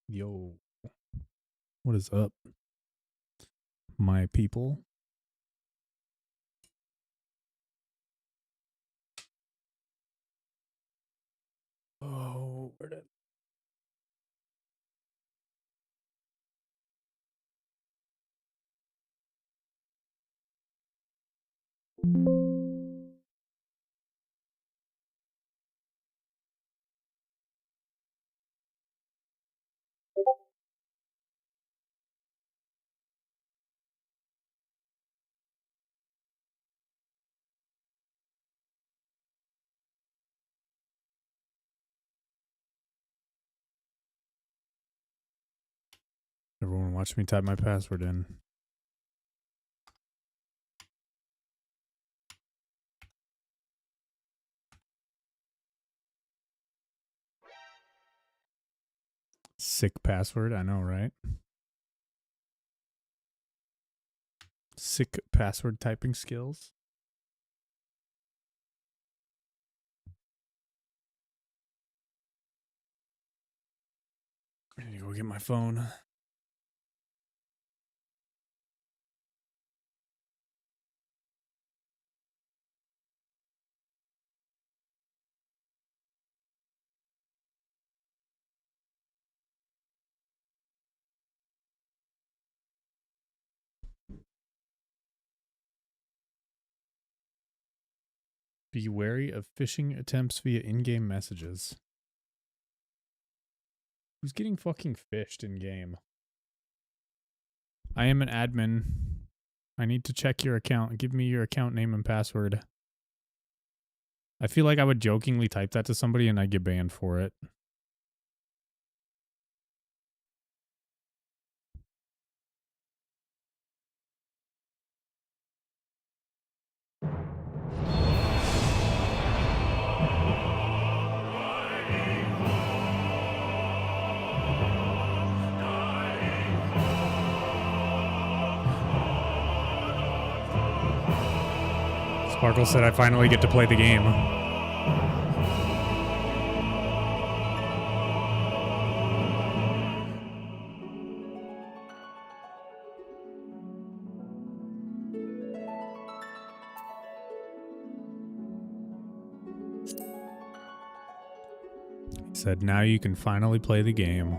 Yo, what is up, my people? Oh, where did everyone watch me type my password in? Sick password, I know, right? Sick password typing skills. I need to go get my phone. Be wary of phishing attempts via in-game messages. Who's getting fucking phished in-game? I am an admin. I need to check your account. Give me your account name and password. I feel like I would jokingly type that to somebody and I'd get banned for it. Sparkle said I finally get to play the game. He said, now you can finally play the game.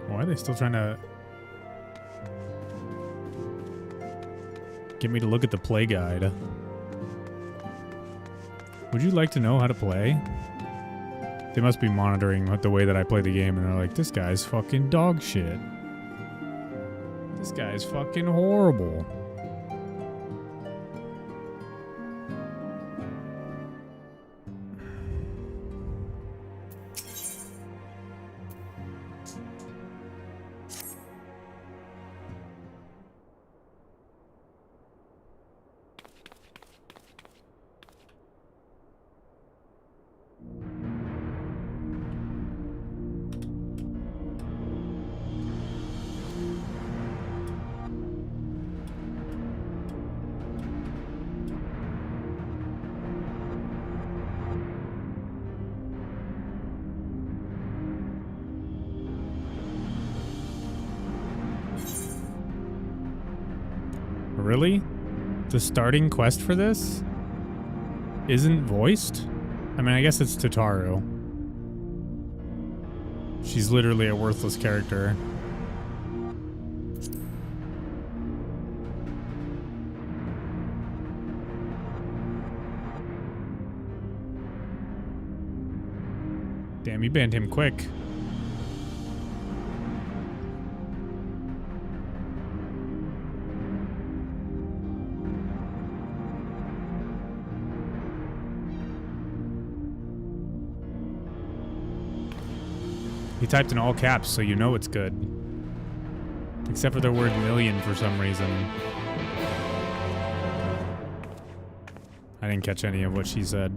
Why are they still trying to get me to look at the play guide? Would you like to know how to play? They must be monitoring the way that I play the game, and they're like, this guy's fucking dog shit. This guy's fucking horrible. Really? The starting quest for this isn't voiced? I mean, I guess it's Tataru. She's literally a worthless character. Damn, you banned him quick. He typed in all caps, so you know it's good. Except for the word million for some reason. I didn't catch any of what she said.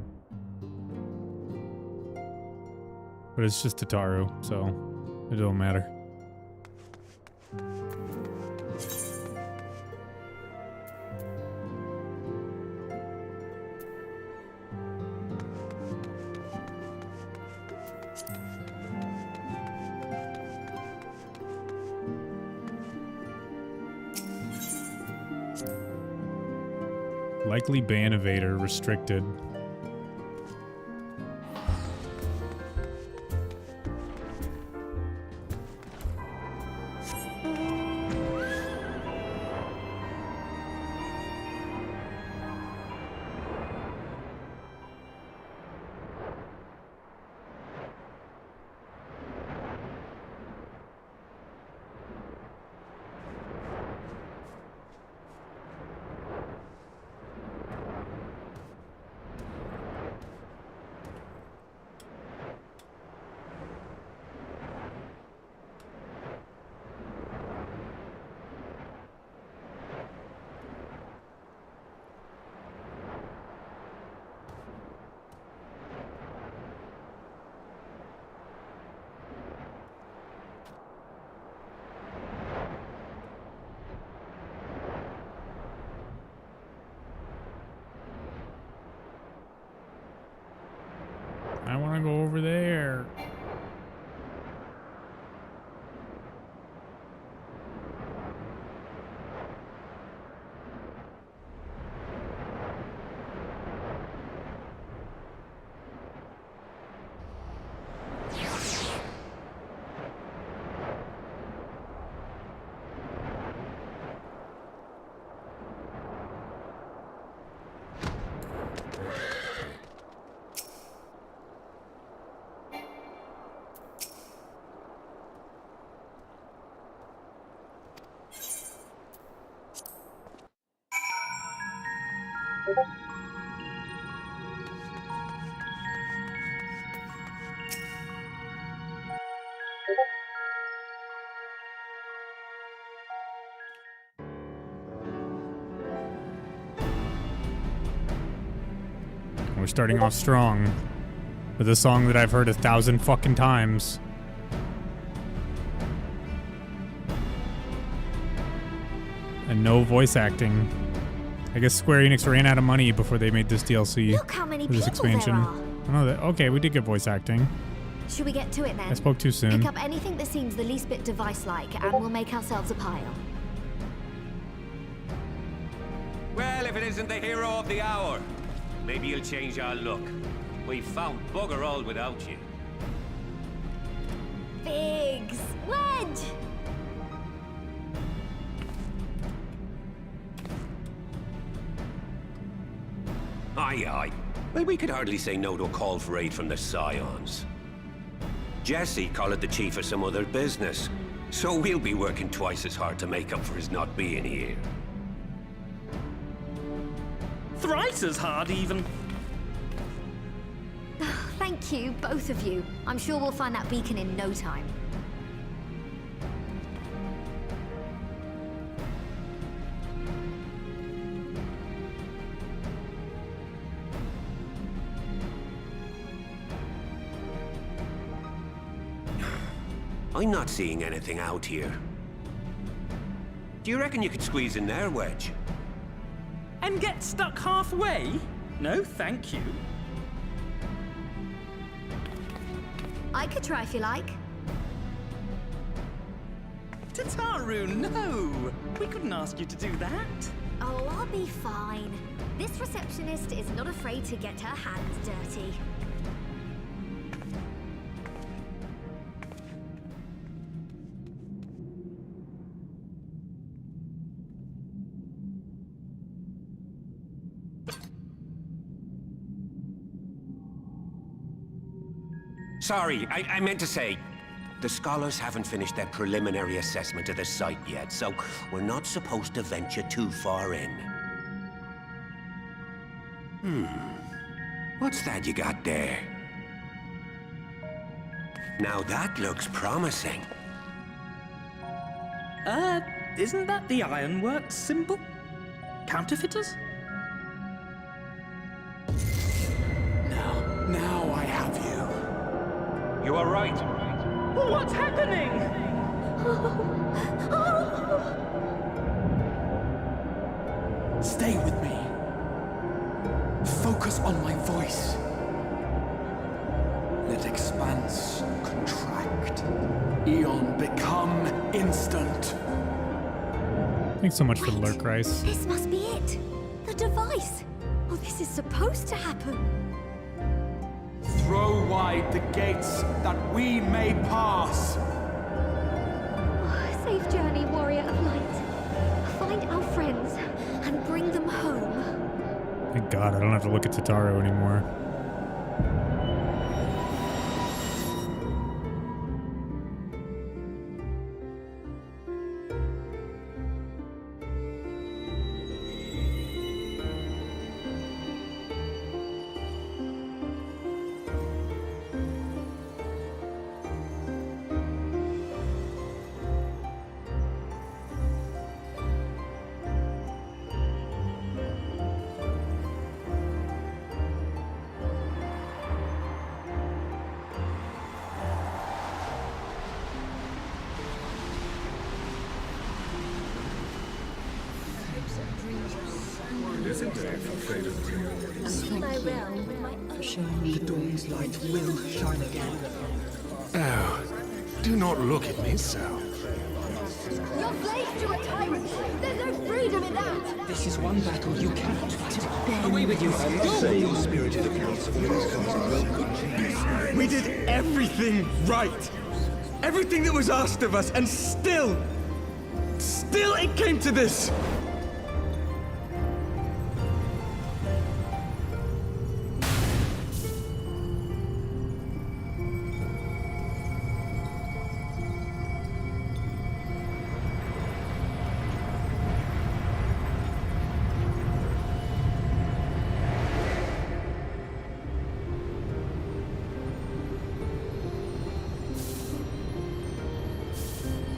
But it's just Tataru, so it don't matter. Likely ban evader restricted. I want to go over there. We're starting off strong with a song that I've heard 1,000 fucking times. And no voice acting. I guess Square Enix ran out of money before they made this DLC. Look how many for this people expansion. there are. I know that. Okay, we did get voice acting. Should we get to it then? I spoke too soon. Pick up anything that seems the least bit device-like, and we'll make ourselves a pile. Well, if it isn't the hero of the hour, maybe you'll change our look. We've found bugger all without you. Biggs! Wedge! Aye, aye. Well, we could hardly say no to a call for aid from the Scions. Jesse called it the chief of some other business, so we'll be working twice as hard to make up for his not being here. Thrice as hard, even. Thank you, both of you. I'm sure we'll find that beacon in no time. I'm not seeing anything out here. Do you reckon you could squeeze in there, Wedge? And get stuck halfway? No, thank you. I could try if you like. Tataru, no! We couldn't ask you to do that. Oh, I'll be fine. This receptionist is not afraid to get her hands dirty. Sorry, I meant to say, the scholars haven't finished their preliminary assessment of the site yet, so we're not supposed to venture too far in. What's that you got there? Now that looks promising. Isn't that the ironworks symbol? Counterfeiters? Now I have you. You are right. What's happening? Stay with me. Focus on my voice. Let expanse contract. Eon become instant. Thanks so much for the Wait, lurk, Rice. This must be it. The device. Oh, this is supposed to happen. Throw wide the gates that we may pass. Oh, safe journey, warrior of light. Find our friends and bring them home. Thank God I don't have to look at Tataru anymore. The dawn's light will shine again. Oh, do not look at me so. You're slaves to a tyrant. There's no freedom in that. This is one battle you cannot fight. Away with you. Say your spirited accounts of things comes in welcome. We did everything right. Everything that was asked of us, and still it came to this.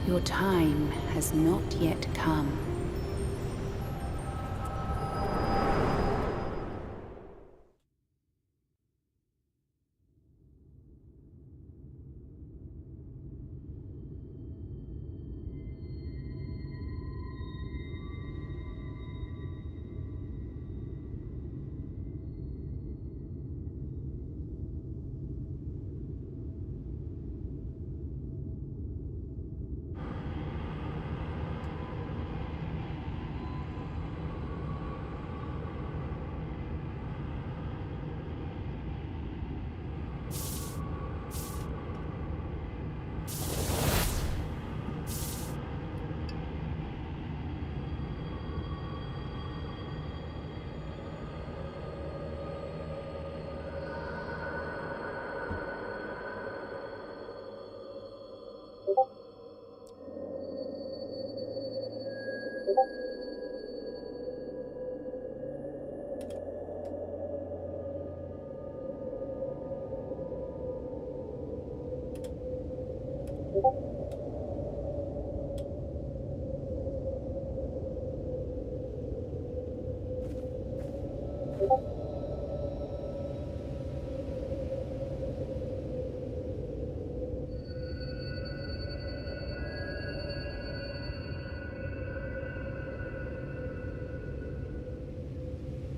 Your time has not yet come.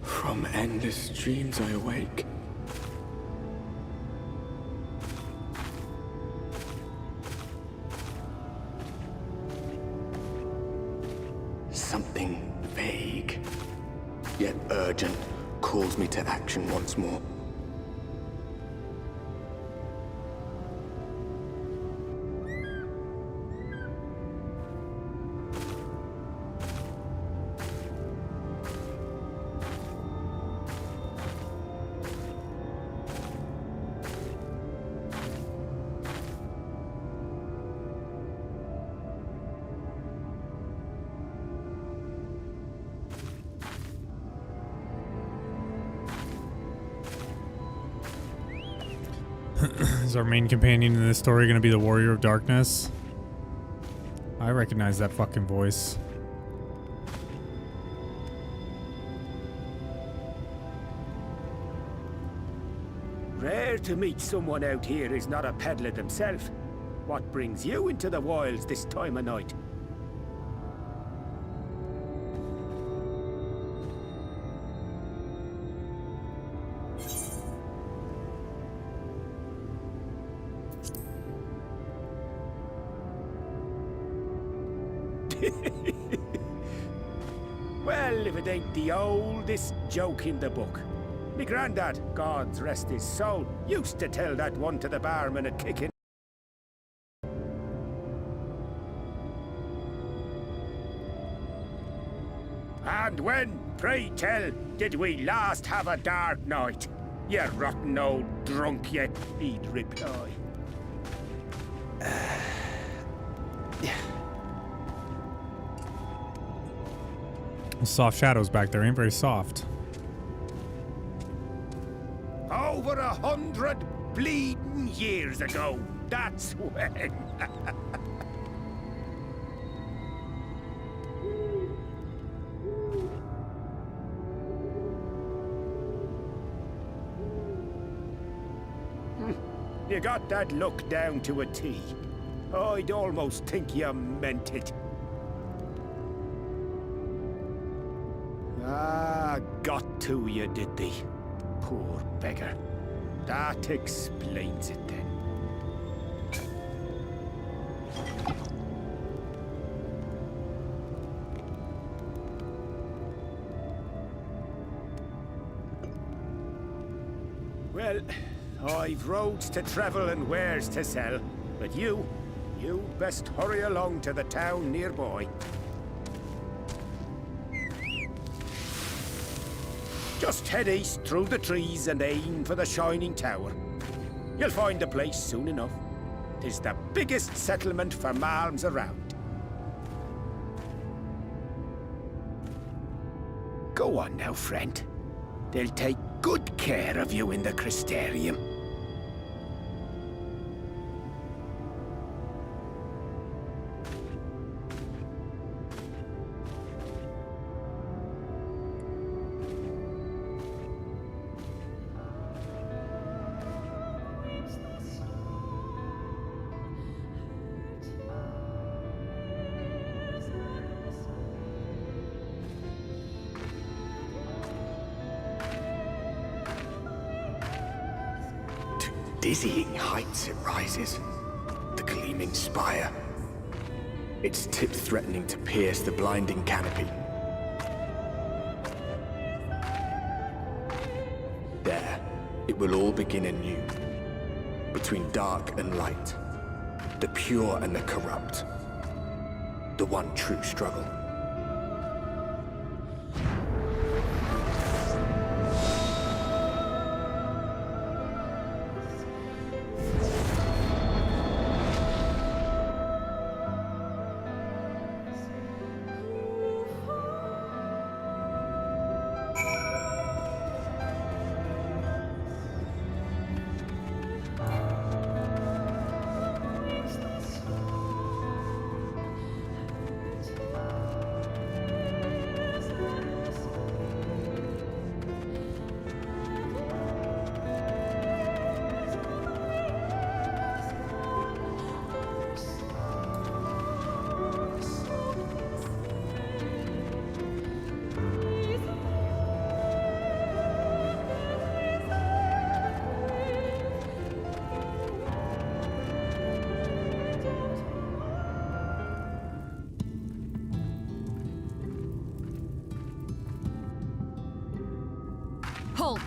From endless dreams I awake. Something vague, yet urgent, calls me to action once more. Is our main companion in this story gonna be the Warrior of Darkness? I recognize that fucking voice. Rare to meet someone out here who's not a peddler themselves. What brings you into the wilds this time of night? Well, if it ain't the oldest joke in the book. Me granddad, God's rest his soul, used to tell that one to the barman at kicking. And when, pray tell, did we last have a dark night? You rotten old drunk, yet he'd reply. Soft shadows back there ain't very soft. Over 100 bleeding years ago, that's when. You got that look down to a T. I'd almost think you meant it. Ah, got to you, did they? Poor beggar. That explains it then. Well, I've roads to travel and wares to sell, but you best hurry along to the town nearby. Just head east through the trees and aim for the Shining Tower. You'll find the place soon enough. 'Tis the biggest settlement for malms around. Go on now, friend. They'll take good care of you in the Crystarium. Dizzying heights it rises, the gleaming spire. Its tip threatening to pierce the blinding canopy. There, it will all begin anew. Between dark and light, the pure and the corrupt. The one true struggle. Halt!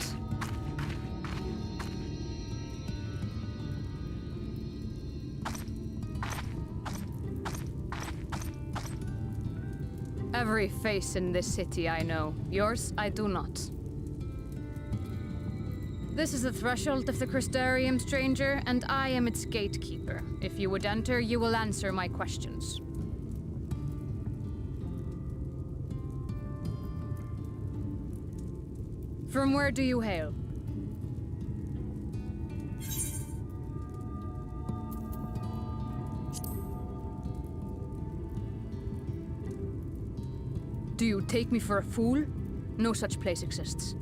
Every face in this city I know. Yours, I do not. This is the threshold of the Crystarium, stranger, and I am its gatekeeper. If you would enter, you will answer my questions. From where do you hail? Do you take me for a fool? No such place exists.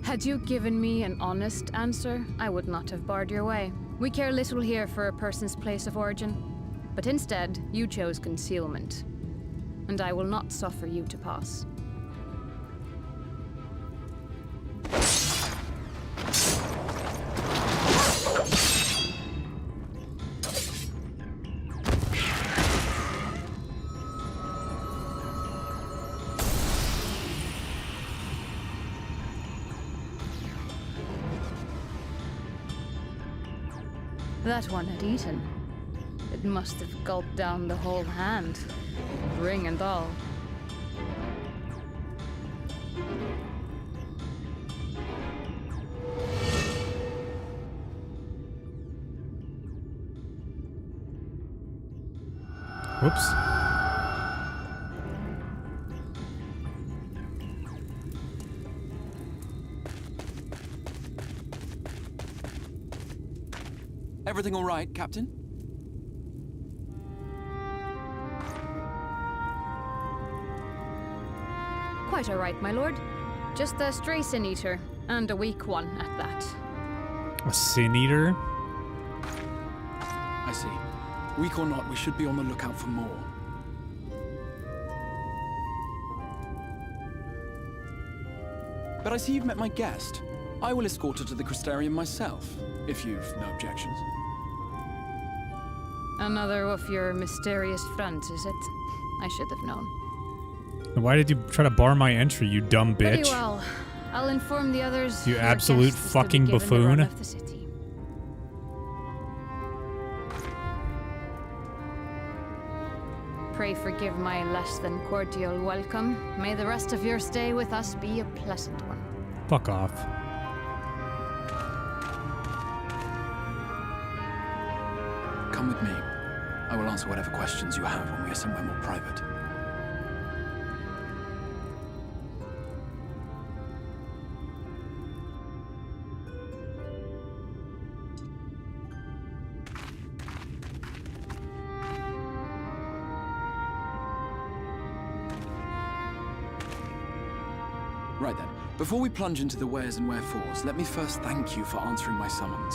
Had you given me an honest answer, I would not have barred your way. We care little here for a person's place of origin, but instead, you chose concealment. And I will not suffer you to pass. That one had eaten. It must have gulped down the whole hand, ring and all. Whoops. Everything all right, Captain? Quite all right, my lord. Just a stray sin eater, and a weak one at that. A sin eater? I see. Weak or not, we should be on the lookout for more. But I see you've met my guest. I will escort her to the Crystarium myself, if you've no objections. Another of your mysterious friends, is it? I should have known. Why did you try to bar my entry, you dumb bitch? Pretty well. I'll inform the others. You your absolute guest is to be fucking given the run buffoon. of the city. Pray forgive my less than cordial welcome. May the rest of your stay with us be a pleasant one. Fuck off. Come with me. I will answer whatever questions you have when we are somewhere more private. Right then, before we plunge into the wheres and wherefores, let me first thank you for answering my summons.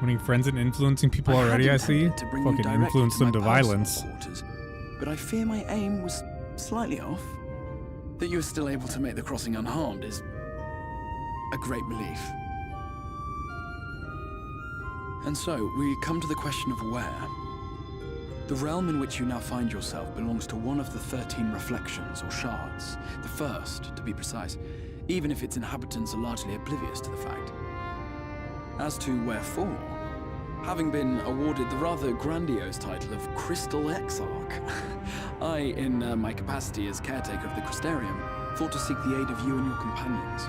Winning friends and influencing people already, I see. Fucking influence them to violence. But I fear my aim was slightly off. That you were still able to make the crossing unharmed is a great relief. And so, we come to the question of where. The realm in which you now find yourself belongs to one of the 13 reflections, or shards. The first, to be precise, even if its inhabitants are largely oblivious to the fact. As to wherefore, having been awarded the rather grandiose title of Crystal Exarch, I, in my capacity as caretaker of the Crystarium, thought to seek the aid of you and your companions.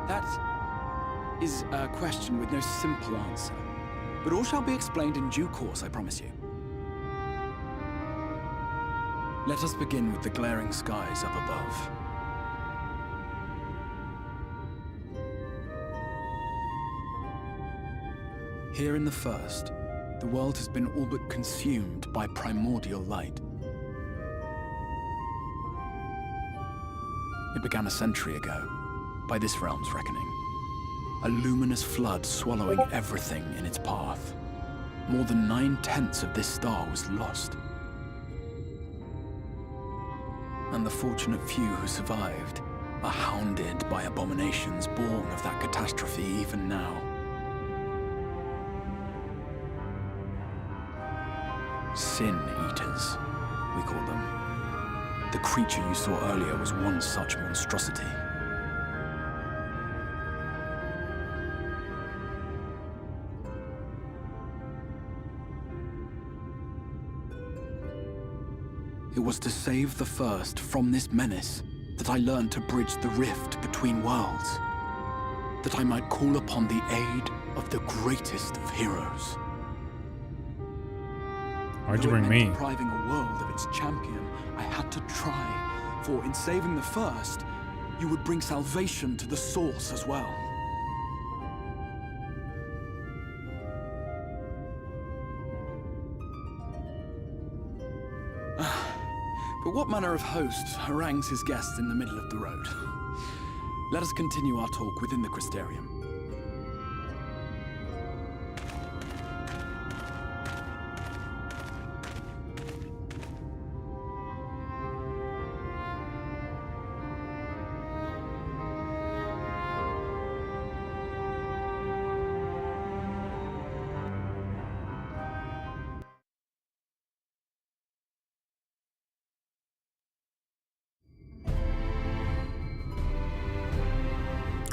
That is a question with no simple answer. But all shall be explained in due course, I promise you. Let us begin with the glaring skies up above. Here in the first, the world has been all but consumed by primordial light. It began a century ago, by this realm's reckoning. A luminous flood swallowing everything in its path. More than 9/10 of this star was lost. And the fortunate few who survived are hounded by abominations born of that catastrophe even now. Sin Eaters, we call them. The creature you saw earlier was one such monstrosity. It was to save the first from this menace that I learned to bridge the rift between worlds. that I might call upon the aid of the greatest of heroes. Why'd you Though it bring meant me? depriving a world of its champion, I had to try, for in saving the first, you would bring salvation to the source as well. But what manner of host harangues his guests in the middle of the road? Let us continue our talk within the Crystarium.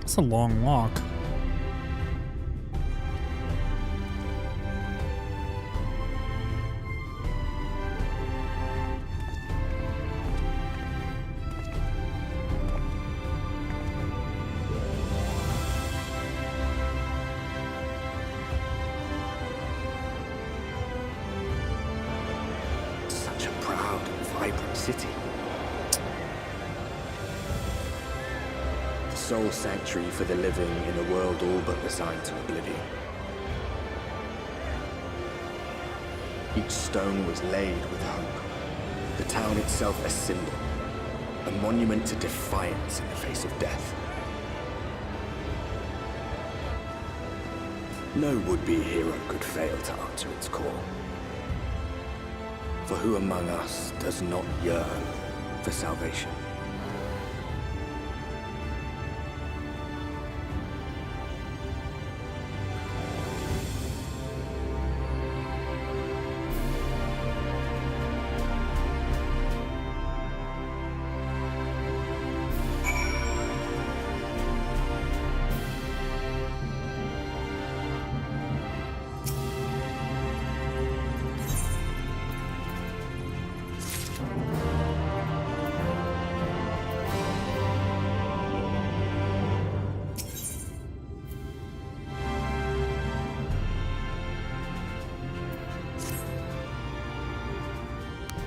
It's a long walk. Such a proud and vibrant city. The sole sanctuary for the living in a world all but resigned to oblivion. Each stone was laid with hope. The town itself a symbol, a monument to defiance in the face of death. No would-be hero could fail to answer its call. For who among us does not yearn for salvation?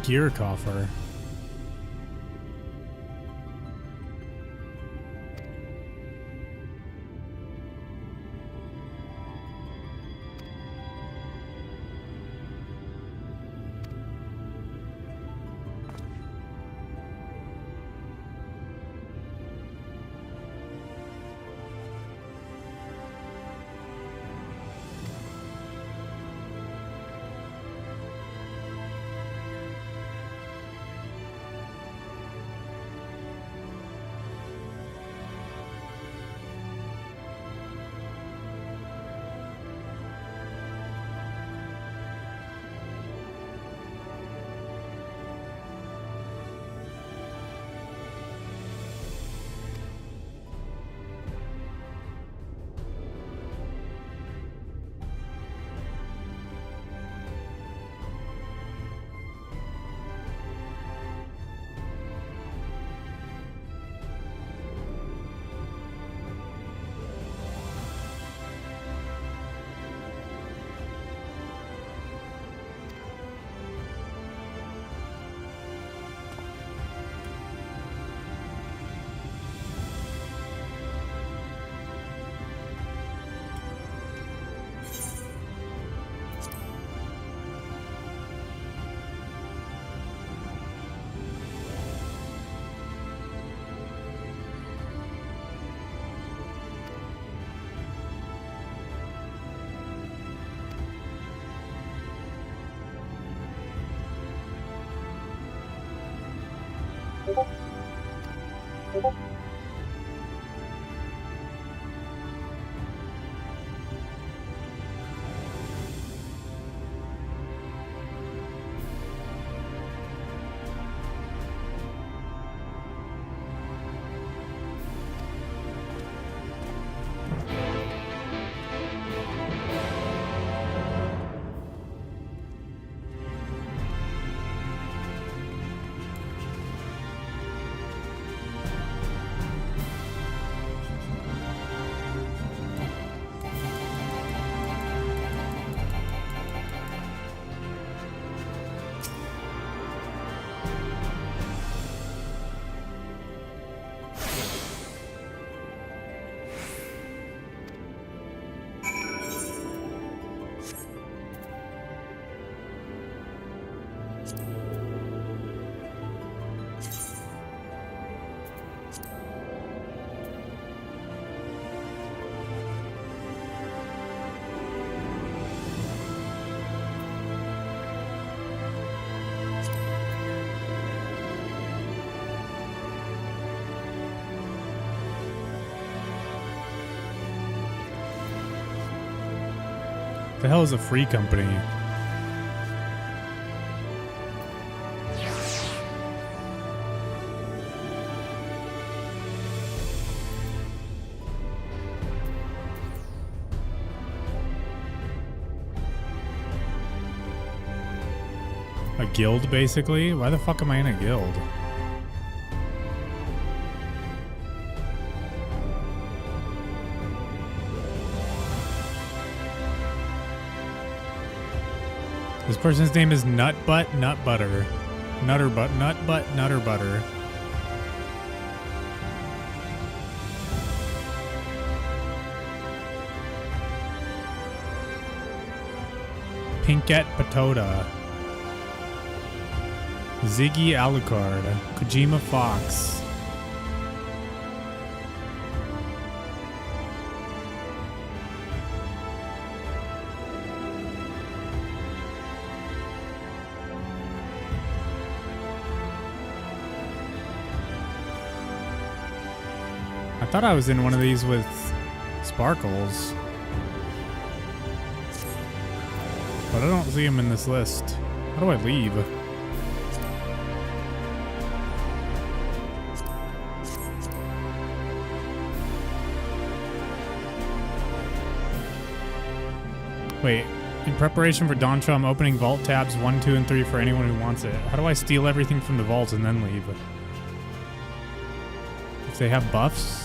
Gear coffer. The hell is a free company? A guild, basically? Why the fuck am I in a guild? This person's name is Nutbutt Nutbutter. Nutbutt Nutter Butter. Pinkette Patota. Ziggy Alucard. Kojima Fox. I thought I was in one of these with Sparkles. But I don't see him in this list. How do I leave? Wait, in preparation for Dawn Show, I'm opening vault tabs 1, 2, and 3 for anyone who wants it. How do I steal everything from the vault and then leave? If they have buffs?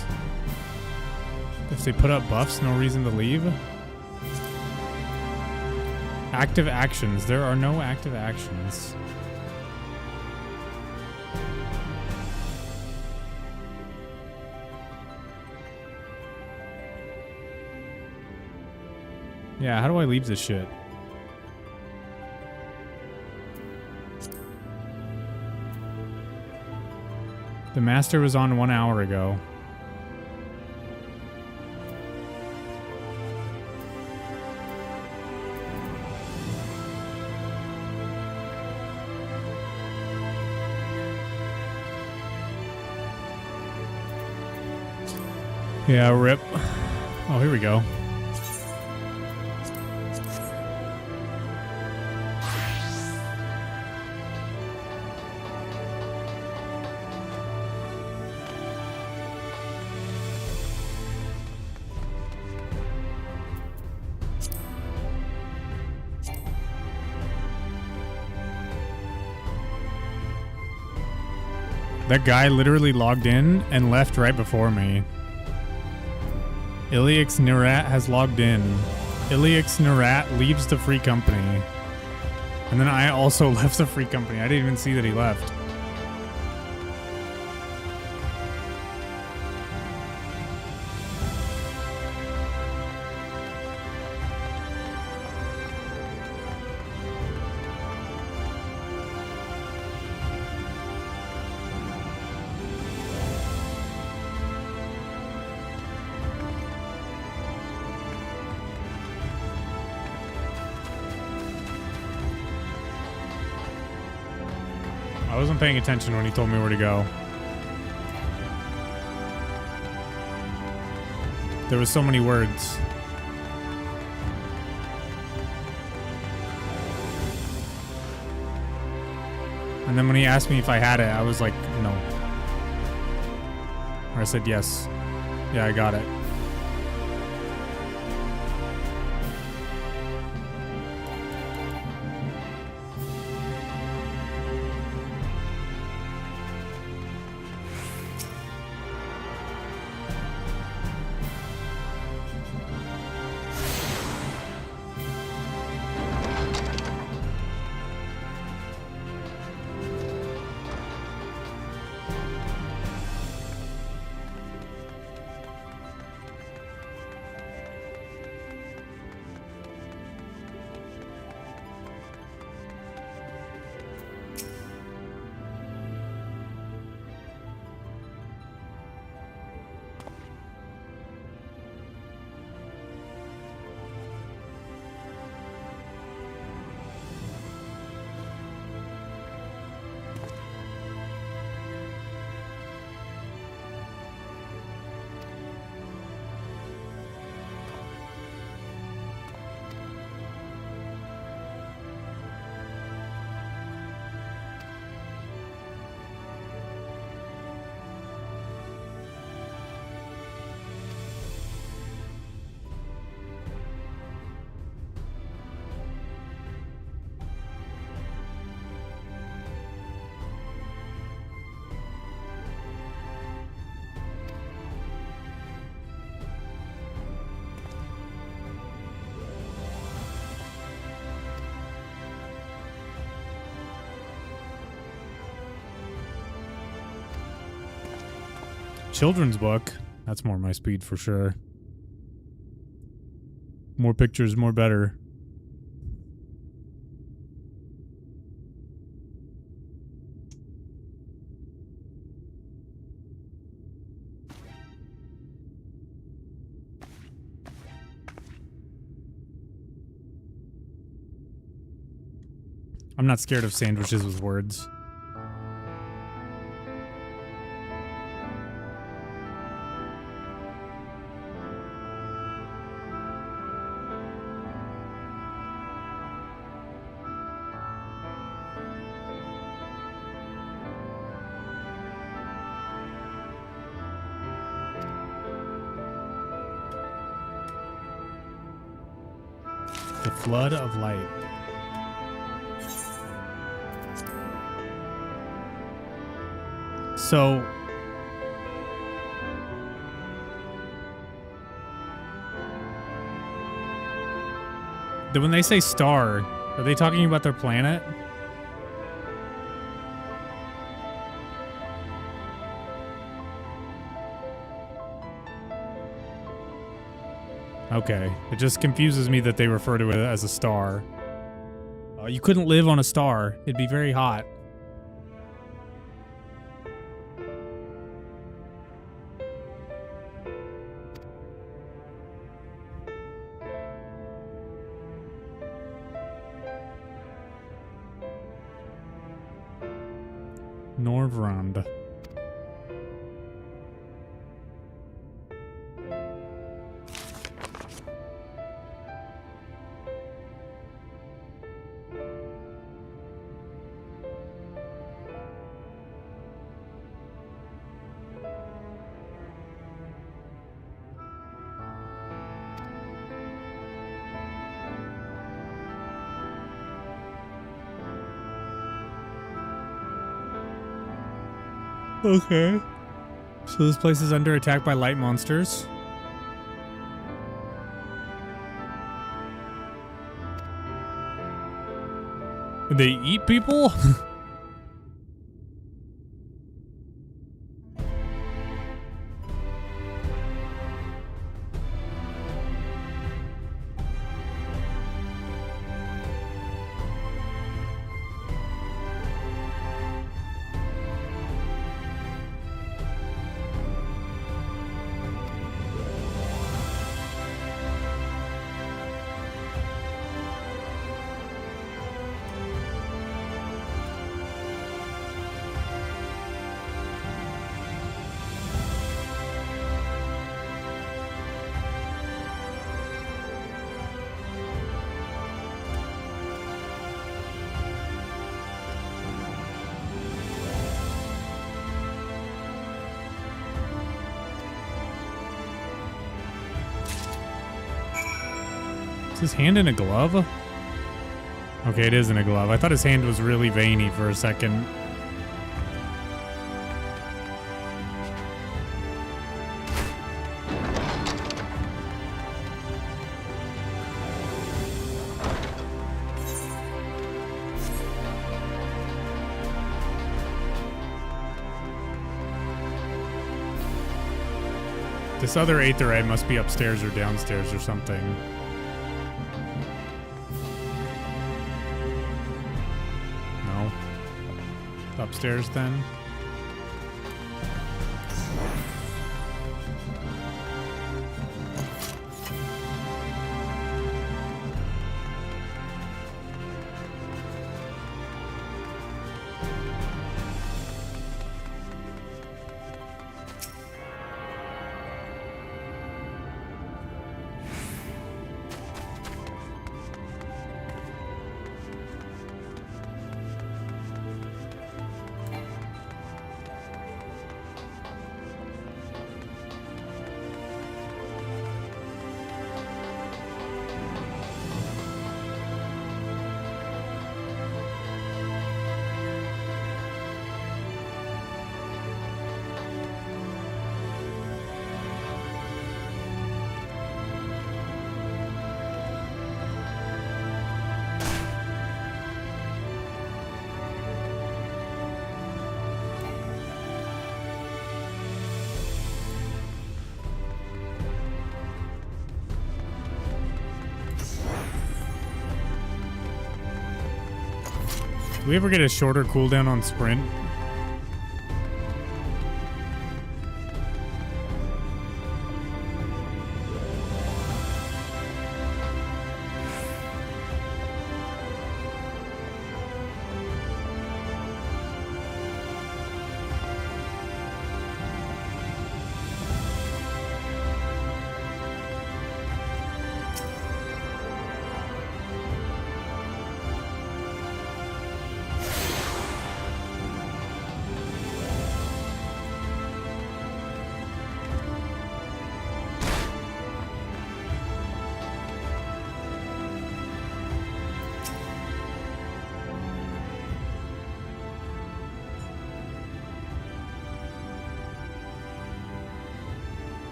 If they put up buffs, no reason to leave? Active actions. There are no active actions. Yeah, how do I leave this shit? The master was on 1 hour ago. Yeah, rip. Oh, here we go. That guy literally logged in and left right before me. Iliax Nerat has logged in. Iliax Nerat leaves the free company. And then I also left the free company. I didn't even see that he left. I wasn't paying attention when he told me where to go. There was so many words. And then when he asked me if I had it, I was like, no. Or I said yes. Yeah, I got it. children's book. That's more my speed for sure. More pictures, more better. I'm not scared of sandwiches with words. The flood of light. So when they say star, are they talking about their planet? Okay, it just confuses me that they refer to it as a star. You couldn't live on a star. It'd be very hot. Norvrand. Okay. So this place is under attack by light monsters. And they eat people? Is his hand in a glove? Okay, it is in a glove. I thought his hand was really veiny for a second. This other Aether Eye must be upstairs or downstairs or something. No. Upstairs then? Do we ever get a shorter cooldown on sprint?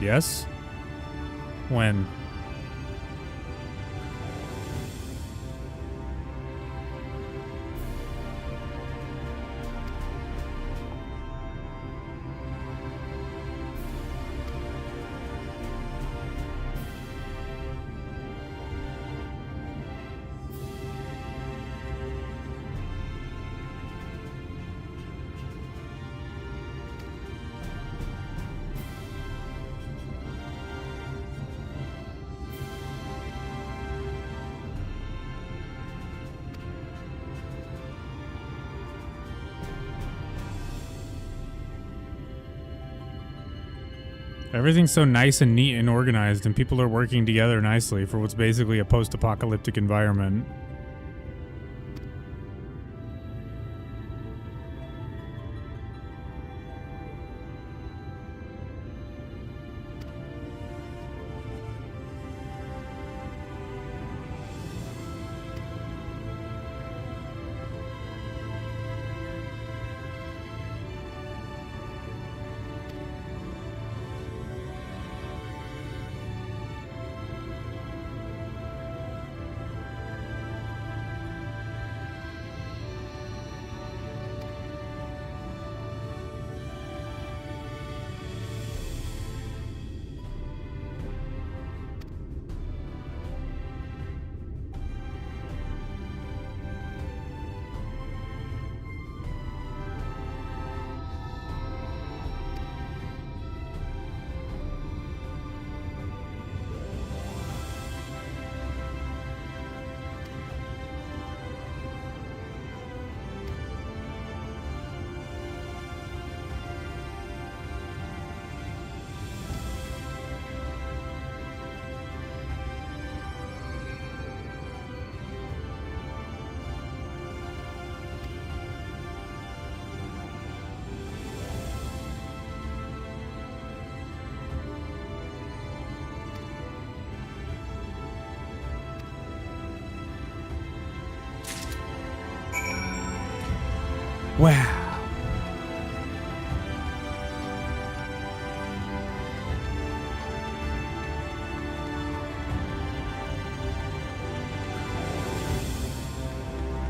Yes? When? Everything's so nice and neat and organized, and people are working together nicely for what's basically a post-apocalyptic environment. Wow.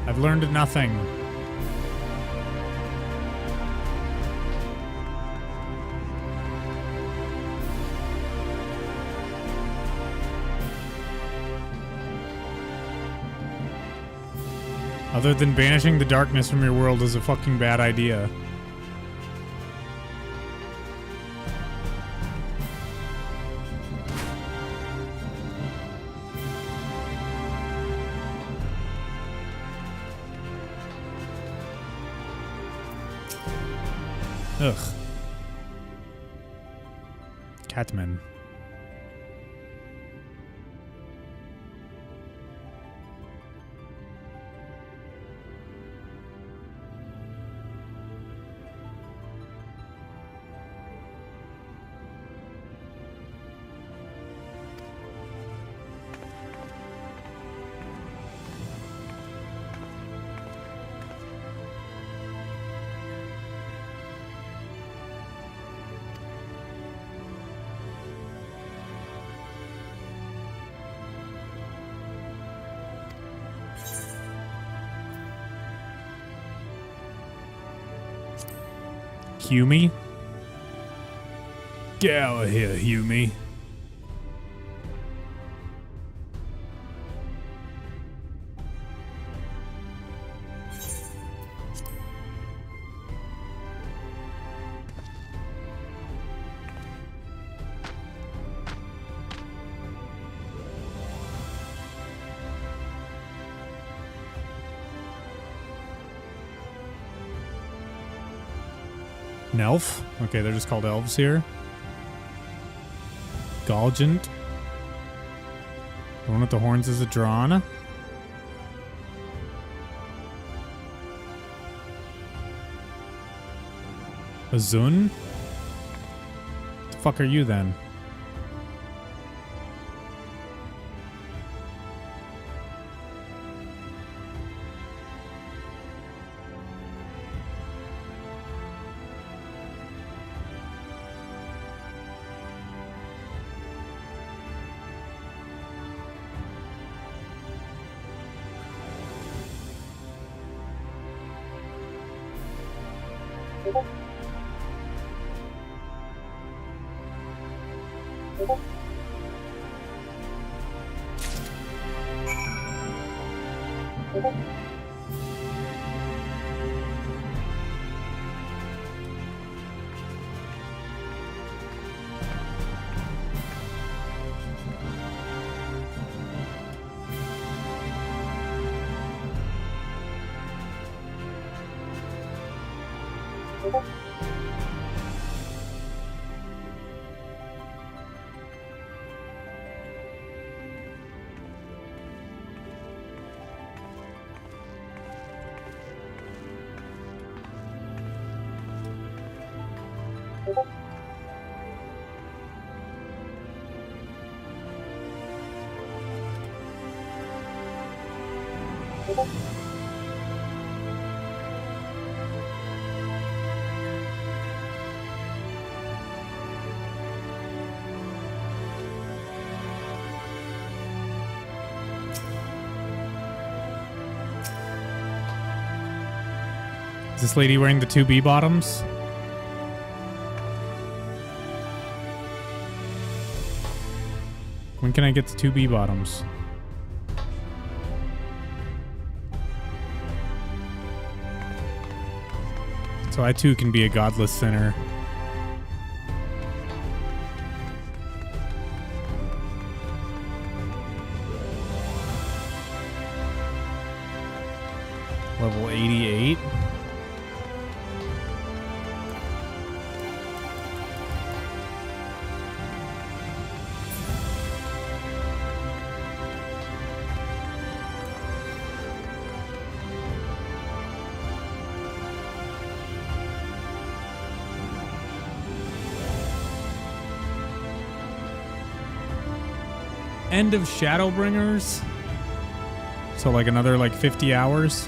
I've learned nothing. Other than banishing the darkness from your world is a fucking bad idea. Ugh. Catman. Hume? Get out of here, Hume. An elf? Okay, they're just called elves here. Galgant. The one with the horns is a drawn. Azun? What the fuck are you then? Is this lady wearing the 2B bottoms? When can I get the 2B bottoms? So I too can be a godless sinner. Level 88. End of shadowbringers. So like another like 50 hours.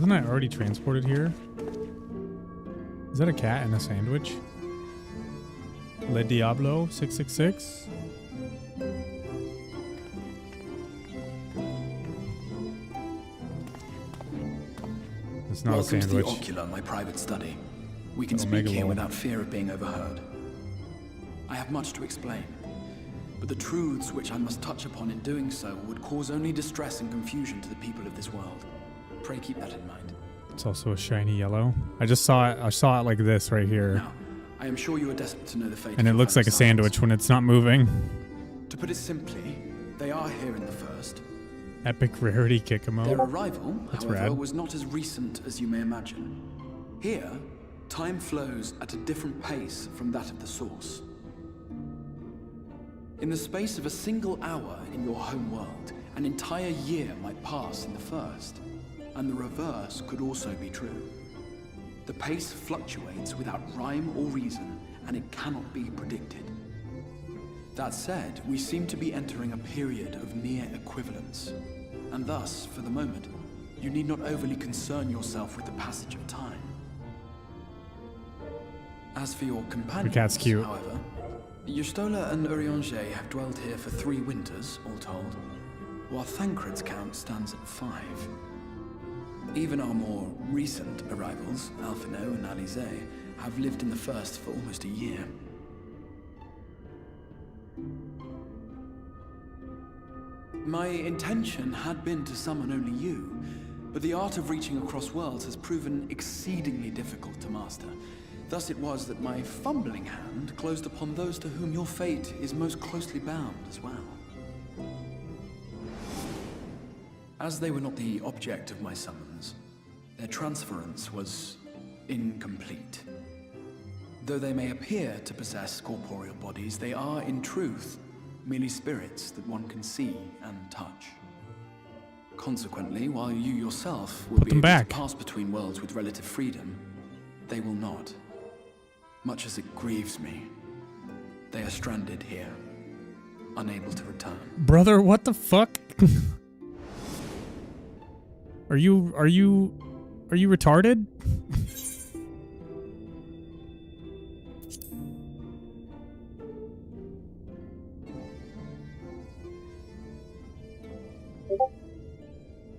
Wasn't I already transported here? Is that a cat and a sandwich? Le Diablo 666? It's not Welcome a to sandwich. the Ocular, my private study. We can Omega speak here Lol. without fear of being overheard. I have much to explain, but the truths which I must touch upon in doing so would cause only distress and confusion to the people of this world. Pray keep that in mind. It's also a shiny yellow. I just saw it. I saw it like this right here. Now, I am sure you are desperate to know the fate And of it your looks fellow like a Scions. sandwich when it's not moving. To put it simply, they are here in the first. Epic rarity Kikimo. Their arrival, That's however, rad. was not as recent as you may imagine. Here, time flows at a different pace from that of the source. In the space of a single hour in your home world, an entire year might pass in the first, and the reverse could also be true. The pace fluctuates without rhyme or reason, and it cannot be predicted. That said, we seem to be entering a period of near equivalence, and thus, for the moment, you need not overly concern yourself with the passage of time. As for your companions, The cat's cute. however, Yustola and Urianger have dwelled here for 3 winters, all told, while Thancred's count stands at 5. Even our more recent arrivals, Alphino and Alize, have lived in the first for almost a year. My intention had been to summon only you, but the art of reaching across worlds has proven exceedingly difficult to master. Thus it was that my fumbling hand closed upon those to whom your fate is most closely bound as well. As they were not the object of my summons, their transference was incomplete. Though they may appear to possess corporeal bodies, they are, in truth, merely spirits that one can see and touch. Consequently, while you yourself will Put be them able back. to pass between worlds with relative freedom, they will not. Much as it grieves me, they are stranded here, unable to return. Brother, what the fuck? Are you retarded?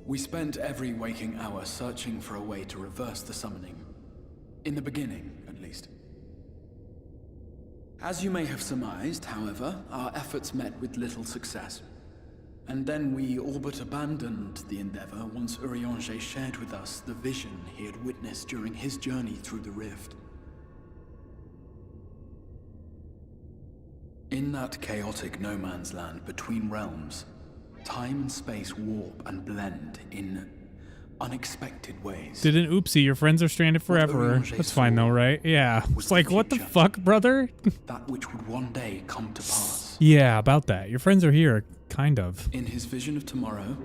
We spent every waking hour searching for a way to reverse the summoning. In the beginning, at least. As you may have surmised, however, our efforts met with little success. And then we all but abandoned the endeavor once Urianger shared with us the vision he had witnessed during his journey through the rift. In that chaotic no-man's land between realms, time and space warp and blend in unexpected ways. Did an oopsie, your friends are stranded forever. That's fine though, right? Yeah. It's like, what the fuck, brother? That which would one day come to pass. Yeah, about that. Your friends are here, kind of. In his vision of tomorrow,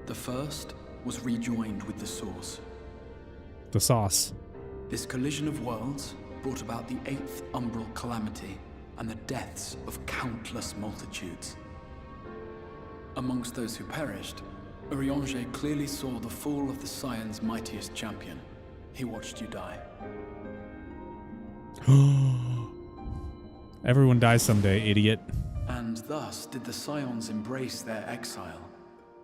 the first was rejoined with the source. The sauce. This collision of worlds brought about the 8th umbral calamity and the deaths of countless multitudes. Amongst those who perished, Urianger clearly saw the fall of the Scion's mightiest champion. He watched you die. Everyone dies someday, idiot. And thus did the Scions embrace their exile,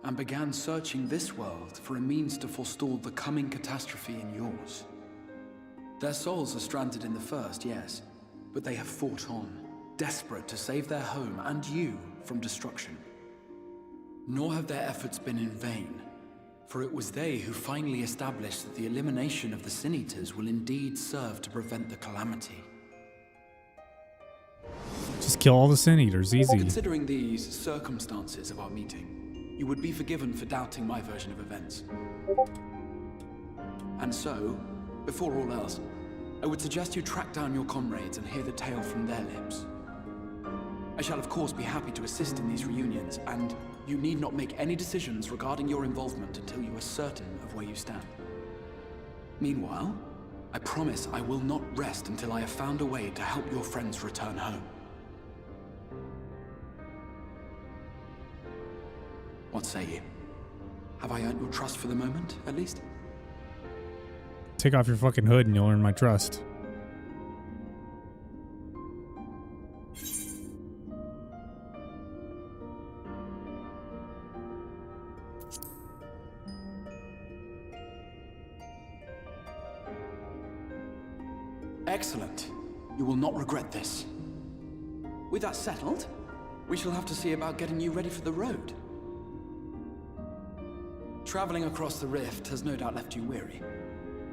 and began searching this world for a means to forestall the coming catastrophe in yours. Their souls are stranded in the first, yes, but they have fought on, desperate to save their home and you from destruction. Nor have their efforts been in vain, for it was they who finally established that the elimination of the Sin Eaters will indeed serve to prevent the calamity. Just kill all the Sin Eaters, easy. Considering these circumstances of our meeting, you would be forgiven for doubting my version of events. And so, before all else, I would suggest you track down your comrades and hear the tale from their lips. I shall of course be happy to assist in these reunions, and you need not make any decisions regarding your involvement until you are certain of where you stand. Meanwhile, I promise I will not rest until I have found a way to help your friends return home. What say you? Have I earned your trust for the moment, at least? Take off your fucking hood and you'll earn my trust. Excellent. You will not regret this. With that settled, we shall have to see about getting you ready for the road. Traveling across the rift has no doubt left you weary.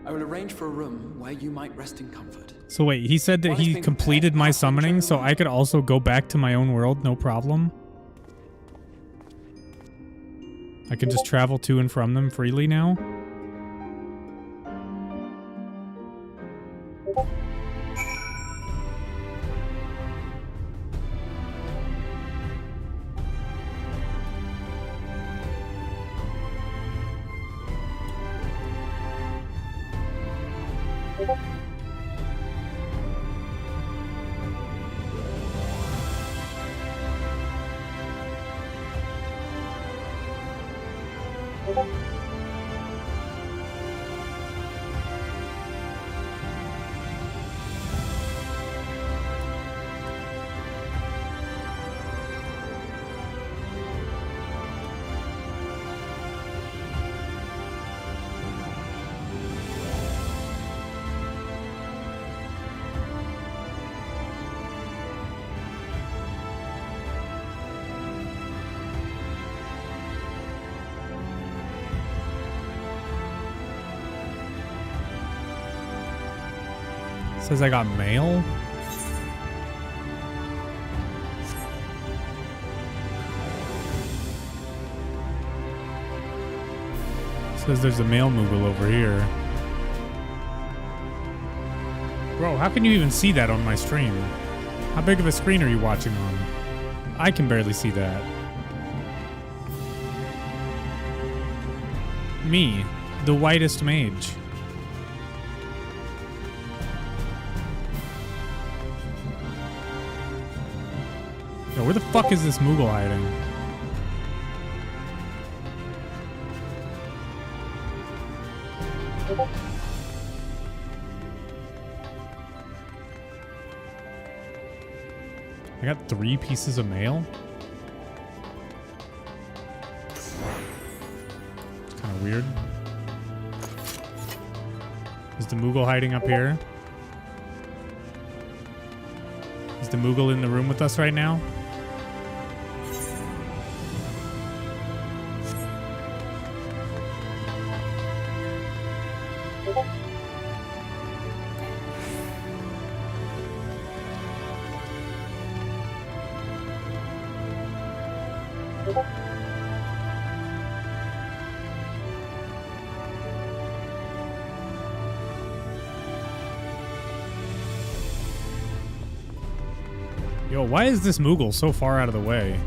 I will arrange for a room where you might rest in comfort. So wait, he said that he completed my summoning, so I could also go back to my own world, no problem? I can just travel to and from them freely now? Says I got mail? Says there's a mail Moogle over here. Bro, how can you even see that on my stream? How big of a screen are you watching on? I can barely see that. Me, the whitest mage. Yo, where the fuck is this Moogle hiding? I got 3 pieces of mail? It's kind of weird. Is the Moogle hiding up here? Is the Moogle in the room with us right now? Yo, why is this Moogle so far out of the way?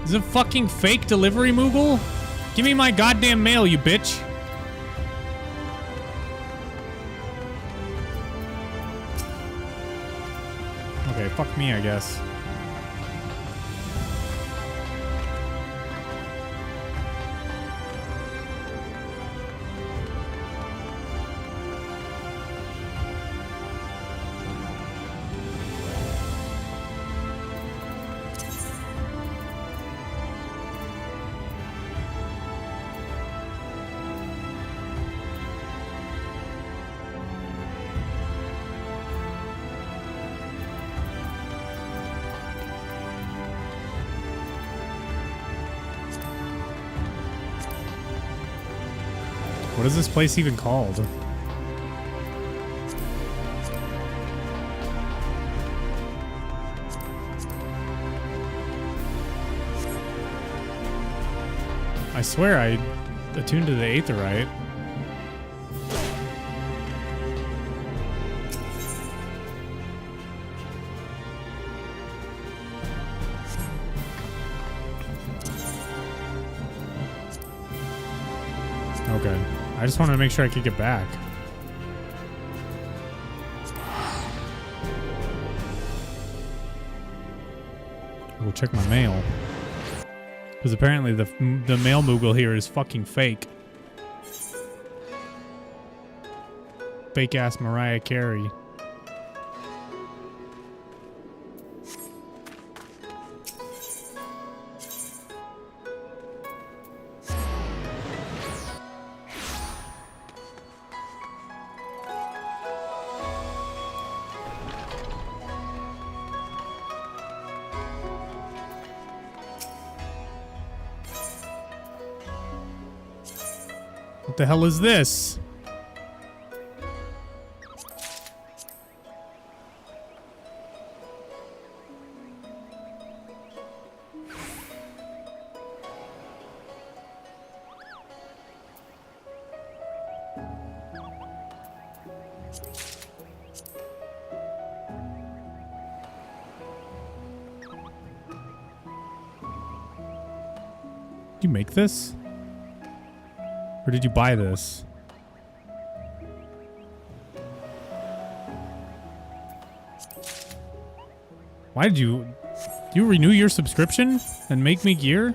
Is it a fucking fake delivery Moogle? Give me my goddamn mail, you bitch. Okay, fuck me, I guess. What is this place even called? I swear I attuned to the Aetherite. Okay. I just wanted to make sure I could get back. We'll check my mail. Because apparently the mail Moogle here is fucking fake. Fake ass Mariah Carey. What the hell is this? Did you make this? Or did you buy this? Why did you renew your subscription and make me gear?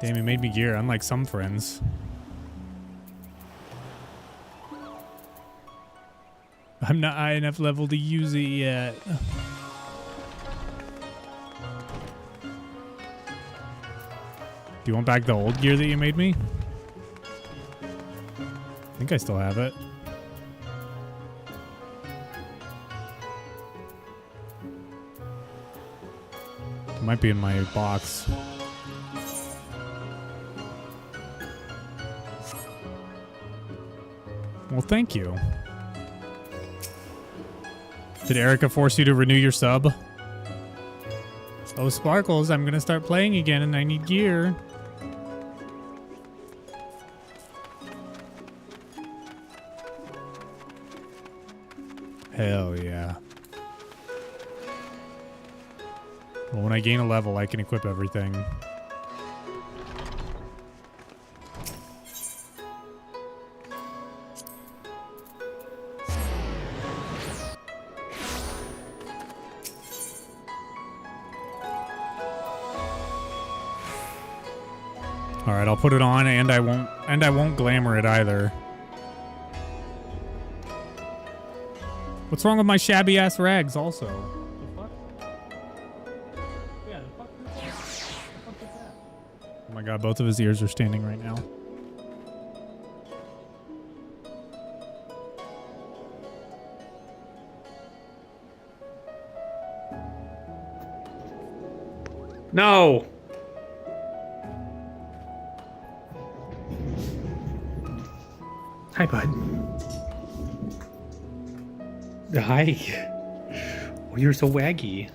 Damn, he made me gear, unlike some friends. I'm not high enough level to use it yet. Do you want back the old gear that you made me? I think I still have it. It might be in my box. Well, thank you. Did Erica force you to renew your sub? Oh, Sparkles, I'm gonna start playing again and I need gear. Hell yeah. Well, when I gain a level, I can equip everything. All right, I'll put it on, and I won't glamour it either. What's wrong with my shabby ass rags? Also, oh my god, both of his ears are standing right now. No. Hi, bud. Hi. Oh, you're so waggy.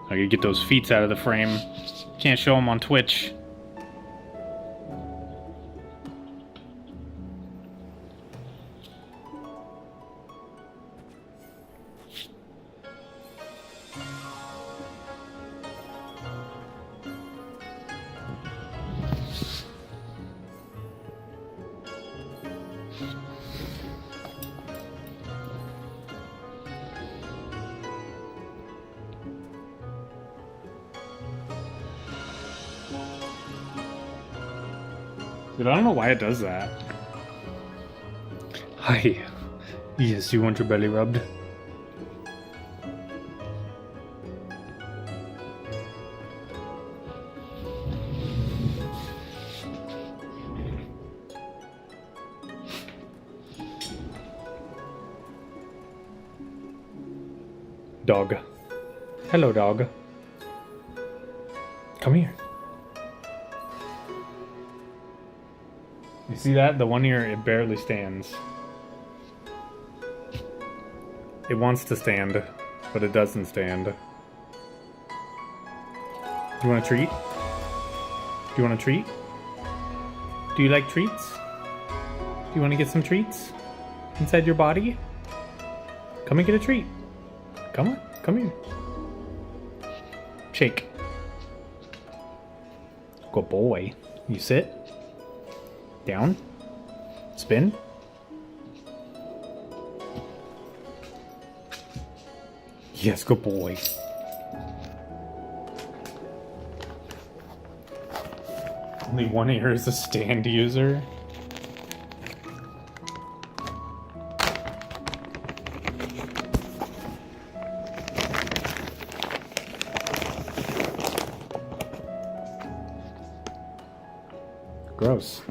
I gotta get those feet out of the frame. Can't show them on Twitch. Dude, I don't know why it does that. Hi. Yes, you want your belly rubbed? Dog. Hello, dog. Come here. You see that? The one ear, it barely stands. It wants to stand, but it doesn't stand. You want a treat? Do you want a treat? Do you like treats? Do you want to get some treats? Inside your body? Come and get a treat. Come on, come here. Shake. Good boy. You sit. Down. Spin. Yes, good boy. Only one ear is a stand user. Gross.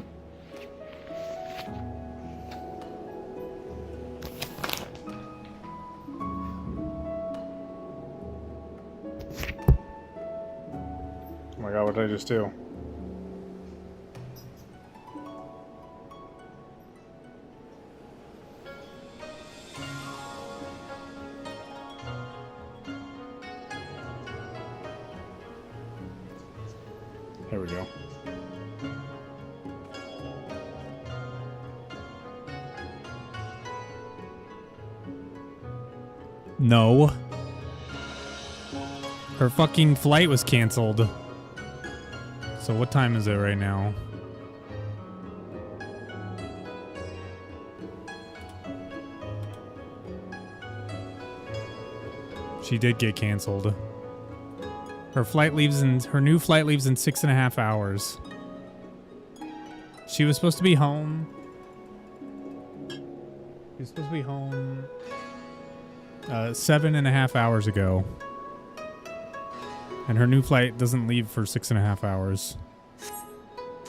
Oh my god, what did I just do? There we go. No. Her fucking flight was canceled. So what time is it right now? She did get canceled. Her new flight leaves in 6.5 hours. She was supposed to be home. She was supposed to be home 7.5 hours ago. And her new flight doesn't leave for 6.5 hours.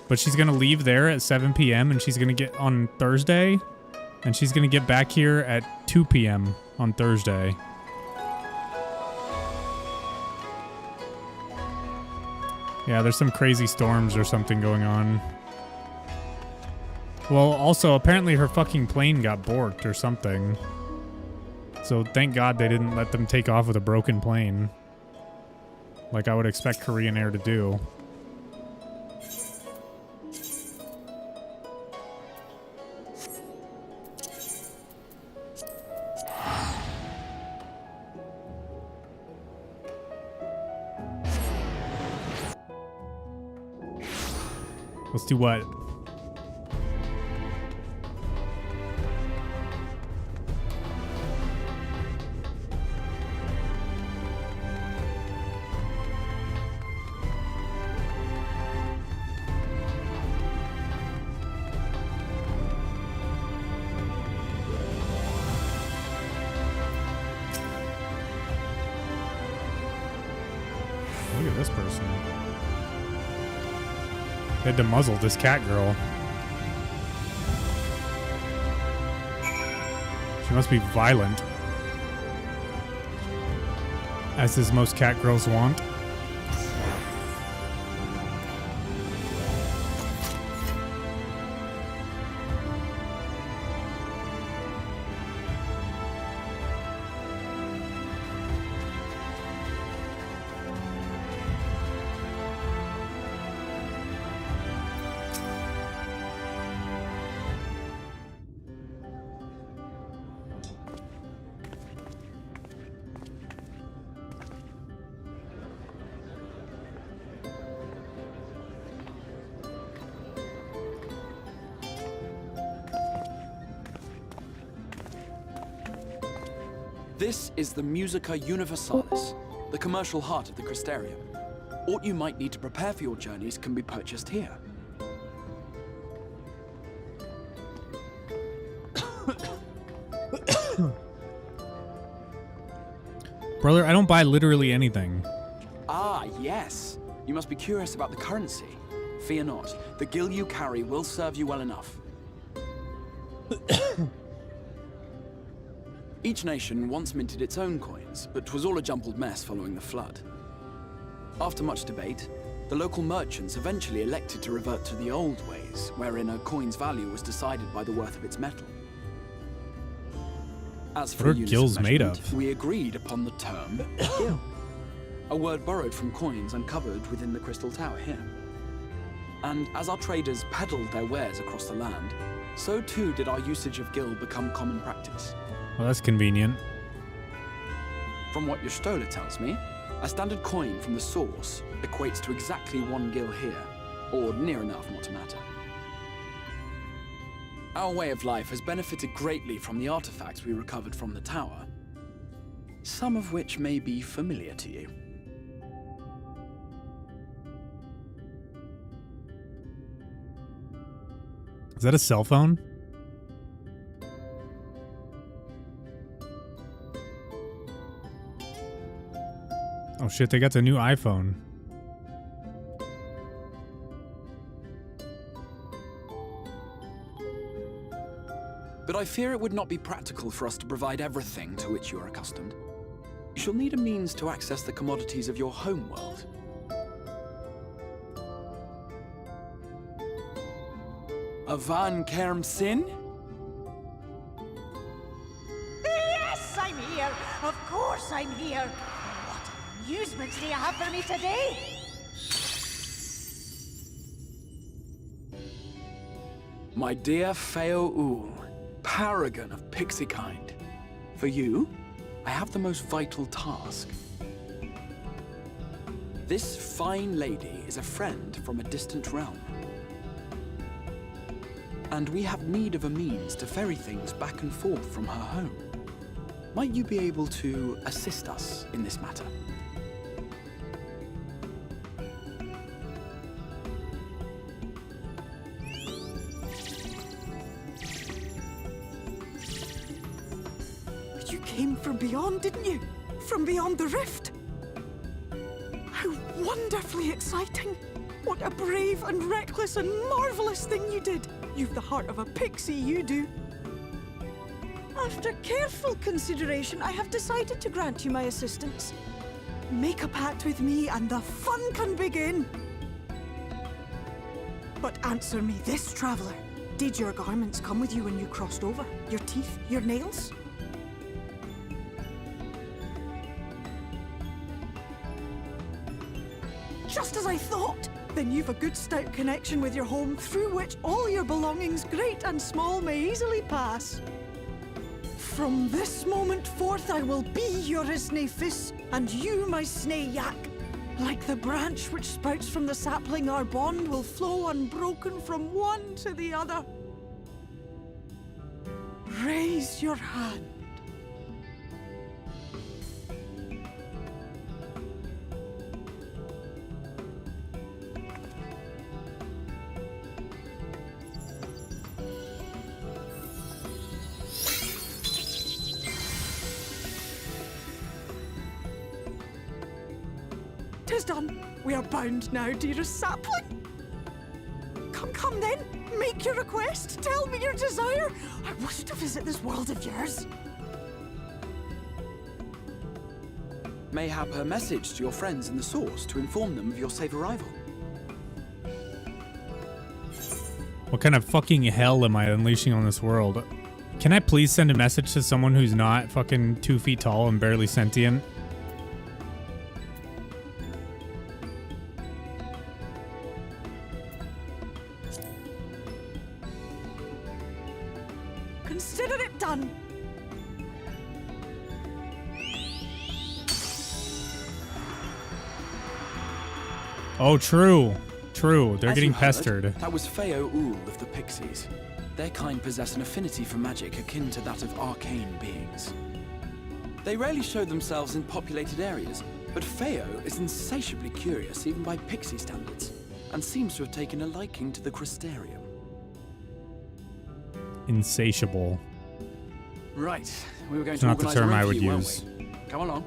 But she's gonna leave there at 7 p.m. and she's gonna get on Thursday. And she's gonna get back here at 2 p.m. on Thursday. Yeah, there's some crazy storms or something going on. Well, also, apparently her fucking plane got borked or something. So thank God they didn't let them take off with a broken plane. Like I would expect Korean Air to do. Let's do what? Look at this person. They had to muzzle this cat girl. She must be violent. As is most cat girls want. This is the Musica Universalis, the commercial heart of the Crystarium. What you might need to prepare for your journeys can be purchased here. Brother, I don't buy literally anything. Ah, yes. You must be curious about the currency. Fear not. The gil you carry will serve you well enough. Each nation once minted its own coins, but 'twas all a jumbled mess following the flood. After much debate, the local merchants eventually elected to revert to the old ways, wherein a coin's value was decided by the worth of its metal. As for what are gills made of? We agreed upon the term gil, a word borrowed from coins uncovered within the Crystal Tower here. And as our traders peddled their wares across the land, so too did our usage of gil become common practice. Well, that's convenient. From what your stola tells me, A standard coin from the source equates to exactly 1 gil here, or near enough not to matter. Our way of life has benefited greatly from the artifacts we recovered from the tower, some of which may be familiar to you. Is that a cell phone? Oh shit, they got the new iPhone. But I fear it would not be practical for us to provide everything to which you are accustomed. You shall need a means to access the commodities of your home world. A Van Kerm Sin? Yes, I'm here. Of course I'm here. What amusements do you have for me today? My dear Feo Ul, paragon of pixie kind. For you, I have the most vital task. This fine lady is a friend from a distant realm. And we have need of a means to ferry things back and forth from her home. Might you be able to assist us in this matter? You came from beyond, didn't you? From beyond the rift? How wonderfully exciting! What a brave and reckless and marvelous thing you did! You've the heart of a pixie, you do. After careful consideration, I have decided to grant you my assistance. Make a pact with me and the fun can begin. But answer me this, traveler. Did your garments come with you when you crossed over? Your teeth? Your nails? Just as I thought! Then you've a good stout connection with your home through which all your belongings, great and small, may easily pass. From this moment forth I will be your Isne Fis, and you my Sne Yak. Like the branch which sprouts from the sapling, our bond will flow unbroken from one to the other. Raise your hand. Tis done. We are bound now, dearest sapling. Come then. Make your request. Tell me your desire. I wish to visit this world of yours. Mayhap her message to your friends in the source to inform them of your safe arrival. What kind of fucking hell am I unleashing on this world? Can I please send a message to someone who's not fucking 2 feet tall and barely sentient? Consider it done. Oh, true. True. They're As getting you heard, pestered. That was Feo Ul of the Pixies. Their kind possess an affinity for magic akin to that of arcane beings. They rarely show themselves in populated areas, but Feo is insatiably curious even by pixie standards, and seems to have taken a liking to the Crystarium. Insatiable. Right, we were going It's to not the organize a term room I for would you, weren't use. we? Come along.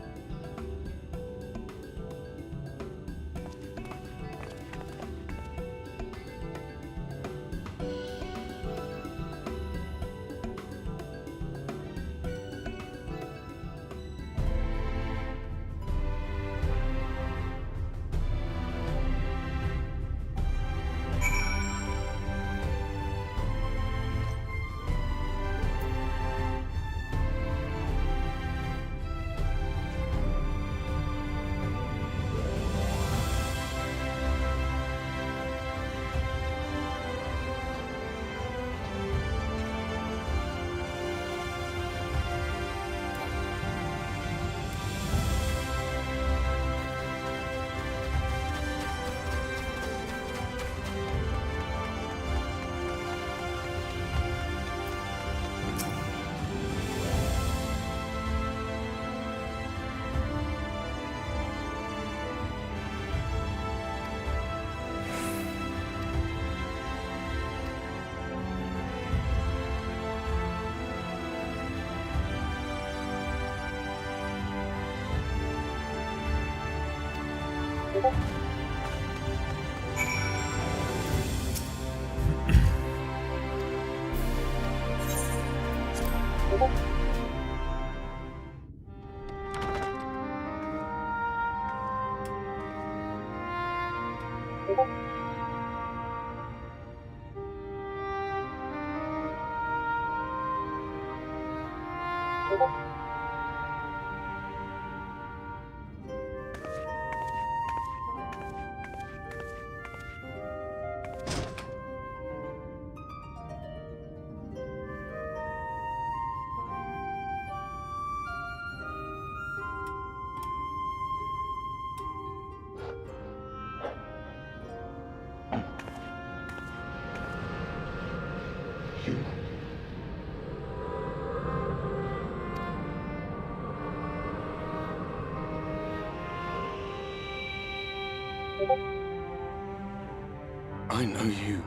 I know you.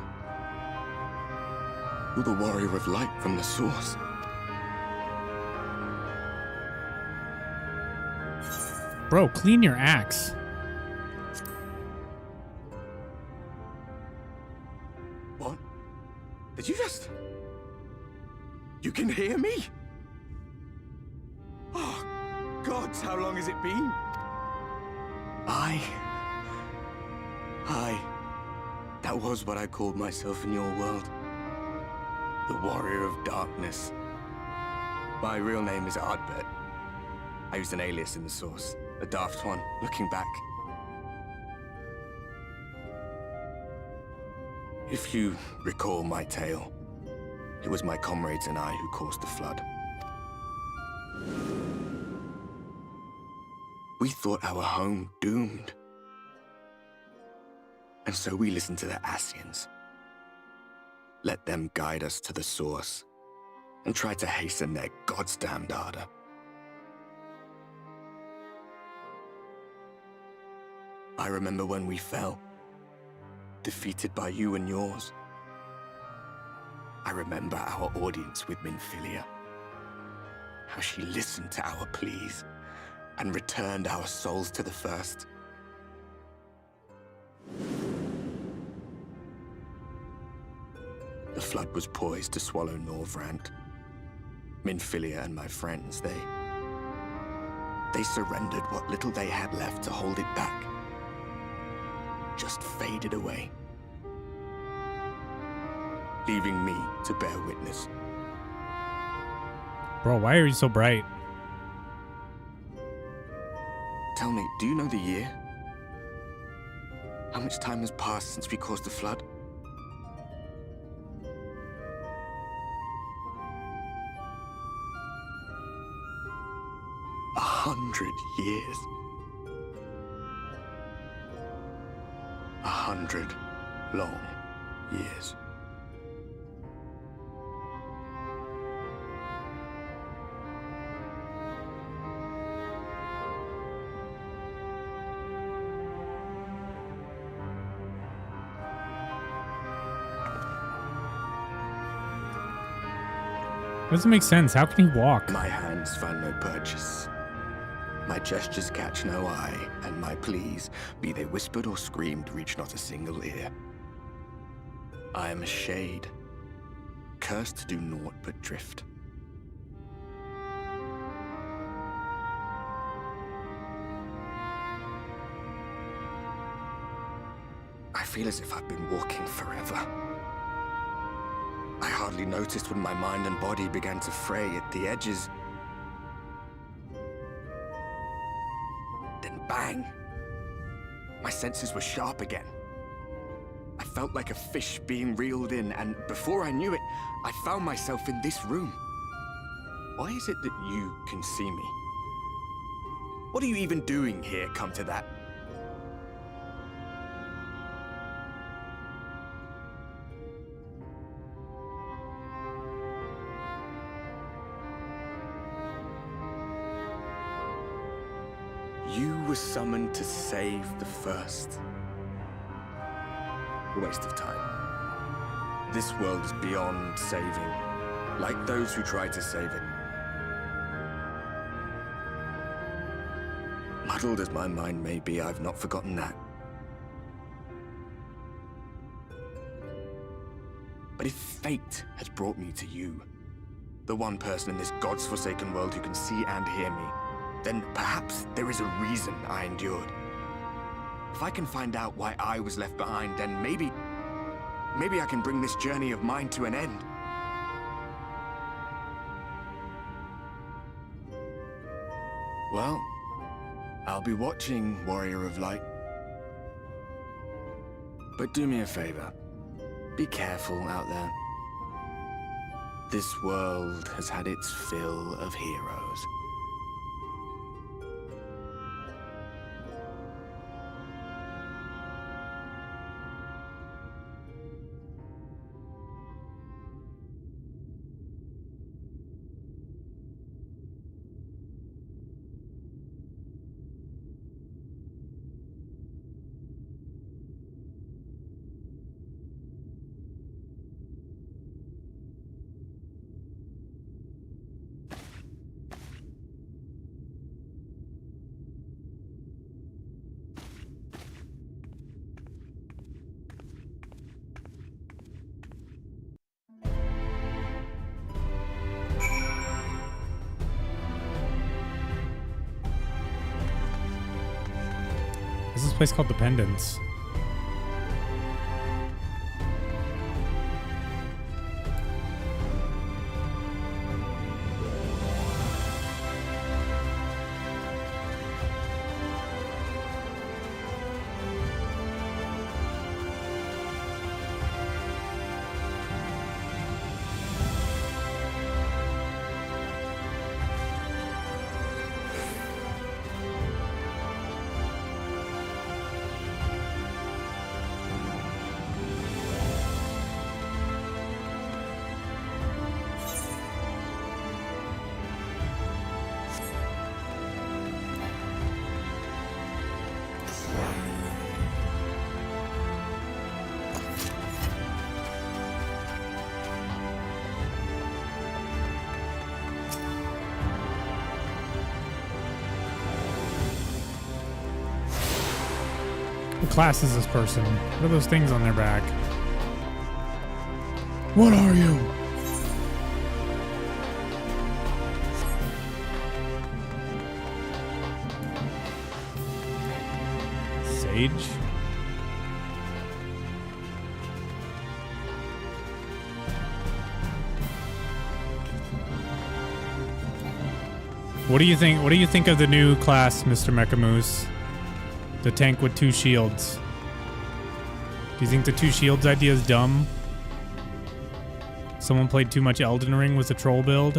You're the warrior of light from the source. Bro, clean your axe. What? Did you just... You can hear me? Oh, gods, how long has it been? That was what I called myself in your world. The Warrior of Darkness. My real name is Ardbert. I used an alias in the source. A daft one, looking back. If you recall my tale, it was my comrades and I who caused the flood. We thought our home doomed. And so we listened to the Ascians. Let them guide us to the source and tried to hasten their goddamned ardor. I remember when we fell, defeated by you and yours. I remember our audience with Minfilia, how she listened to our pleas and returned our souls to the First. The flood was poised to swallow Norvrant. Minfilia and my friends, they surrendered what little they had left to hold it back. Just faded away, leaving me to bear witness. Bro, why are you so bright? Tell me, do you know the year? How much time has passed since we caused the flood? $100 years. 100 long years. Doesn't make sense. How can he walk? My hands find no purchase. My gestures catch no eye, and my pleas, be they whispered or screamed, reach not a single ear. I am a shade, cursed to do naught but drift. I feel as if I've been walking forever. I hardly noticed when my mind and body began to fray at the edges. Then bang! My senses were sharp again. I felt like a fish being reeled in, and before I knew it, I found myself in this room. Why is it that you can see me? What are you even doing here, come to that? You were summoned to save the First. A waste of time. This world is beyond saving, like those who try to save it. Muddled as my mind may be, I've not forgotten that. But if fate has brought me to you, the one person in this God's forsaken world who can see and hear me, then perhaps there is a reason I endured. If I can find out why I was left behind, then maybe I can bring this journey of mine to an end. Well, I'll be watching, Warrior of Light. But do me a favor. Be careful out there. This world has had its fill of heroes. This is a place called Dependence. What class is this person? What are those things on their back? What are you? Sage? What do you think? What do you think of the new class, Mr. Mecha Moose? The tank with 2 shields. Do you think the 2 shields idea is dumb? Someone played too much Elden Ring with the troll build?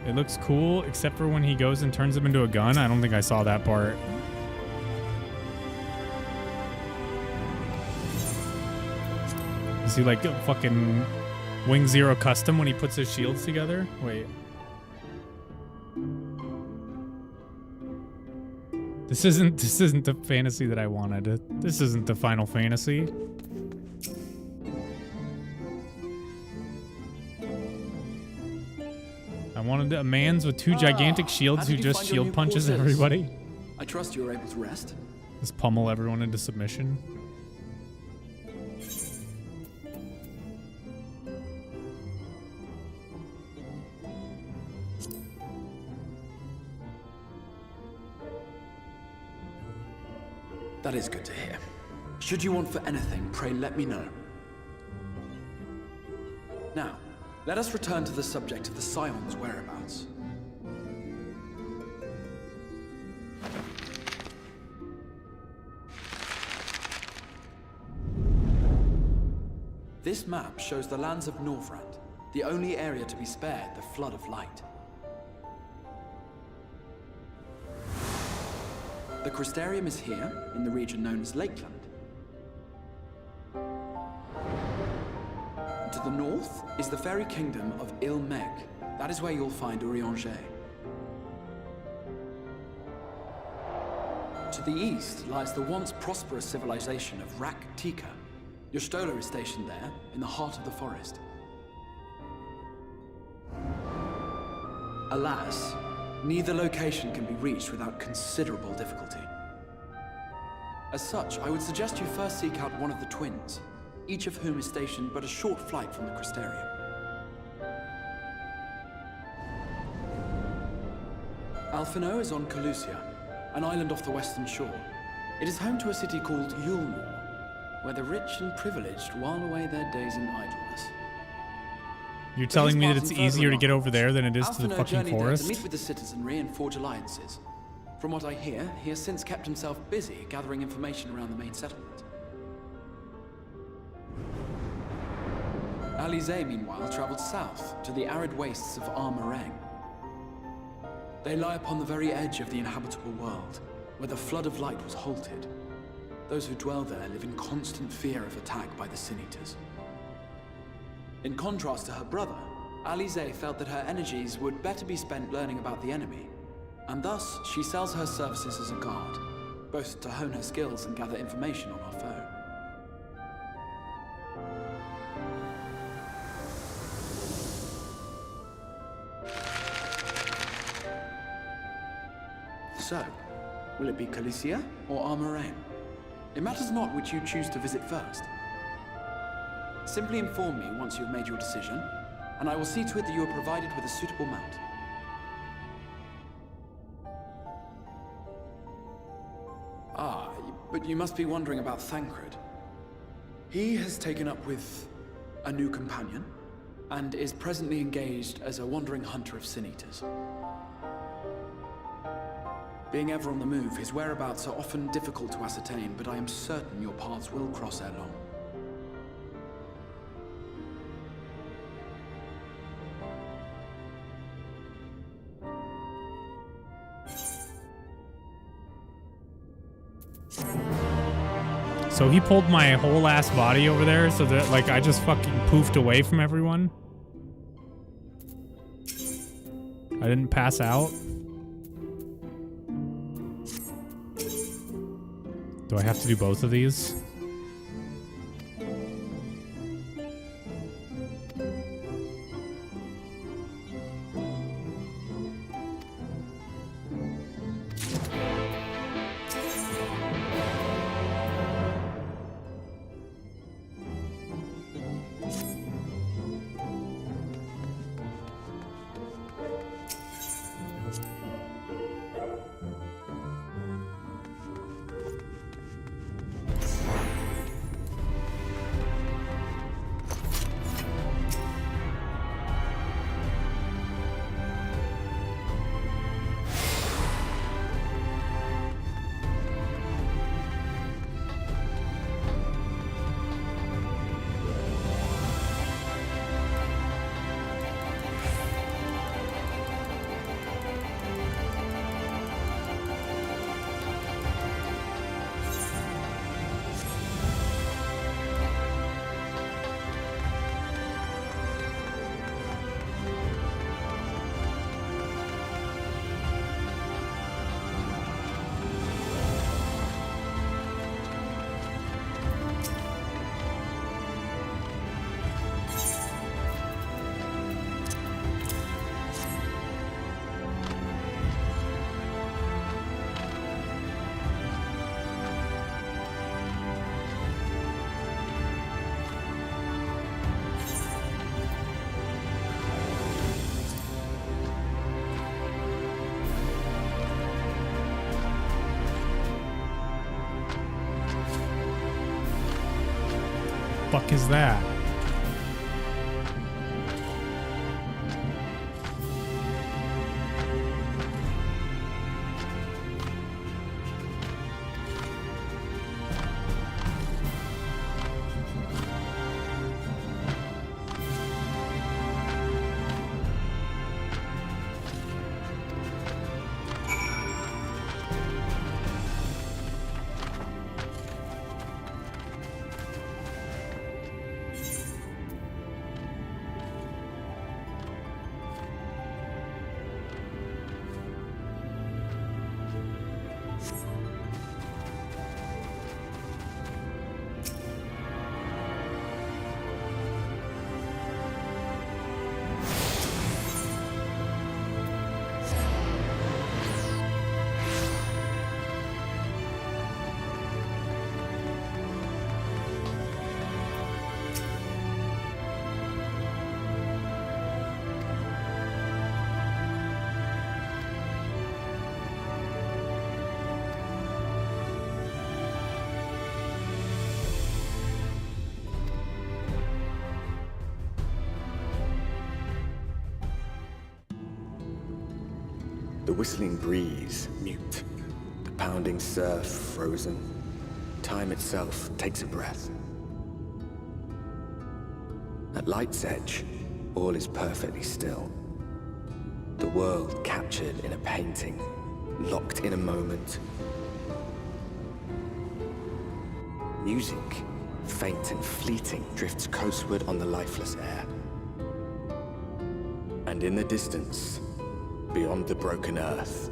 It looks cool, except for when he goes and turns him into a gun. I don't think I saw that part. Is he like a fucking Wing Zero custom when he puts his shields together? Wait. This isn't the fantasy that I wanted. This isn't the Final Fantasy. I wanted a man's with 2 gigantic shields who just shield punches everybody. I trust you were able to rest. Just pummel everyone into submission. That is good to hear. Should you want for anything, pray let me know. Now, let us return to the subject of the Scion's whereabouts. This map shows the lands of Norvrand, the only area to be spared the Flood of Light. The Crystarium is here, in the region known as Lakeland. To the north is the fairy kingdom of Il-Meg. That is where you'll find Urianger. To the east lies the once prosperous civilization of Rak-Tika. Your Stola is stationed there, in the heart of the forest. Alas, neither location can be reached without considerable difficulty. As such, I would suggest you first seek out one of the twins, each of whom is stationed but a short flight from the Crystarium. Alphino is on Calusia, an island off the western shore. It is home to a city called Yulmore, where the rich and privileged while away their days in idleness. You're telling me that it's easier to get over there than it is to the fucking forest? To meet with the citizenry and forge alliances. From what I hear, he has since kept himself busy gathering information around the main settlement. Alize, meanwhile, traveled south to the arid wastes of Armarang. They lie upon the very edge of the inhabitable world, where the flood of light was halted. Those who dwell there live in constant fear of attack by the Sin Eaters. In contrast to her brother, Alize felt that her energies would better be spent learning about the enemy, and thus she sells her services as a guard, both to hone her skills and gather information on our foe. So, will it be Calicia or Armarang? It matters not which you choose to visit first. Simply inform me once you have made your decision, and I will see to it that you are provided with a suitable mount. Ah, but you must be wondering about Thancred. He has taken up with a new companion, and is presently engaged as a wandering hunter of Sin Eaters. Being ever on the move, his whereabouts are often difficult to ascertain, but I am certain your paths will cross ere long. So he pulled my whole ass body over there so that, like, I just fucking poofed away from everyone? I didn't pass out? Do I have to do both of these? Fuck is that? The whistling breeze, mute. The pounding surf, frozen. Time itself takes a breath. At light's edge, all is perfectly still. The world captured in a painting, locked in a moment. Music, faint and fleeting, drifts coastward on the lifeless air. And in the distance, beyond the broken earth,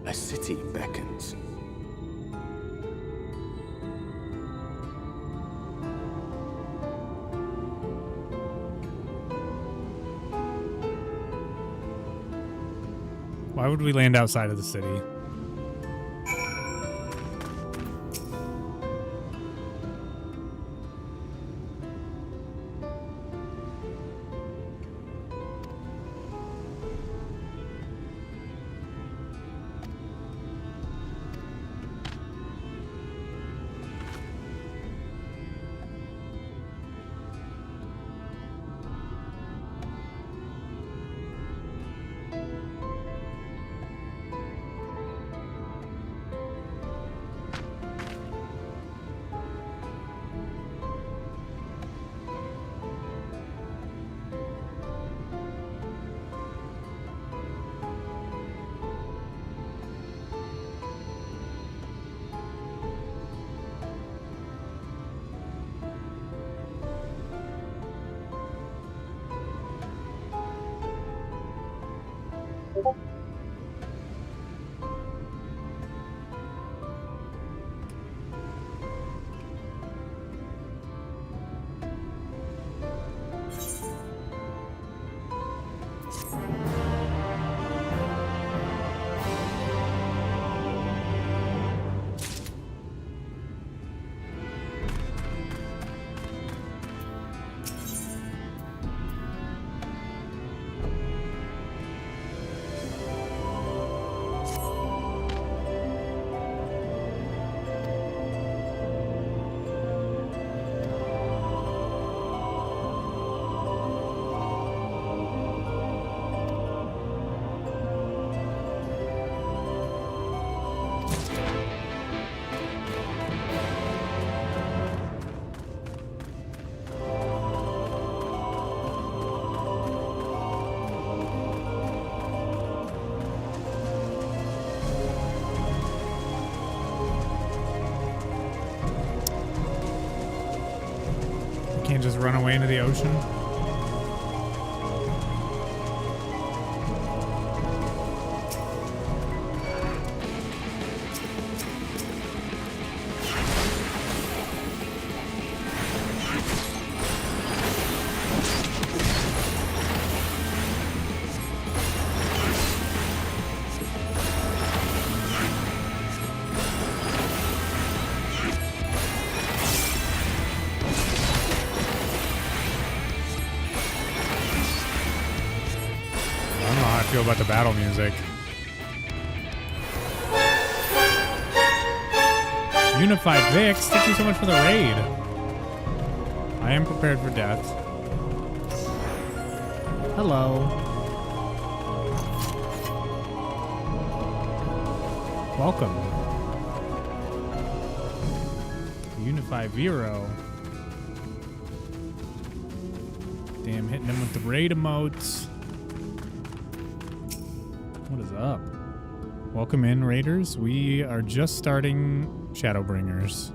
a city beckons. Why would we land outside of the city? Can't just run away into the ocean. Feel about the battle music. Unified Vix, thank you so much for the raid. I am prepared for death. Hello. Welcome. Unified Vero. Damn, hitting him with the raid emotes. What is up? Welcome in, Raiders. We are just starting Shadowbringers.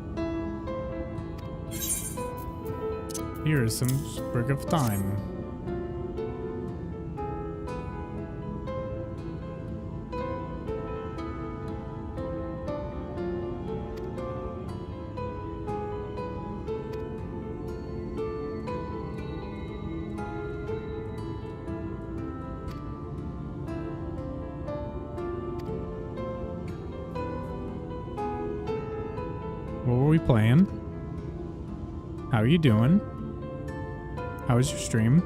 Here is some sprig of thyme. What were we playing? How are you doing? How was your stream?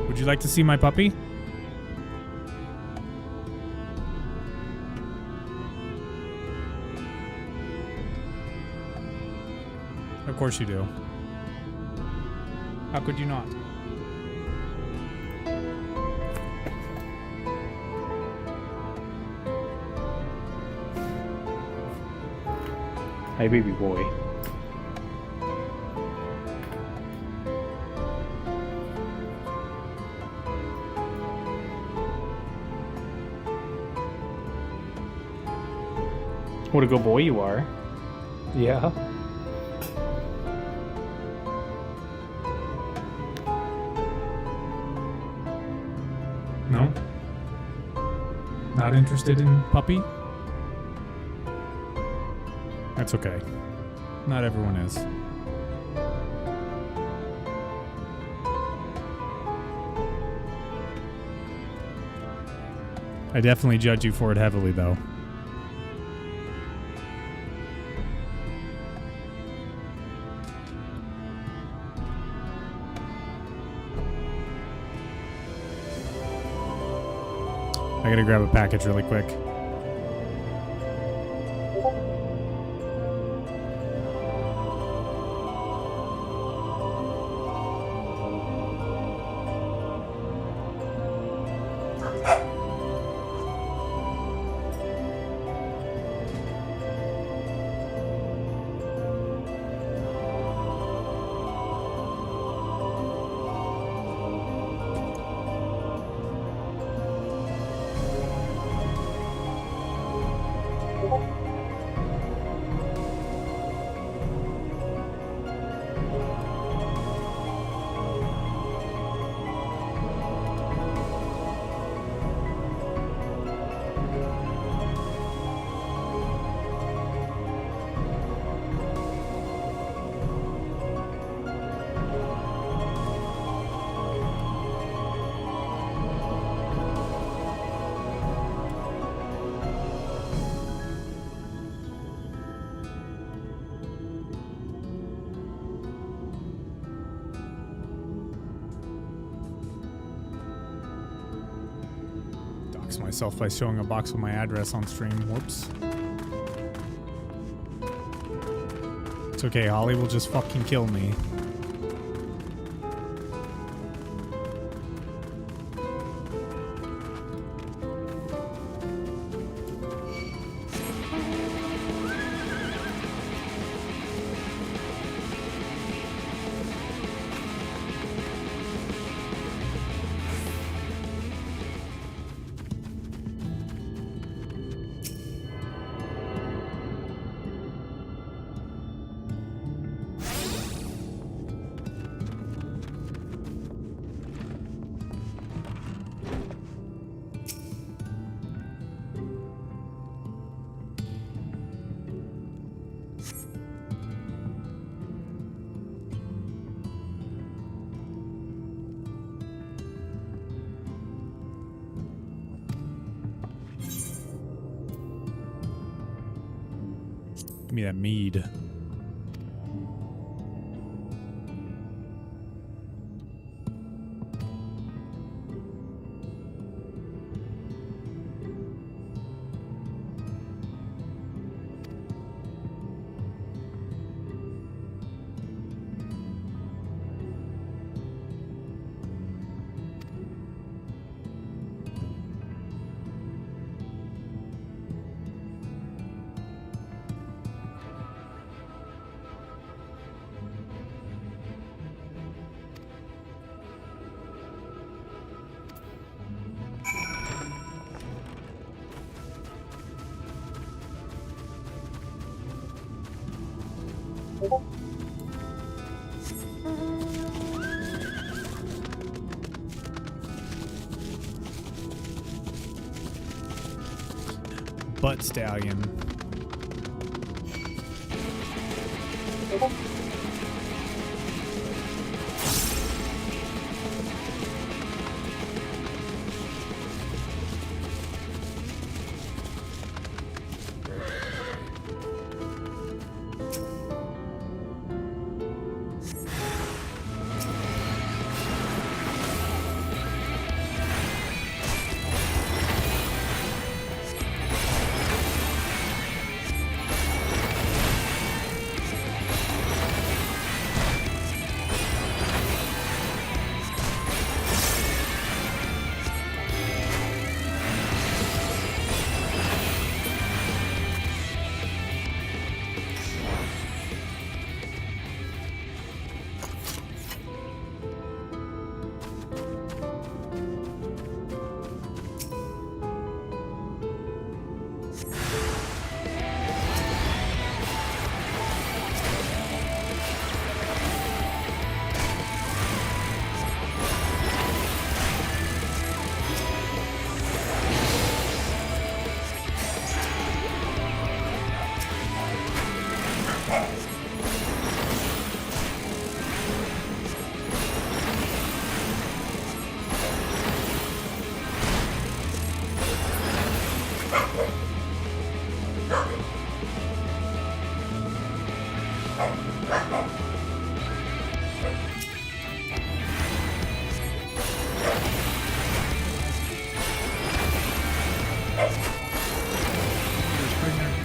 Would you like to see my puppy? Of course you do. How could you not? Hi, baby boy. What a good boy you are. Yeah. No? Not interested in puppy? That's okay. Not everyone is. I definitely judge you for it heavily, though. I gotta grab a package really quick. Myself by showing a box with my address on stream. Whoops. It's okay, Holly will just fucking kill me. Give me that mead. Butt stallion.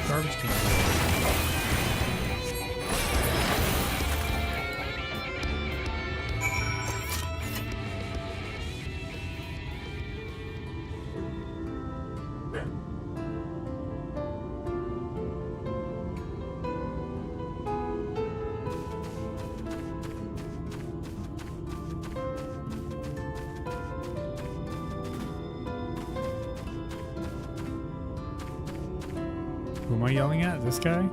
Garbage can. Who am I yelling at? This guy?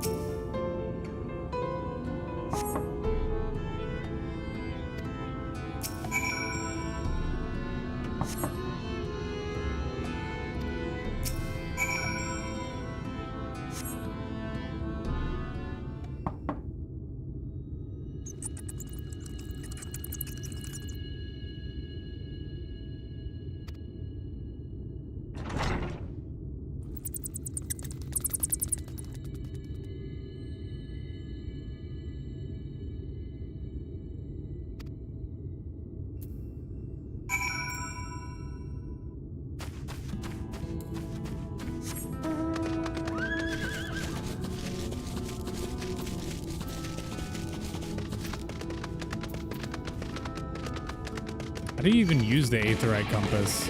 How do you even use the aetheryte compass?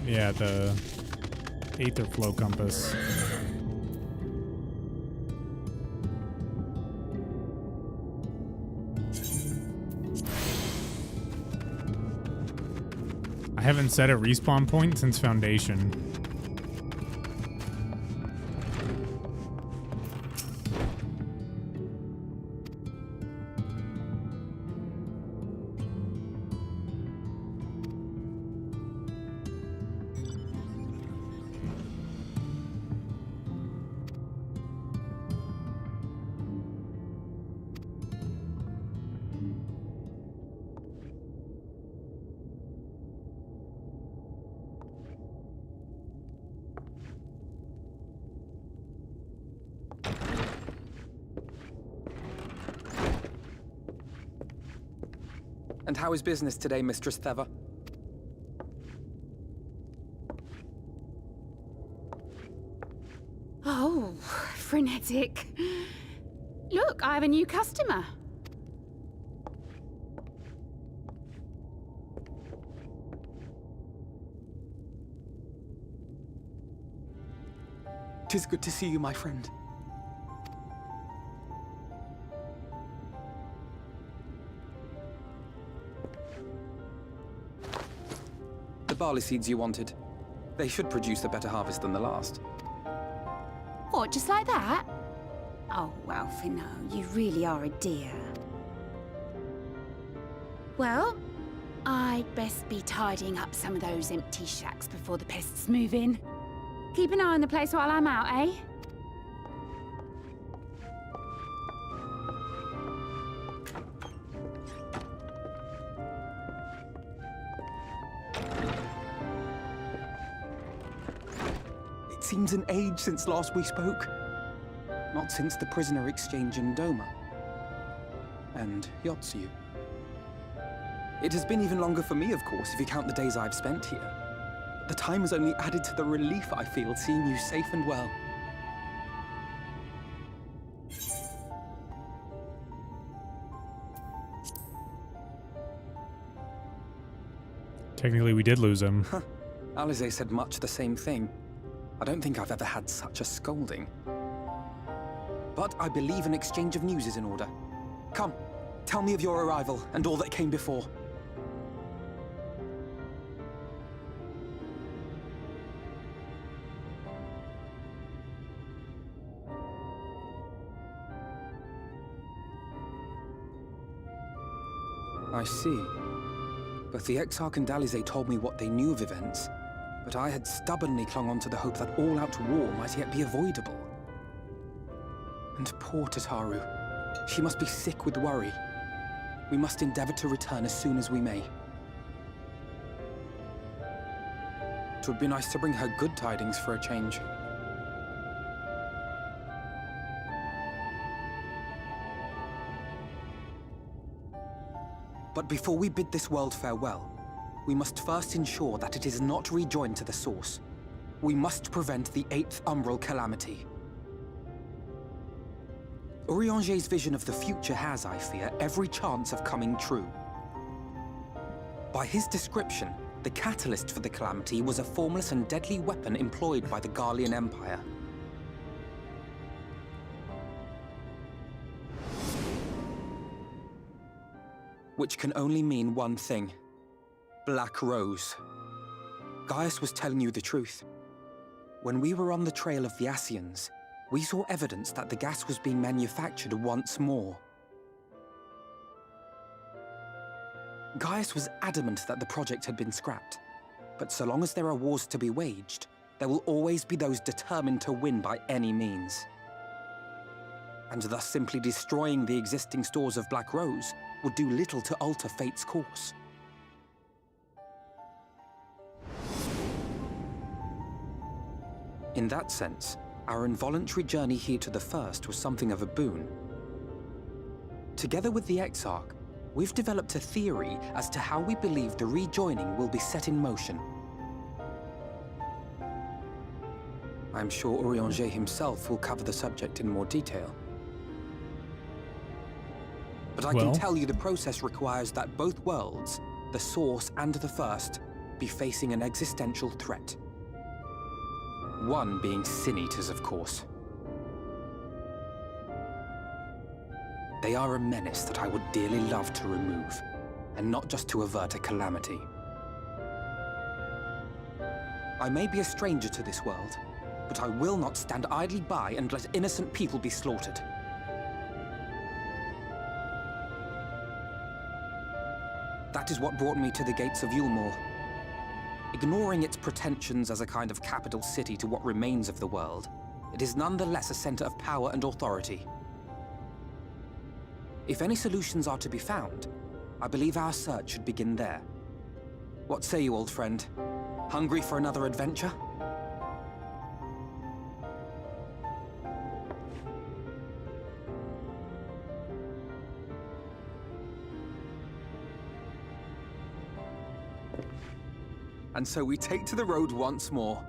Yeah, the aether flow compass. I haven't set a respawn point since Foundation. And how is business today, Mistress Theva? Oh, frenetic. Look, I have a new customer. Tis good to see you, my friend. The barley seeds you wanted. They should produce a better harvest than the last. What, just like that? Oh, well, Finno, you really are a dear. Well, I'd best be tidying up some of those empty shacks before the pests move in. Keep an eye on the place while I'm out, eh? It seems an age since last we spoke. Not since the prisoner exchange in Doma. And Yotsu. It has been even longer for me, of course, if you count the days I've spent here. But the time has only added to the relief I feel seeing you safe and well. Technically, we did lose him. Alize said much the same thing. I don't think I've ever had such a scolding. But I believe an exchange of news is in order. Come, tell me of your arrival and all that came before. I see. Both the Exarch and Alize told me what they knew of events, but I had stubbornly clung on to the hope that all-out war might yet be avoidable. And poor Tataru. She must be sick with worry. We must endeavor to return as soon as we may. It would be nice to bring her good tidings for a change. But before we bid this world farewell, we must first ensure that it is not rejoined to the source. We must prevent the 8th Umbral calamity. Urianger's vision of the future has, I fear, every chance of coming true. By his description, the catalyst for the calamity was a formless and deadly weapon employed by the Garlean Empire. Which can only mean one thing. Black Rose. Gaius was telling you the truth. When we were on the trail of the Ascians, we saw evidence that the gas was being manufactured once more. Gaius was adamant that the project had been scrapped. But so long as there are wars to be waged, there will always be those determined to win by any means. And thus simply destroying the existing stores of Black Rose would do little to alter fate's course. In that sense, our involuntary journey here to the First was something of a boon. Together with the Exarch, we've developed a theory as to how we believe the rejoining will be set in motion. I'm sure Urianger himself will cover the subject in more detail. But I can tell you the process requires that both worlds, the Source and the First, be facing an existential threat. One being Sin Eaters, of course. They are a menace that I would dearly love to remove, and not just to avert a calamity. I may be a stranger to this world, but I will not stand idly by and let innocent people be slaughtered. That is what brought me to the gates of Yulmore. Ignoring its pretensions as a kind of capital city to what remains of the world, it is nonetheless a center of power and authority. If any solutions are to be found, I believe our search should begin there. What say you, old friend? Hungry for another adventure? And so we take to the road once more.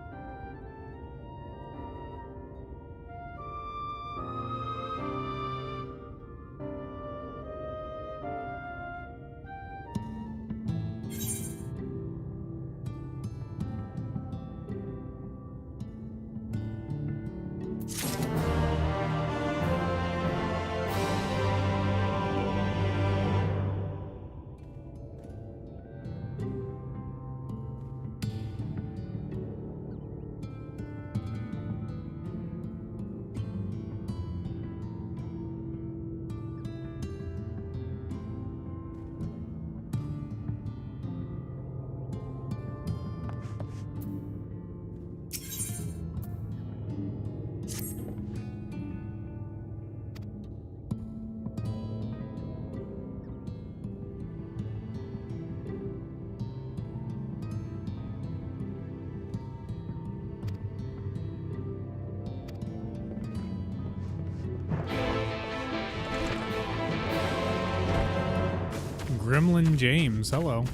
Gremlin James, hello.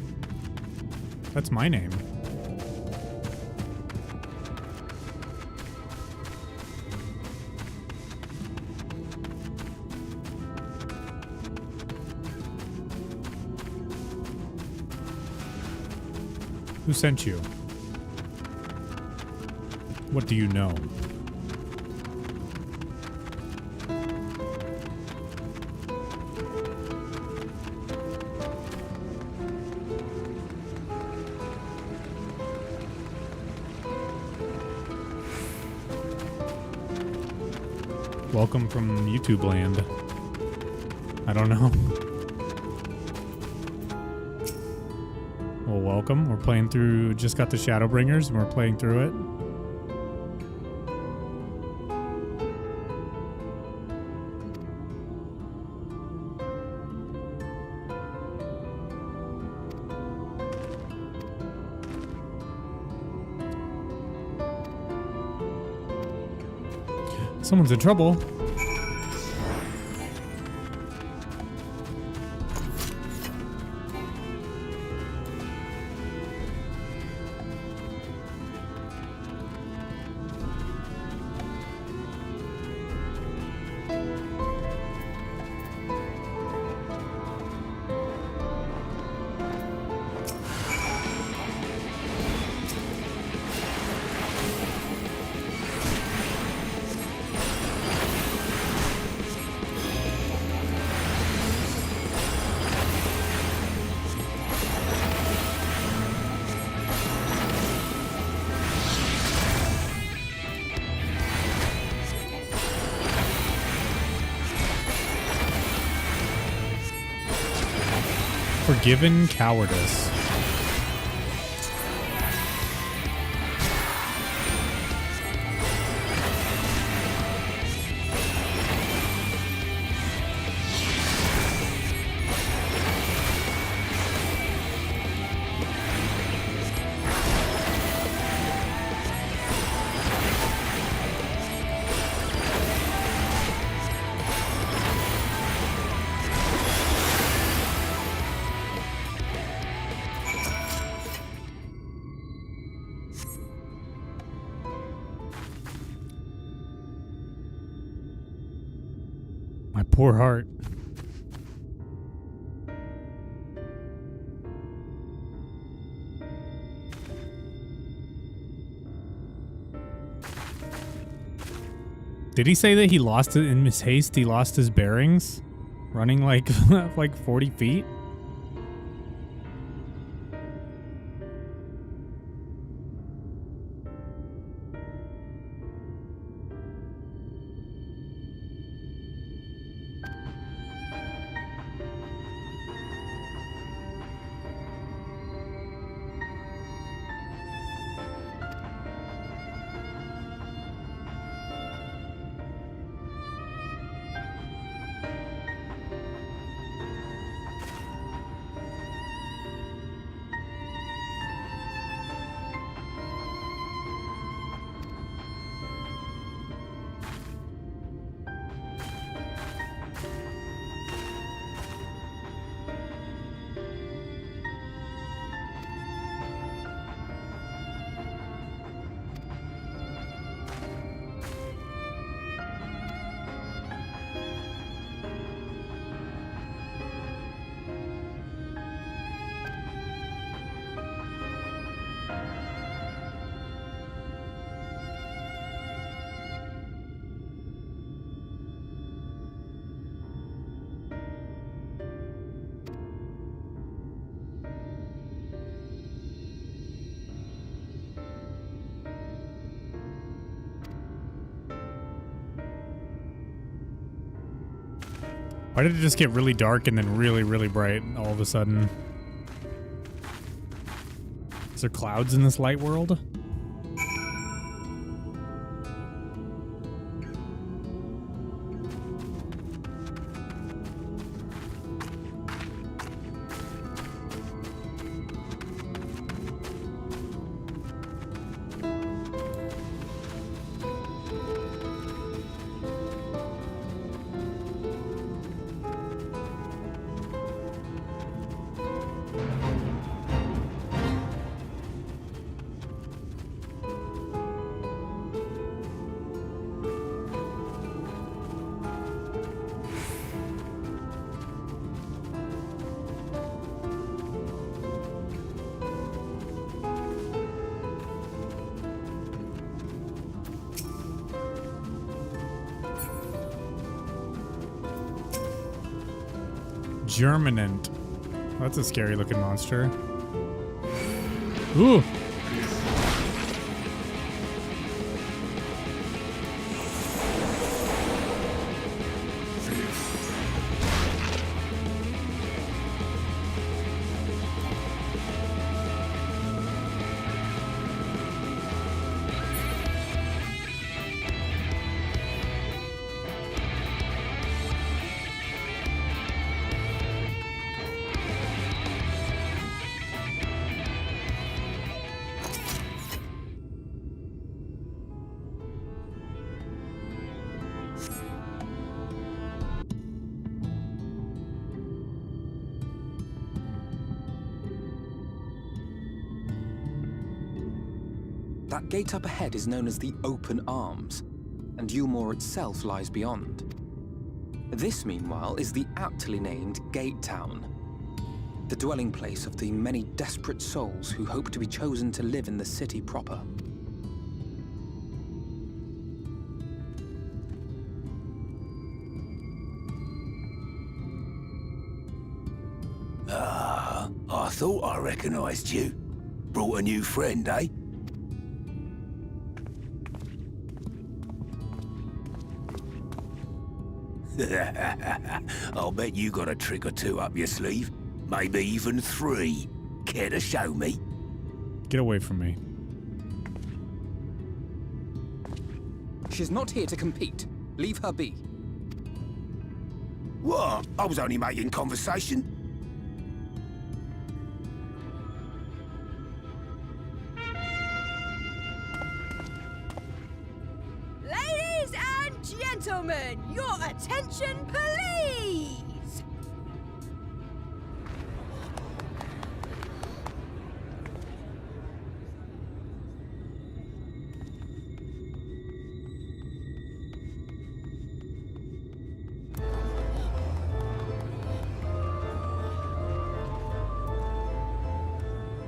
That's my name. Who sent you? What do you know? Welcome from YouTube land. I don't know. Well, welcome. We're playing through, just got the Shadowbringers, and we're playing through it. Someone's in trouble. Forgiven cowardice. My poor heart. Did he say that he lost it in his haste? He lost his bearings? Running like, like 40 feet? Why did it just get really dark and then really, really bright all of a sudden? Is there clouds in this light world? Germinant. That's a scary looking monster. Ooh. That gate up ahead is known as the Open Arms, and Yulmore itself lies beyond. This, meanwhile, is the aptly named Gate Town, the dwelling place of the many desperate souls who hope to be chosen to live in the city proper. Ah, I thought I recognized you. Brought a new friend, eh? I'll bet you got a trick or two up your sleeve. Maybe even 3. Care to show me? Get away from me. She's not here to compete. Leave her be. What? I was only making conversation. Ladies and gentlemen, your attention, please!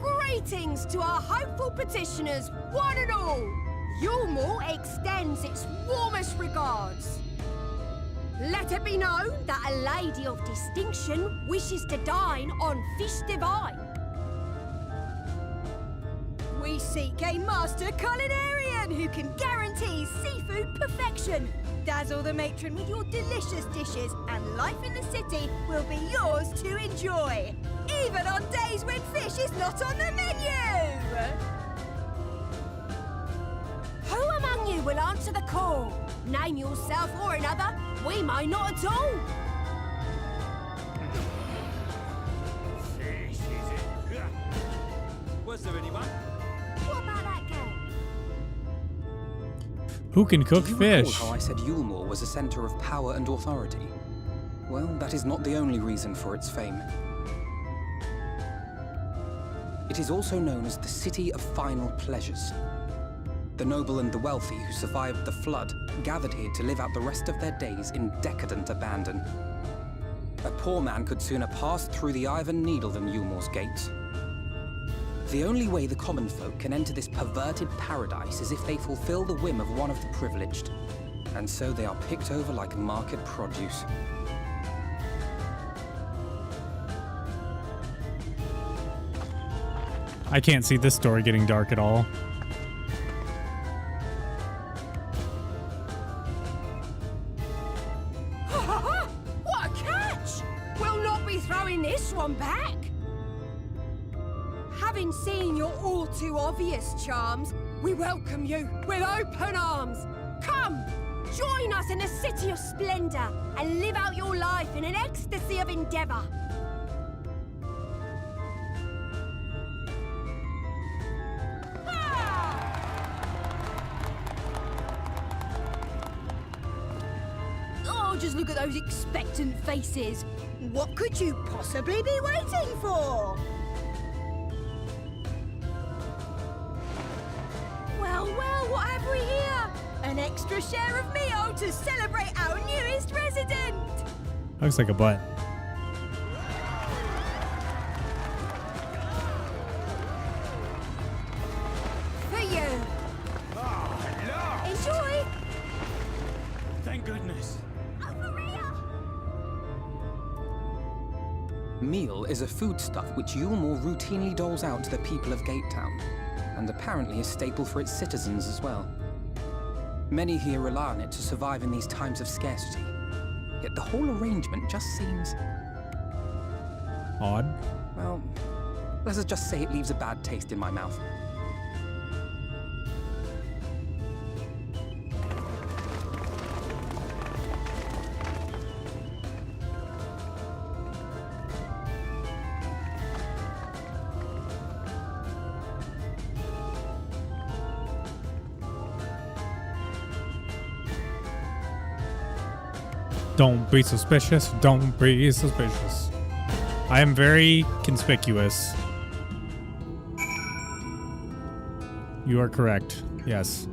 Greetings to our hopeful petitioners, one and all. Yulmore extends its warmest regards. Let it be known that a lady of distinction wishes to dine on fish divine. We seek a master culinarian who can guarantee seafood perfection. Dazzle the matron with your delicious dishes, and life in the city will be yours to enjoy, even on days when fish is not on the menu! Who among you will answer the call? Name yourself or another. We may not at all. Fish, is it? Was there anyone? What about that girl? Who can cook Do you fish? recall how I said Yulmore was a center of power and authority? Well, that is not the only reason for its fame. It is also known as the City of Final Pleasures. The noble and the wealthy who survived the flood gathered here to live out the rest of their days in decadent abandon. A poor man could sooner pass through the Iron Needle than Yulmore's gates. The only way the common folk can enter this perverted paradise is if they fulfill the whim of one of the privileged. And so they are picked over like market produce. I can't see this story getting dark at all. What a catch! We'll not be throwing this one back. Having seen your all too obvious charms, we welcome you with open arms. Come, join us in the city of splendor and live out your life in an ecstasy of endeavor. Oh, just look at those expectant faces. What could you possibly be waiting for? Well, what have we here? An extra share of meal to celebrate our newest resident! Looks like a butt. For you! Enjoy! Thank goodness. Meal is a foodstuff which Yulmore routinely doles out to the people of Gatetown, and apparently a staple for its citizens as well. Many here rely on it to survive in these times of scarcity, yet the whole arrangement just seems... odd. Well, let's just say it leaves a bad taste in my mouth. Don't be suspicious. Don't be suspicious. I am very conspicuous. You are correct. Yes.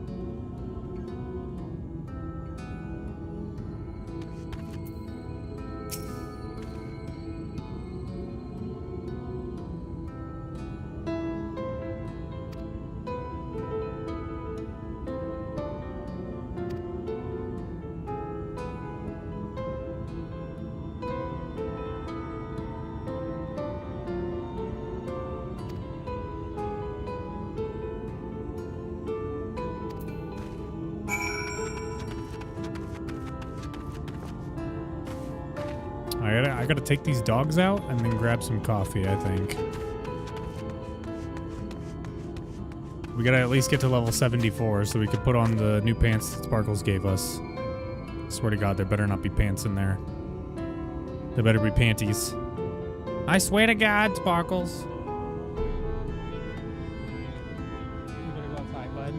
I gotta take these dogs out and then grab some coffee, I think. We gotta at least get to level 74 so we could put on the new pants that Sparkles gave us. Swear to God, there better not be pants in there. There better be panties. I swear to God, Sparkles. You better go outside, bud.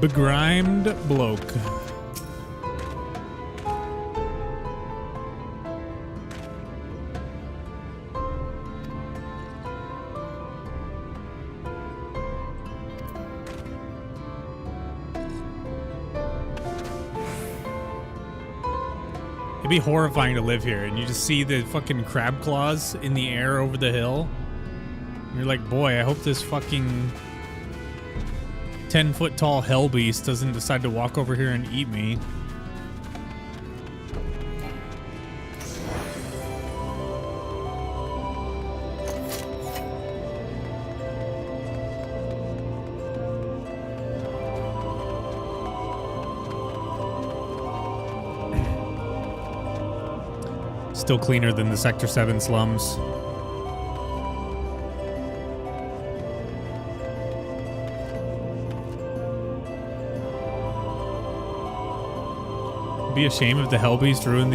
Begrimed bloke. It'd be horrifying to live here, and you just see the fucking crab claws in the air over the hill. And you're like, boy, I hope this fucking 10-foot tall hell beast doesn't decide to walk over here and eat me. still cleaner than the Sector 7 slums. It'd be a shame if the Hellbeast ruined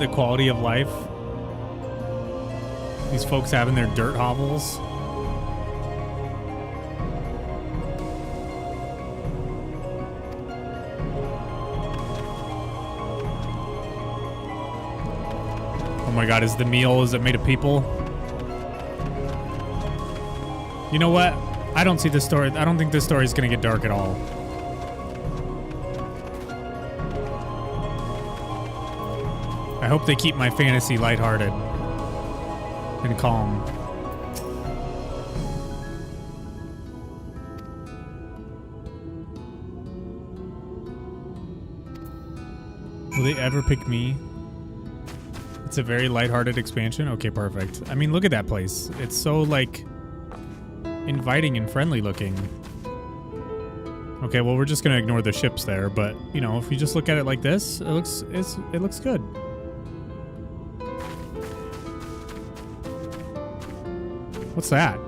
the quality of life. These folks having their dirt hovels. Oh my god, is it made of people? You know what? I don't see this story. I don't think this story is going to get dark at all. I hope they keep my fantasy lighthearted and calm. Will they ever pick me? It's a very lighthearted expansion. Okay, perfect. I mean, look at that place. It's so, like, inviting and friendly looking. Okay, well, we're just gonna ignore the ships there, but, you know, if you just look at it like this, it looks good. What's that?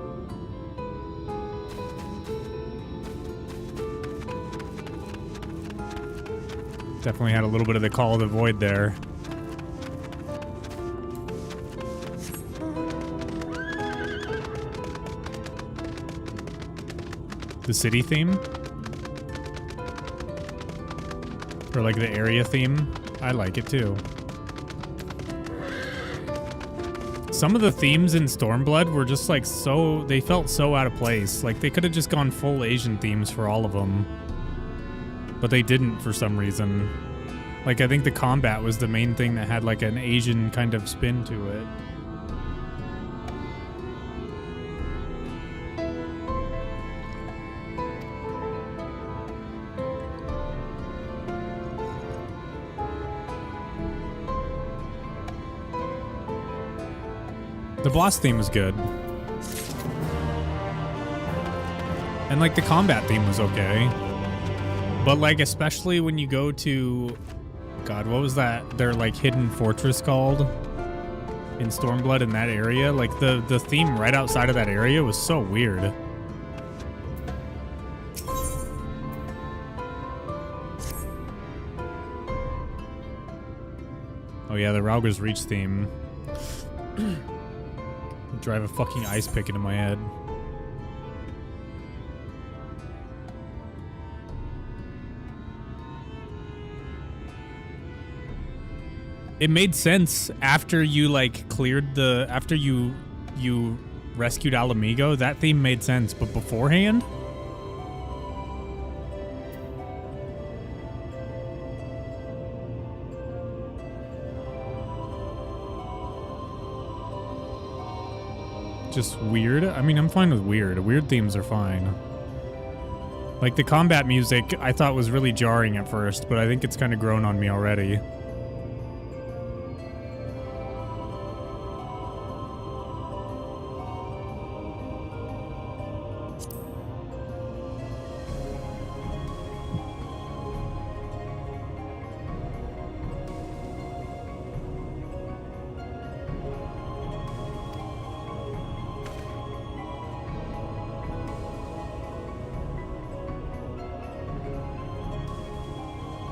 Definitely had a little bit of the call of the void there. The city theme? Or like the area theme? I like it too. Some of the themes in Stormblood were just like they felt so out of place. Like they could have just gone full Asian themes for all of them. But they didn't for some reason. Like I think the combat was the main thing that had like an Asian kind of spin to it. The boss theme was good. And like the combat theme was okay. But like especially when you go to, God, what was that? Their like hidden fortress called in Stormblood in that area? Like the theme right outside of that area was so weird. Oh yeah, the Rauger's Reach theme. Drive a fucking ice pick into my head. It made sense after you like cleared after you rescued Alamigo. That theme made sense, but beforehand? Just weird. I mean, I'm fine with weird. Weird themes are fine. Like the combat music I thought was really jarring at first, but I think it's kind of grown on me already.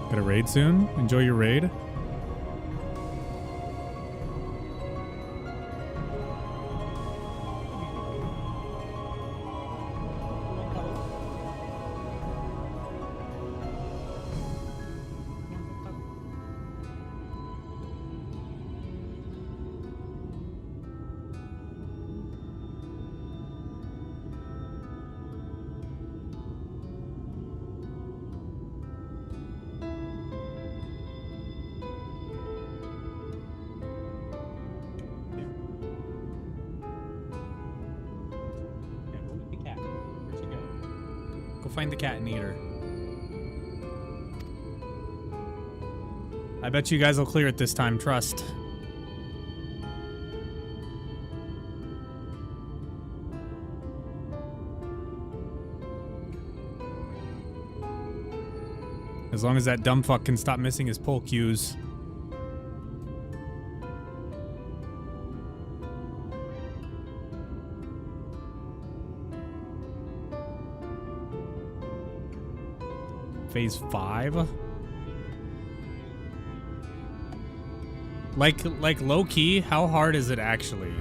Got a raid soon? Enjoy your raid. Find the cat and eat her. I bet you guys will clear it this time, trust. As long as that dumb fuck can stop missing his pull cues. Phase 5? Like low-key, how hard is it actually?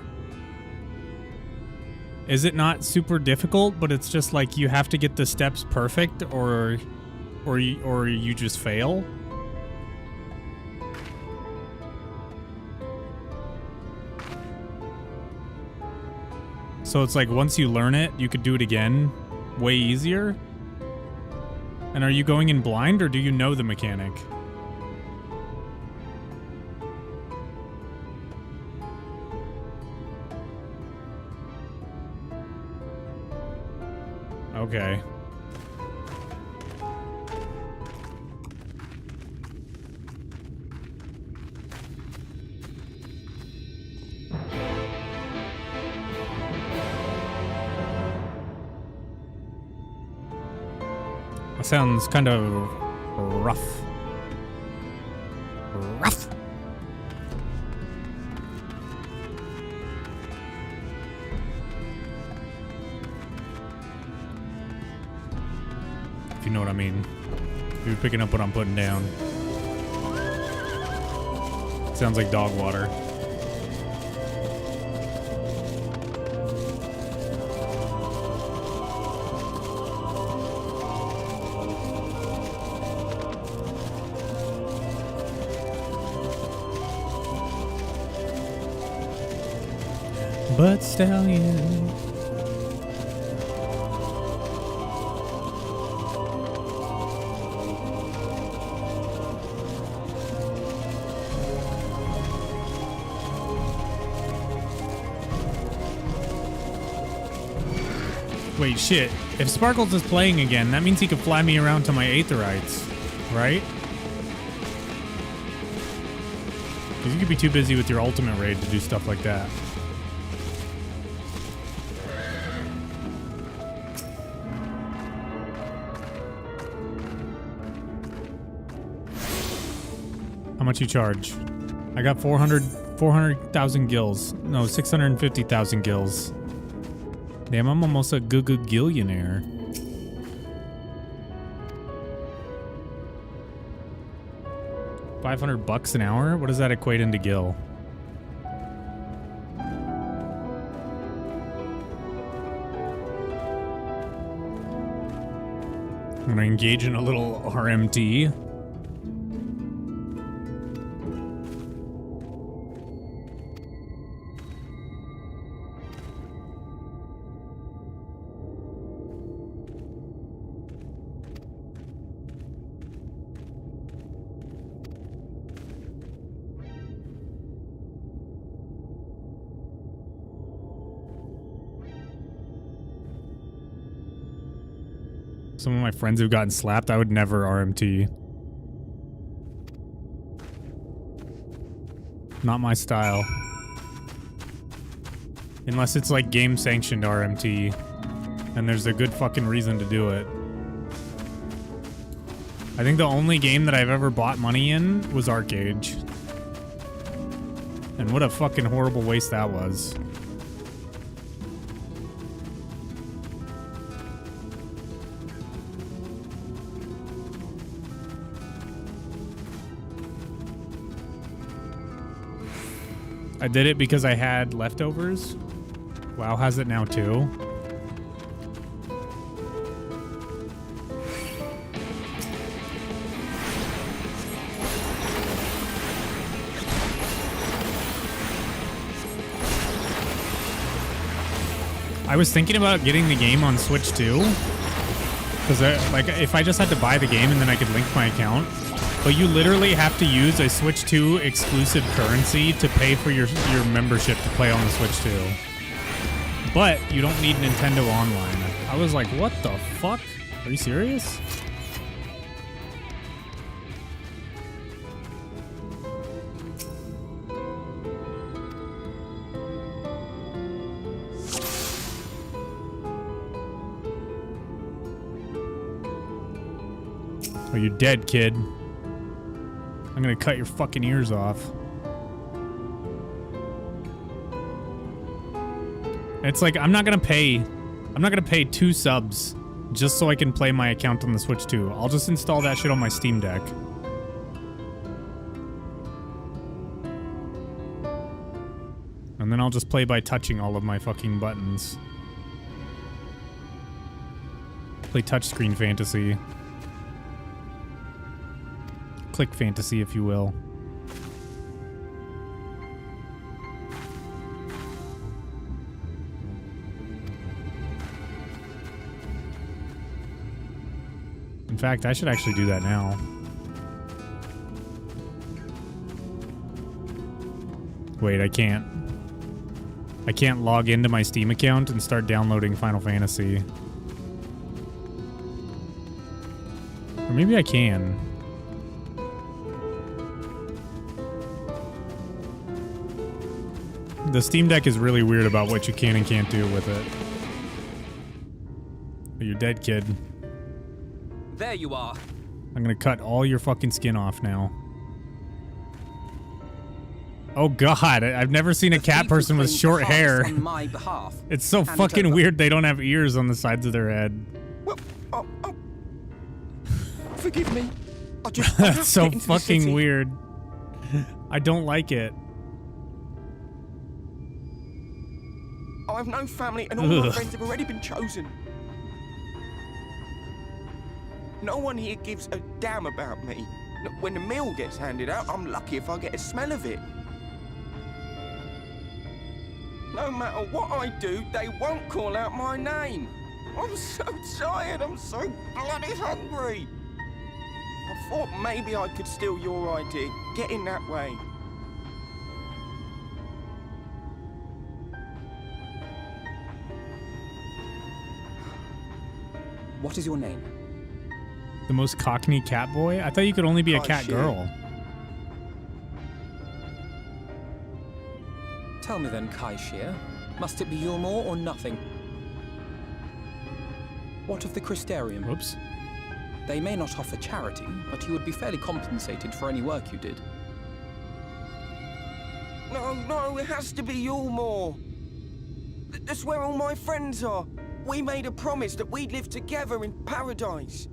Is it not super difficult, but it's just like you have to get the steps perfect or you just fail? So it's like once you learn it, you could do it again way easier? And are you going in blind or do you know the mechanic? Okay. That sounds kind of rough. Rough. If you know what I mean. If you're picking up what I'm putting down. Sounds like dog water. But stallion. Wait, shit. If Sparkles is playing again, that means he can fly me around to my Aetherites, right? Because you could be too busy with your ultimate raid to do stuff like that. How much you charge? I got 400,000 gills. No, 650,000 gills. Damn, I'm almost a gillionaire. $500 an hour? What does that equate into gil? I'm gonna engage in a little RMT. Some of my friends who've gotten slapped, I would never RMT. Not my style. Unless it's like game sanctioned RMT. And there's a good fucking reason to do it. I think the only game that I've ever bought money in was Arcade. And what a fucking horrible waste that was. I did it because I had leftovers. WoW has it now too. I was thinking about getting the game on Switch too. Because like if I just had to buy the game and then I could link my account. But you literally have to use a Switch 2 exclusive currency to pay for your membership to play on the Switch 2. But you don't need Nintendo Online. I was like, what the fuck? Are you serious? Oh, you're dead, kid. I'm gonna cut your fucking ears off. It's like I'm not gonna pay 2 subs just so I can play my account on the Switch too. I'll just install that shit on my Steam Deck. And then I'll just play by touching all of my fucking buttons. Play touchscreen fantasy. Click fantasy, if you will. In fact, I should actually do that now. Wait, I can't. I can't log into my Steam account and start downloading Final Fantasy. Or maybe I can. The Steam Deck is really weird about what you can and can't do with it. But you're dead, kid. There you are. I'm gonna cut all your fucking skin off now. Oh god, I've never seen a cat person with short hair. On my behalf. It's so Hand it fucking over. weird they don't have ears on the sides of their head. Well, forgive me. I have That's to so get into the fucking city. weird. I don't like it. I have no family and all my Ugh. friends have already been chosen. No one here gives a damn about me. Look, when the meal gets handed out, I'm lucky if I get a smell of it. No matter what I do, they won't call out my name. I'm so tired, I'm so bloody hungry. I thought maybe I could steal your idea, get in that way. What is your name? The most cockney cat boy? I thought you could only be a Oh, cat shit. girl. Tell me then, Kai Shear, must it be Yulmore or nothing? What of the Christarium? Whoops. They may not offer charity, but you would be fairly compensated for any work you did. No, it has to be Yulmore. That's where all my friends are. We made a promise that we'd live together in paradise.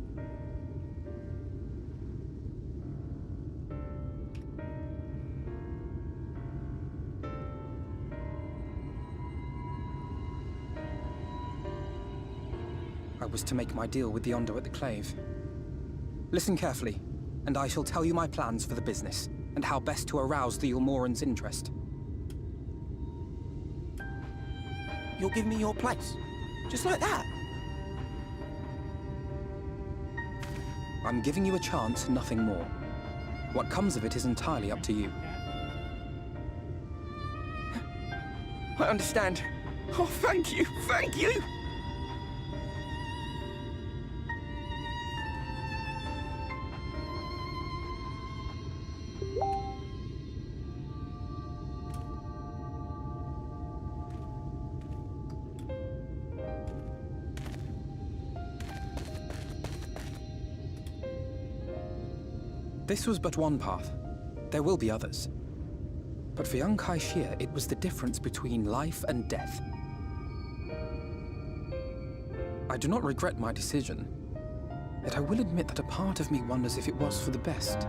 I was to make my deal with the Ondo at the Clave. Listen carefully, and I shall tell you my plans for the business, and how best to arouse the Yulmorans' interest. You'll give me your place? Just like that? I'm giving you a chance, nothing more. What comes of it is entirely up to you. I understand. Oh, thank you, thank you! This was but one path. There will be others. But for young Kai Shear, it was the difference between life and death. I do not regret my decision, yet I will admit that a part of me wonders if it was for the best.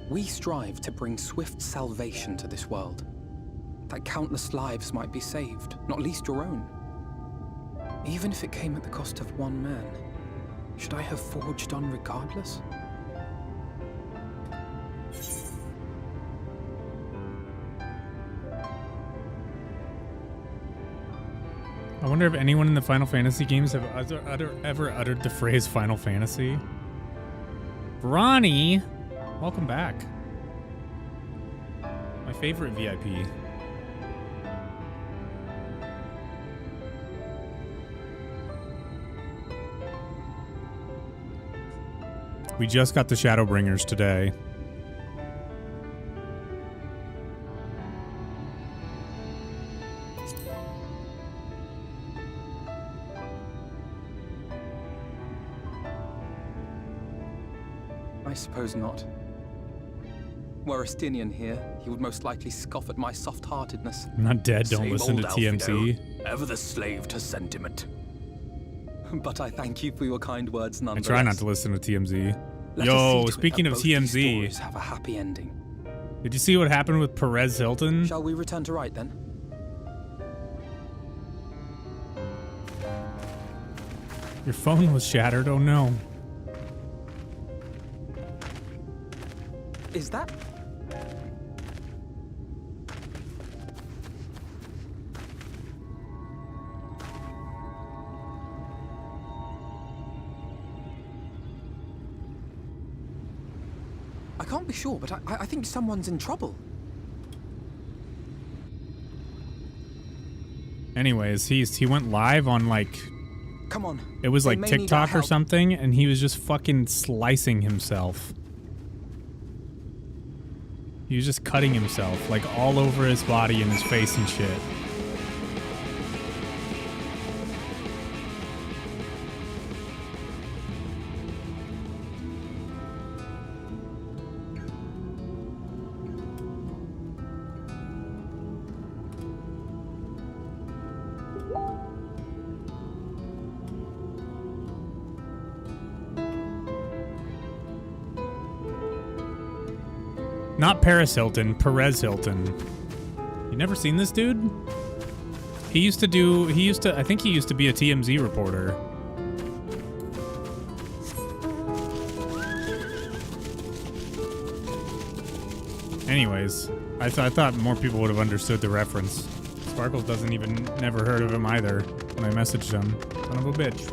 We strive to bring swift salvation to this world, that countless lives might be saved, not least your own. Even if it came at the cost of one man, should I have forged on regardless? I wonder if anyone in the Final Fantasy games have ever uttered the phrase Final Fantasy. Ronnie, welcome back. My favorite VIP. We just got the Shadowbringers today. I suppose not. Were Estinian here, he would most likely scoff at my soft-heartedness. I'm not dead, don't Same listen to old Alfredo, TMZ. ever the slave to sentiment. But I thank you for your kind words I nonetheless. try not to listen to TMZ. Let us see Yo, to it speaking that of both these TMZ, stories have a happy ending. did you see what happened with Perez Hilton? Shall we return to right then? Your phone was shattered, oh no. Is that? I can't be sure, but I think someone's in trouble. Anyways, he went live on like, Come on. it was they like may need our TikTok or help. something, and he was just fucking slicing himself. He was just cutting himself, like all over his body and his face and shit. Not Paris Hilton, Perez Hilton. You never seen this dude? I think he used to be a TMZ reporter. Anyways, I thought more people would have understood the reference. Sparkles never heard of him either when I messaged him. Son of a bitch.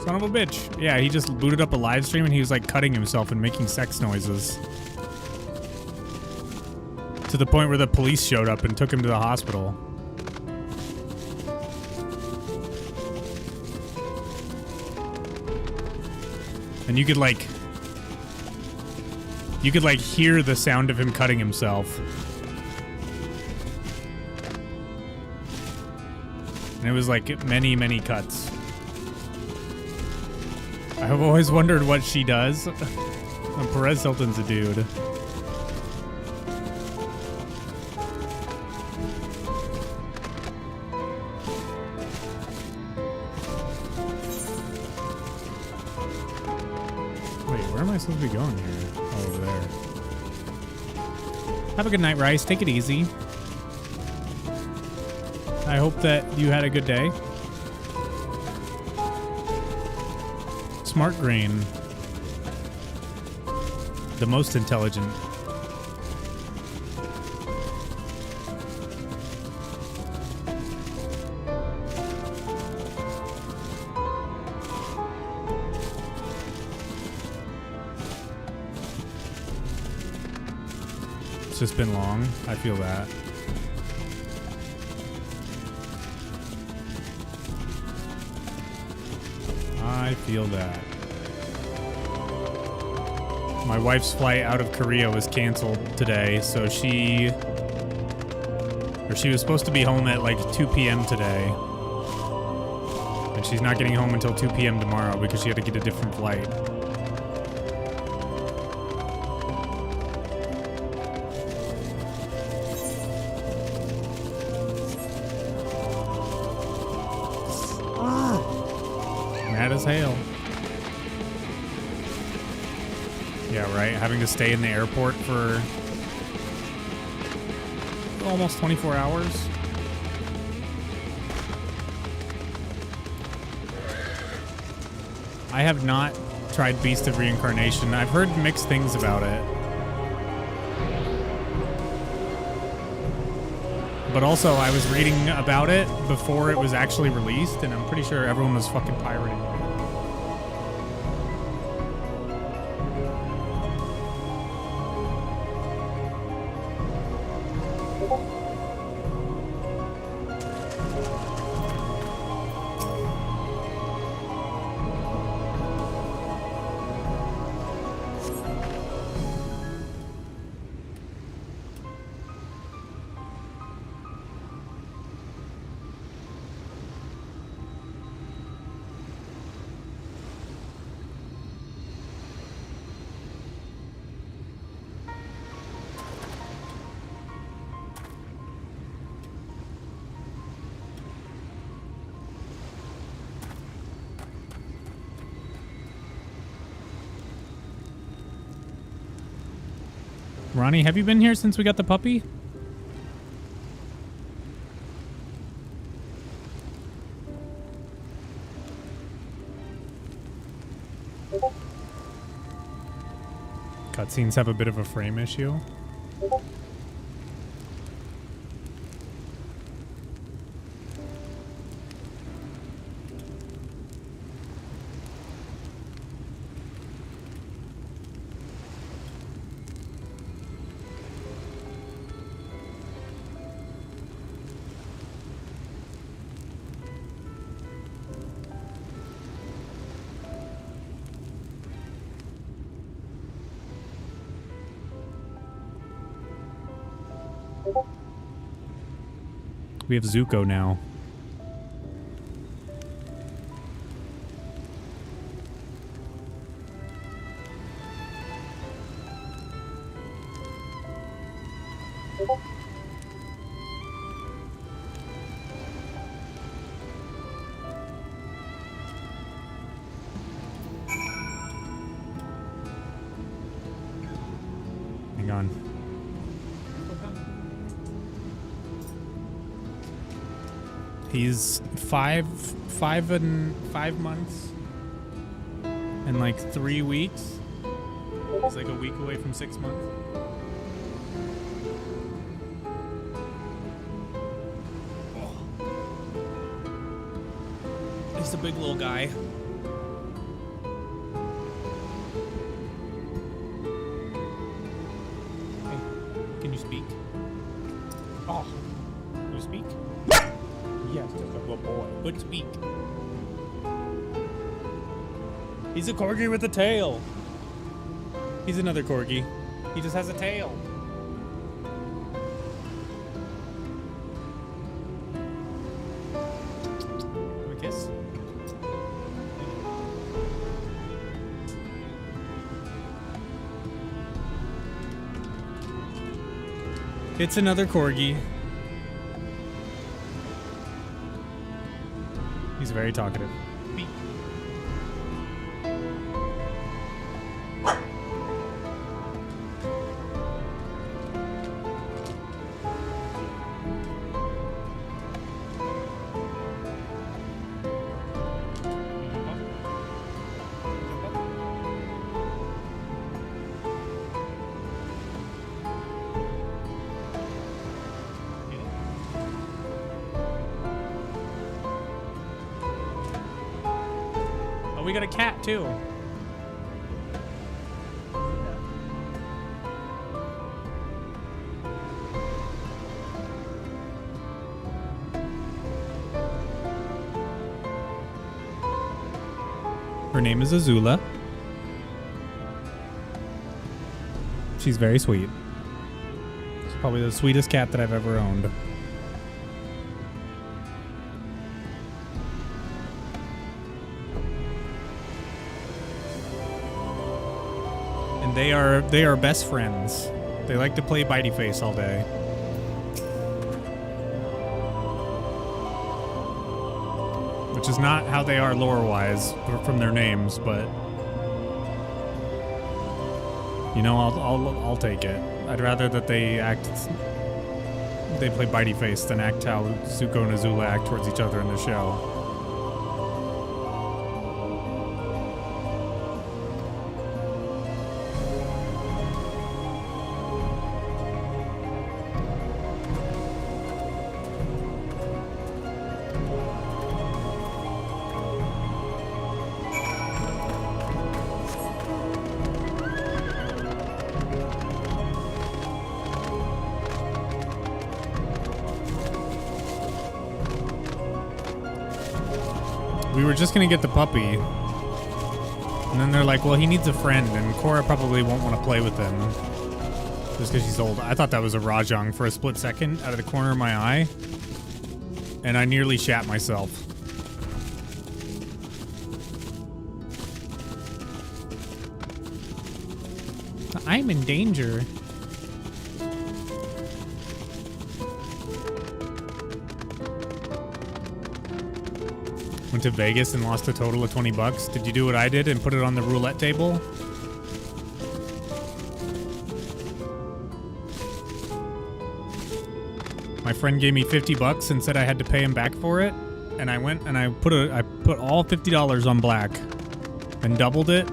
Son of a bitch. Yeah, he just booted up a live stream and he was like cutting himself and making sex noises. To the point where the police showed up and took him to the hospital. And you could hear the sound of him cutting himself. And it was like many, many cuts. I have always wondered what she does. Perez Hilton's a dude. Where am I supposed to be going here? Oh, over there. Have a good night, Rice. Take it easy. I hope that you had a good day. Smart Green. The most intelligent. It's just been long. I feel that. I feel that. My wife's flight out of Korea was canceled today, so she was supposed to be home at like 2 p.m. today. And she's not getting home until 2 p.m. tomorrow because she had to get a different flight. Mad as hell. Yeah, right. Having to stay in the airport for almost 24 hours. I have not tried Beast of Reincarnation. I've heard mixed things about it. But also, I was reading about it before it was actually released, and I'm pretty sure everyone was fucking pirating it. Ronnie, have you been here since we got the puppy? Cutscenes have a bit of a frame issue. We have Zuko now. Hang on. He's five months and like 3 weeks. He's like a week away from 6 months. He's a big little guy. Hey, can you speak? Oh, can you speak? Yes, just a good boy. Good speak. He's a corgi with a tail. He's another corgi. He just has a tail. Have a kiss? It's another corgi. He's very talkative. Beep. We got a cat too. Her name is Azula. She's very sweet. She's probably the sweetest cat that I've ever owned. They are best friends. They like to play bitey face all day. Which is not how they are lore-wise from their names, but you know, I'll take it. I'd rather that they play bitey face than act how Zuko and Azula act towards each other in the show. We were just gonna get the puppy, and then they're like, well, he needs a friend, and Korra probably won't want to play with him just because she's old. I thought that was a Rajang for a split second out of the corner of my eye, and I nearly shat myself. I'm in danger. Went to Vegas and lost a total of 20 bucks. Did you do what I did and put it on the roulette table? My friend gave me $50 and said I had to pay him back for it. And I went and I put all $50 on black and doubled it.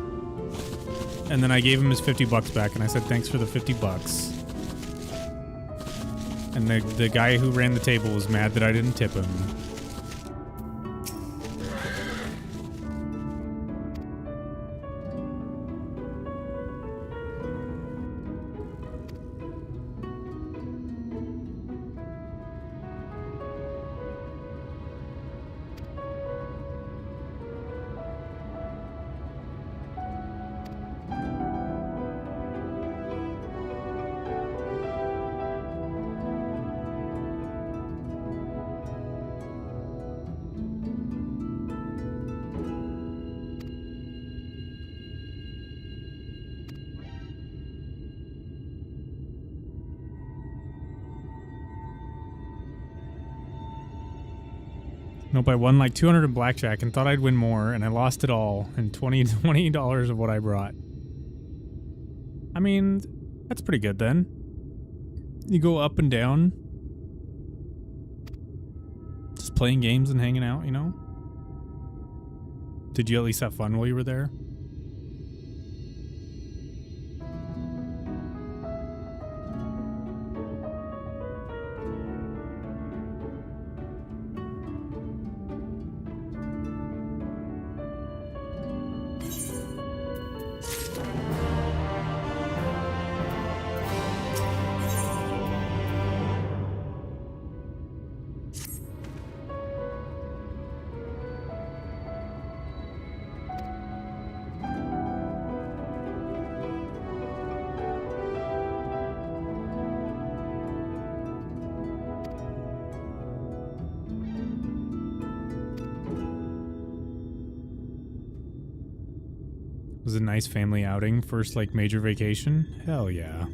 And then I gave him his $50 back and I said thanks for the $50. And the guy who ran the table was mad that I didn't tip him. Nope, I won like 200 in blackjack and thought I'd win more, and I lost it all, and $20 of what I brought. I mean, that's pretty good then. You go up and down. Just playing games and hanging out, you know? Did you at least have fun while you were there? It was a nice family outing. First, like, major vacation. Hell yeah.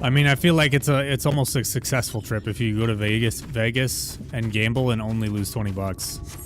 I mean, I feel like it's almost a successful trip if you go to Vegas and gamble and only lose $20.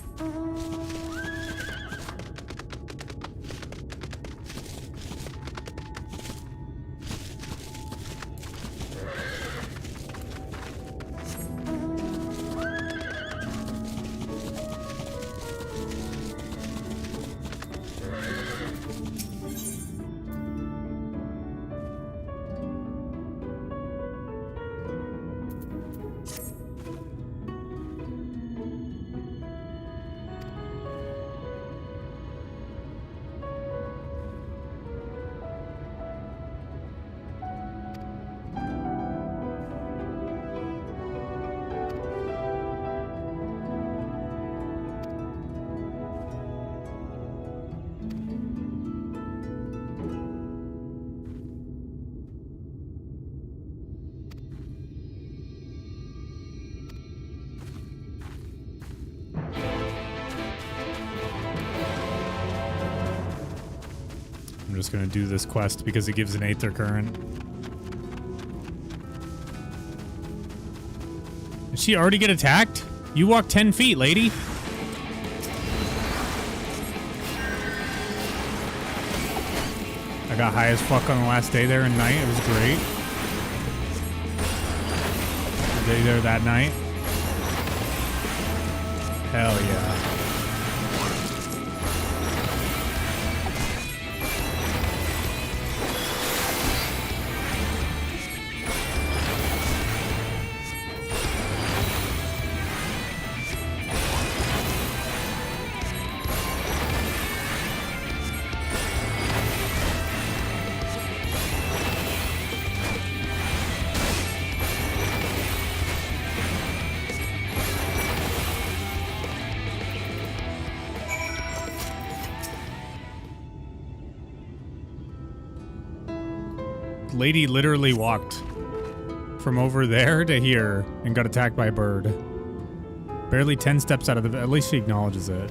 I'm just gonna do this quest because it gives an Aether current. Did she already get attacked? You walked 10 feet, lady. I got high as fuck on the last day there and night. It was great. The day there that night. Hell yeah. Lady literally walked from over there to here and got attacked by a bird. Barely 10 steps out of the... At least she acknowledges it.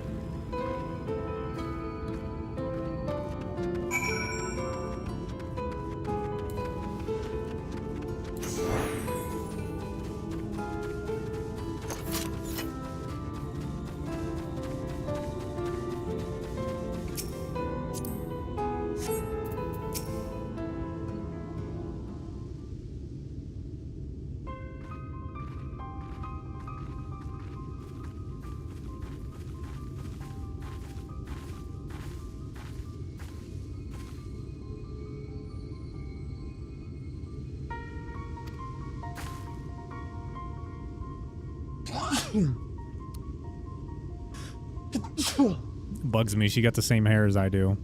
Bugs me. She got the same hair as I do.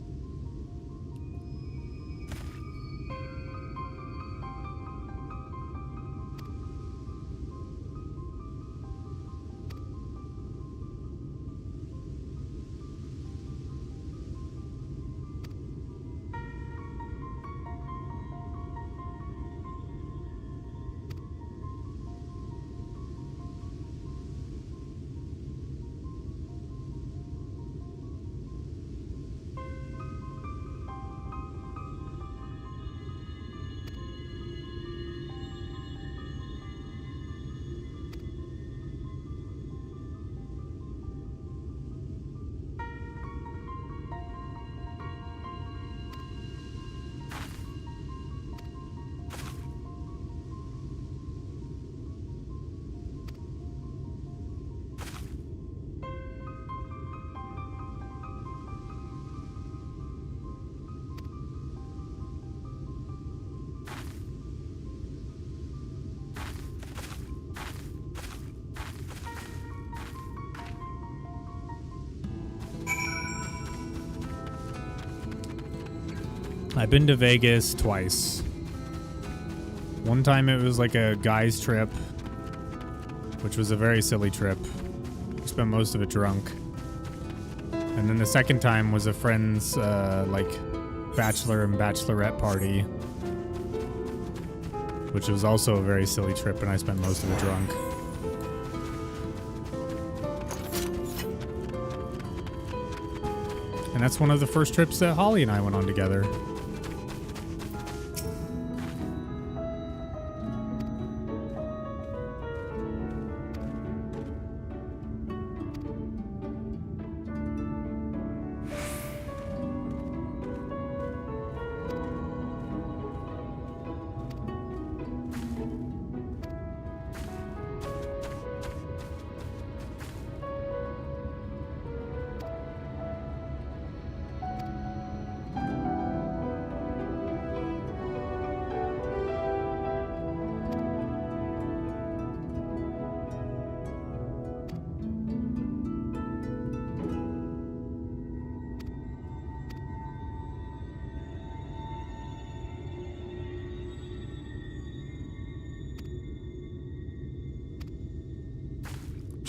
I've been to Vegas twice. One time it was like a guy's trip, which was a very silly trip. We spent most of it drunk. And then the second time was a friend's like bachelor and bachelorette party, which was also a very silly trip, and I spent most of it drunk. And that's one of the first trips that Holly and I went on together.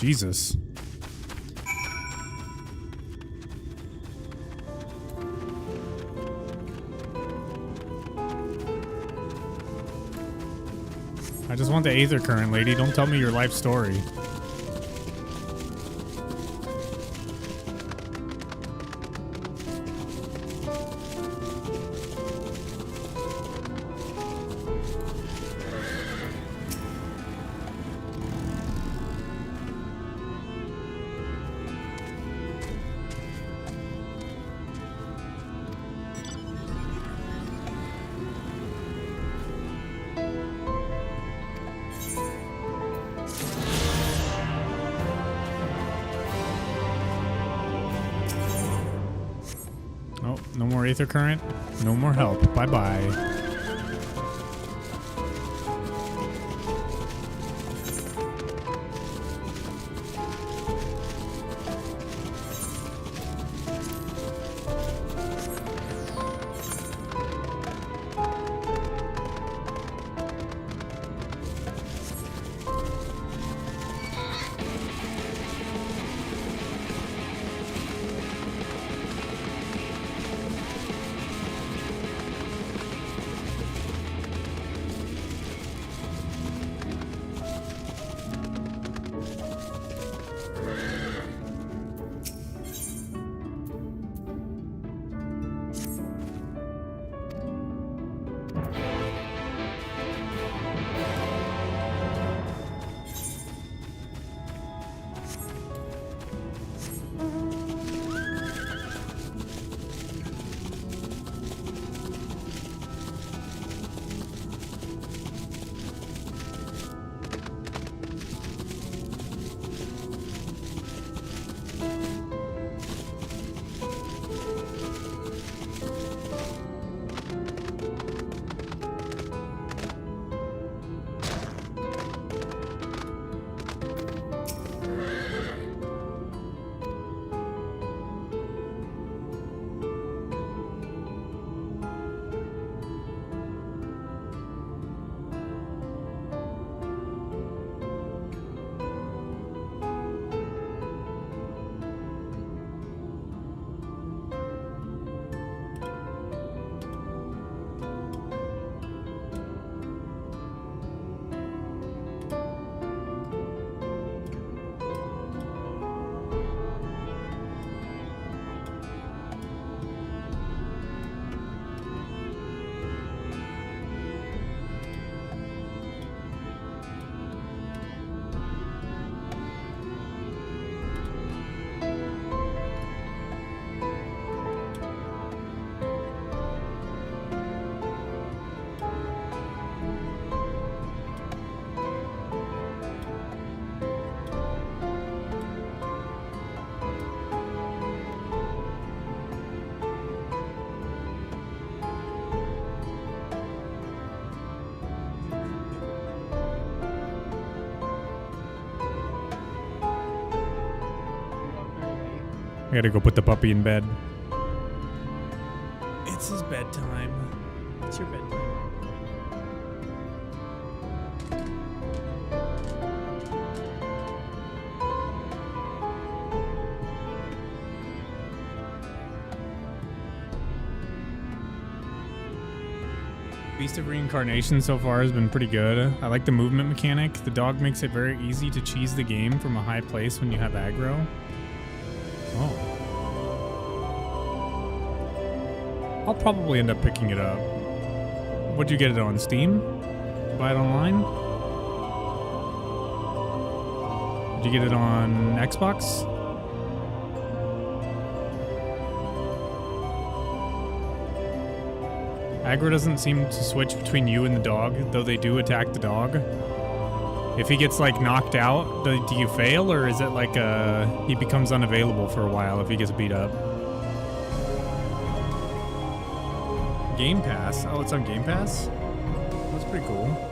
Jesus. I just want the Aether Current, lady. Don't tell me your life story. Oh, no more Aether Current. No more help. Bye-bye. I gotta go put the puppy in bed. It's his bedtime. It's your bedtime. Beast of Reincarnation so far has been pretty good. I like the movement mechanic. The dog makes it very easy to cheese the game from a high place when you have aggro. Oh. I'll probably end up picking it up. Would you get it on Steam? Buy it online? Did you get it on Xbox? Aggro doesn't seem to switch between you and the dog, though they do attack the dog. If he gets, like, knocked out, do you fail, or is it like he becomes unavailable for a while if he gets beat up? Game Pass? Oh, it's on Game Pass? That's pretty cool.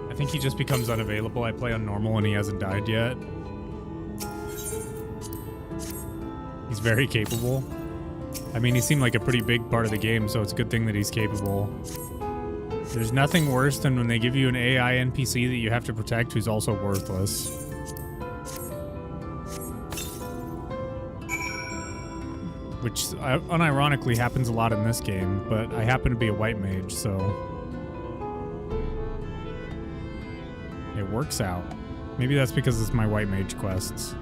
I think he just becomes unavailable. I play on normal and he hasn't died yet. He's very capable. I mean, he seemed like a pretty big part of the game, so it's a good thing that he's capable. There's nothing worse than when they give you an AI NPC that you have to protect who's also worthless. Which unironically happens a lot in this game, but I happen to be a white mage, so it works out. Maybe that's because it's my white mage quests.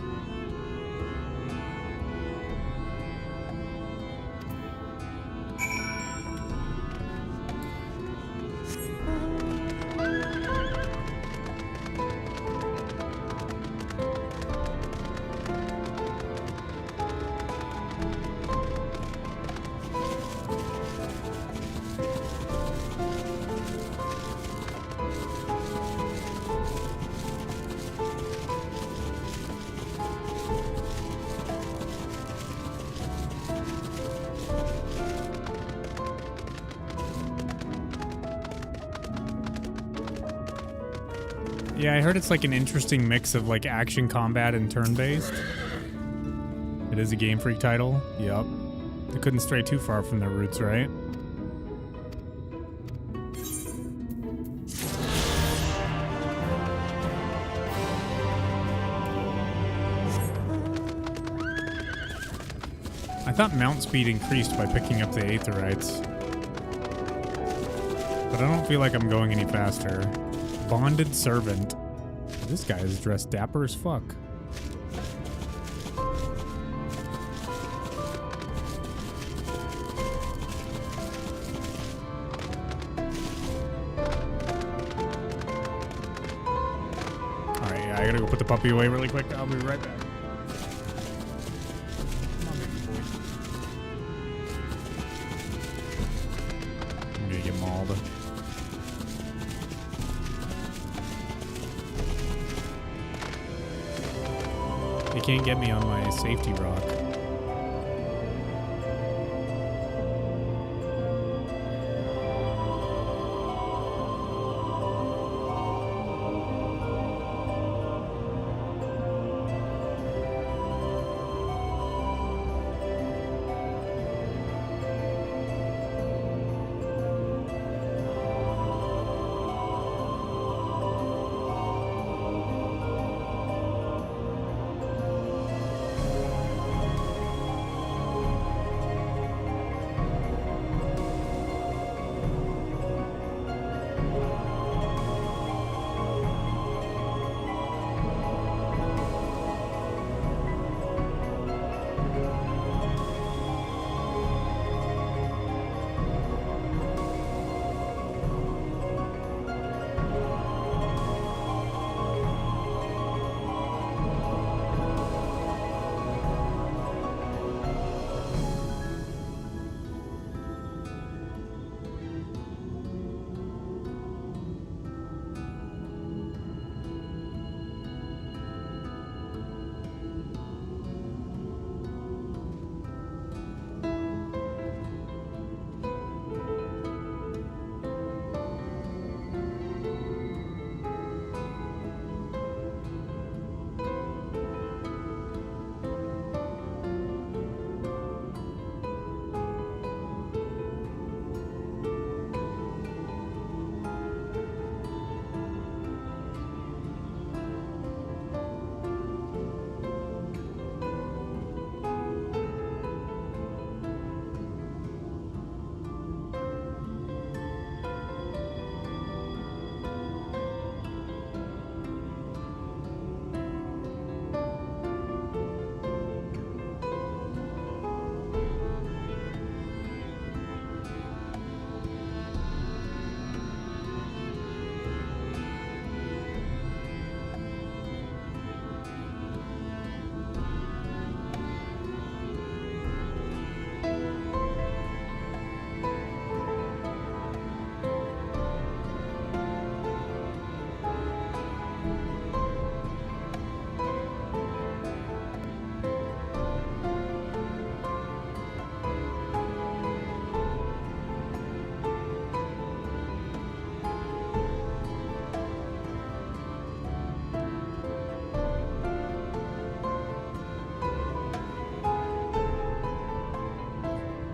Yeah, I heard it's like an interesting mix of like action combat and turn-based. It is a Game Freak title. Yup. They couldn't stray too far from their roots, right? I thought mount speed increased by picking up the Aetherites. But I don't feel like I'm going any faster. Bonded servant. This guy is dressed dapper as fuck. Alright, yeah, I gotta go put the puppy away really quick. I'll be right back. I'm gonna get mauled. He can't get me on my safety rock.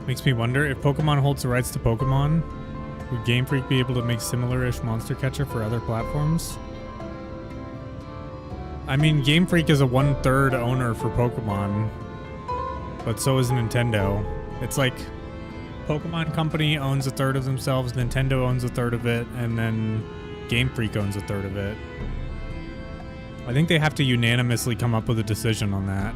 Makes me wonder if Pokemon holds the rights to Pokemon, would Game Freak be able to make similar-ish monster catcher for other platforms? I mean, Game Freak is a 1/3 owner for Pokemon, but so is Nintendo. It's like Pokemon Company owns 1/3 of themselves, Nintendo owns 1/3 of it, and then Game Freak owns 1/3 of it. I think they have to unanimously come up with a decision on that.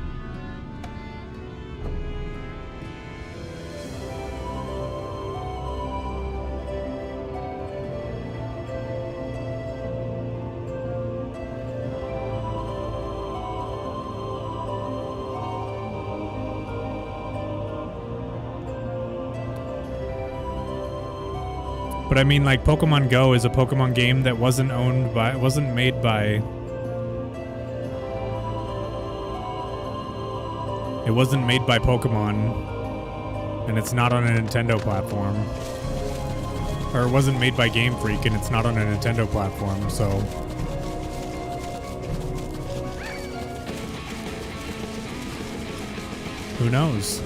But I mean, like, Pokemon Go is a Pokemon game that wasn't made by... It wasn't made by Pokemon, and it's not on a Nintendo platform. Or it wasn't made by Game Freak, and it's not on a Nintendo platform, so... Who knows?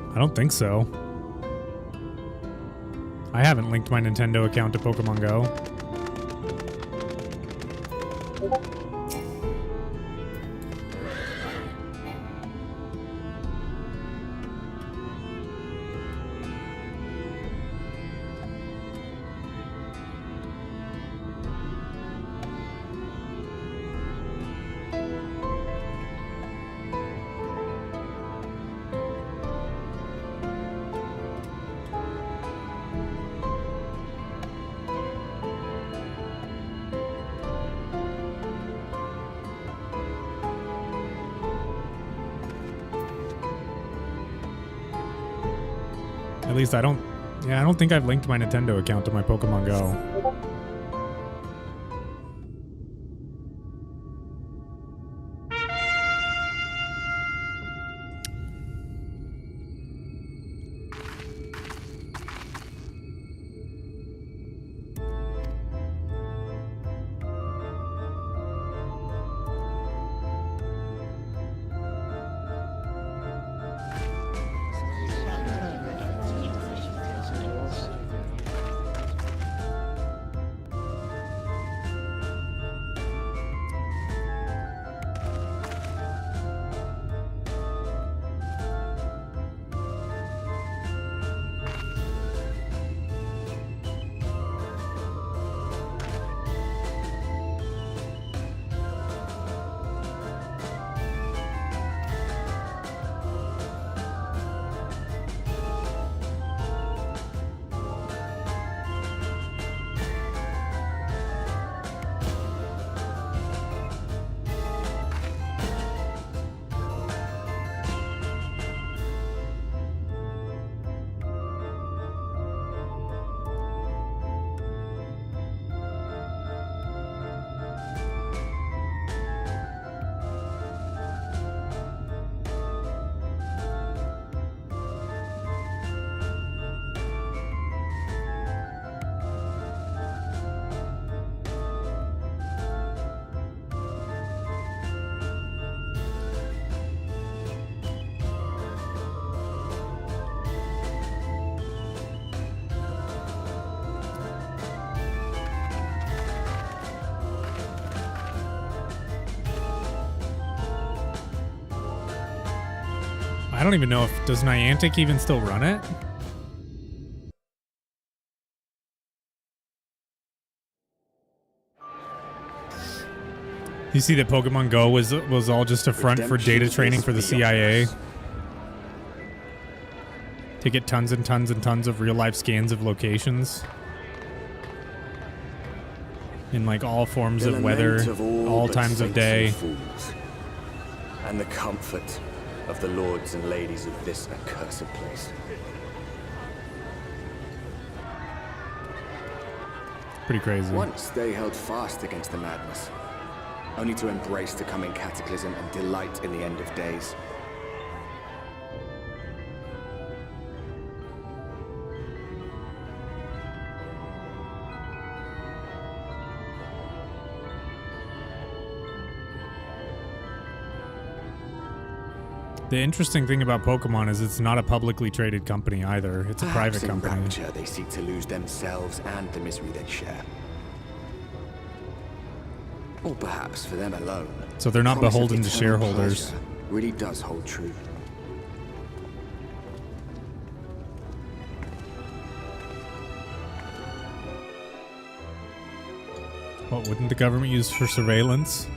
I don't think so. I haven't linked my Nintendo account to Pokemon Go. At least I don't think I've linked my Nintendo account to my Pokemon Go. I don't even know if... Does Niantic even still run it? You see that Pokemon Go was all just a front for data training for the CIA? To get tons and tons and tons of real-life scans of locations. In like all forms of weather, all times of day. And the comfort of the lords and ladies of this accursed place. Pretty crazy. Once they held fast against the madness, only to embrace the coming cataclysm and delight in the end of days. The interesting thing about Pokemon is it's not a publicly traded company either. It's a private company. In rapture, they seek to lose themselves and the misery they share. Or perhaps for them alone. So they're not the promise of beholden to eternal shareholders. pleasure really does hold true. What wouldn't the government use for surveillance?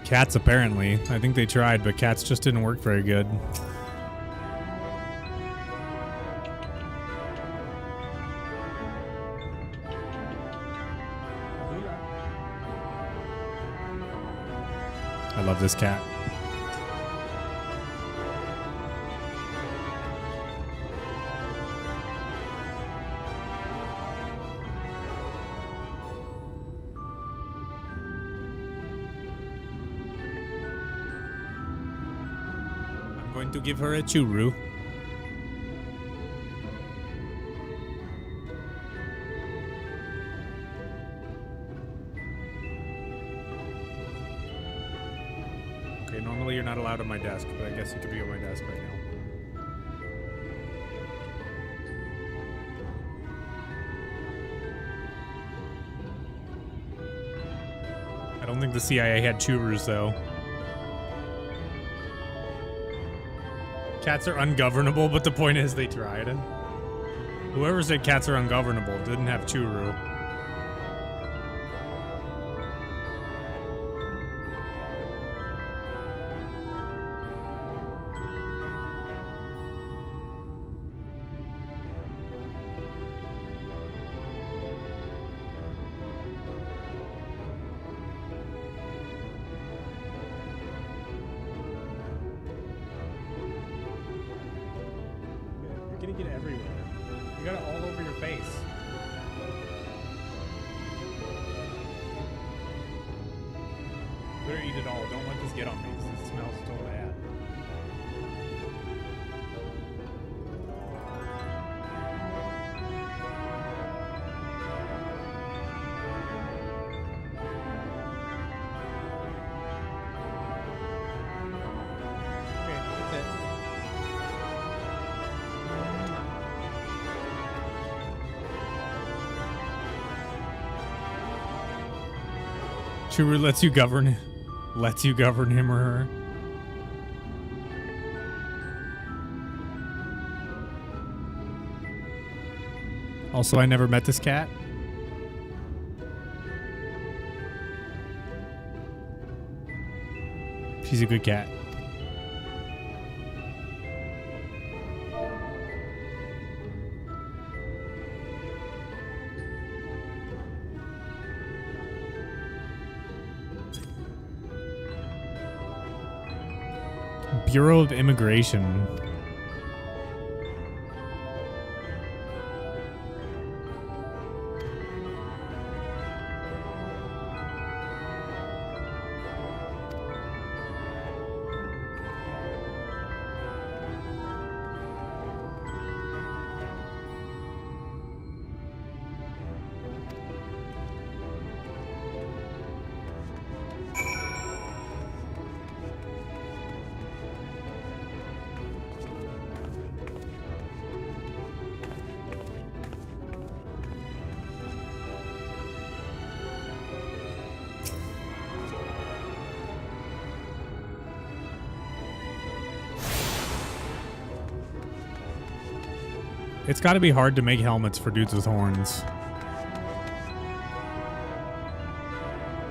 Cats, apparently. I think they tried, but cats just didn't work very good. I love this cat. I'm going to give her a churu. Okay, normally you're not allowed on my desk, but I guess you could be on my desk right now. I don't think the CIA had churus, though. Cats are ungovernable, but the point is they tried. Whoever said cats are ungovernable didn't have churu. You're gonna get it everywhere. You got it all over your face. Better eat it all. Don't let this get on me, because it smells so bad. Okay, that's it. Churu lets you govern him or her. Also, I never met this cat. She's a good cat. Bureau of Immigration. It's got to be hard to make helmets for dudes with horns.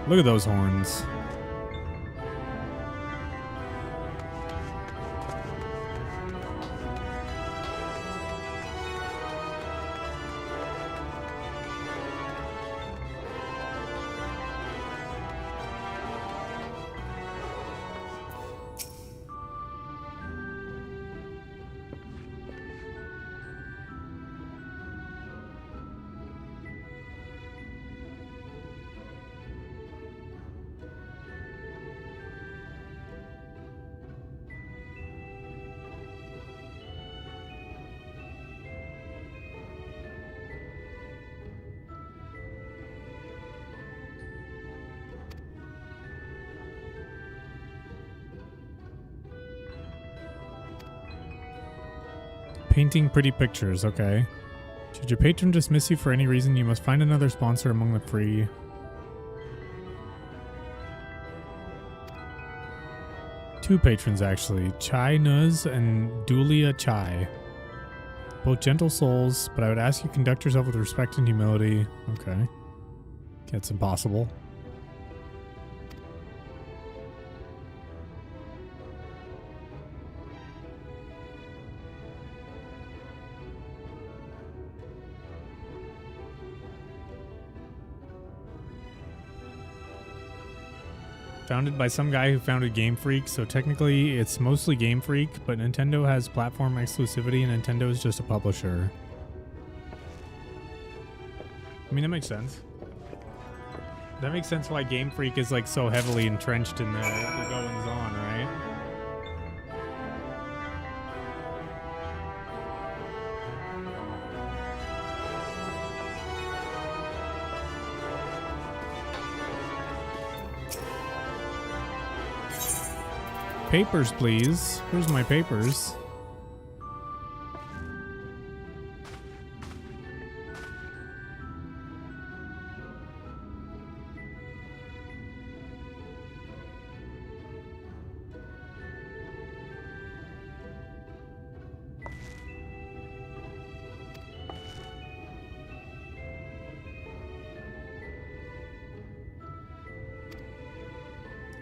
Look at those horns. Painting pretty pictures, okay. Should your patron dismiss you for any reason, you must find another sponsor among the free. Two patrons, actually. Chai Nuz and Dulia Chai. Both gentle souls, but I would ask you conduct yourself with respect and humility. Okay. That's impossible. Founded by some guy who founded Game Freak, so technically it's mostly Game Freak, but Nintendo has platform exclusivity and Nintendo is just a publisher. I mean, that makes sense. That makes sense why Game Freak is like so heavily entrenched in the goings on, right? Papers, please. Where's my papers?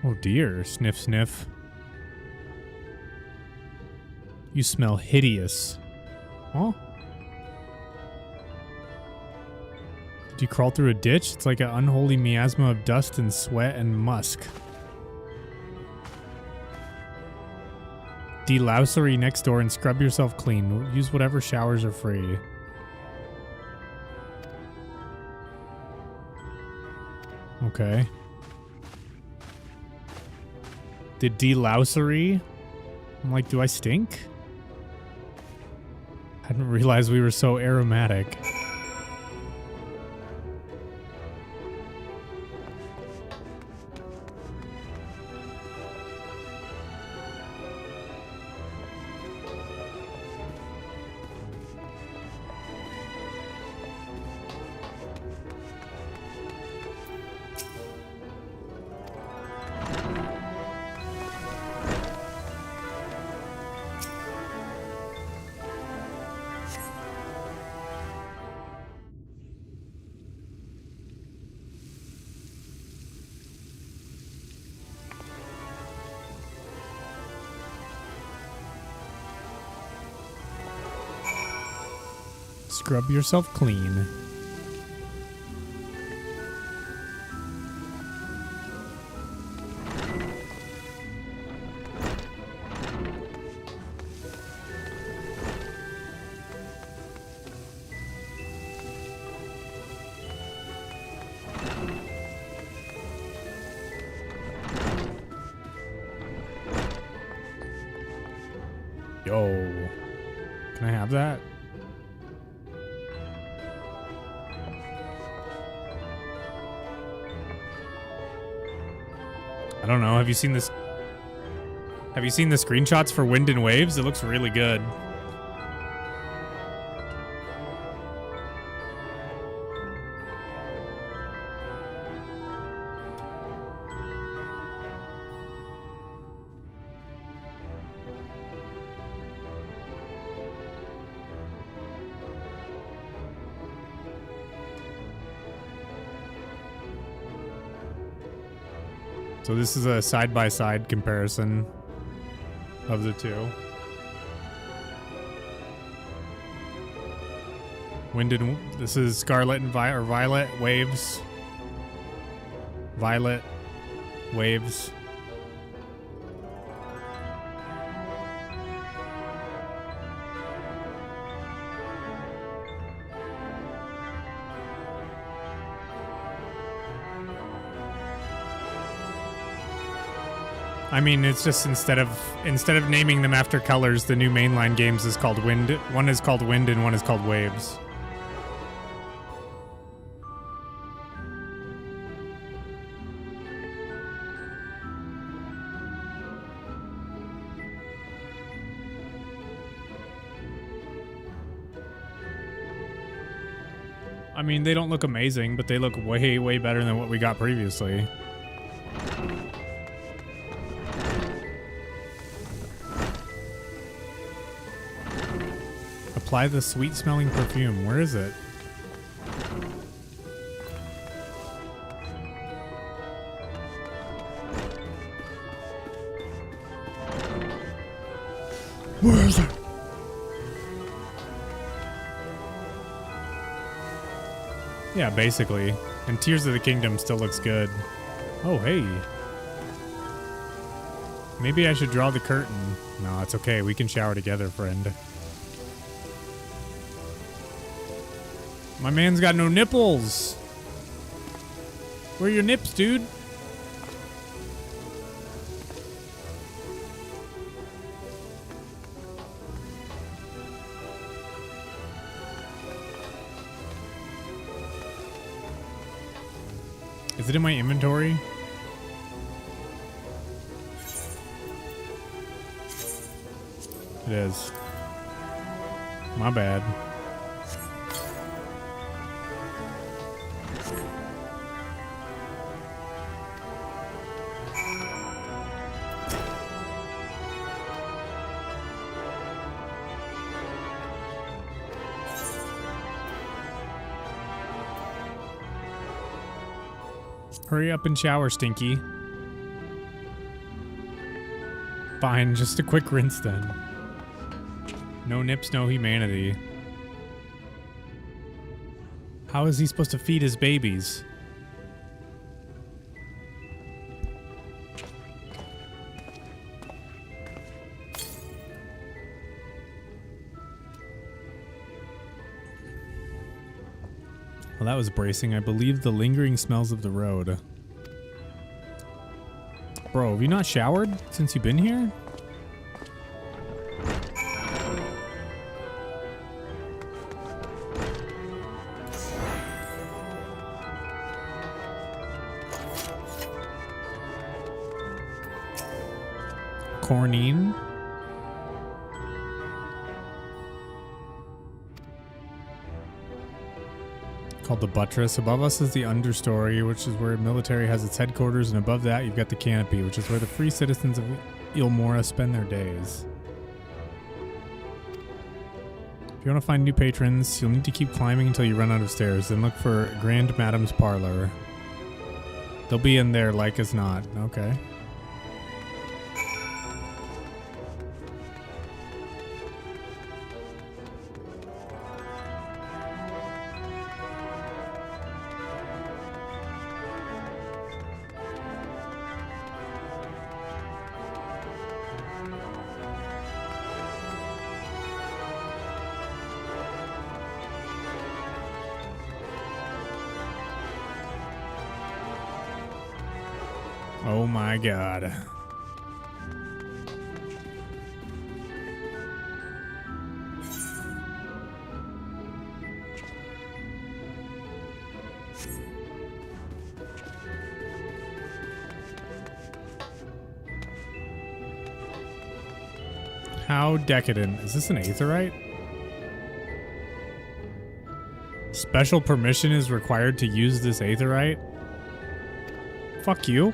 Oh dear, sniff sniff. You smell hideous. Huh? Did you crawl through a ditch? It's like an unholy miasma of dust and sweat and musk. Delousery next door and scrub yourself clean. Use whatever showers are free. Okay. The delousery? I'm like, do I stink? I didn't realize we were so aromatic. Scrub yourself clean. Yo, can I have that? I don't know. Have you seen this? Have you seen the screenshots for Wind and Waves? It looks really good. So this is a side-by-side comparison of the two. This is Scarlet and Violet Waves. Violet Waves. I mean, it's just instead of naming them after colors, the new mainline games is called Wind. One is called Wind and one is called Waves. I mean, they don't look amazing, but they look way, way better than what we got previously. Apply the sweet-smelling perfume. Where is it? Where is it? Yeah, basically. And Tears of the Kingdom still looks good. Oh, hey. Maybe I should draw the curtain. No, it's okay. We can shower together, friend. My man's got no nipples. Where are your nips, dude? Is it in my inventory? It is. My bad. Hurry up and shower, Stinky. Fine, just a quick rinse then. No nips, no humanity. How is he supposed to feed his babies? Well, that was bracing. I believe the lingering smells of the road. Bro, have you not showered since you've been here? Cornine? Called the Buttress. Above us is the understory, which is where military has its headquarters, and above that you've got the canopy, which is where the free citizens of Ilmora spend their days. If you want to find new patrons, you'll need to keep climbing until you run out of stairs, then look for Grand Madam's Parlor. They'll be in there like as not. Okay. Oh my god. How decadent. Is this an aetherite? Special permission is required to use this aetherite? Fuck you.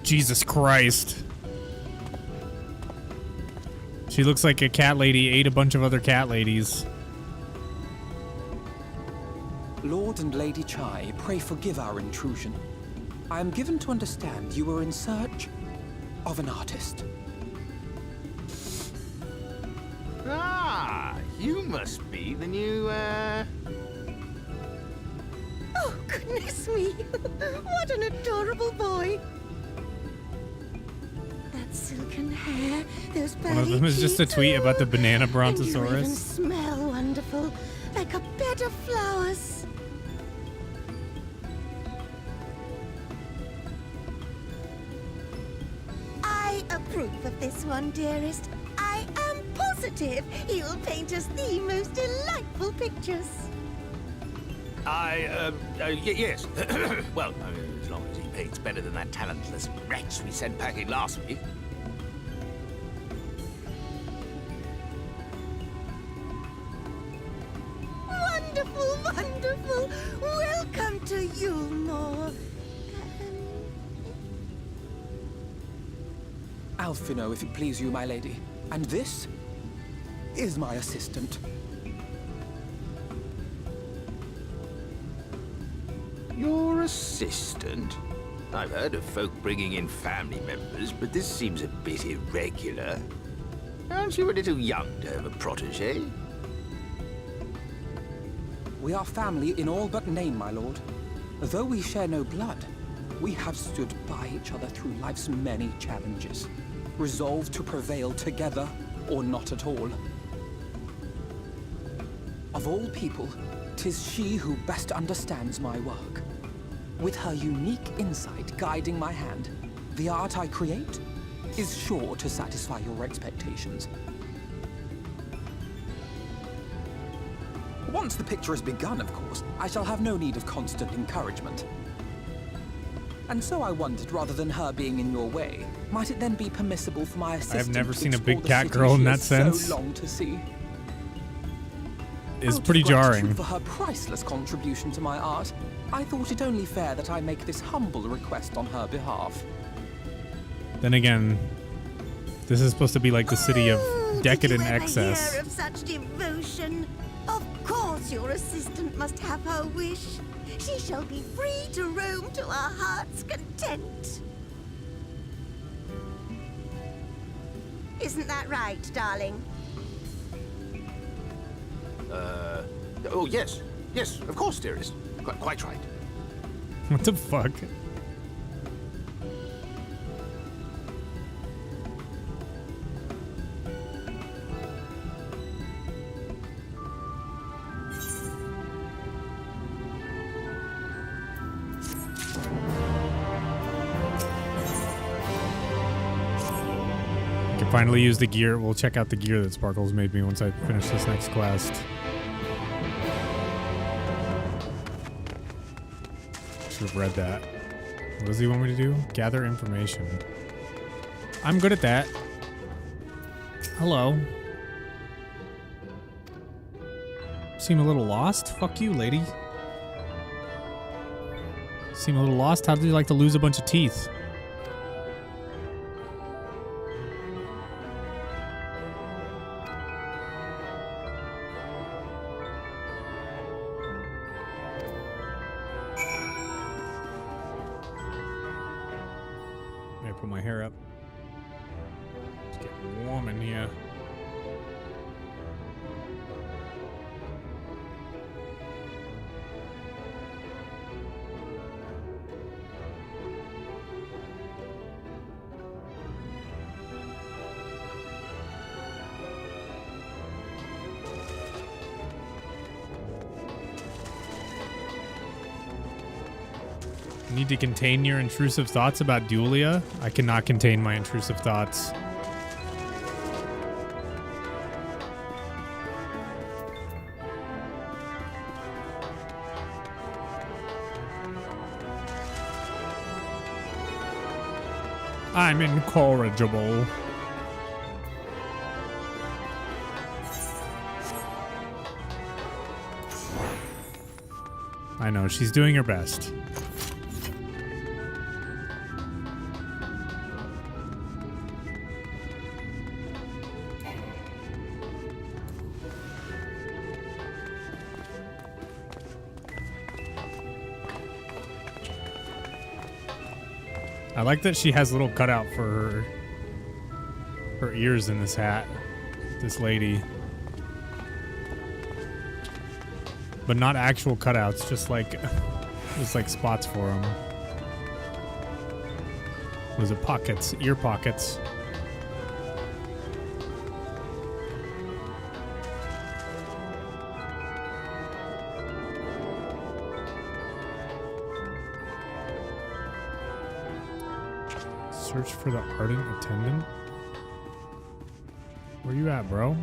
Jesus Christ. She looks like a cat lady ate a bunch of other cat ladies. Lord and Lady Chai, pray forgive our intrusion. I am given to understand you were in search of an artist. Ah, you must be the new, Oh, goodness me! What an adorable boy! That silken hair, those One of them is just a tweet about the banana And you even brontosaurus. smell wonderful, like a bed of flowers. I approve of this one, dearest. I am positive he will paint us the most delightful pictures. Yes. Well, as long as he paints better than that talentless wretch we sent packing last week. Wonderful, wonderful. Welcome to Yulmore. Alphino, if it please you, my lady. And this is my assistant. Your assistant? I've heard of folk bringing in family members, but this seems a bit irregular. Aren't you a little young to have a protege? We are family in all but name, my lord. Though we share no blood, we have stood by each other through life's many challenges, resolved to prevail together or not at all. Of all people, 'tis she who best understands my work. With her unique insight guiding my hand, the art I create is sure to satisfy your expectations. Once the picture has begun, of course, I shall have no need of constant encouragement. And so I wondered, rather than her being in your way, might it then be permissible for my assistant I've never to seen a explore big the cat city girl in she that has sense. so long to see? Is Out of pretty gratitude jarring. For her priceless contribution to my art, I thought it only fair that I make this humble request on her behalf. Then again, this is supposed to be like the city of decadent Did you ever excess. hear of such devotion? Of course your assistant must have her wish. She shall be free to roam to her heart's content. Isn't that right, darling? Oh, yes. Yes, of course, dearest. Quite right. What the fuck? I can finally use the gear. We'll check out the gear that Sparkles made me once I finish this next quest. Should have read that. What does he want me to do? Gather information. I'm good at that. Hello. Seem a little lost? Fuck you, lady. Seem a little lost? How did you like to lose a bunch of teeth? Put my hair up. It's getting warm in here. Need to contain your intrusive thoughts about Duelia? I cannot contain my intrusive thoughts. I'm incorrigible. I know, she's doing her best. I like that she has a little cutout for her ears in this hat. This lady. But not actual cutouts, just like spots for them. Was it pockets? Ear pockets. Search for the ardent attendant. Where you at, bro?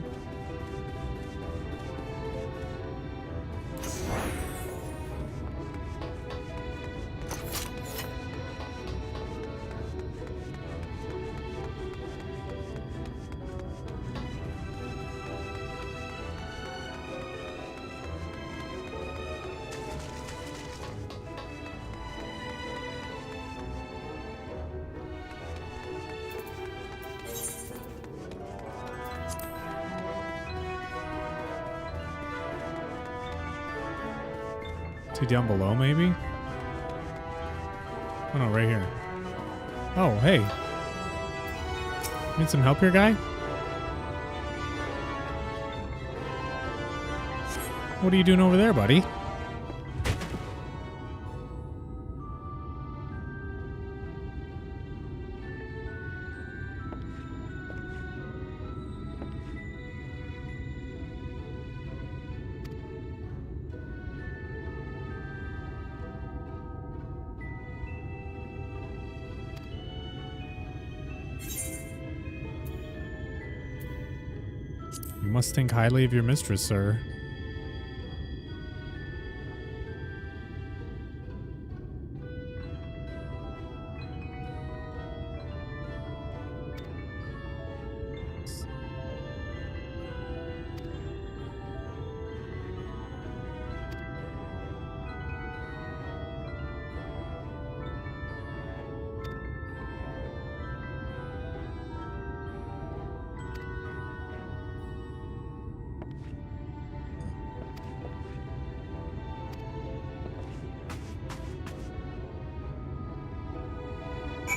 Down below, maybe? Oh no, right here. Oh, hey. Need some help here, guy? What are you doing over there, buddy? You must think highly of your mistress, sir.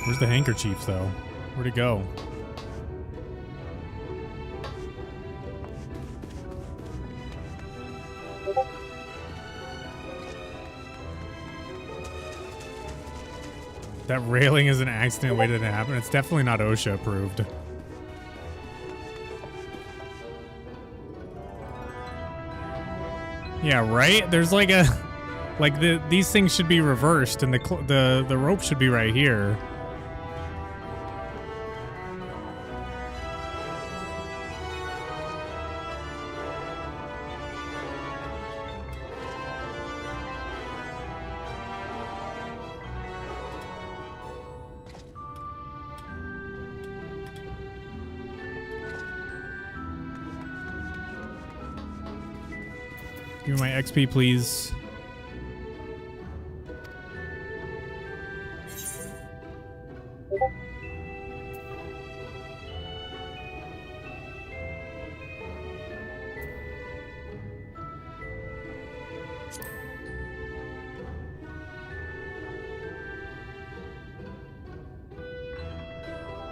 Where's the handkerchief, though? Where'd it go? That railing is an accident waiting to happen. It's definitely not OSHA approved. Yeah, right? There's like a... Like, these things should be reversed, and the rope should be right here. Give me my XP, please.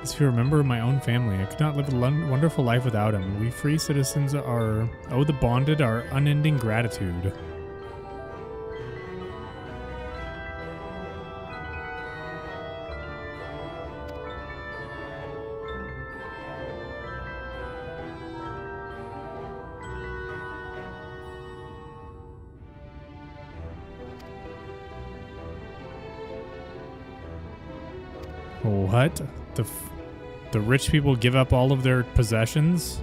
As if you remember my own family, I could not live a wonderful life without him. We free citizens owe the bonded our unending gratitude. What? The rich people give up all of their possessions?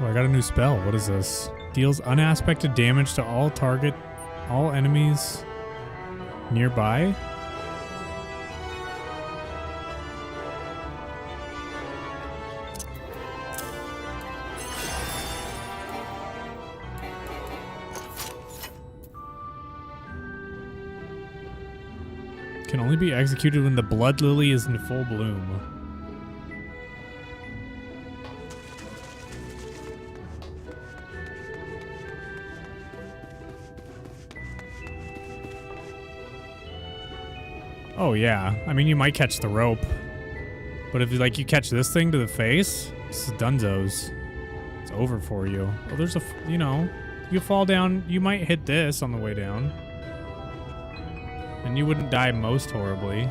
Oh, I got a new spell. What is this? Deals unaspected damage to all enemies nearby. Can only be executed when the blood lily is in full bloom. Oh yeah, I mean you might catch the rope, but if like you catch this thing to the face, this is dunzos. It's over for you. Well, there's a, you know, you fall down, you might hit this on the way down, and you wouldn't die most horribly.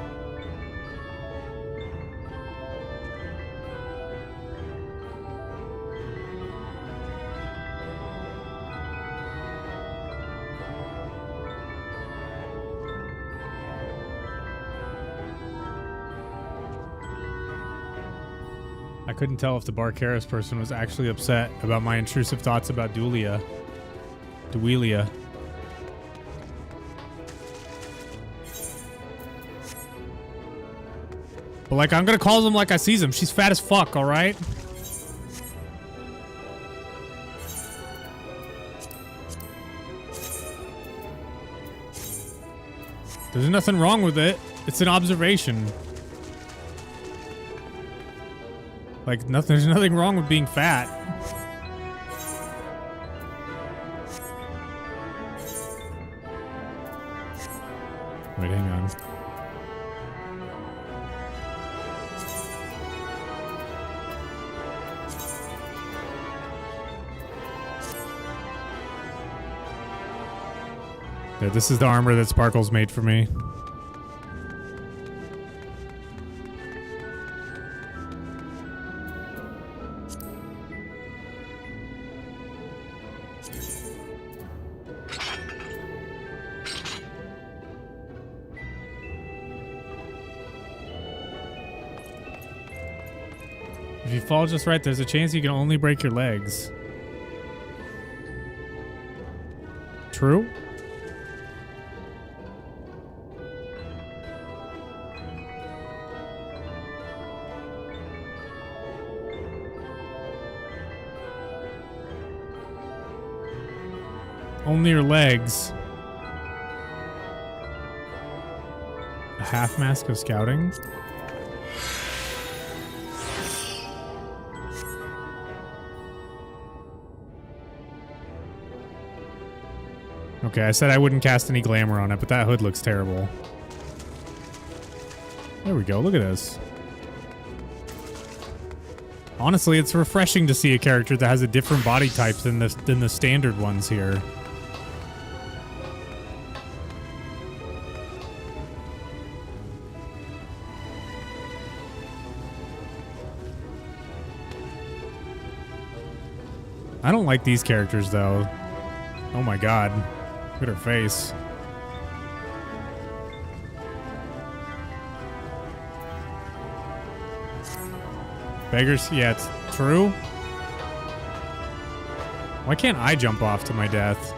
I couldn't tell if the Barcaris person was actually upset about my intrusive thoughts about Duelia. But like, I'm gonna call them like I sees them. She's fat as fuck, alright? There's nothing wrong with it. It's an observation. Like, there's nothing wrong with being fat. Wait, hang on. Yeah, this is the armor that Sparkles made for me. If you fall just right, there's a chance you can only break your legs. True? Only your legs. A half mask of scouting? Okay, I said I wouldn't cast any glamour on it, but that hood looks terrible. There we go, look at this. Honestly, it's refreshing to see a character that has a different body type than the standard ones here. I don't like these characters though. Oh my god. Look at her face. Beggars, yeah, it's true. Why can't I jump off to my death?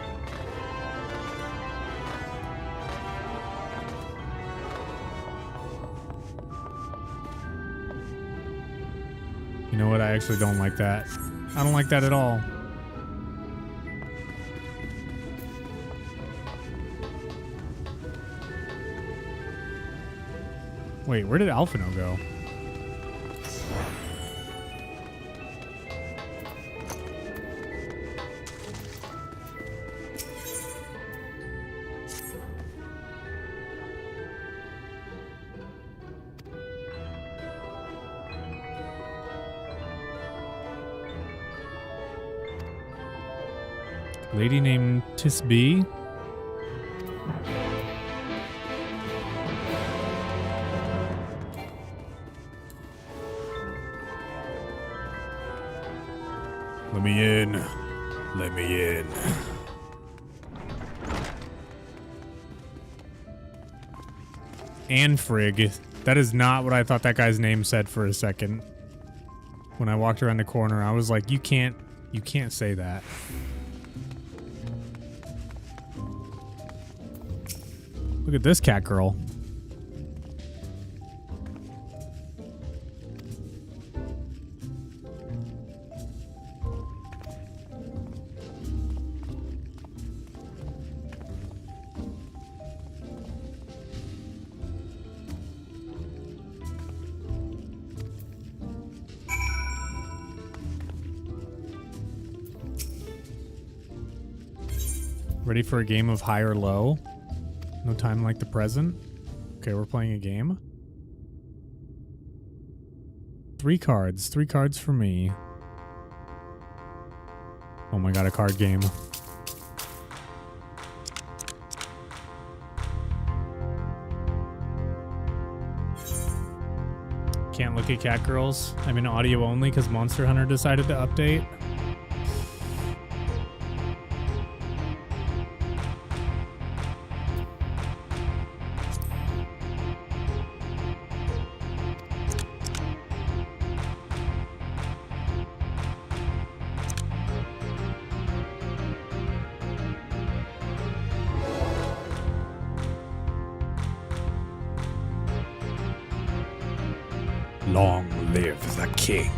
You know what? I actually don't like that. I don't like that at all. Wait, where did Alphino go? Lady named Tisby? Let me in. Let me in. Anfrig. That is not what I thought that guy's name said for a second. When I walked around the corner, I was like, you can't say that. Look at this cat girl. Ready for a game of high or low? No time like the present? Okay, we're playing a game. 3 cards. 3 cards for me. Oh my god, a card game. Can't look at cat girls. I'm in audio only because Monster Hunter decided to update. Long live the king.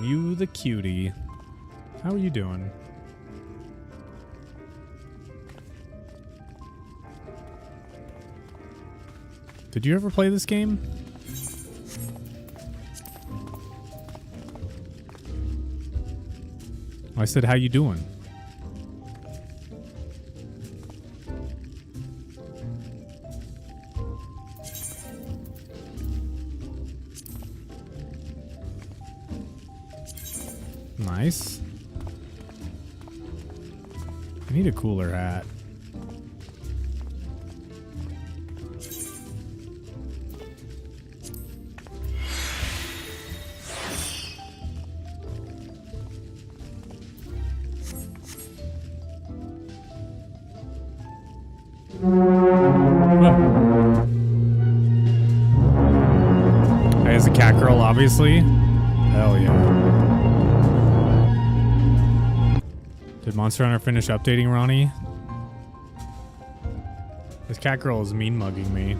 You the cutie. How are you doing? Did you ever play this game? I said, how you doing? Nice. I need a cooler hat. As a cat girl, obviously. Hell yeah. Did Monster Hunter finish updating, Ronnie? This cat girl is mean mugging me.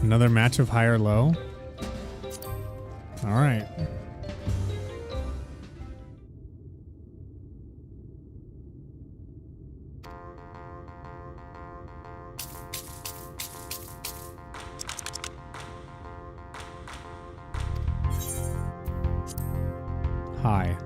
Another match of high or low? All right. High.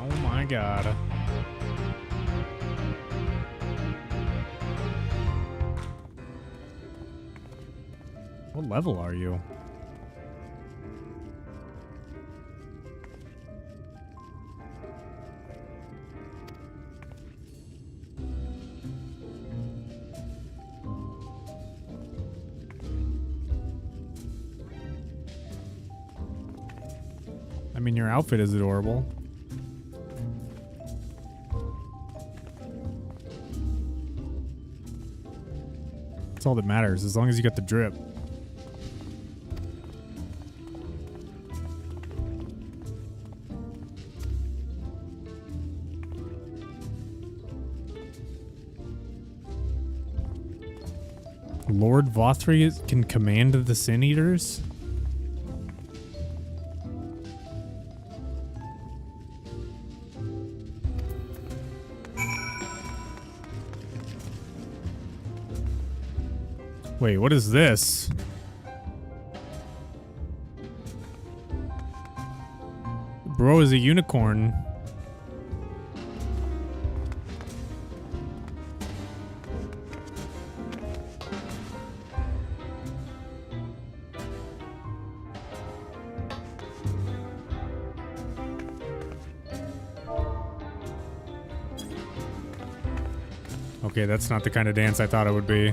Oh my god. What level are you? I mean, your outfit is adorable. That's all that matters, as long as you got the drip. Lord Vothri can command the Sin Eaters? Wait, what is this? Bro is a unicorn. Okay, that's not the kind of dance I thought it would be.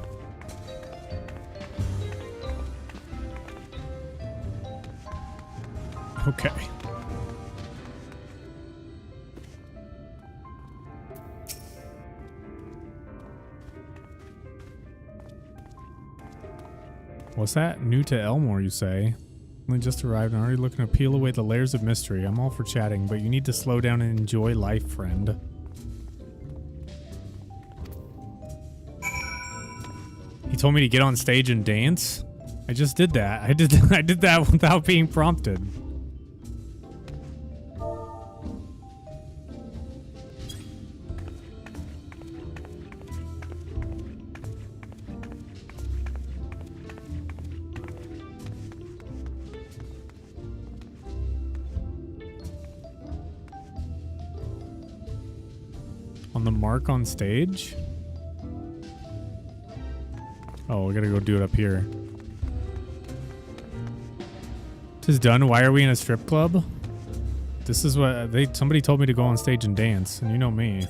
Okay. What's that? New to Elmore, you say? Only just arrived and already looking to peel away the layers of mystery. I'm all for chatting, but you need to slow down and enjoy life, friend. He told me to get on stage and dance. I just did that. I did that without being prompted. On the mark on stage? Oh, we gotta go do it up here. This is done. Why are we in a strip club? This is what somebody told me to go on stage and dance, and you know me.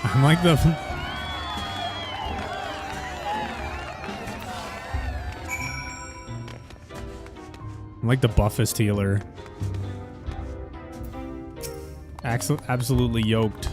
I'm like the I'm like the buffest healer. Absolutely yoked.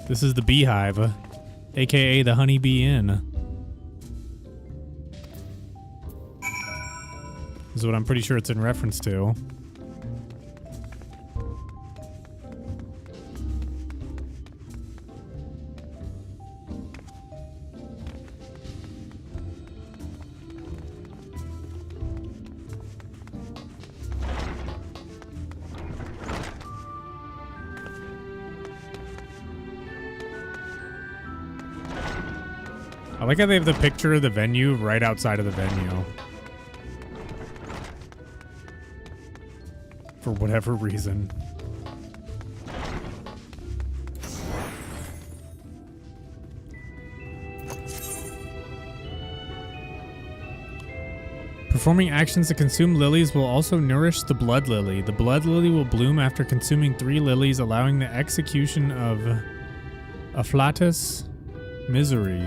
This is the Beehive, aka the Honeybee Inn. This is what I'm pretty sure it's in reference to. I like how they have the picture of the venue right outside of the venue. For whatever reason. Performing actions to consume lilies will also nourish the blood lily. The blood lily will bloom after consuming 3 lilies, allowing the execution of Afflatus Misery.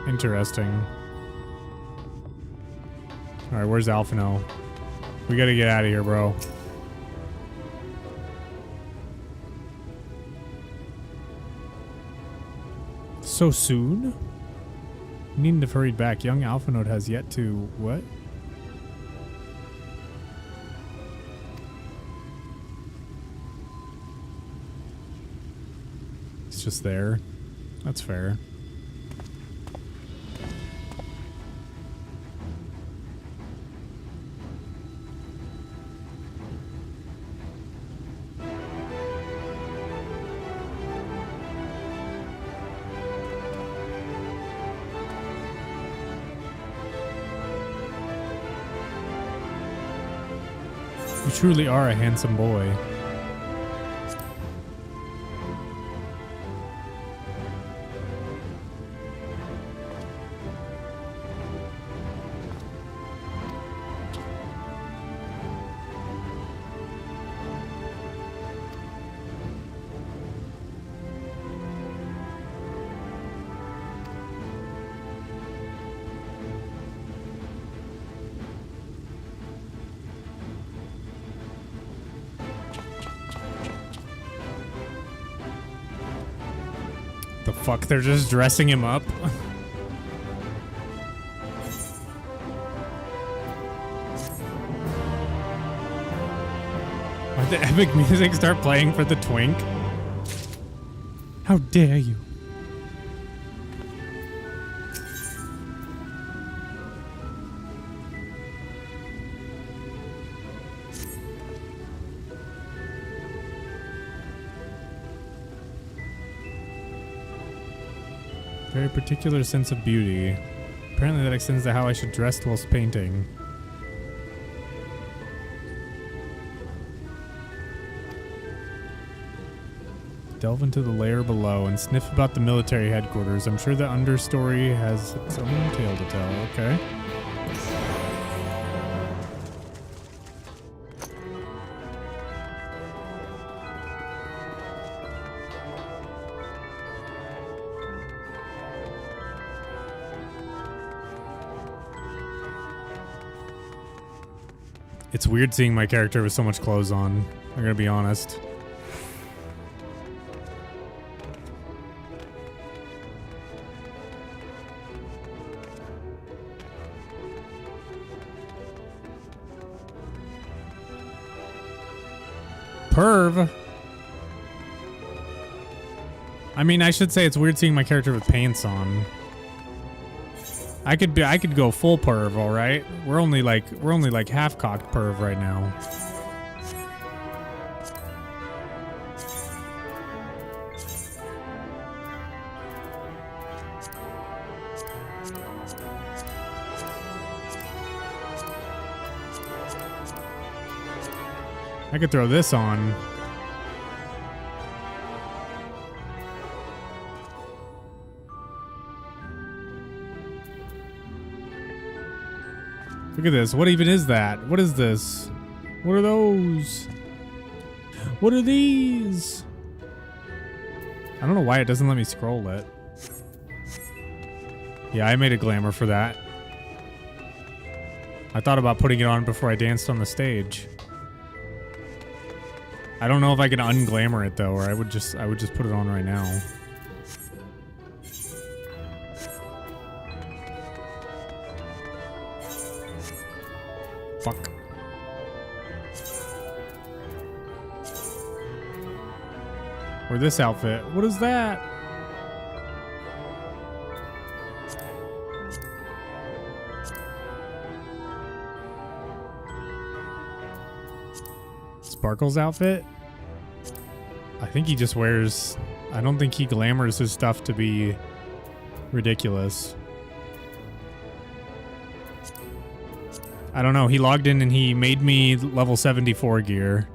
Interesting. Alright, where's Alphino? We gotta get out of here, bro. So soon? Needing to have hurried back. Young Alphinote has yet to... what? It's just there. That's fair. You truly are a handsome boy. The fuck? They're just dressing him up? Why'd the epic music start playing for the twink? How dare you? very particular sense of beauty. Apparently that extends to how I should dress whilst painting. Delve into the layer below and sniff about the military headquarters. I'm sure the understory has its own tale to tell. Okay. It's weird seeing my character with so much clothes on. I'm gonna be honest. Perv. I mean, I should say it's weird seeing my character with pants on. I could go full perv, all right? We're only like half-cocked perv right now. I could throw this on. Look at this. What even is that? What is this? What are those? What are these? I don't know why it doesn't let me scroll it. Yeah, I made a glamour for that. I thought about putting it on before I danced on the stage. I don't know if I can unglamour it though, or I would just put it on right now. Fuck. Or this outfit. What is that? Sparkle's outfit? I think he just wears... I don't think he glamours his stuff to be ridiculous. I don't know. He logged in and he made me level 74 gear.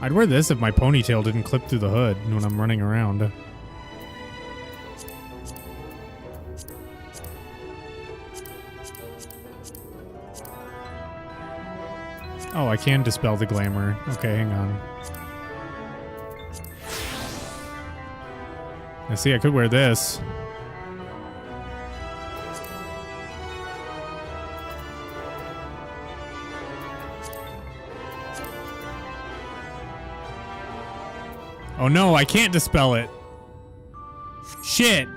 I'd wear this if my ponytail didn't clip through the hood when I'm running around. Oh, I can dispel the glamour. Okay, hang on. I see, I could wear this. Oh no, I can't dispel it. Shit.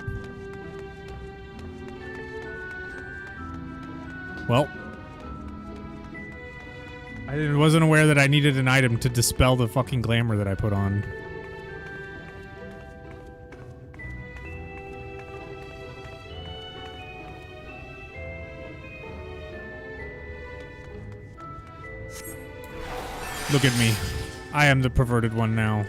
Well. I wasn't aware that I needed an item to dispel the fucking glamour that I put on. Look at me. I am the perverted one now.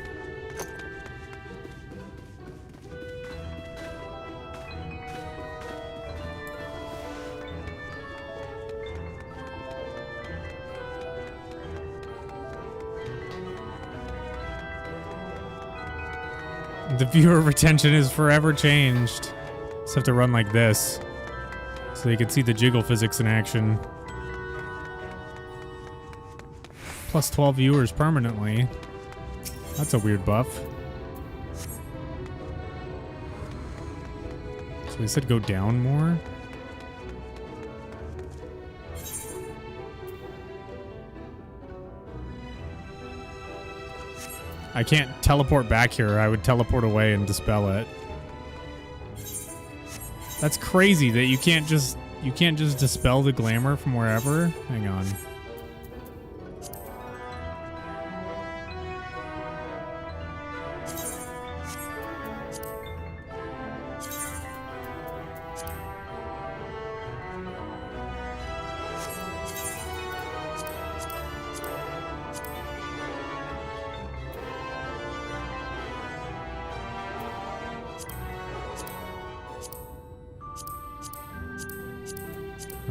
The viewer retention is forever changed. Just have to run like this so you can see the jiggle physics in action. Plus 12 viewers permanently. That's a weird buff. So they said go down more? I can't teleport back here. I would teleport away and dispel it. That's crazy that you can't just dispel the glamour from wherever. Hang on.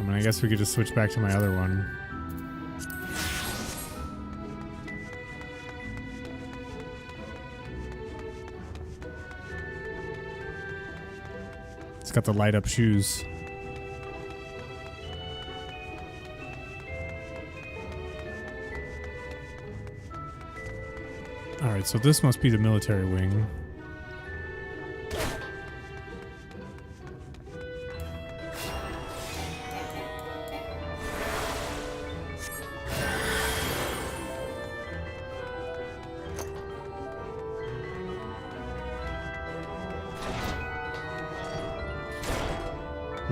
mean, I guess we could just switch back to my other one. It's got the light up shoes. Alright, so this must be the military wing.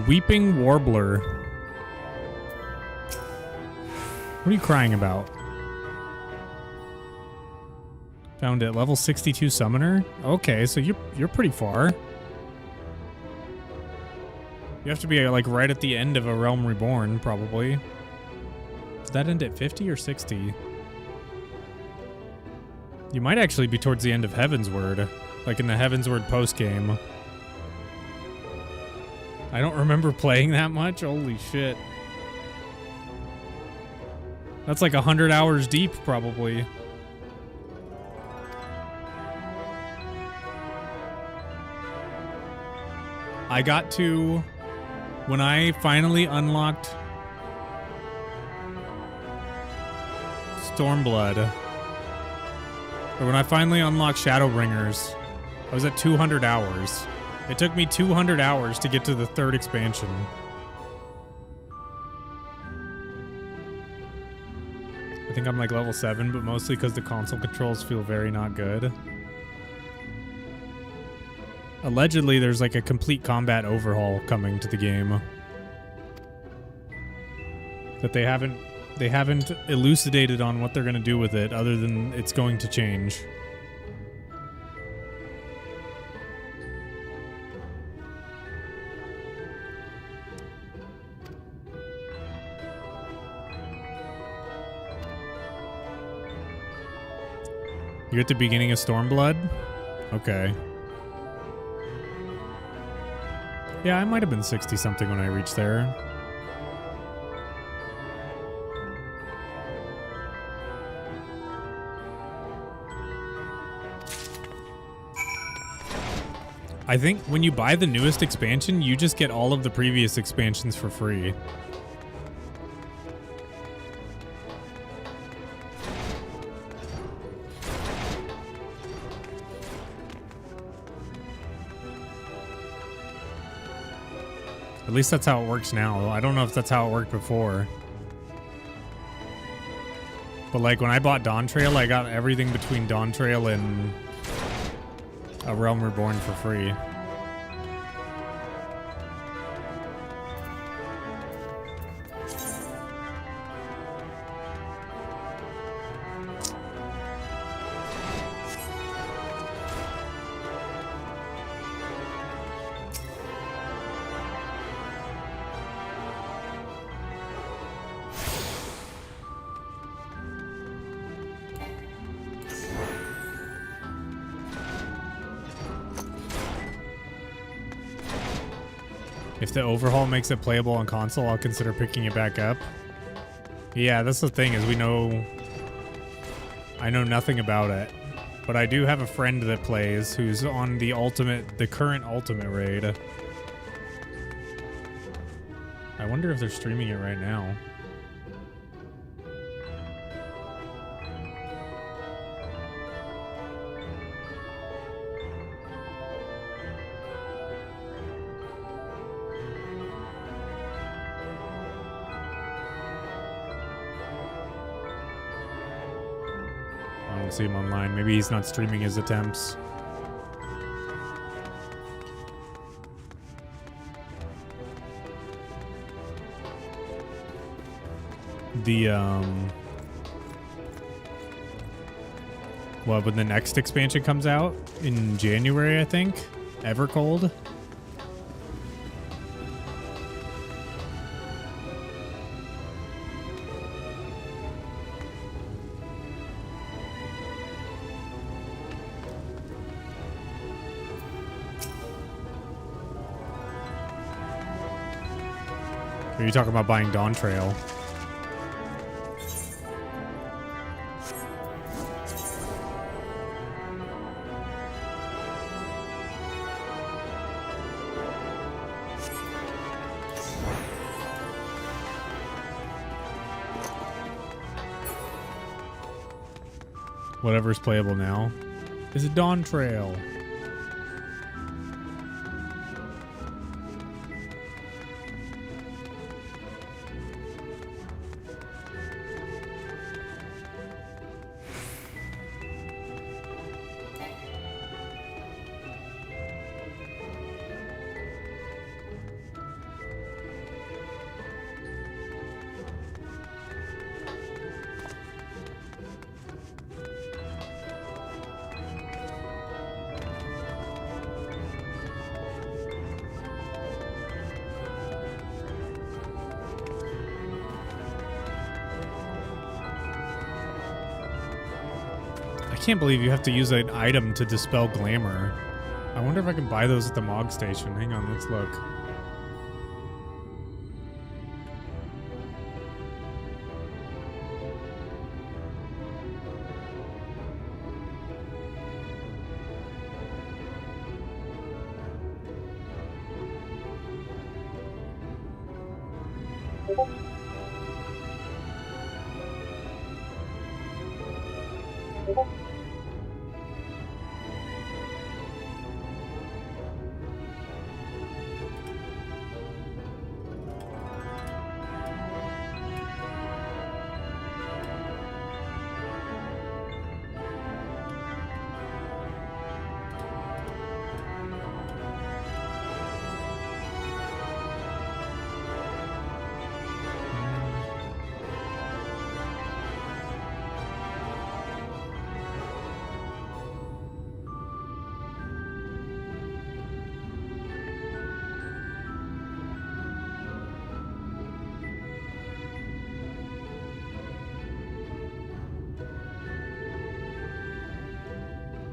Weeping Warbler. What are you crying about? Found it. Level 62 summoner? Okay, so you're pretty far. You have to be like right at the end of a Realm Reborn, probably. Does that end at 50 or 60? You might actually be towards the end of Heavensward, like in the Heavensward post-game. I don't remember playing that much. Holy shit. That's like 100 hours deep, probably. I got to... When I finally unlocked Stormblood, or when I finally unlocked Shadowbringers, I was at 200 hours. It took me 200 hours to get to the third expansion. I think I'm like level 7, but mostly because the console controls feel very not good. Allegedly, there's like a complete combat overhaul coming to the game that they haven't elucidated on what they're going to do with it, other than it's going to change. You're at the beginning of Stormblood? Okay. Yeah, I might have been 60-something when I reached there. I think when you buy the newest expansion, you just get all of the previous expansions for free. At least that's how it works now. I don't know if that's how it worked before. But like when I bought Dawn Trail, I got everything between Dawn Trail and A Realm Reborn for free. If the overhaul makes it playable on console, I'll consider picking it back up. Yeah, that's the thing, is I know nothing about it. But I do have a friend that plays who's on the current Ultimate raid. I wonder if they're streaming it right now. See him online. Maybe he's not streaming his attempts. Well, when the next expansion comes out in January, I think, Evercold. Are you talking about buying Dawn Trail? Whatever's playable now. Is it Dawn Trail? I can't believe you have to use an item to dispel glamour. I wonder if I can buy those at the Mog Station. Hang on, let's look.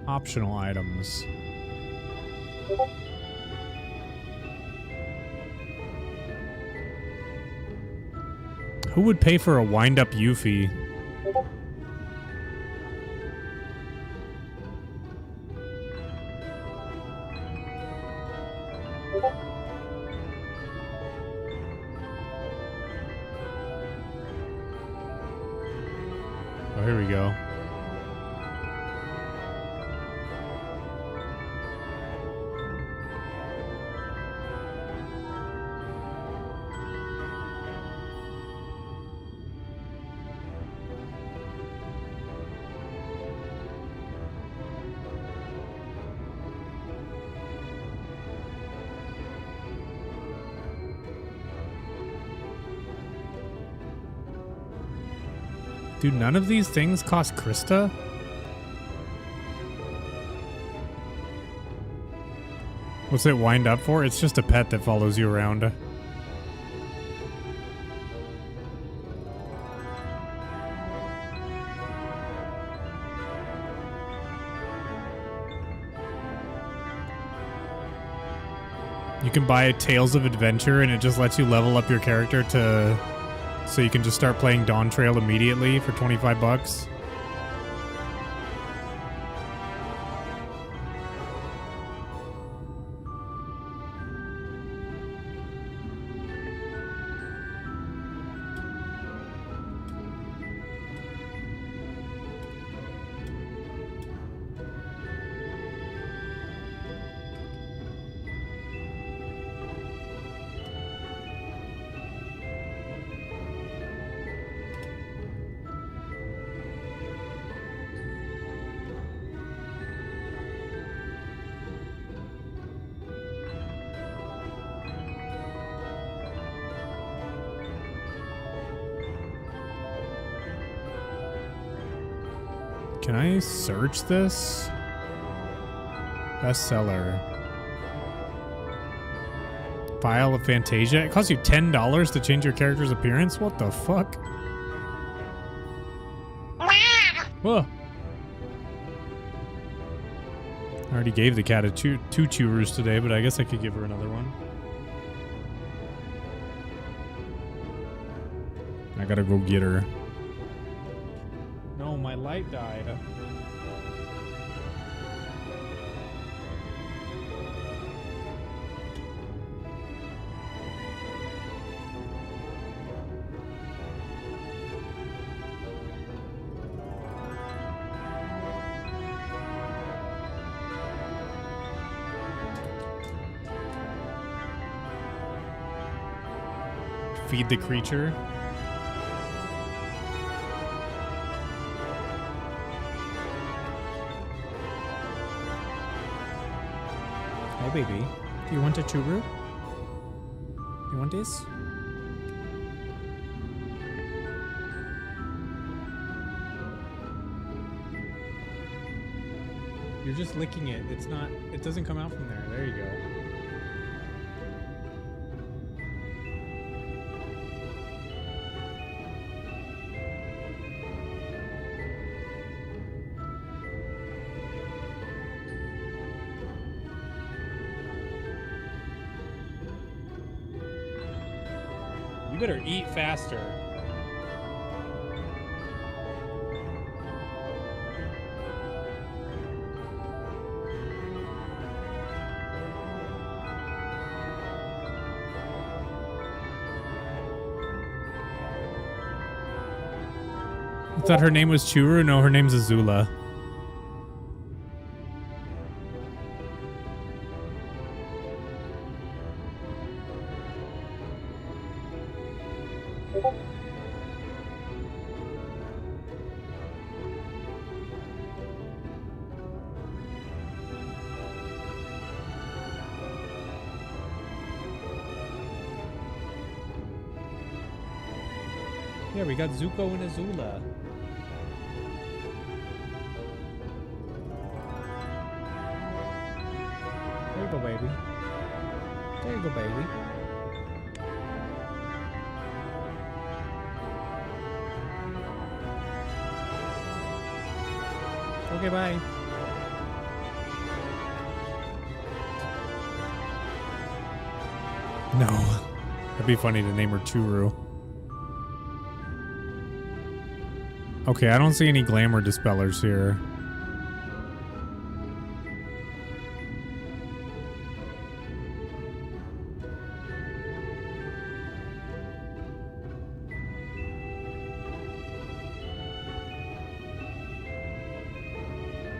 Optional items. Who would pay for a wind-up Yuffie? Oh, here we go. Dude, none of these things cost Krista? What's it wind up for? It's just a pet that follows you around. You can buy Tales of Adventure and it just lets you level up your character to... so you can just start playing Dawn Trail immediately for 25 bucks. Can I search this? Bestseller. File of Fantasia. It costs you $10 to change your character's appearance? What the fuck? Whoa. I already gave the cat two chewers today, but I guess I could give her another one. I gotta go get her. No, my light died. Feed the creature. Hey baby, do you want a churu? You want this? You're just licking it. It's not, it doesn't come out from there. There you go. You better eat faster. I thought her name was Churu. No, her name's Azula. Yeah, we got Zuko and Azula. There you go, baby. There you go, baby. Okay, bye. No. That'd be funny to name her Churu. Okay, I don't see any glamour dispellers here.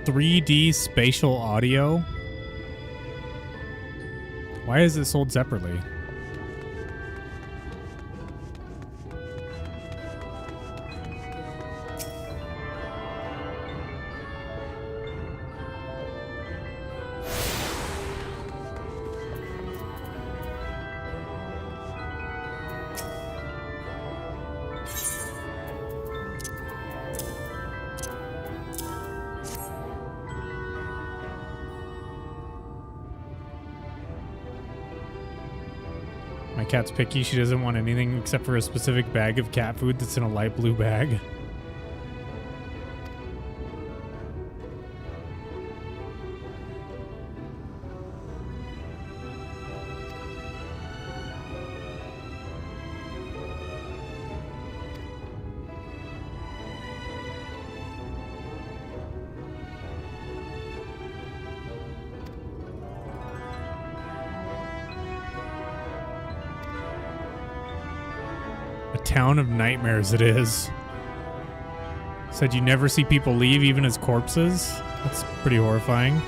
.3D spatial audio? Why is it sold separately? My cat's picky. She doesn't want anything except for a specific bag of cat food that's in a light blue bag. Town of nightmares it is. Said you never see people leave even as corpses. That's pretty horrifying.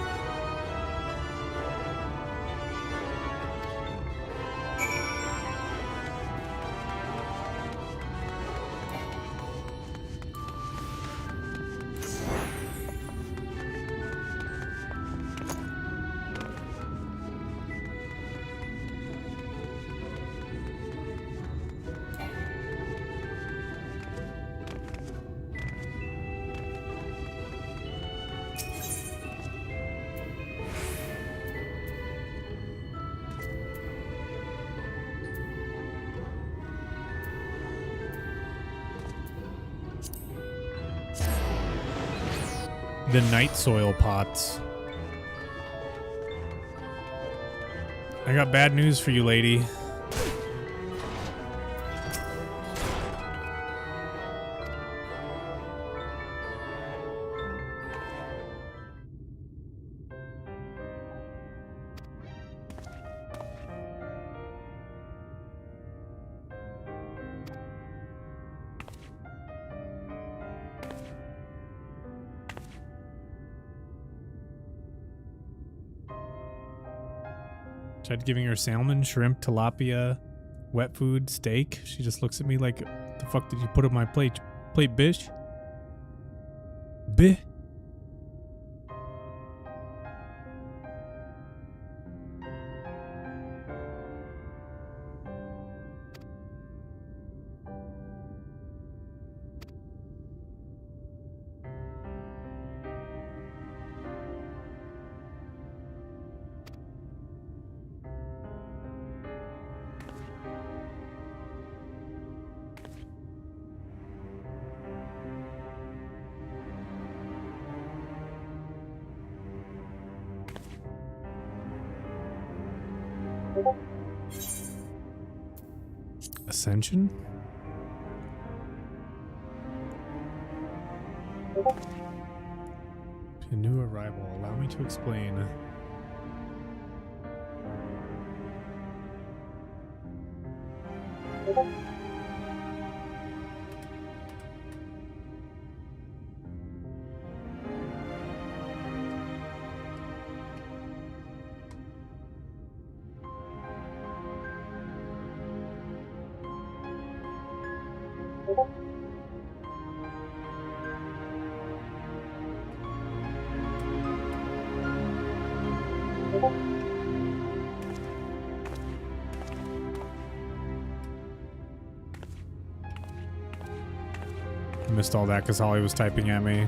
The night soil pots. I got bad news for you, lady. Tried giving her salmon, shrimp, tilapia, wet food, steak. She just looks at me like, the fuck did you put on my plate, bitch? Bitch. Ascension? A new arrival. Allow me to explain. Missed all that because Holly was typing at me.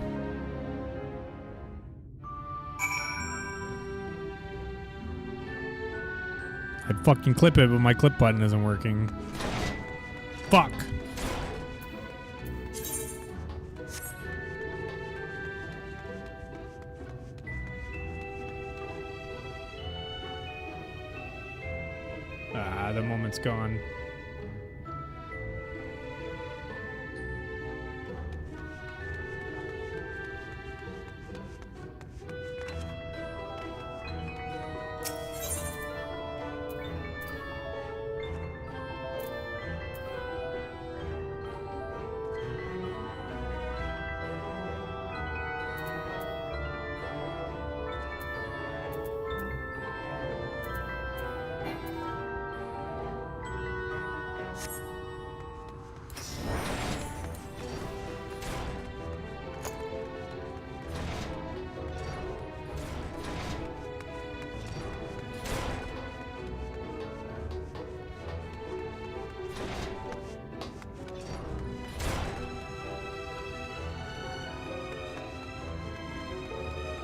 I'd fucking clip it, but my clip button isn't working. Fuck! Ah, the moment's gone.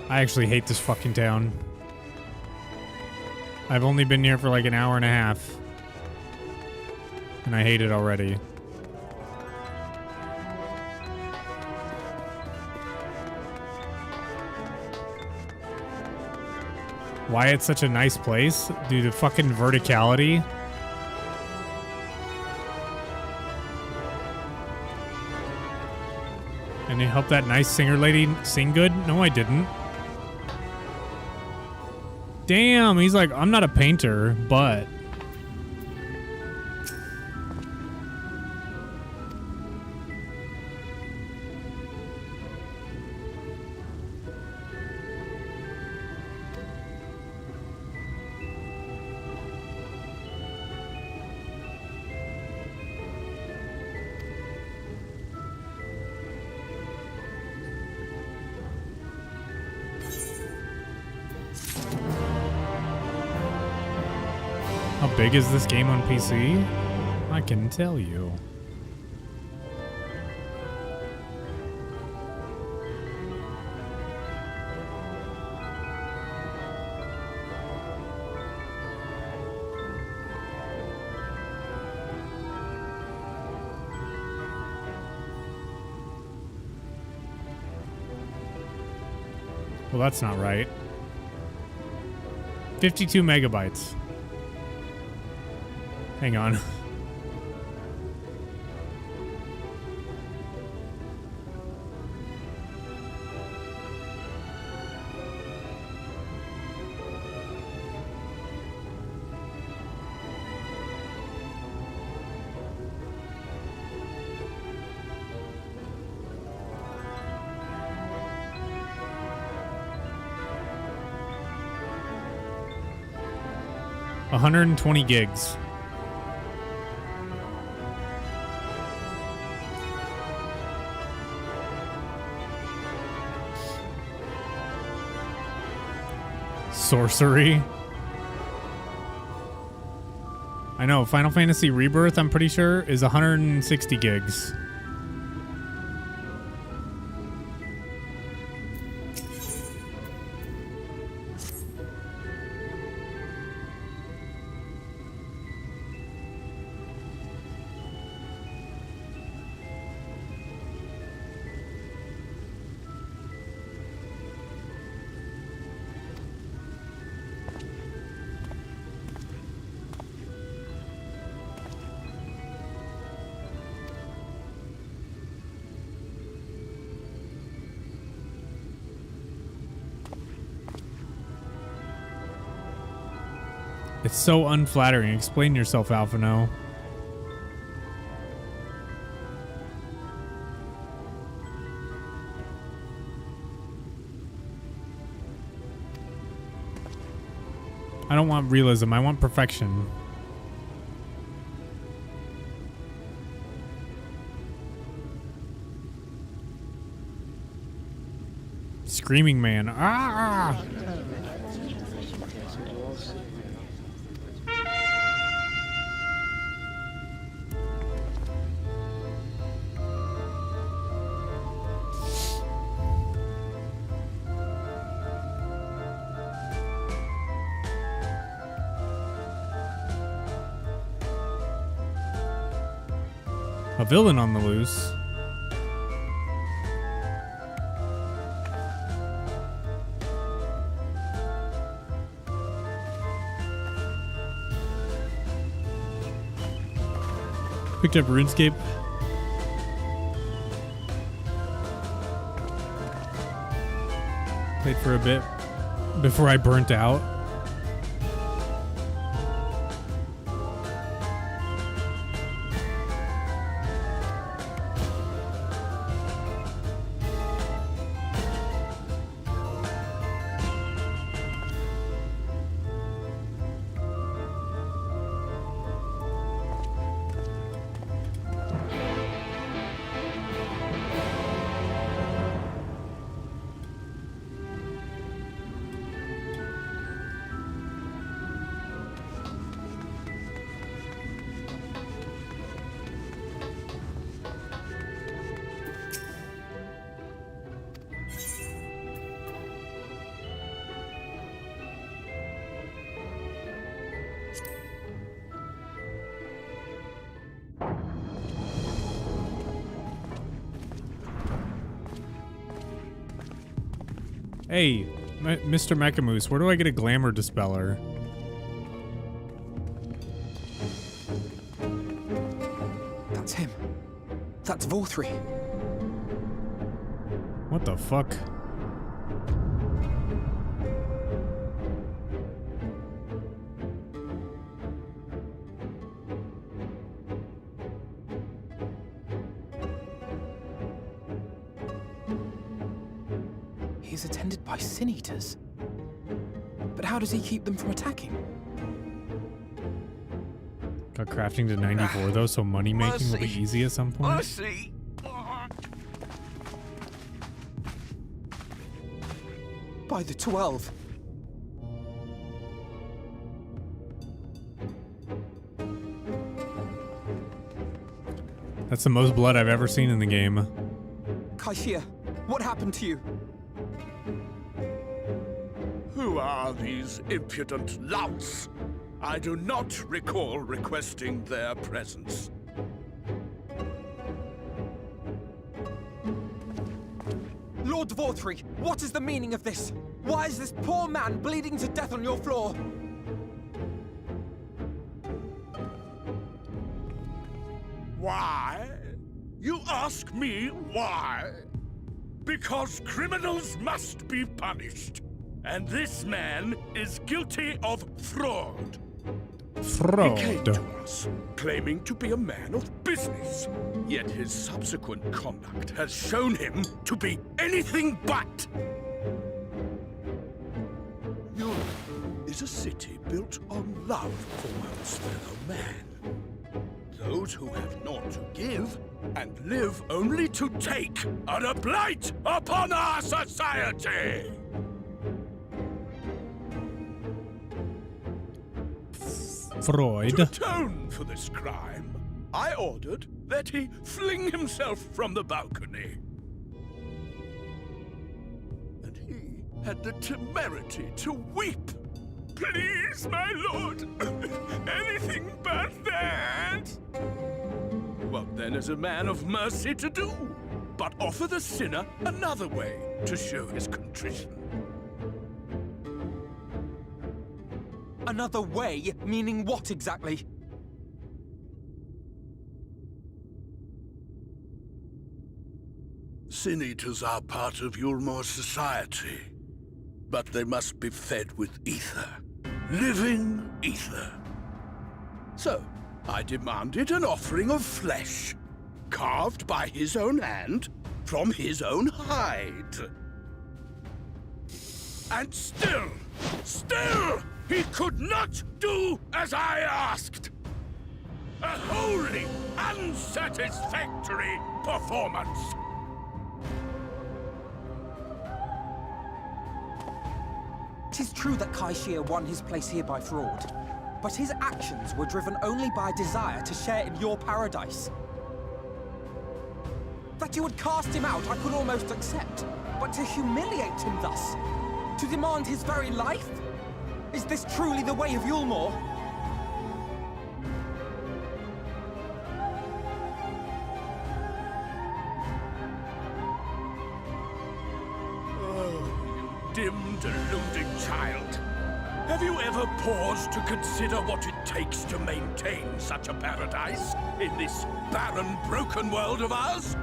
I actually hate this fucking town. I've only been here for like an hour and a half. And I hate it already. Why it's such a nice place? Dude, the fucking verticality. And you helped that nice singer lady sing good? No, I didn't. Damn, he's like, I'm not a painter, but... How big is this game on PC? I can tell you. Well, that's not right. 52 megabytes. Hang on. 120 gigs. Sorcery. I know, Final Fantasy Rebirth, I'm pretty sure, is 160 gigs. It's so unflattering. Explain yourself, Alphino. I don't want realism. I want perfection. Screaming man. Ah! A villain on the loose. Picked up RuneScape. Played for a bit before I burnt out. Hey, Mr. Mechamoose, where do I get a glamour dispeller? That's him. That's Vorthri. What the fuck? He's attended by sin eaters. But how does he keep them from attacking? Got crafting to 94 though, so money making will be easy at some point. Mercy! By the 12. That's the most blood I've ever seen in the game. Kaishia, what happened to you? Who are these impudent louts? I do not recall requesting their presence. Lord Vorthri, what is the meaning of this? Why is this poor man bleeding to death on your floor? Why? You ask me why? Because criminals must be punished. And this man is guilty of fraud. Fraud. He came to us, claiming to be a man of business. Yet his subsequent conduct has shown him to be anything but. Is a city built on love for one's fellow man. Those who have naught to give and live only to take are a blight upon our society! Freud. To atone for this crime, I ordered that he fling himself from the balcony. And he had the temerity to weep. Please, my lord, anything but that. What then is a man of mercy to do? But offer the sinner another way to show his contrition. Another way? Meaning what exactly? Sin-eaters are part of Yulmore's society, but they must be fed with ether. Living ether. So, I demanded an offering of flesh, carved by his own hand, from his own hide. And still, he could not do as I asked. A wholly unsatisfactory performance. It is true that Kaishir won his place here by fraud, but his actions were driven only by a desire to share in your paradise. That you would cast him out, I could almost accept, but to humiliate him thus, to demand his very life? Is this truly the way of Yulmore? Dim, deluded child. Have you ever paused to consider what it takes to maintain such a paradise in this barren, broken world of ours?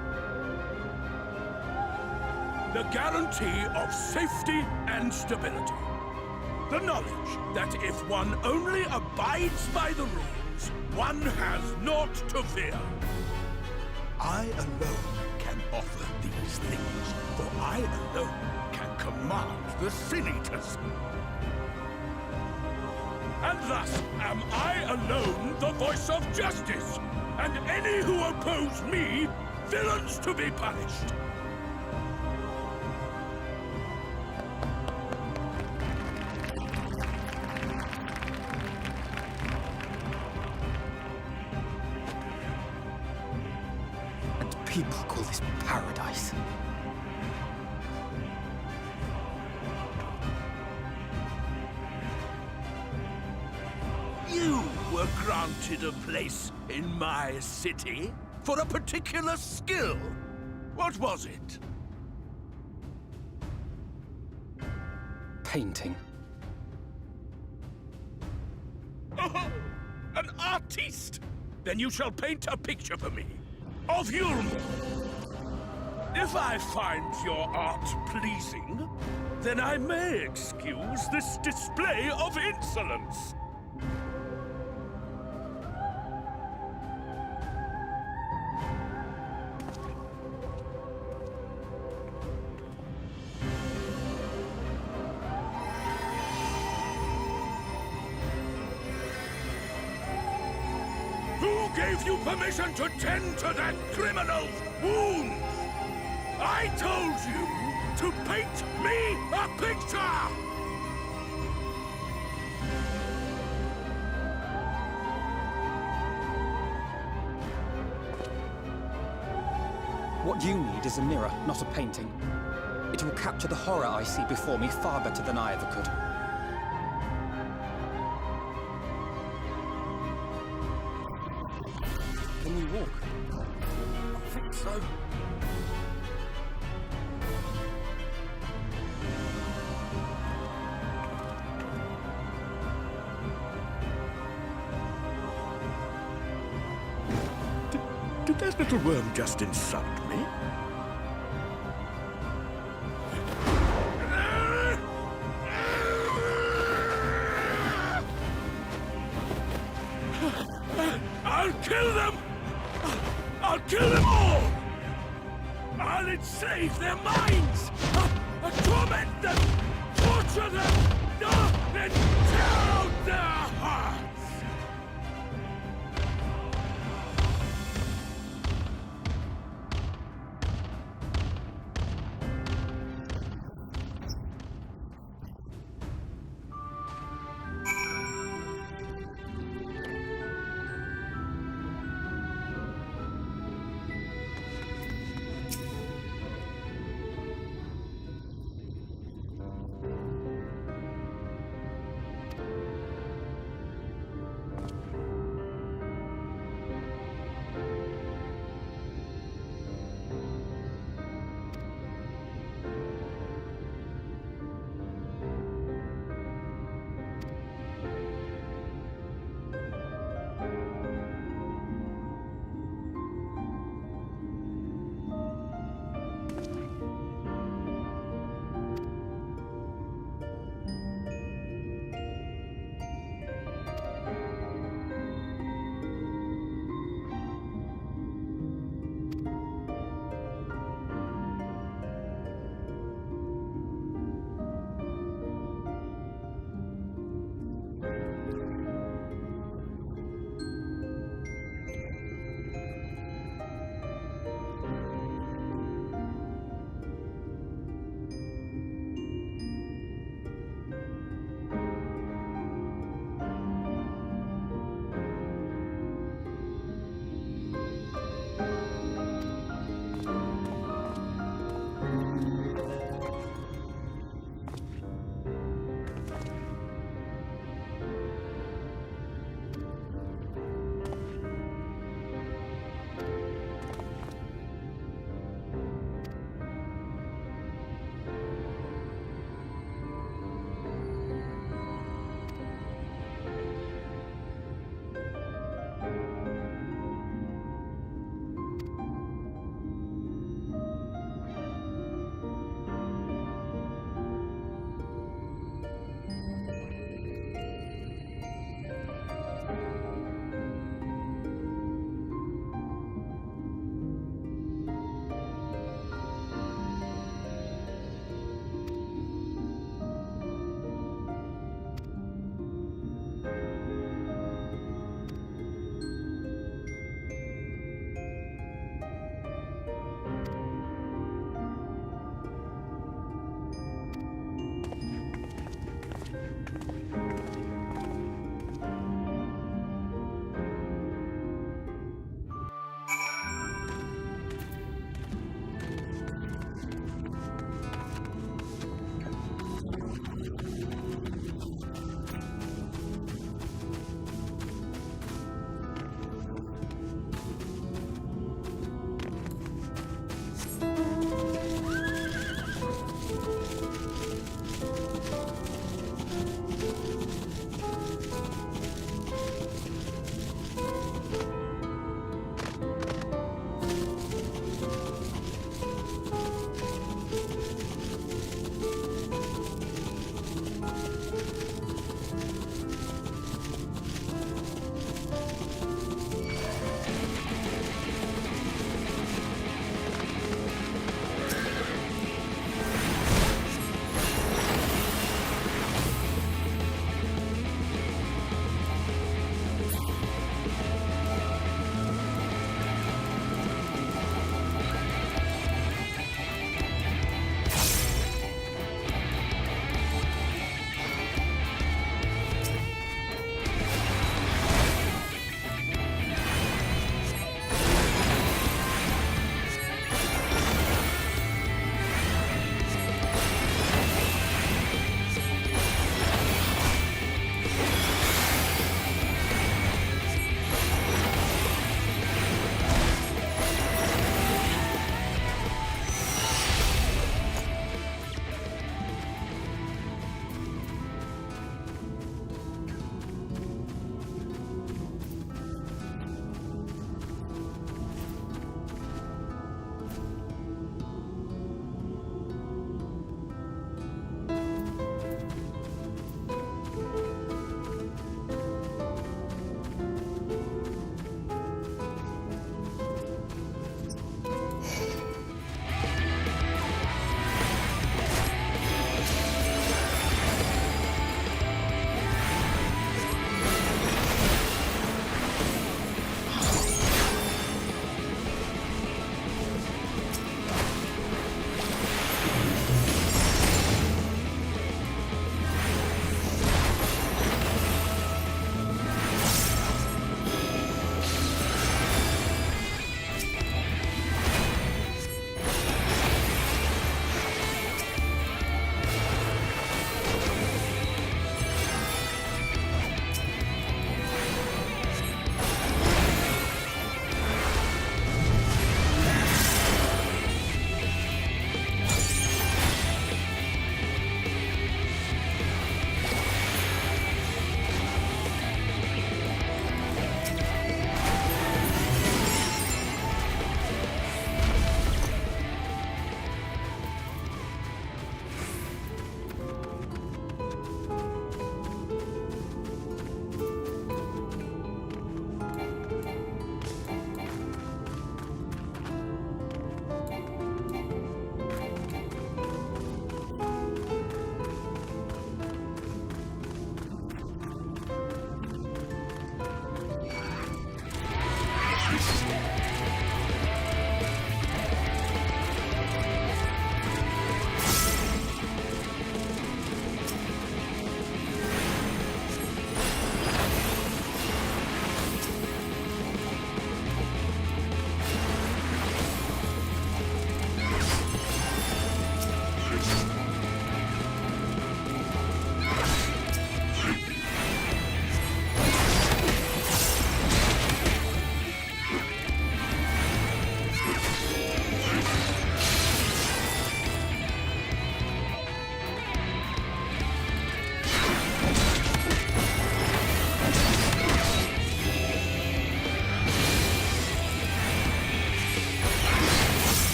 The guarantee of safety and stability. The knowledge that if one only abides by the rules, one has naught to fear. I alone can offer these things, for I alone can command the Sin-Eaters. And thus am I alone the voice of justice, and any who oppose me, villains to be punished. And people call this paradise. You were granted a place in my city for a particular skill. What was it? Painting. Oh, an artiste! Then you shall paint a picture for me of Yulmore. If I find your art pleasing, then I may excuse this display of insolence. Who gave you permission to tend to that criminal's wounds? I told you to paint me a picture! What you need is a mirror, not a painting. It will capture the horror I see before me far better than I ever could. Can we walk? I think so. Did that little worm just insult me? I'll kill them! I'll kill them all! I'll enslave their minds! I'll torment them! Torture Torture them into their hearts!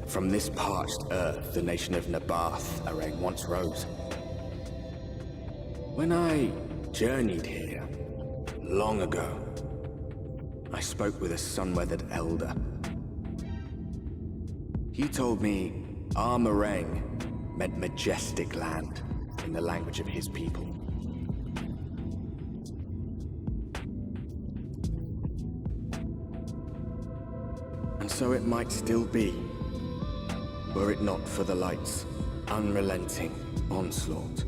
From this parched earth, the nation of Nabath, Arang, once rose. When I journeyed here, long ago, I spoke with a sun-weathered elder. He told me Armarang meant majestic land in the language of his people. And so it might still be, were it not for the light's unrelenting onslaught.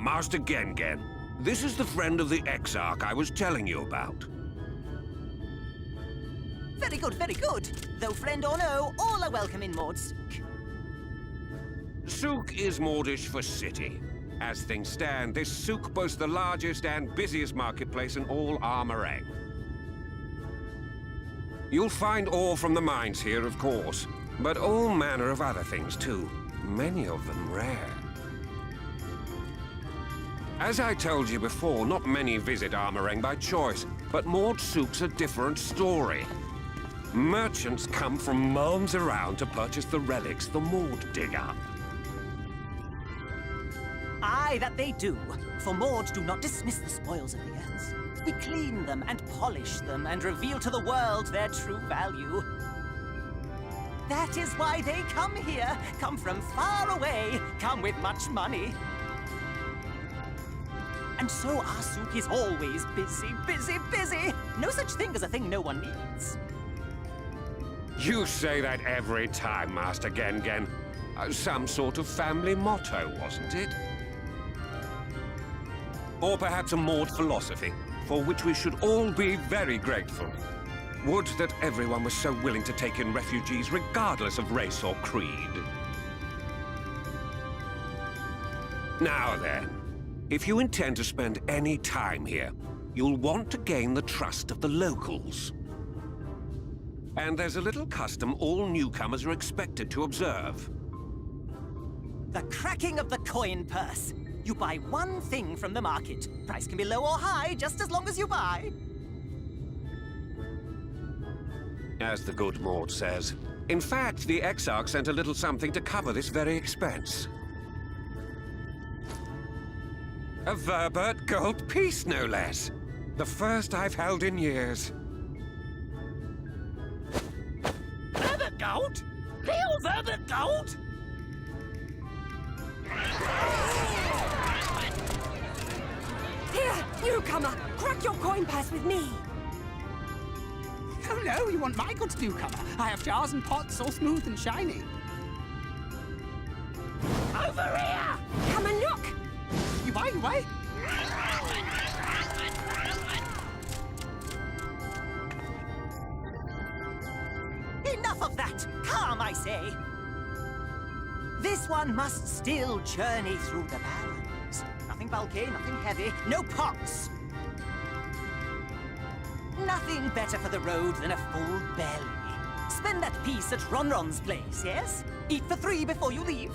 Master Gengen, this is the friend of the Exarch I was telling you about. Very good, very good. Though friend or no, all are welcome in Maud's. Souk is Mordish for city. As things stand, this souk boasts the largest and busiest marketplace in all Armorang. You'll find ore from the mines here, of course, but all manner of other things too, many of them rare. As I told you before, not many visit Armorang by choice, but Maud Souk's a different story. Merchants come from miles around to purchase the relics the Maud dig up. Aye, that they do. For Maud do not dismiss the spoils of the earth. We clean them and polish them and reveal to the world their true value. That is why they come here, come from far away, come with much money. And so our souk is always busy, busy, busy. No such thing as a thing no one needs. You say that every time, Master Gengen. Some sort of family motto, wasn't it? Or perhaps a Maud philosophy, for which we should all be very grateful. Would that everyone was so willing to take in refugees regardless of race or creed. Now then, if you intend to spend any time here, you'll want to gain the trust of the locals. And there's a little custom all newcomers are expected to observe. The cracking of the coin purse. You buy one thing from the market. Price can be low or high, just as long as you buy. As the good Maud says. In fact, the Exarch sent a little something to cover this very expense. A Verbert gold piece, no less. The first I've held in years. Verbert gold? Real Verbert gold? Here, newcomer, crack your coin purse with me. Oh no, you want my goods, newcomer? I have jars and pots all smooth and shiny. Over here! Come and look! You buy, you buy. Enough of that! Calm, I say! This one must still journey through the barrens. Nothing bulky, nothing heavy, no pots. Nothing better for the road than a full belly. Spend that piece at Ronron's place, yes? Eat for 3 before you leave.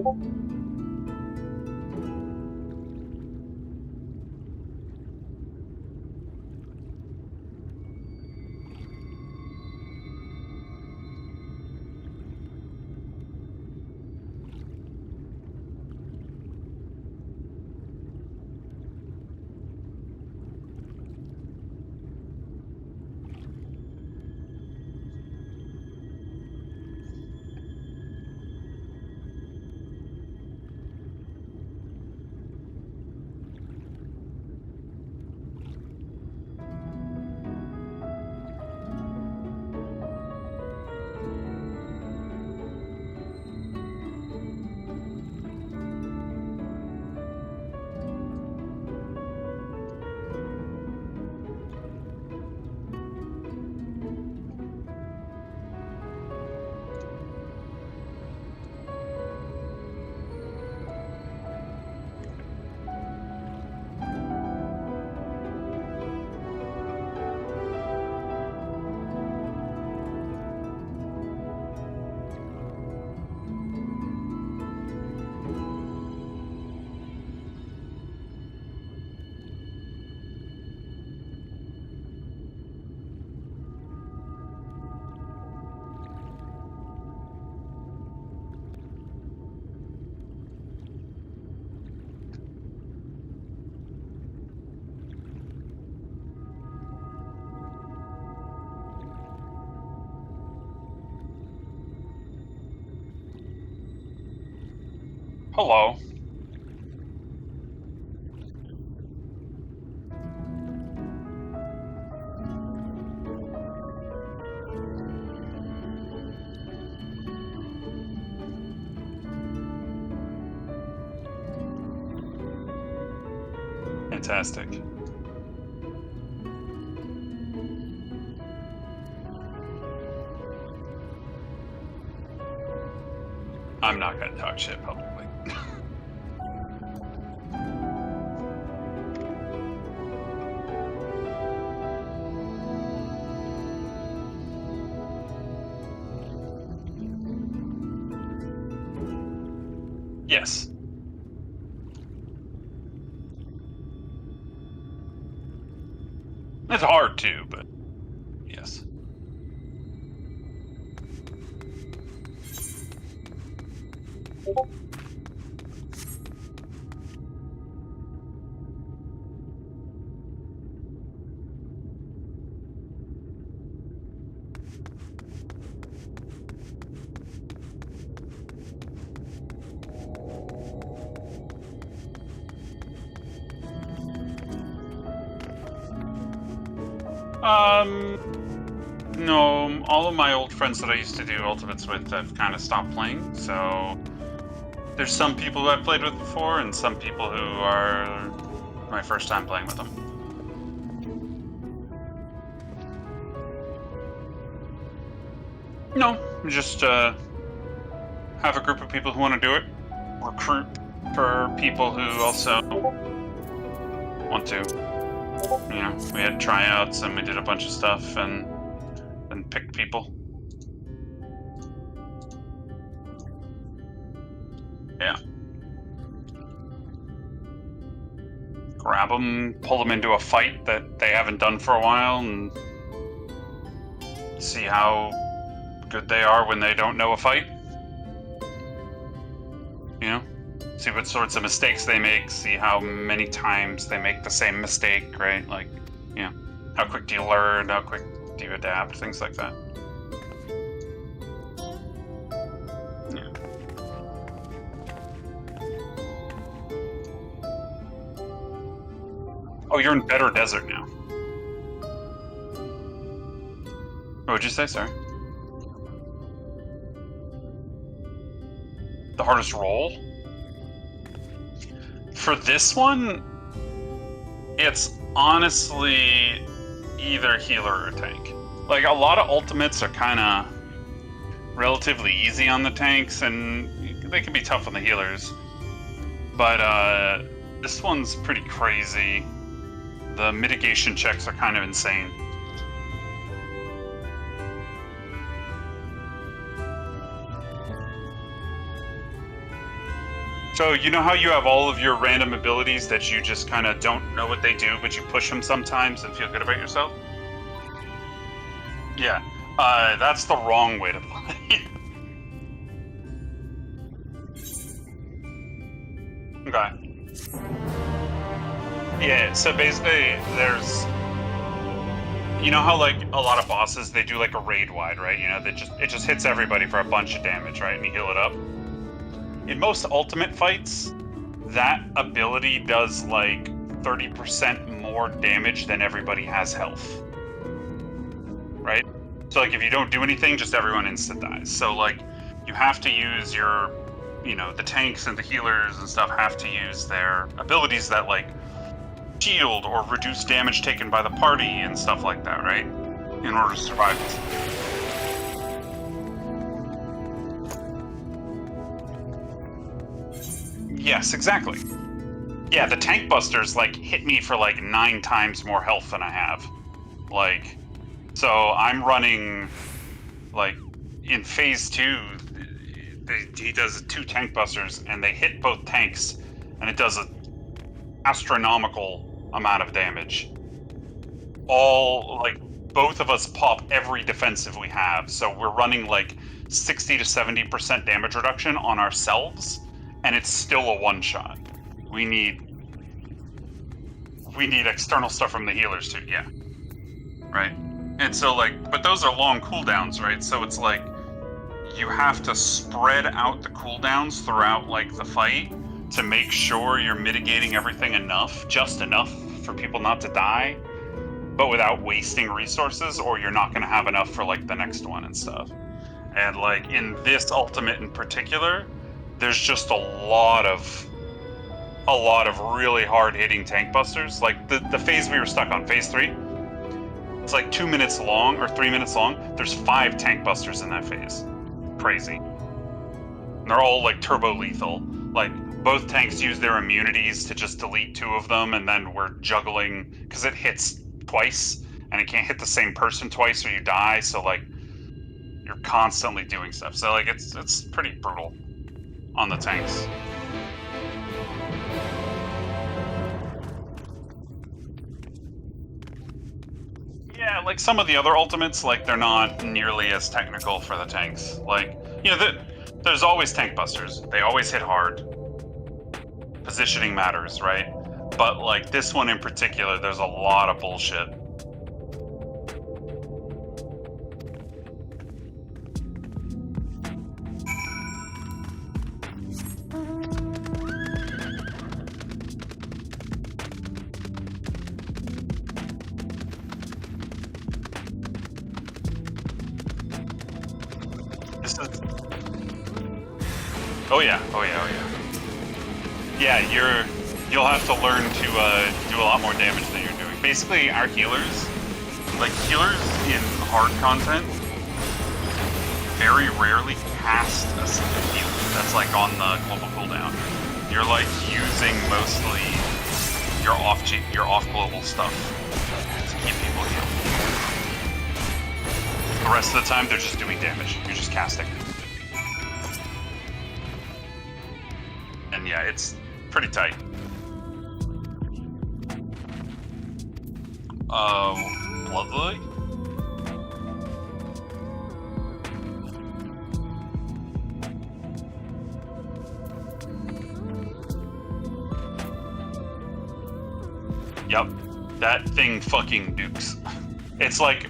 Hello. Fantastic. I'm not gonna talk shit publicly. Yes. It's hard too, but yes. No, all of my old friends that I used to do Ultimates with have kind of stopped playing, so there's some people who I've played with before and some people who are my first time playing with them. No, just have a group of people who want to do it, recruit for people who also want to. You know, we had tryouts and we did a bunch of stuff and then picked people. Yeah. Grab them, pull them into a fight that they haven't done for a while, and see how good they are when they don't know a fight. You know? See what sorts of mistakes they make, see how many times they make the same mistake, right? Like, you know, how quick do you learn, how quick do you adapt, things like that. Yeah. Oh, you're in Better Desert now. What would you say, sorry? The hardest role? For this one, it's honestly either healer or tank. Like, a lot of ultimates are kind of relatively easy on the tanks, and they can be tough on the healers. But this one's pretty crazy. The mitigation checks are kind of insane. So you know how you have all of your random abilities that you just kind of don't know what they do, but you push them sometimes and feel good about yourself? Yeah, that's the wrong way to play. Okay. Yeah, so basically there's... You know how, like, a lot of bosses, they do, like, a raid-wide, right? You know, it just hits everybody for a bunch of damage, right? And you heal it up. In most ultimate fights, that ability does, like, 30% more damage than everybody has health. Right? So, like, if you don't do anything, just everyone instant dies. So, like, you have to use your, you know, the tanks and the healers and stuff have to use their abilities that, like, shield or reduce damage taken by the party and stuff like that, right? In order to survive this. Yes, exactly. Yeah, the tank busters, like, hit me for, like, 9 times more health than I have. Like, so I'm running, like, in phase 2, he does 2 tank busters, and they hit both tanks, and it does an astronomical amount of damage. All, like, both of us pop every defensive we have, so we're running, like, 60 to 70% damage reduction on ourselves, and it's still a one-shot. We need external stuff from the healers too, yeah. Right? And so, like, but those are long cooldowns, right? So it's like, you have to spread out the cooldowns throughout, like, the fight to make sure you're mitigating everything enough, just enough for people not to die, but without wasting resources, or you're not gonna have enough for, like, the next one and stuff. And, like, in this ultimate in particular, there's just a lot of really hard-hitting tank busters. Like, the phase we were stuck on, phase 3, it's like 2 minutes long, or 3 minutes long. There's 5 tank busters in that phase. Crazy. And they're all, like, turbo-lethal. Like, both tanks use their immunities to just delete 2 of them, and then we're juggling, because it hits twice, and it can't hit the same person twice or you die, so, like, you're constantly doing stuff. So, like, it's pretty brutal on the tanks. Yeah, like, some of the other ultimates, like, they're not nearly as technical for the tanks. Like, you know, there's always tank busters. They always hit hard. Positioning matters, right? But, like, this one in particular, there's a lot of bullshit. Oh yeah, oh yeah, oh yeah. Yeah, you'll have to learn to do a lot more damage than you're doing. Basically, our healers, like, healers in hard content, very rarely cast a single heal that's, like, on the global cooldown. You're, like, using mostly your off global stuff to keep people healed. The rest of the time, they're just doing damage. You're just casting. And yeah, it's pretty tight. Bloodlily? Yep, that thing fucking dukes. It's like,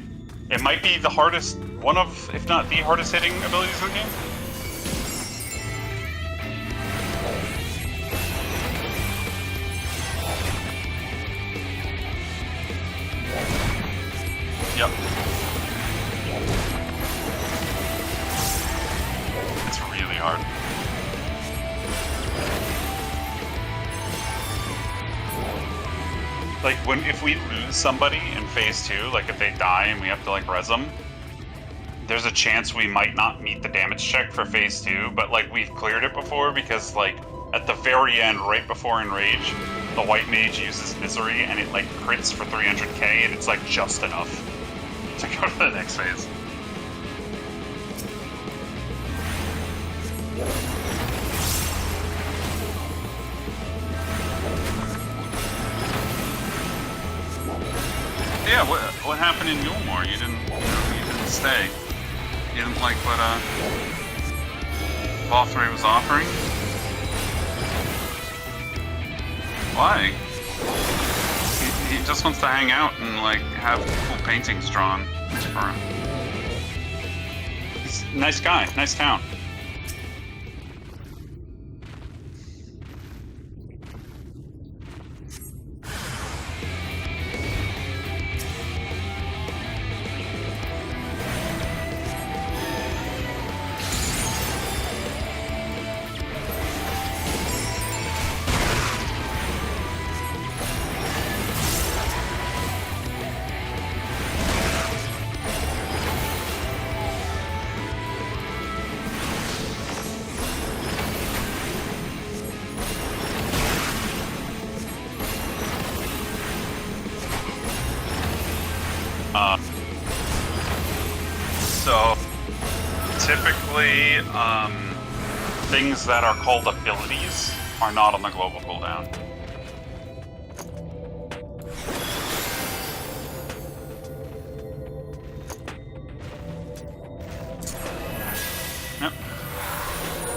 it might be the hardest, one of, if not the hardest hitting abilities in the game. Yep. It's really hard. Like, if we lose somebody in phase 2, like if they die and we have to, like, res them, there's a chance we might not meet the damage check for phase 2, but, like, we've cleared it before because, like, at the very end, right before Enrage, the white mage uses Misery and it, like, crits for 300k, and it's, like, just enough to go to the next phase. Yeah, what happened in Mulemore? You didn't stay. You didn't like what Bothray was offering? Why? He just wants to hang out and like have cool paintings drawn for him. He's a nice guy, nice town. So typically, things that are called abilities are not on the global cooldown. Yep.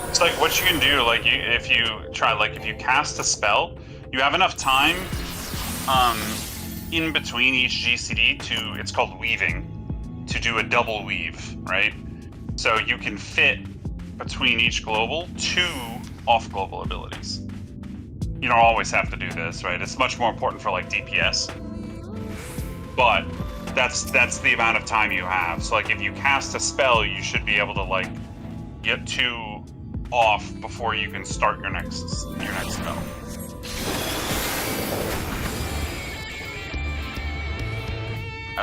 It's like what you can do, like if you cast a spell, you have enough time in between each GCD to, it's called weaving, to do a double weave, right? So you can fit between each global 2 off-global abilities. You don't always have to do this, right? It's much more important for like DPS. But that's the amount of time you have. So like if you cast a spell, you should be able to like get 2 off before you can start your next spell.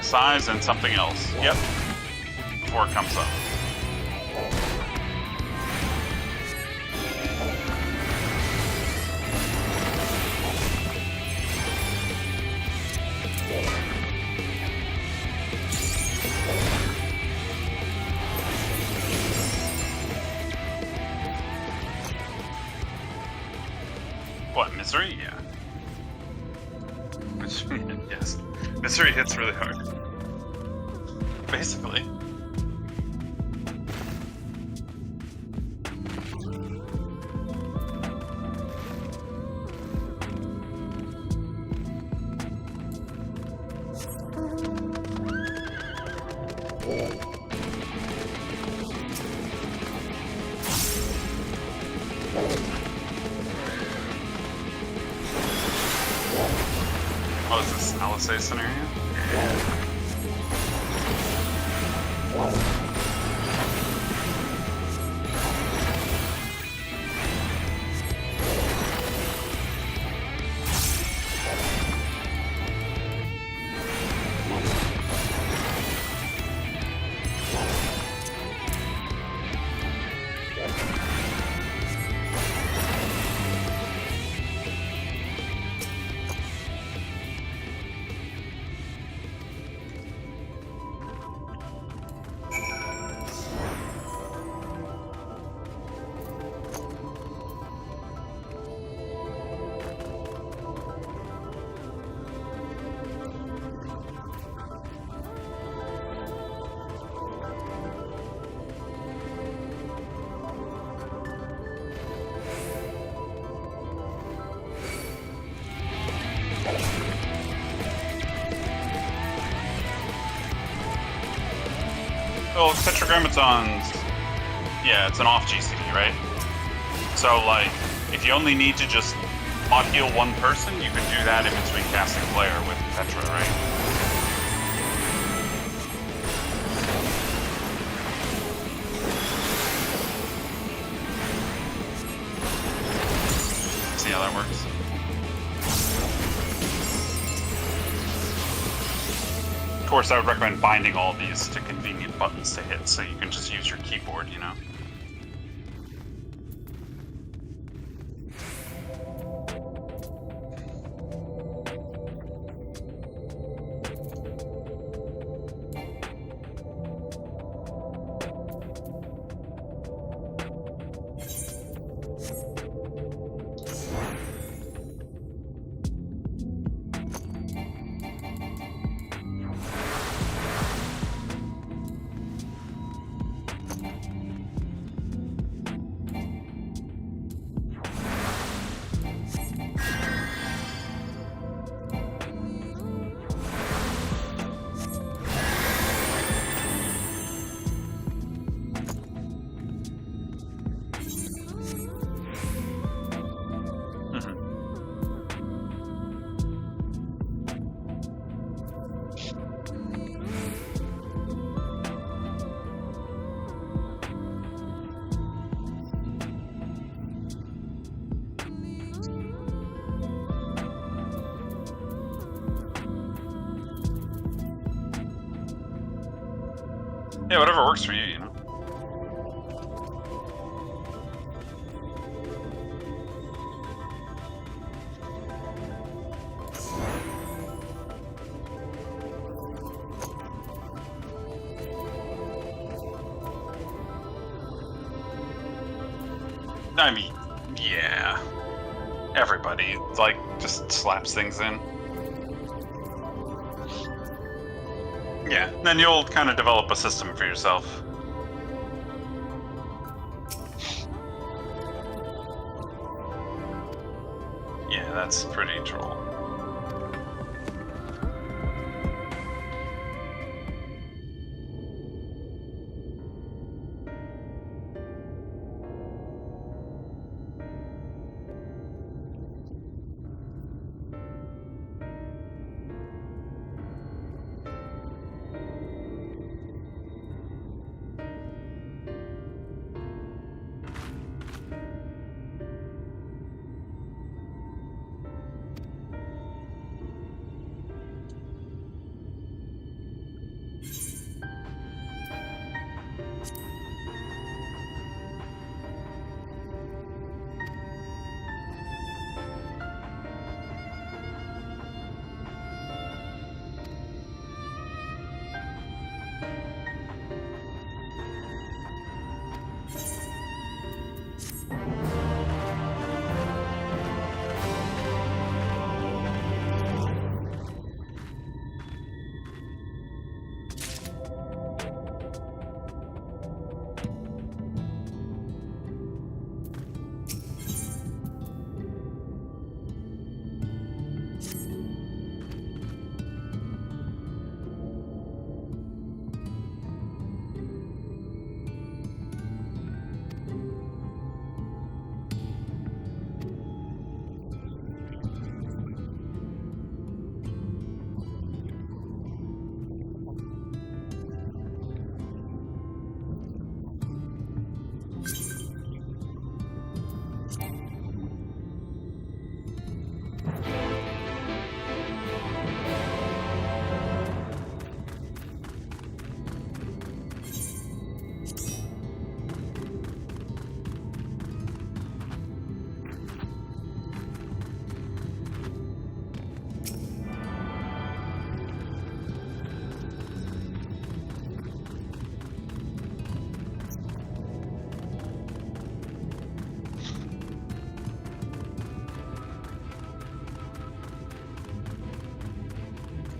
SIs and something else. Yep. Before it comes up. What, Misery? Yeah. Yes. Misery hits really hard. Basically. Oh, is this LSA scenario? Well, Tetragrammaton's, yeah, it's an off GCD, right? So, like, if you only need to just odd heal one person, you can do that in between casting a player with Tetra, right? See how that works? Of course, I would recommend binding all of these to convenient buttons to hit, so you can just use your keyboard, you know? Yeah, whatever works for you, you know. I mean, yeah. Everybody, like, just slaps things in. Yeah, then you'll kind of develop a system for yourself. Yeah, that's pretty troll.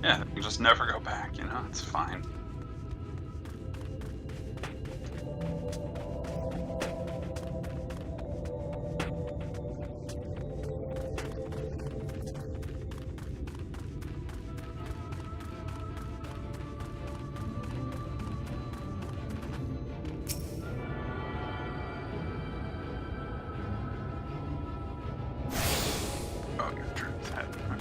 Yeah, you just never go back, you know, it's fine. Oh, your turn's head. Okay.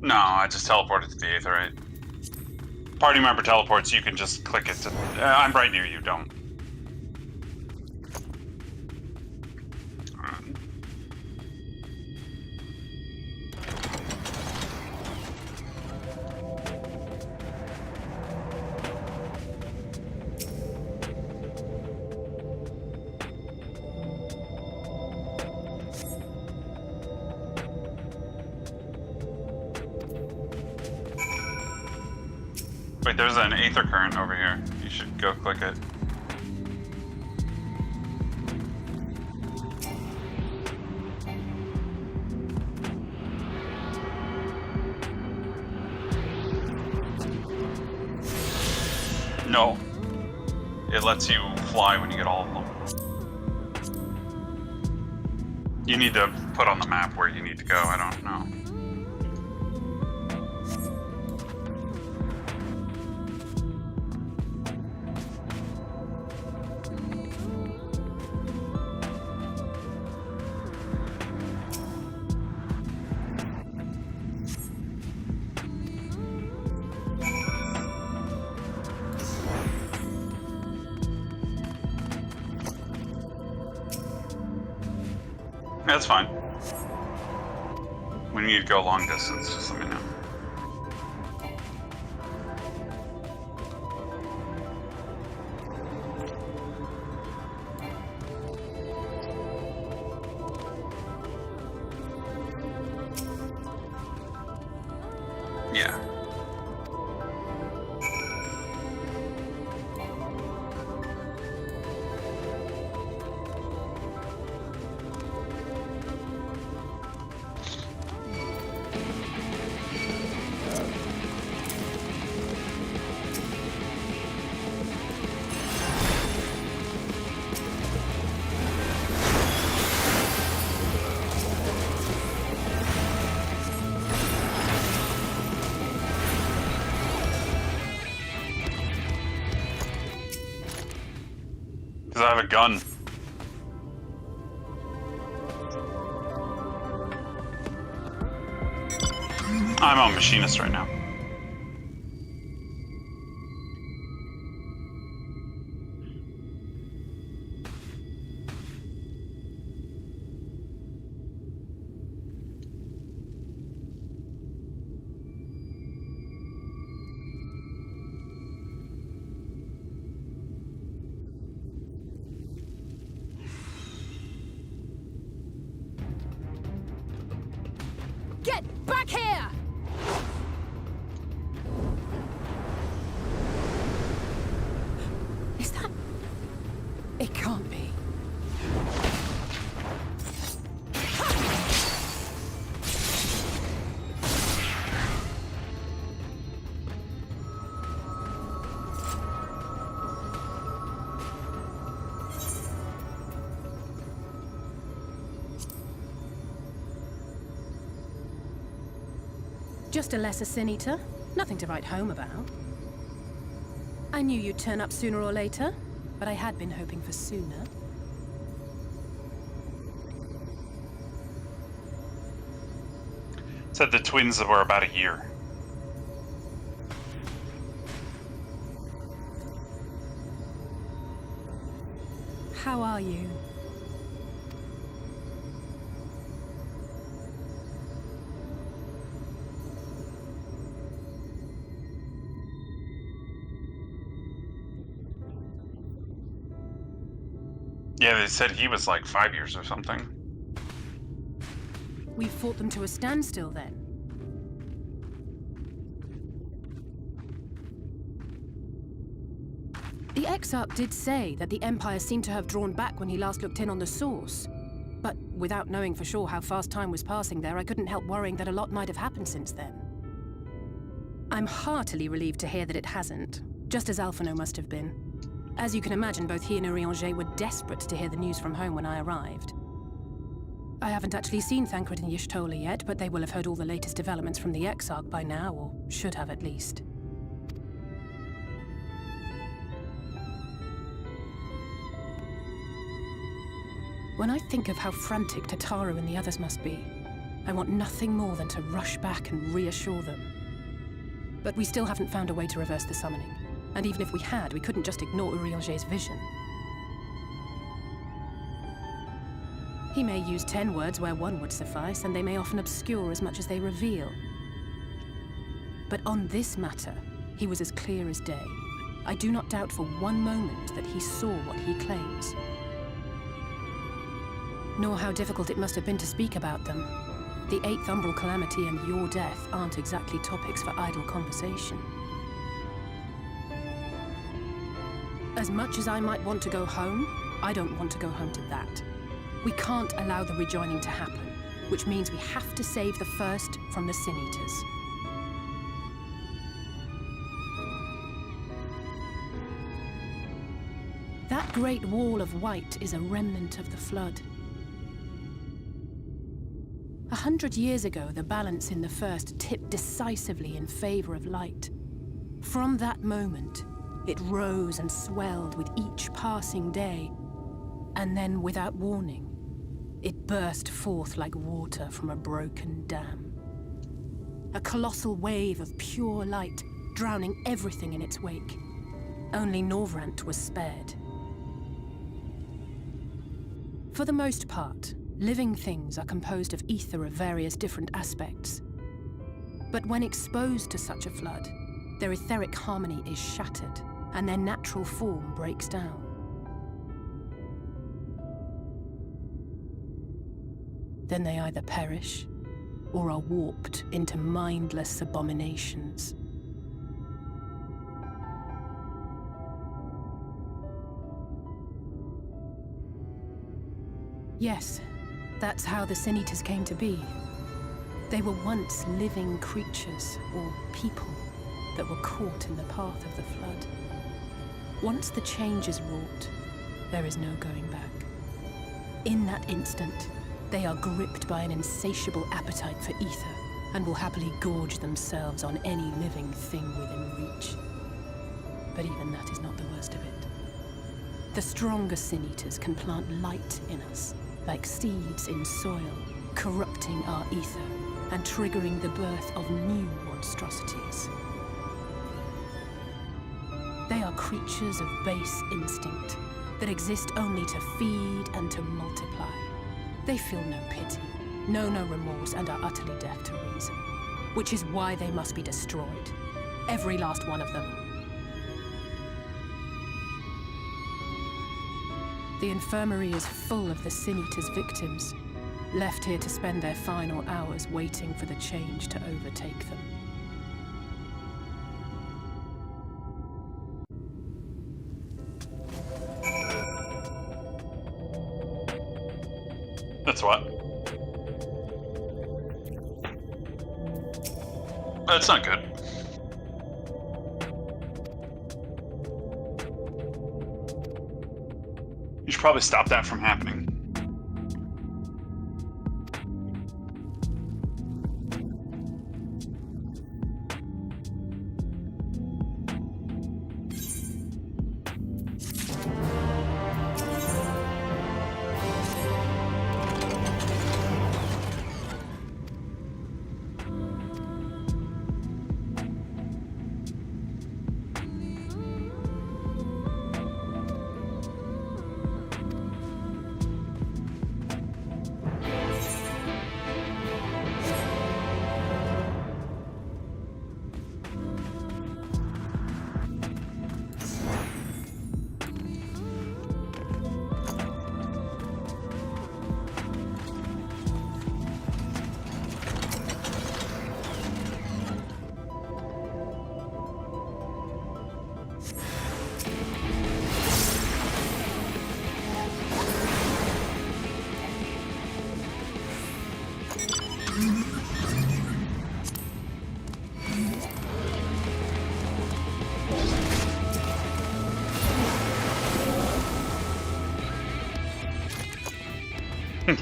No, I just teleported to the Aetherite. Party member teleports, you can just click it to... I'm right near you, don't. Wait, there's an Aether current over here. You should go click it. No. It lets you fly when you get all of them. You need to put on the map where you need to go, I don't know. That's fine. When you need to go long distance, just let me know. Yeah. Because I have a gun. I'm on machinist right now. Get back here! Is that... It can't be. Just a lesser sin eater. Nothing to write home about. I knew you'd turn up sooner or later, but I had been hoping for sooner. Said the twins were about a year. How are you? Yeah, they said he was like 5 years or something. We fought them to a standstill then. The Exarch did say that the Empire seemed to have drawn back when he last looked in on the source. But without knowing for sure how fast time was passing there, I couldn't help worrying that a lot might have happened since then. I'm heartily relieved to hear that it hasn't, just as Alphino must have been. As you can imagine, both he and Urianger were desperate to hear the news from home when I arrived. I haven't actually seen Thancred and Y'shtola yet, but they will have heard all the latest developments from the Exarch by now, or should have at least. When I think of how frantic Tataru and the others must be, I want nothing more than to rush back and reassure them. But we still haven't found a way to reverse the summoning. And even if we had, we couldn't just ignore Urianger's vision. He may use 10 words where one would suffice, and they may often obscure as much as they reveal. But on this matter, he was as clear as day. I do not doubt for one moment that he saw what he claims. Nor how difficult it must have been to speak about them. The 8th Umbral Calamity and your death aren't exactly topics for idle conversation. As much as I might want to go home, I don't want to go home to that. We can't allow the rejoining to happen, which means we have to save the first from the Sin Eaters. That great wall of white is a remnant of the Flood. 100 years ago, the balance in the First tipped decisively in favor of light. From that moment, it rose and swelled with each passing day, and then, without warning, it burst forth like water from a broken dam. A colossal wave of pure light, drowning everything in its wake. Only Norvrant was spared. For the most part, Living things are composed of ether of various different aspects. But when exposed to such a flood, their etheric harmony is shattered, and their natural form breaks down. Then they either perish, or are warped into mindless abominations. Yes, that's how the Sin Eaters came to be. They were once living creatures, or people, that were caught in the path of the flood. Once the change is wrought, there is no going back. In that instant, they are gripped by an insatiable appetite for ether, and will happily gorge themselves on any living thing within reach. But even that is not the worst of it. The stronger Sin Eaters can plant light in us, like seeds in soil, corrupting our ether and triggering the birth of new monstrosities. They are creatures of base instinct that exist only to feed and to multiply. They feel no pity, know no remorse, and are utterly deaf to reason, which is why they must be destroyed. Every last one of them. The infirmary is full of the Sin Eaters' victims, left here to spend their final hours waiting for the change to overtake them. That's what? That's not good. You should probably stop that from happening.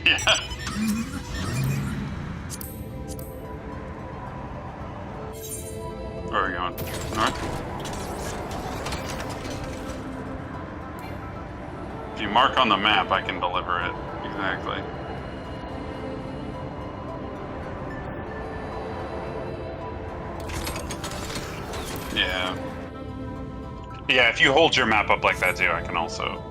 Yeah. Where are we going? North? If you mark on the map, I can deliver it. Exactly. Yeah. Yeah, if you hold your map up like that too, I can also...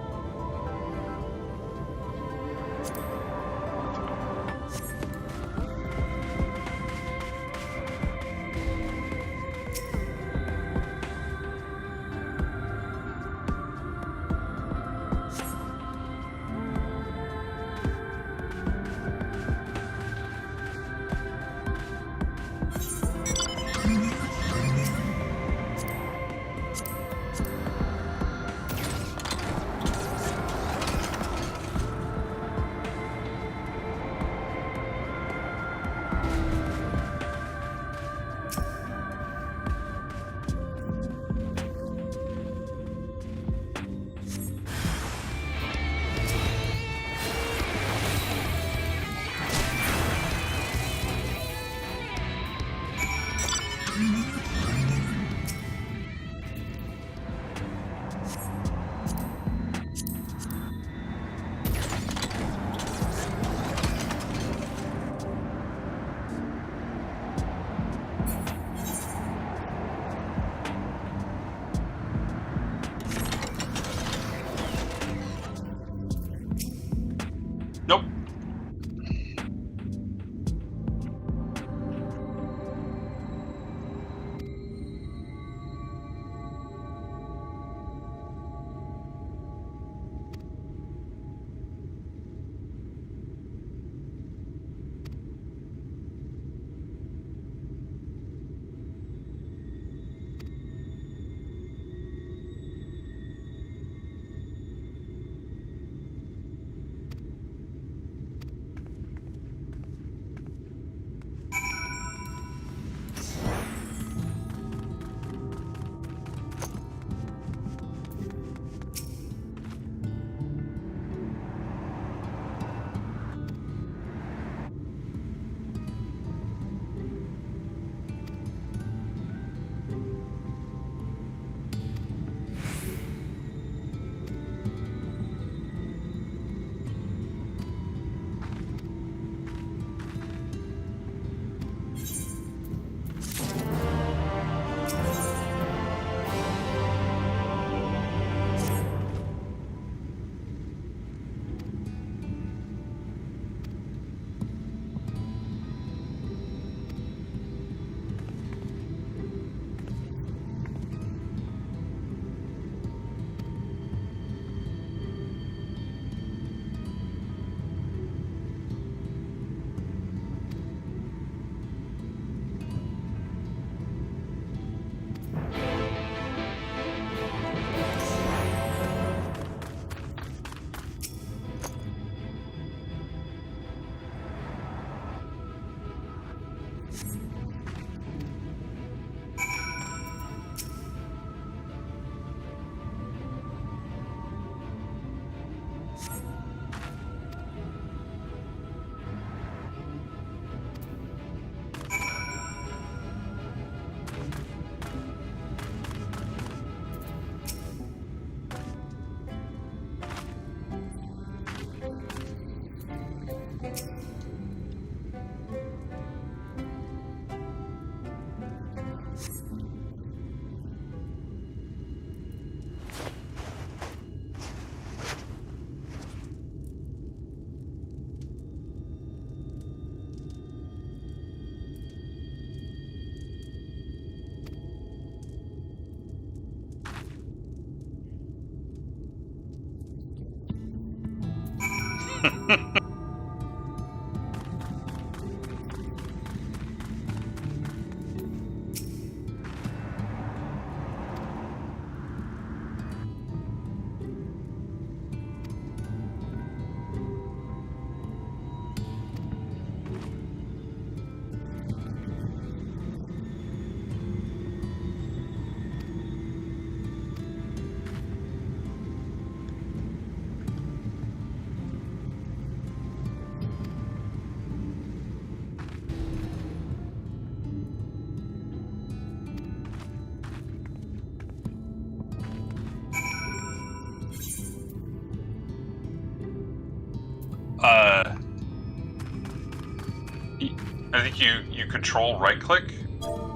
I think you control right click,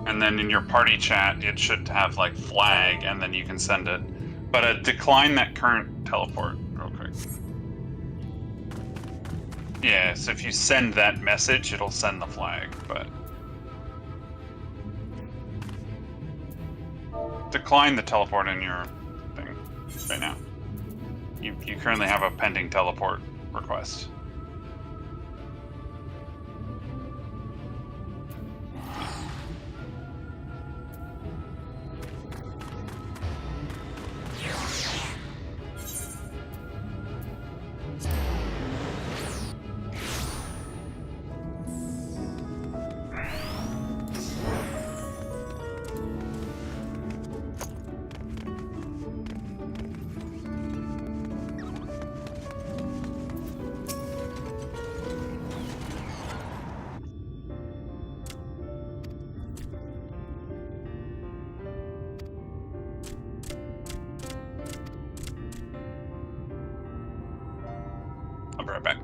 and then in your party chat it should have like flag, and then you can send it. But decline that current teleport real quick. Yeah, so if you send that message, it'll send the flag, but decline the teleport in your thing right now. You currently have a pending teleport request. I'll be right back.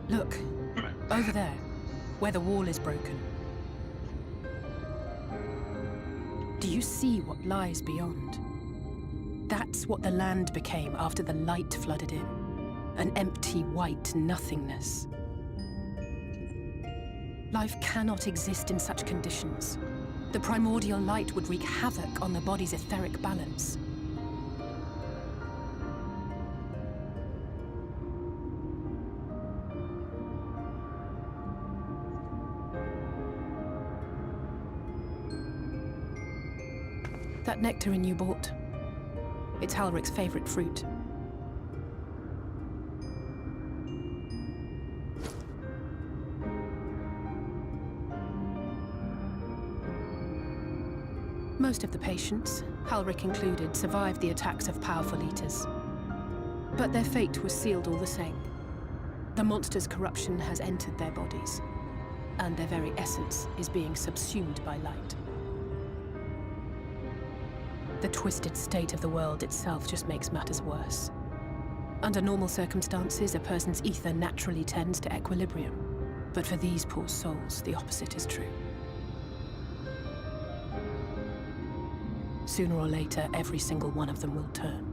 Look, over there, where the wall is broken. Do you see what lies beyond? That's what the land became after the light flooded in. An empty, white nothingness. Life cannot exist in such conditions. The primordial light would wreak havoc on the body's etheric balance. That nectarine you bought, it's Halric's favorite fruit. Most of the patients, Halric included, survived the attacks of powerful eaters. But their fate was sealed all the same. The monster's corruption has entered their bodies, and their very essence is being subsumed by light. The twisted state of the world itself just makes matters worse. Under normal circumstances, a person's ether naturally tends to equilibrium. But for these poor souls, the opposite is true. Sooner or later, every single one of them will turn.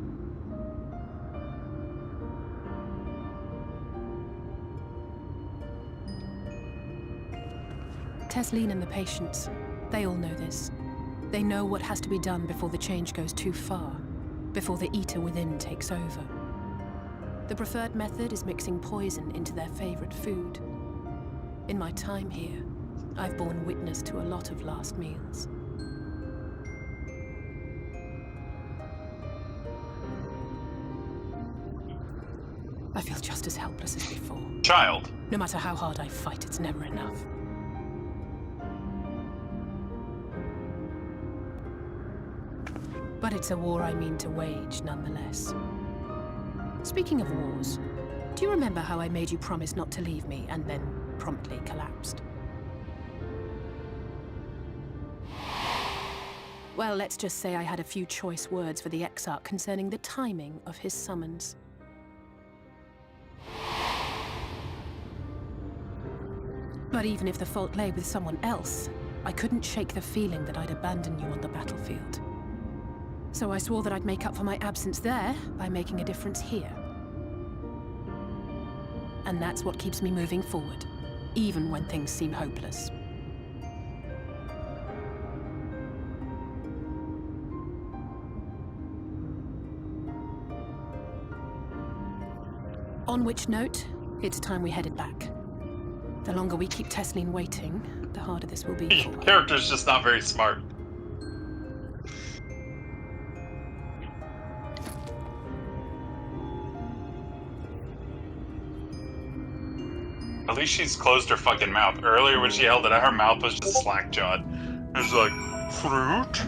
Tesleen and the patients, They all know this. They know what has to be done before the change goes too far, before the eater within takes over. The preferred method is mixing poison into their favorite food. In my time here, I've borne witness to a lot of last meals. I feel just as helpless as before. Child. No matter how hard I fight, it's never enough. But it's a war I mean to wage, nonetheless. Speaking of wars, do you remember how I made you promise not to leave me and then promptly collapsed? Well, let's just say I had a few choice words for the Exarch concerning the timing of his summons. But even if the fault lay with someone else, I couldn't shake the feeling that I'd abandon you on the battlefield. So I swore that I'd make up for my absence there by making a difference here. And that's what keeps me moving forward, even when things seem hopeless. On which note, it's time we headed back. The longer we keep Tesleen waiting, the harder this will be for her. Character's just not very smart. At least she's closed her fucking mouth. Earlier when she held it out, her mouth was just slack-jawed. It was like, fruit?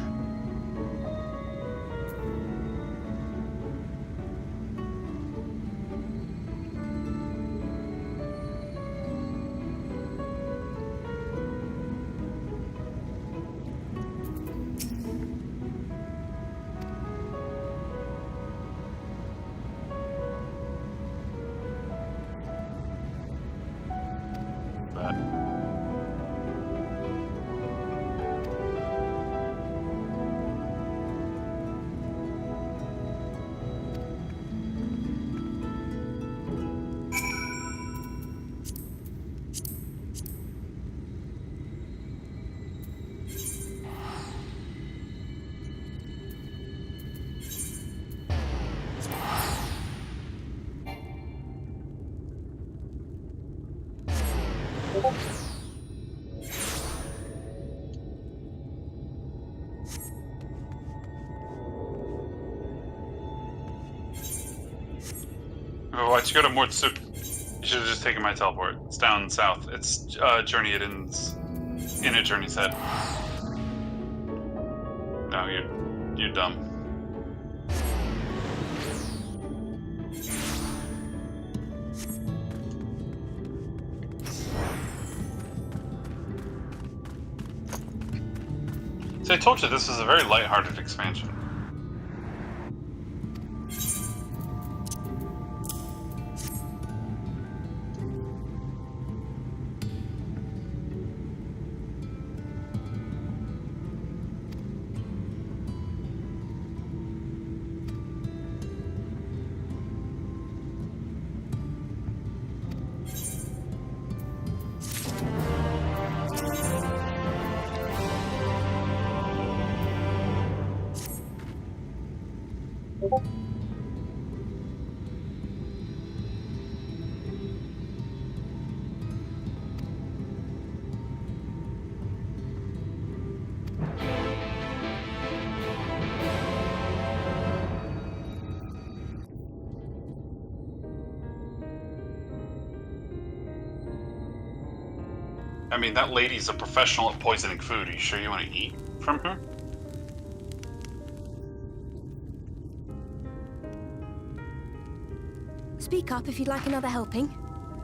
Oh, why'd you go to Mortsup? You should have just taken my teleport. It's down south. It's Journey it ends in a Journey's Head. No, you're dumb. So I told you this is a very light-hearted expansion. I mean, that lady's a professional at poisoning food. Are you sure you want to eat from her? Speak up if you'd like another helping.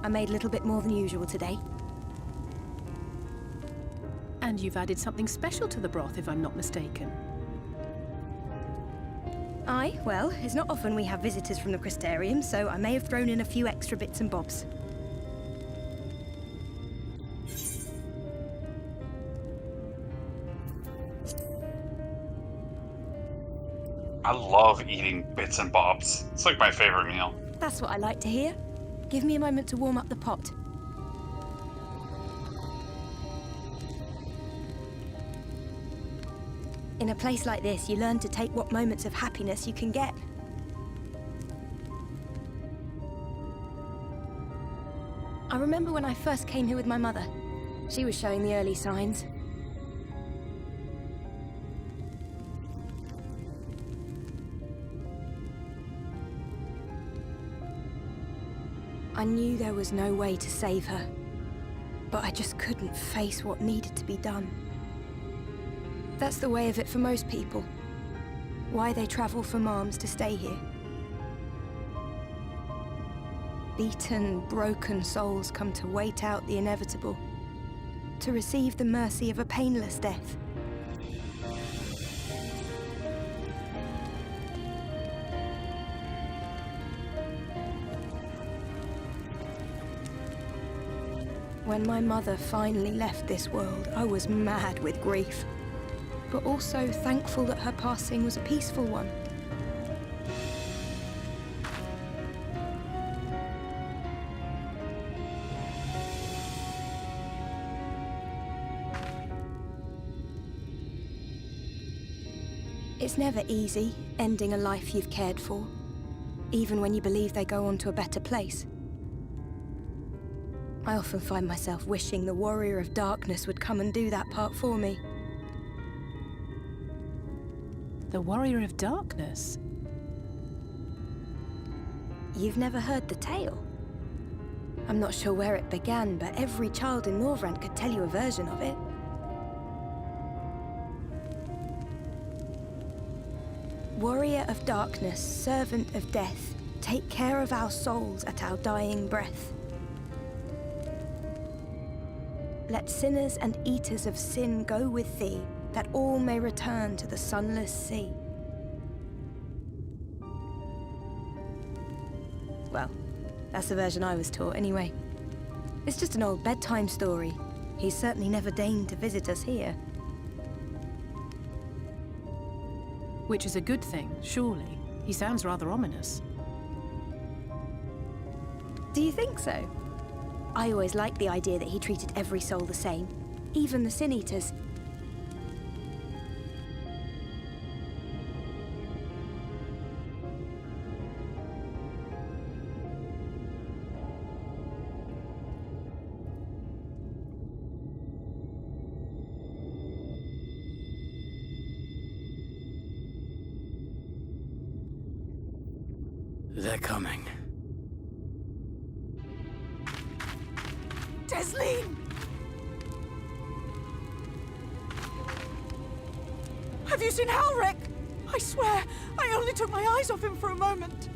I made a little bit more than usual today. And you've added something special to the broth, if I'm not mistaken. Aye, well, it's not often we have visitors from the Crystarium, so I may have thrown in a few extra bits and bobs. I love eating bits and bobs. It's like my favorite meal. That's what I like to hear. Give me a moment to warm up the pot. In a place like this, you learn to take what moments of happiness you can get. I remember when I first came here with my mother. She was showing the early signs. I knew there was no way to save her, but I just couldn't face what needed to be done. That's the way of it for most people. Why they travel from arms to stay here. Beaten, broken souls come to wait out the inevitable, to receive the mercy of a painless death. When my mother finally left this world, I was mad with grief, but also thankful that her passing was a peaceful one. It's never easy, ending a life you've cared for, even when you believe they go on to a better place. I often find myself wishing the Warrior of Darkness would come and do that part for me. The Warrior of Darkness? You've never heard the tale? I'm not sure where it began, but every child in Norvrent could tell you a version of it. Warrior of Darkness, servant of death, take care of our souls at our dying breath. Let sinners and eaters of sin go with thee, that all may return to the sunless sea. Well, that's the version I was taught anyway. It's just an old bedtime story. He's certainly never deigned to visit us here. Which is a good thing, surely. He sounds rather ominous. Do you think so? I always liked the idea that he treated every soul the same, even the Sin Eaters. They're coming. Desleen! Have you seen Halric? I swear, I only took my eyes off him for a moment.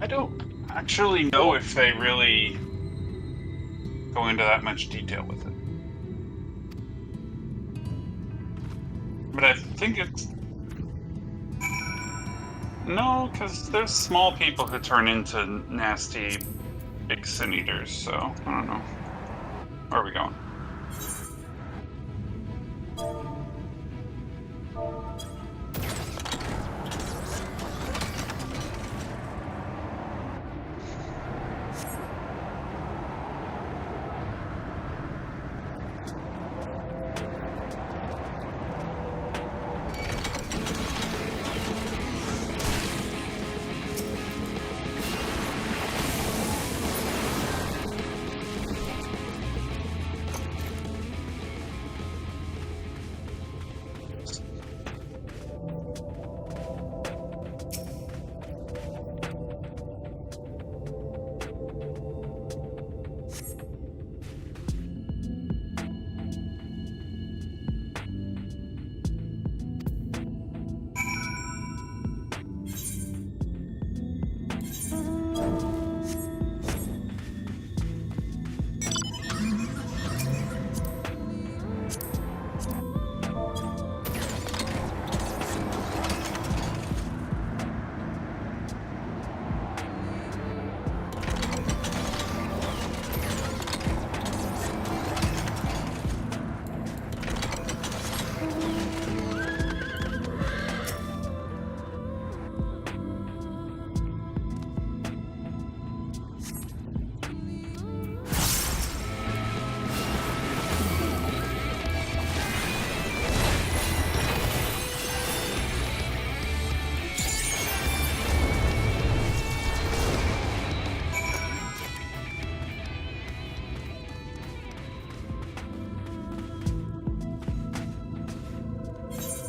I don't actually know if they really go into that much detail with it. But I think it's... No, because there's small people who turn into nasty big sin eaters, so I don't know. Where are we going?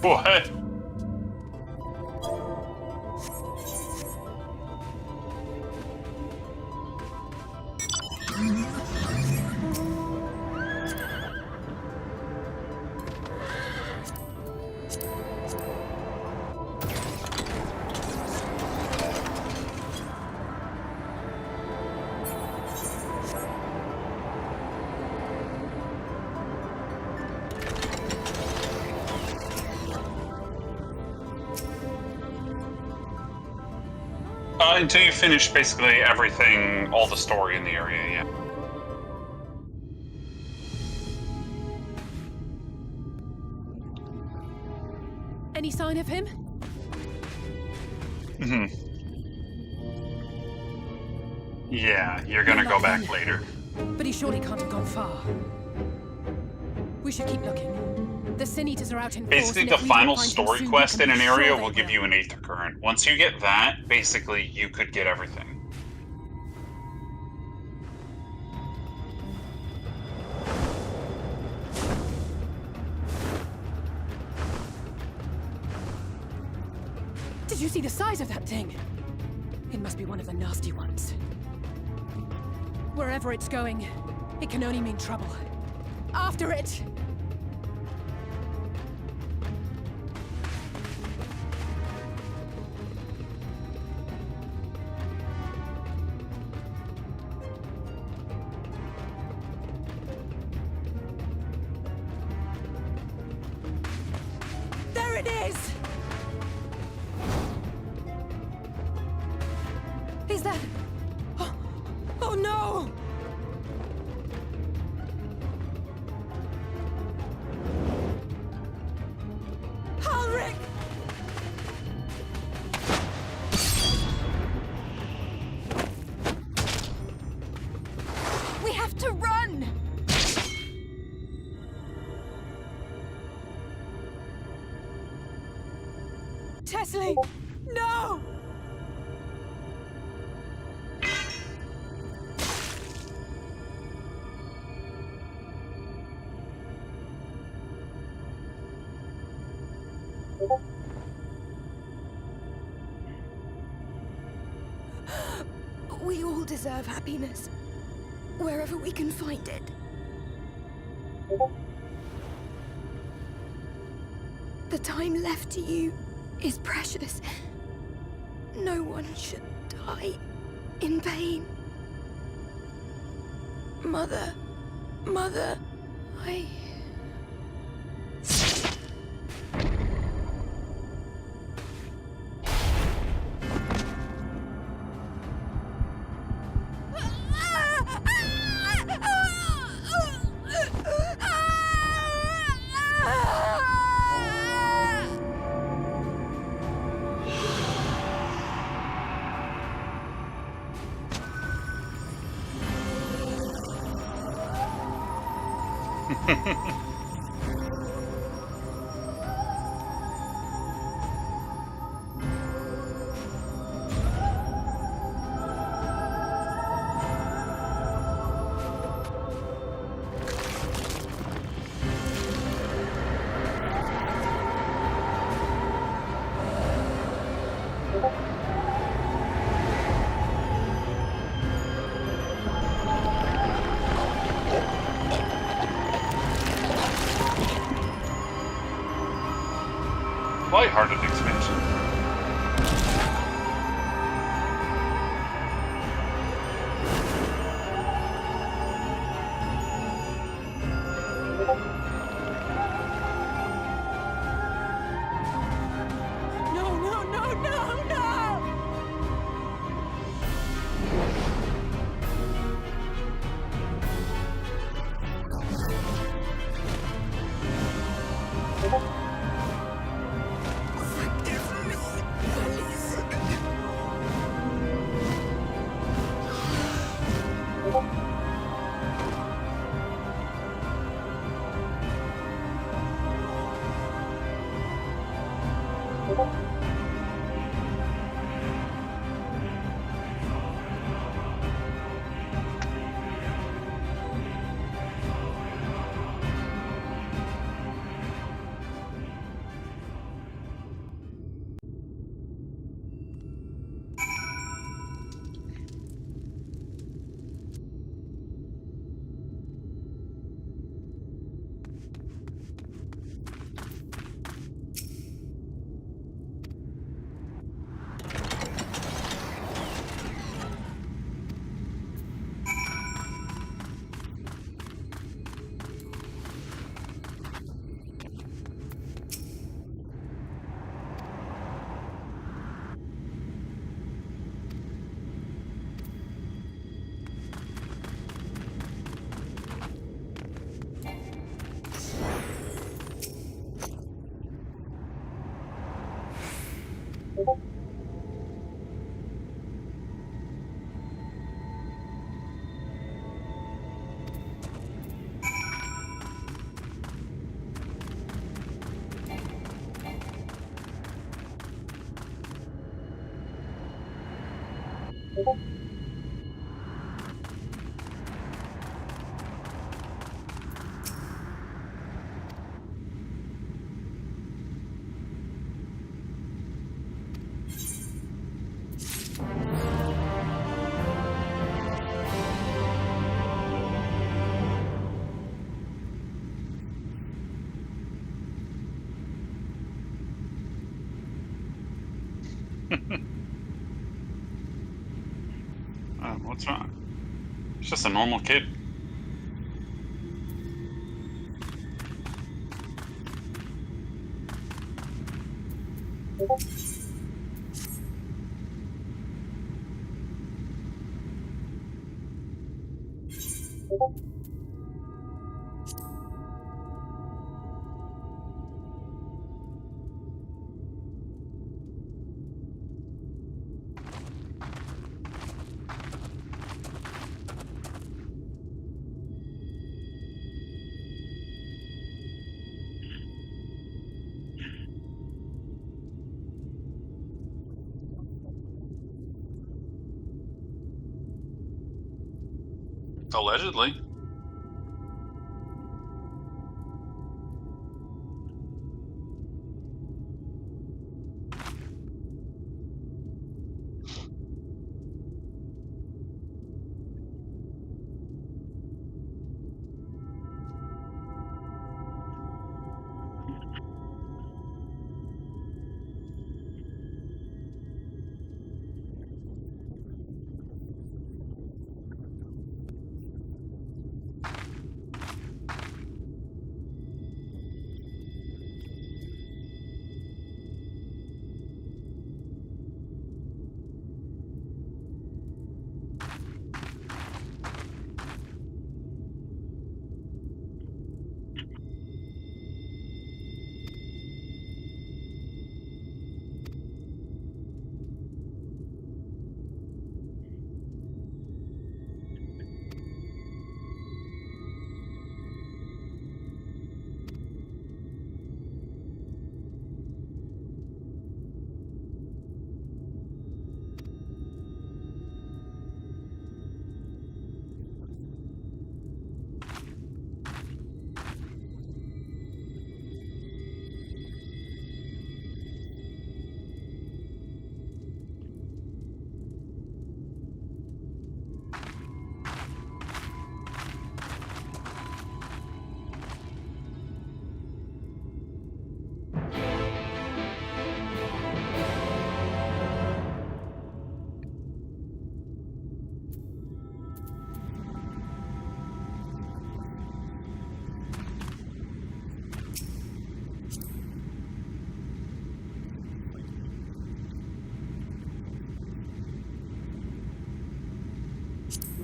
What? Until you finish basically everything, all the story in the area, yeah. Any sign of him? Yeah, you're gonna go back later. But he surely can't have gone far. We should keep looking. The Sin Eaters are out in force, Basically, and the if we don't final find him story soon, we quest can in be an area sure will they give you an Aether Current. Once you get that, basically, you could get everything. Did you see the size of that thing? It must be one of the nasty ones. Wherever it's going, it can only mean trouble. After it! There it is! Is that... Oh no! Ulrich! We have to run! Tessie! No! We all deserve happiness, wherever we can find it. The time left to you is precious. No one should die in pain. Mother, I... Lighthearted expansion. No, no, no, no, no! What's wrong? It's just a normal kid. Allegedly.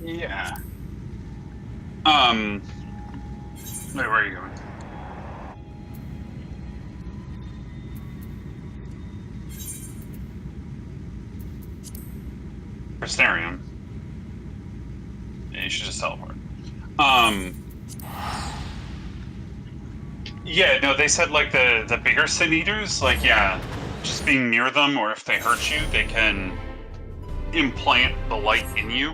Yeah. Wait, where are you going? Prestarium. Yeah, you should just teleport. Yeah, no, they said like the bigger sin eaters, like yeah, just being near them or if they hurt you, they can implant the light in you,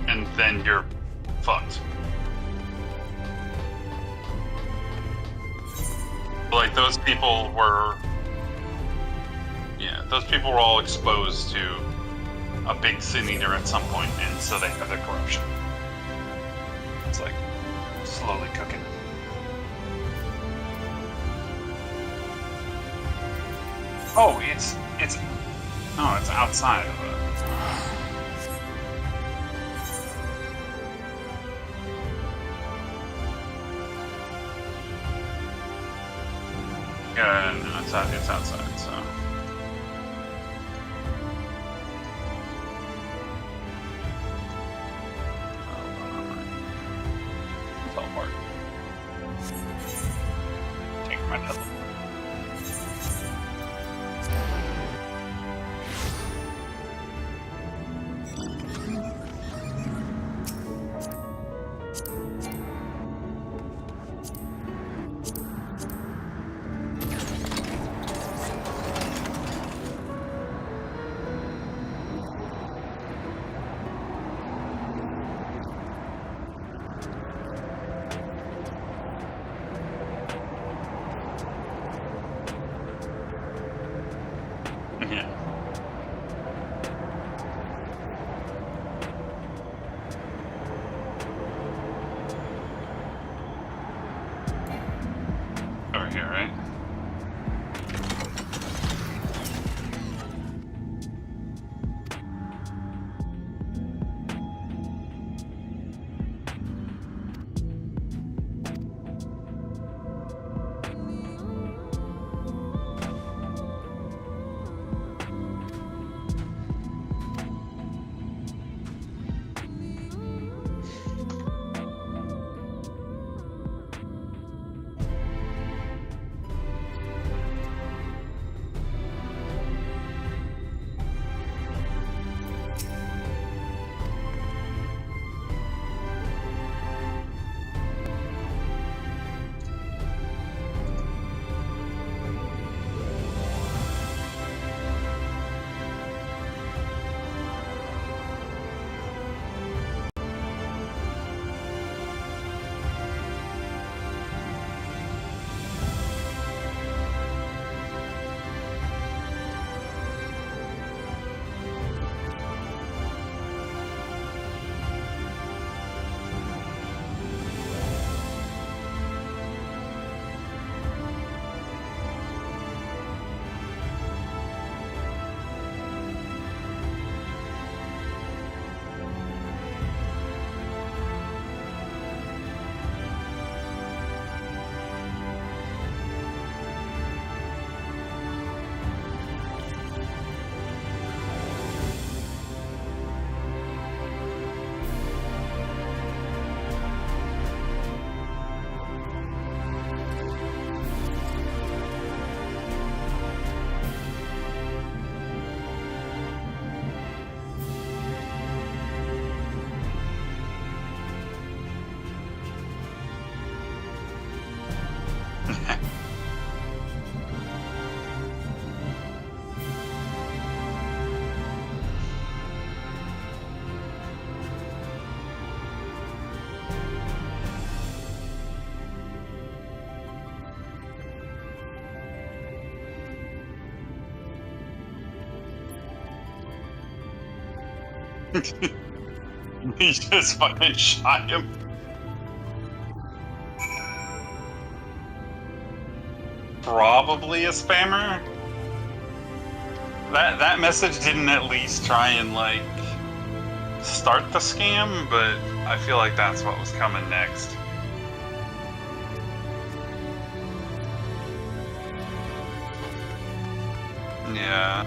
and then you're fucked. Like those people were, yeah, those people were all exposed to a big sin eater at some point, and so they have the corruption. It's like slowly cooking. Oh, it's outside of it. Yeah, no, it's outside, so. Teleport. Take my teleport. He just fucking shot him. Probably a spammer. That message didn't at least try and like start the scam, but I feel like that's what was coming next. Yeah.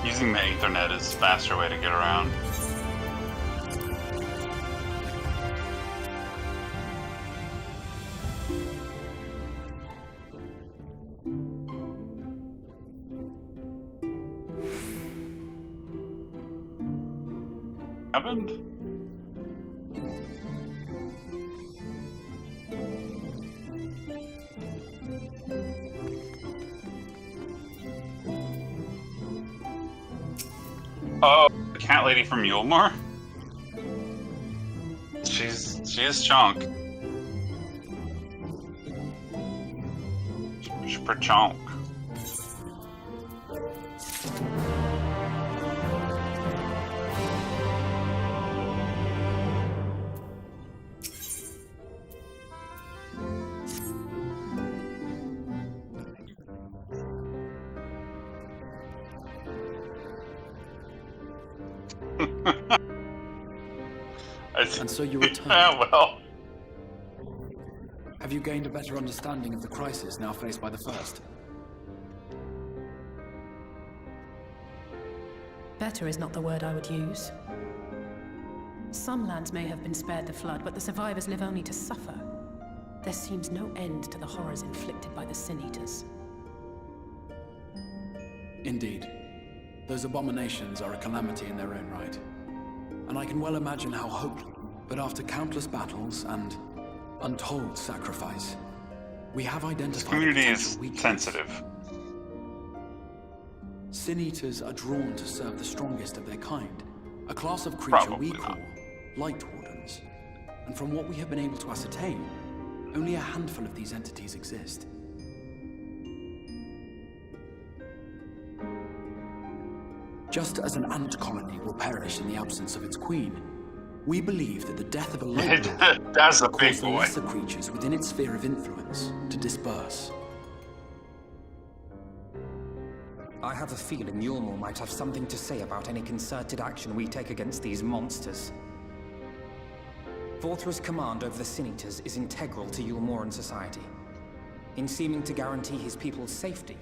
Using the Ethernet is a faster way to get around. Happened? Oh, the cat lady from Yulemore? She is chonk. She's per chonk. And so you return. Well. Have you gained a better understanding of the crisis now faced by the First? Better is not the word I would use. Some lands may have been spared the flood, but the survivors live only to suffer. There seems no end to the horrors inflicted by the Sin Eaters. Indeed. Those abominations are a calamity in their own right. And I can well imagine how hopeless. But after countless battles and untold sacrifice, we have identified this community is sensitive. Sin Eaters are drawn to serve the strongest of their kind, a class of creature we call Light Wardens. And from what we have been able to ascertain, only a handful of these entities exist. Just as an ant colony will perish in the absence of its queen, we believe that the death of a light That's a will big cause the boy. lesser creatures within its sphere of influence to disperse. I have a feeling Yulemore might have something to say about any concerted action we take against these monsters. Vorthra's command over the Sin Eaters is integral to Yulemoran society. In seeming to guarantee his people's safety,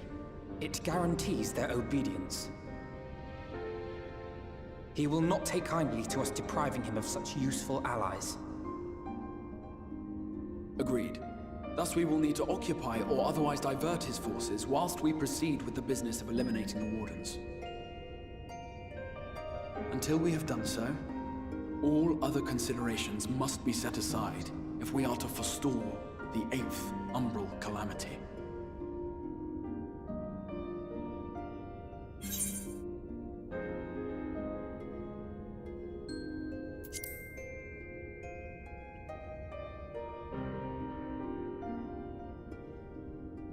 it guarantees their obedience. He will not take kindly to us depriving him of such useful allies. Agreed. Thus we will need to occupy or otherwise divert his forces whilst we proceed with the business of eliminating the Wardens. Until we have done so, all other considerations must be set aside if we are to forestall the 8th Umbral Calamity.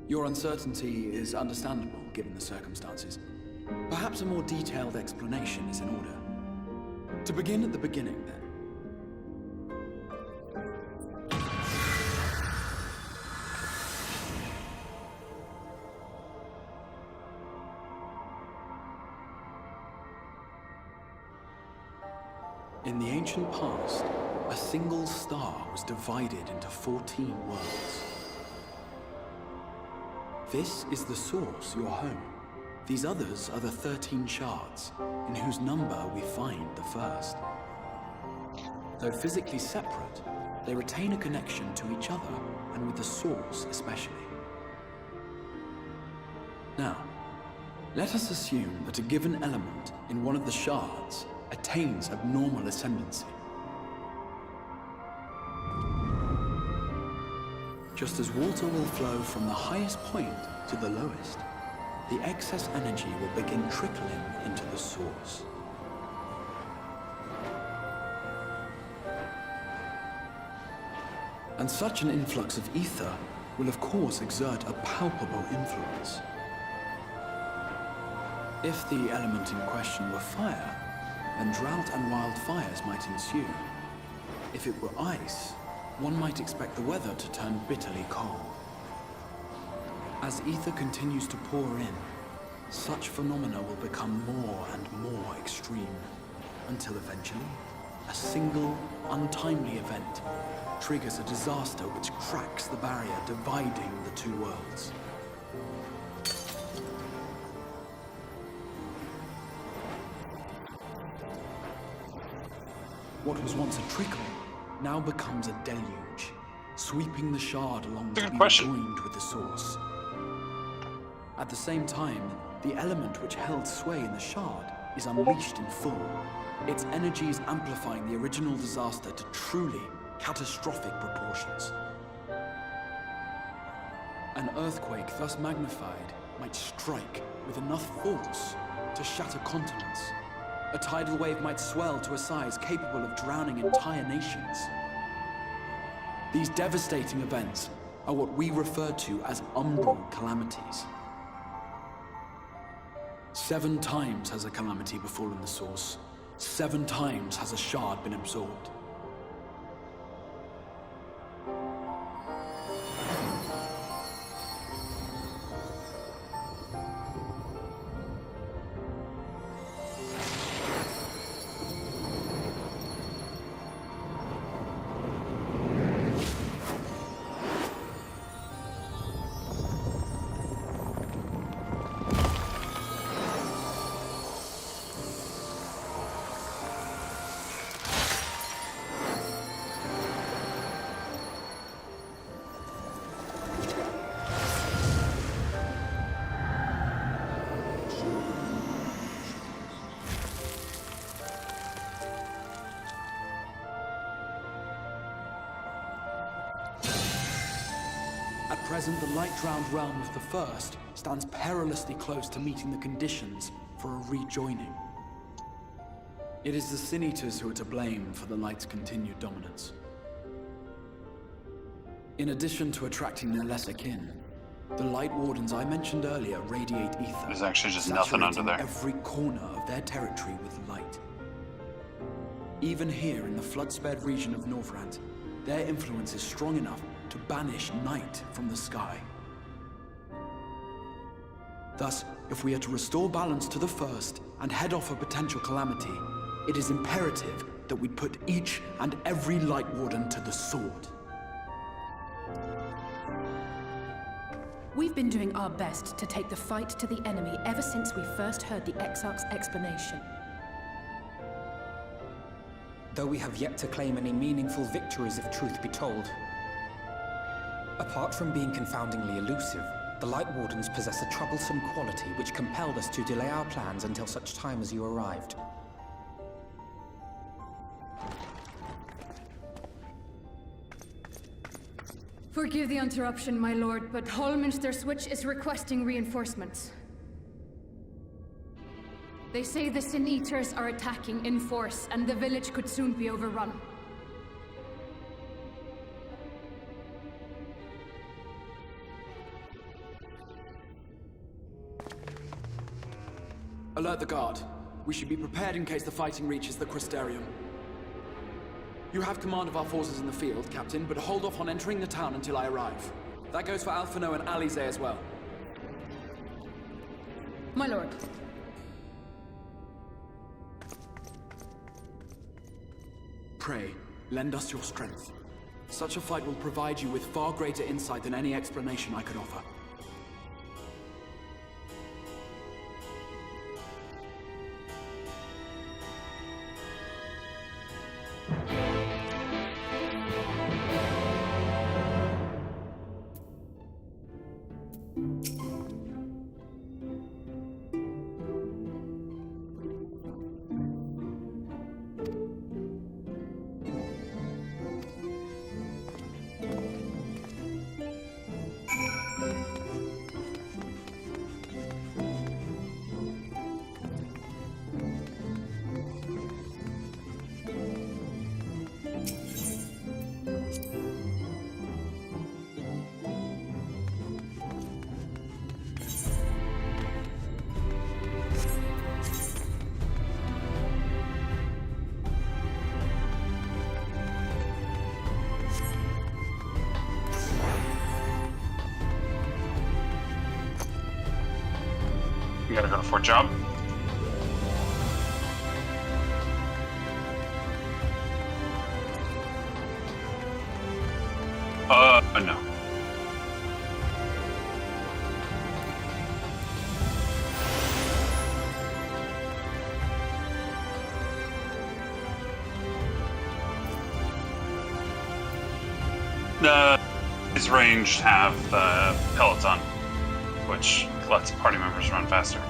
Your uncertainty is understandable, given the circumstances. Perhaps a more detailed explanation is in order. To begin at the beginning, then. In the ancient past, a single star was divided into 14 worlds. This is the source, your home. These others are the 13 shards, in whose number we find the first. Though physically separate, they retain a connection to each other, and with the source especially. Now, Let us assume that a given element in one of the shards attains abnormal ascendancy. Just as water will flow from the highest point to the lowest, the excess energy will begin trickling into the source. And such an influx of ether will of course exert a palpable influence. If the element in question were fire, then drought and wildfires might ensue. If it were ice, one might expect the weather to turn bitterly cold. As ether continues to pour in, such phenomena will become more and more extreme, until eventually, a single, untimely event triggers a disaster which cracks the barrier dividing the two worlds. What was once a trickle now becomes a deluge, sweeping the shard along to be joined with the source. At the same time, the element which held sway in the shard is unleashed in full, its energies amplifying the original disaster to truly catastrophic proportions. An earthquake thus magnified might strike with enough force to shatter continents. A tidal wave might swell to a size capable of drowning entire nations. These devastating events are what we refer to as umbral calamities. 7 times has a calamity befallen the source. 7 times has a shard been absorbed. At present, the light-drowned realm of the First stands perilously close to meeting the conditions for a rejoining. It is the Sin Eaters who are to blame for the Light's continued dominance. In addition to attracting their lesser kin, the Light Wardens I mentioned earlier radiate ether. There's actually just nothing under there. Every corner of their territory with light. Even here in the flood-spared region of Northrant, their influence is strong enough to banish night from the sky. Thus, if we are to restore balance to the First and head off a potential calamity, it is imperative that we put each and every Light Warden to the sword. We've been doing our best to take the fight to the enemy ever since we first heard the Exarch's explanation. Though we have yet to claim any meaningful victories if truth be told. Apart from being confoundingly elusive, the Light Wardens possess a troublesome quality which compelled us to delay our plans until such time as you arrived. Forgive the interruption, my lord, but Hallminster Switch is requesting reinforcements. They say the Sin Eaters are attacking in force, and the village could soon be overrun. Alert the guard. We should be prepared in case the fighting reaches the Crystarium. You have command of our forces in the field, Captain, but hold off on entering the town until I arrive. That goes for Alphino and Alize as well. My lord. Pray, lend us your strength. Such a fight will provide you with far greater insight than any explanation I could offer. before job. No. His ranged have the peloton, which lets party members run faster.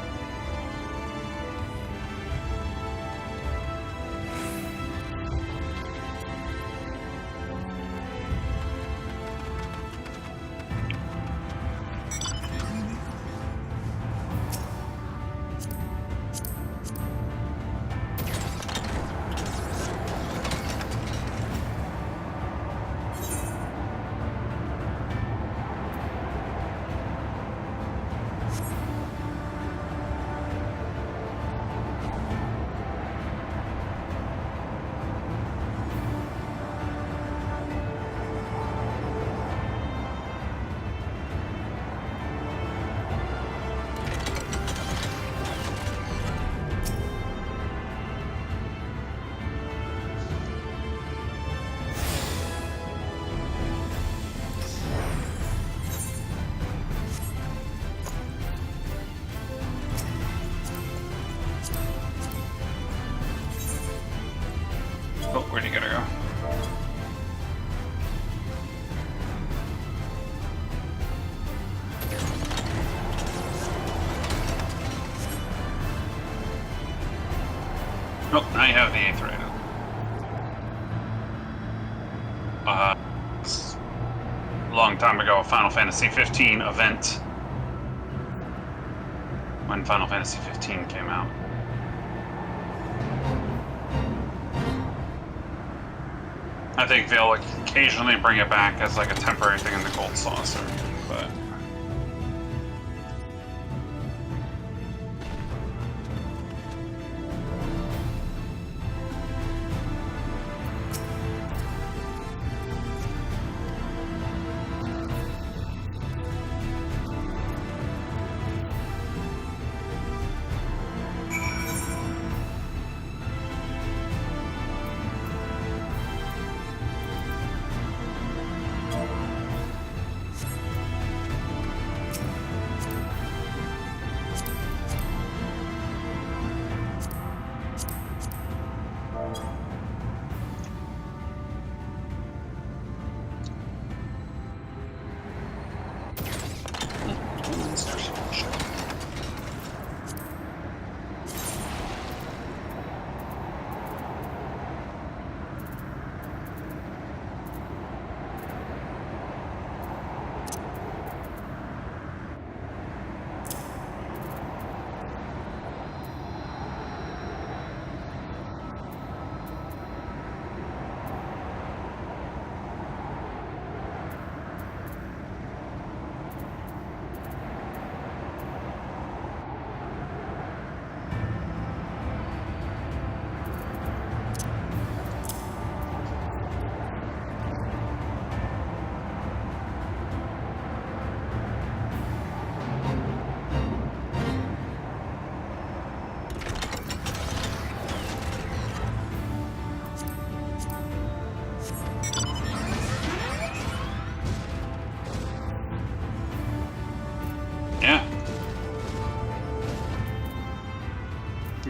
Oh, where'd he gotta go? Oh, now you have the 8th rated. This a long time ago, a Final Fantasy 15 event. When Final Fantasy 15 came out. I think they'll occasionally bring it back as like a temporary thing in the gold saucer, but...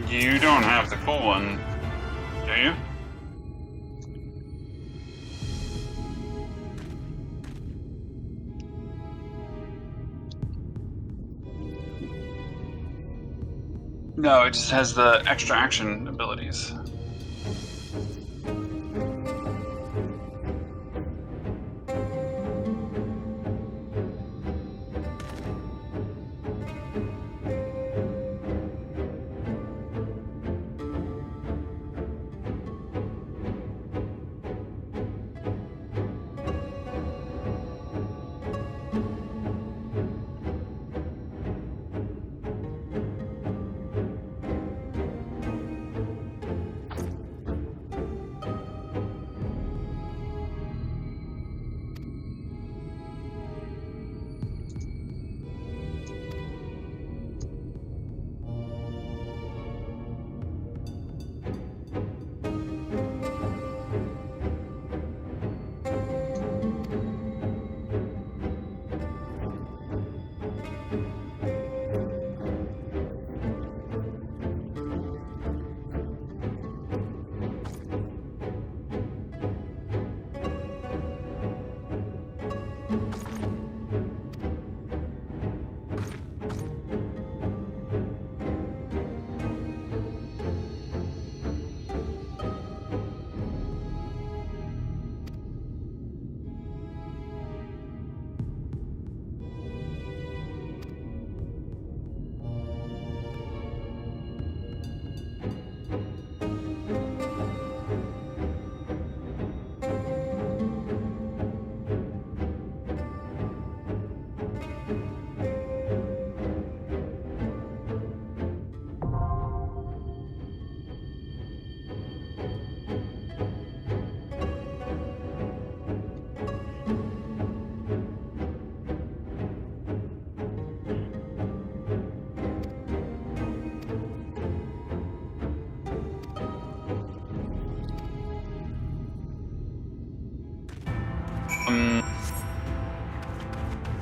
You don't have the cool one, do you? No, it just has the extra action abilities.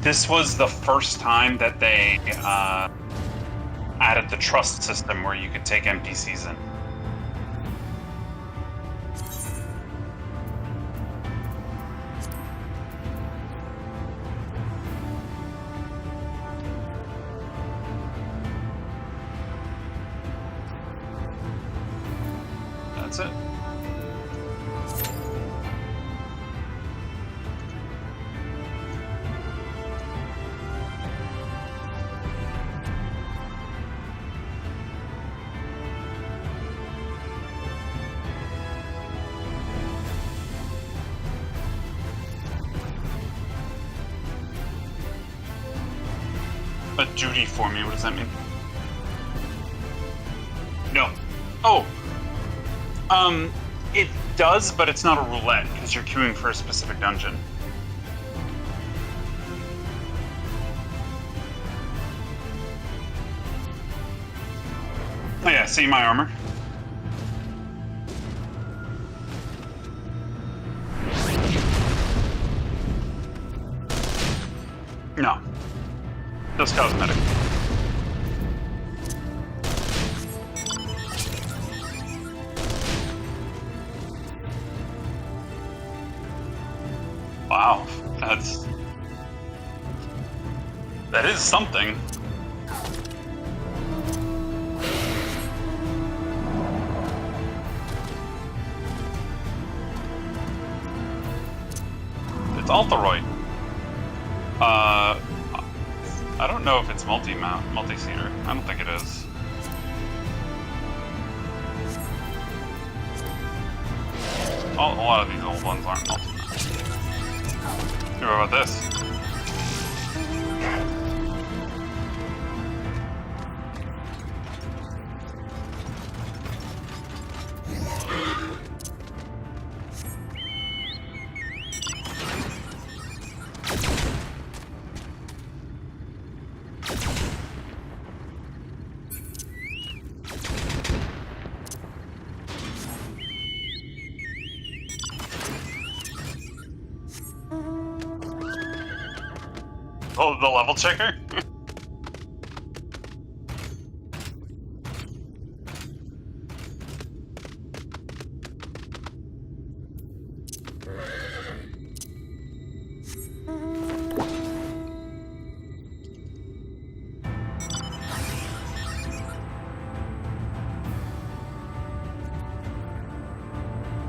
This was the first time that they added the trust system where you could take NPCs in. That's it. A duty for me, what does that mean? No. Oh! It does, but it's not a roulette, because you're queuing for a specific dungeon. Oh yeah, see my armor? No. Just cosmetic. Wow, that is something. It's Altheroid. I don't know if it's multi-seater. I don't think it is. A lot of these old ones aren't multi-mount. What about this? Oh, the level checker?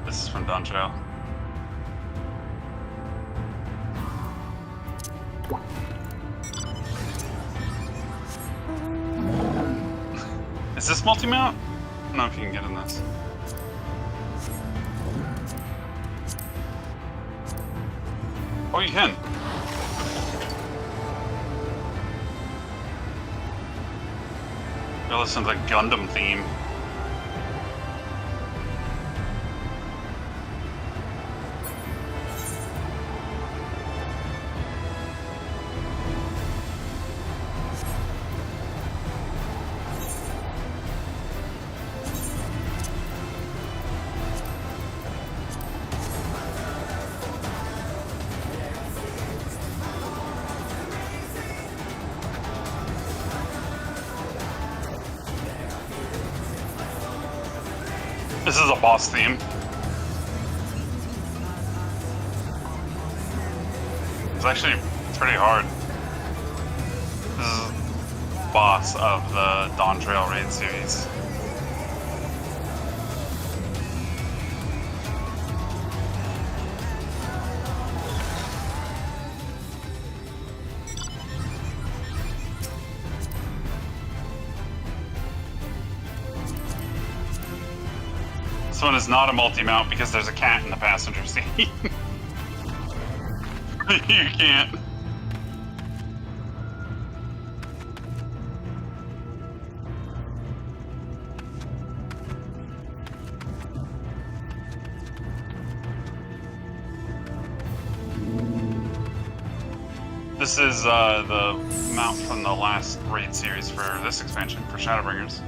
This is from Doncho. Is this multi-mount? I don't know if you can get in this. Oh, you can. You're listening to the Gundam theme. This is a boss theme. It's actually pretty hard. This is boss of the Dawn Trail raid series. This one is not a multi-mount because there's a cat in the passenger seat. You can't. This is the mount from the last raid series for this expansion, for Shadowbringers.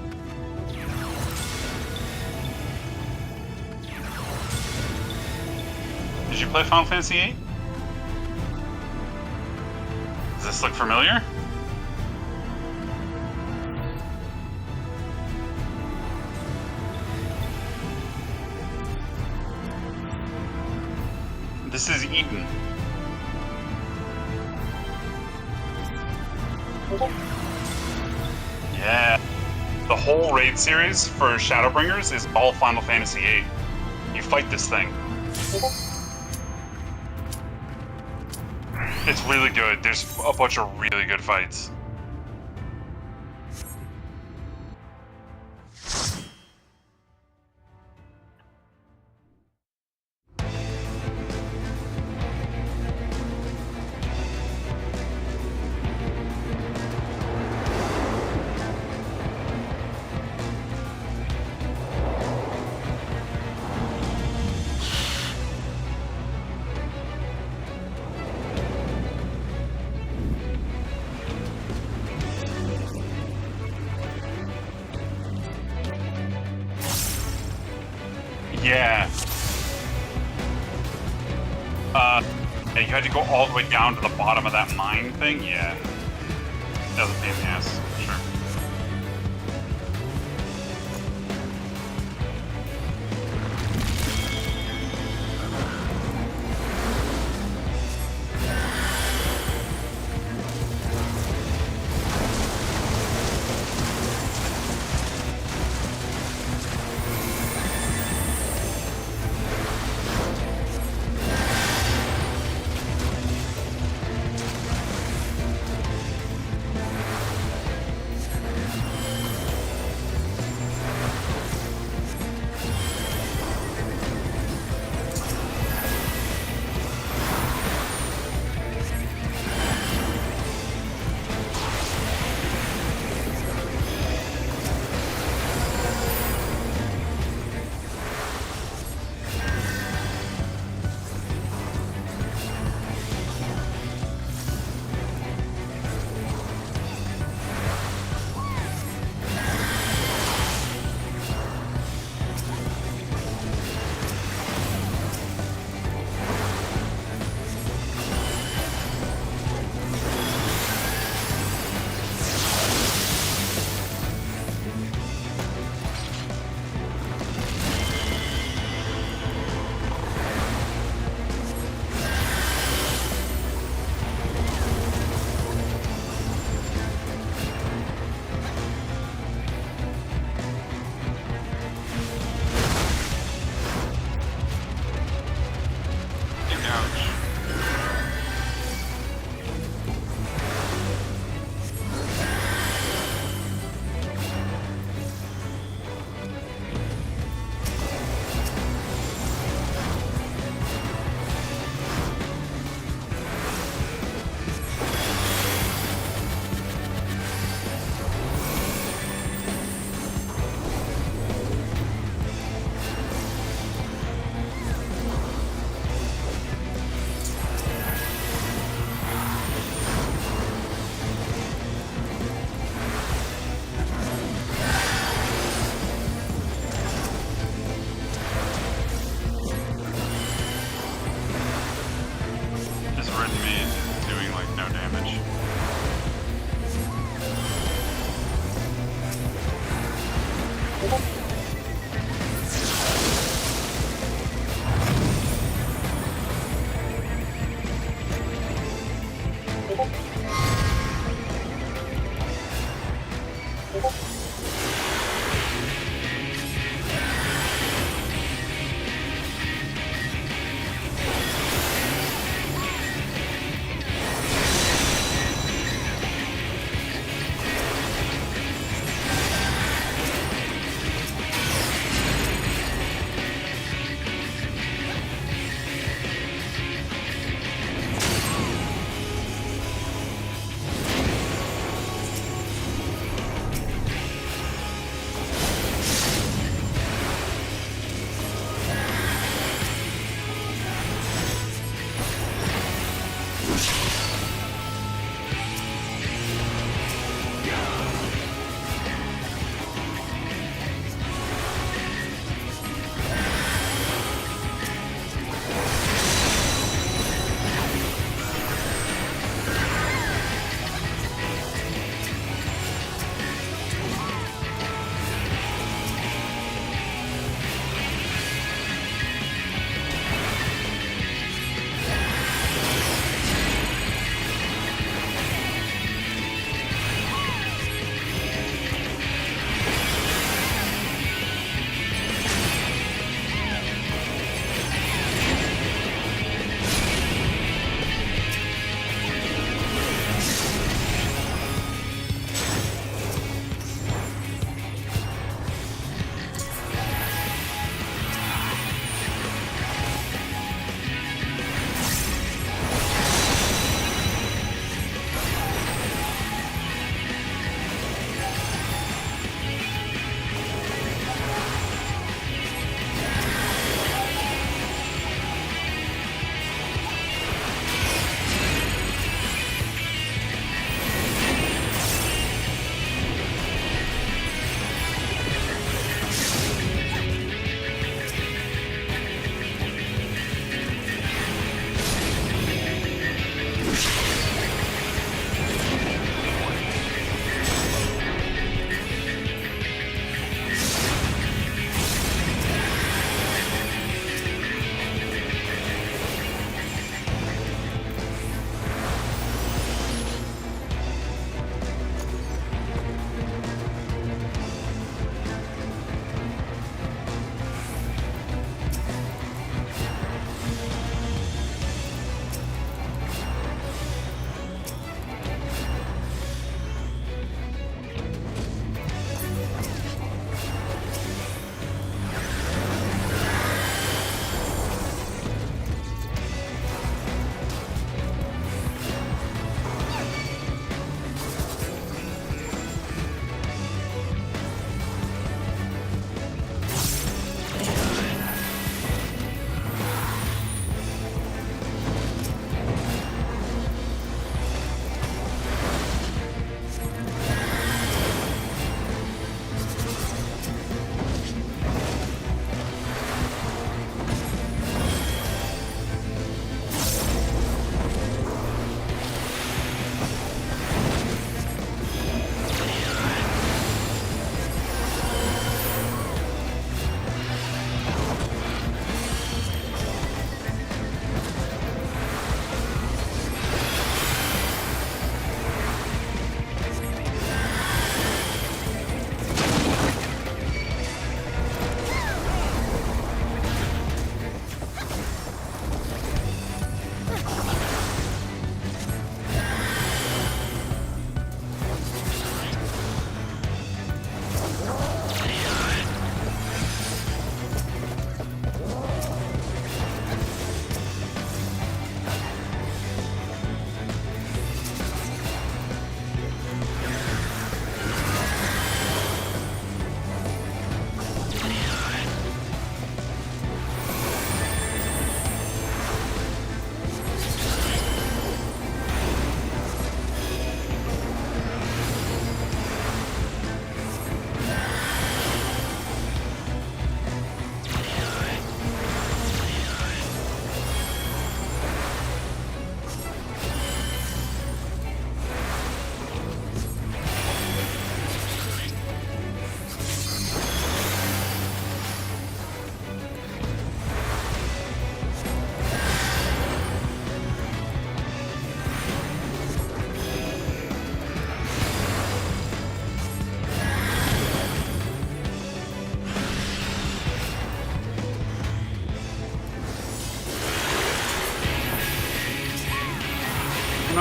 Did you play Final Fantasy VIII? this look familiar? This is Eden. Yeah. The whole raid series for Shadowbringers is all Final Fantasy VIII. You fight this thing. It's really good. There's a bunch of really good fights. Yeah. Yeah, you had to go all the way down to the bottom of that mine thing? Yeah. That was a pain in the ass, sure.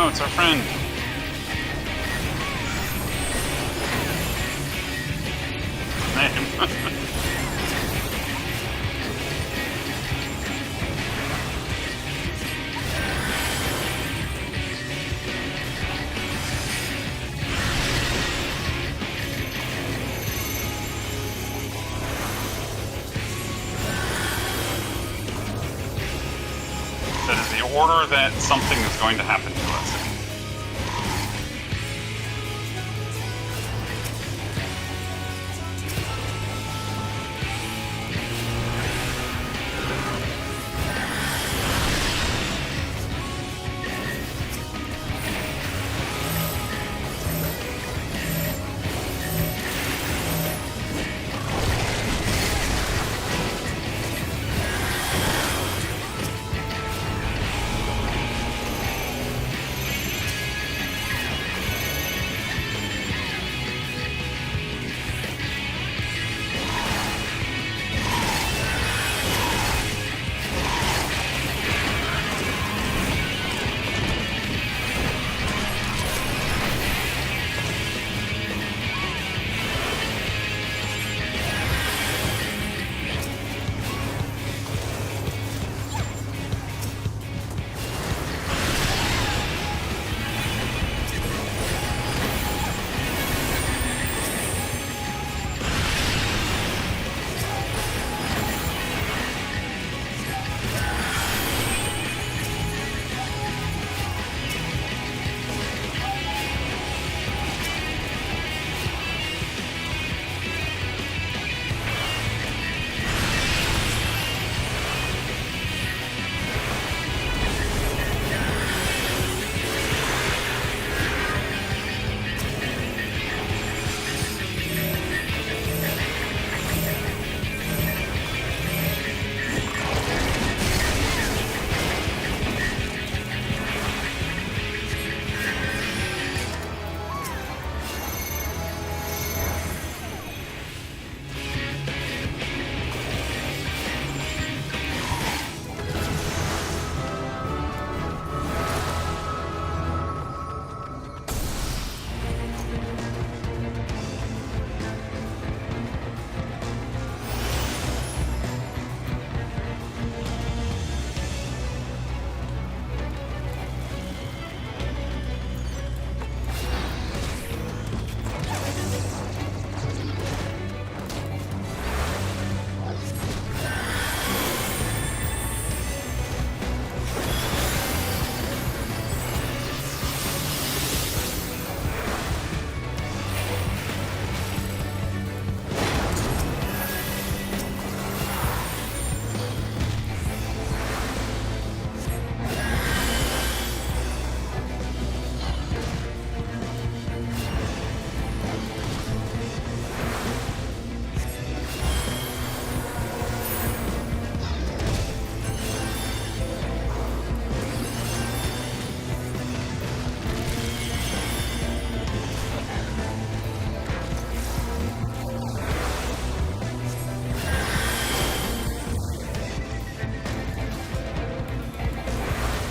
no, it's our friend. Name. That is the order that something is going to happen to us.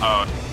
Oh.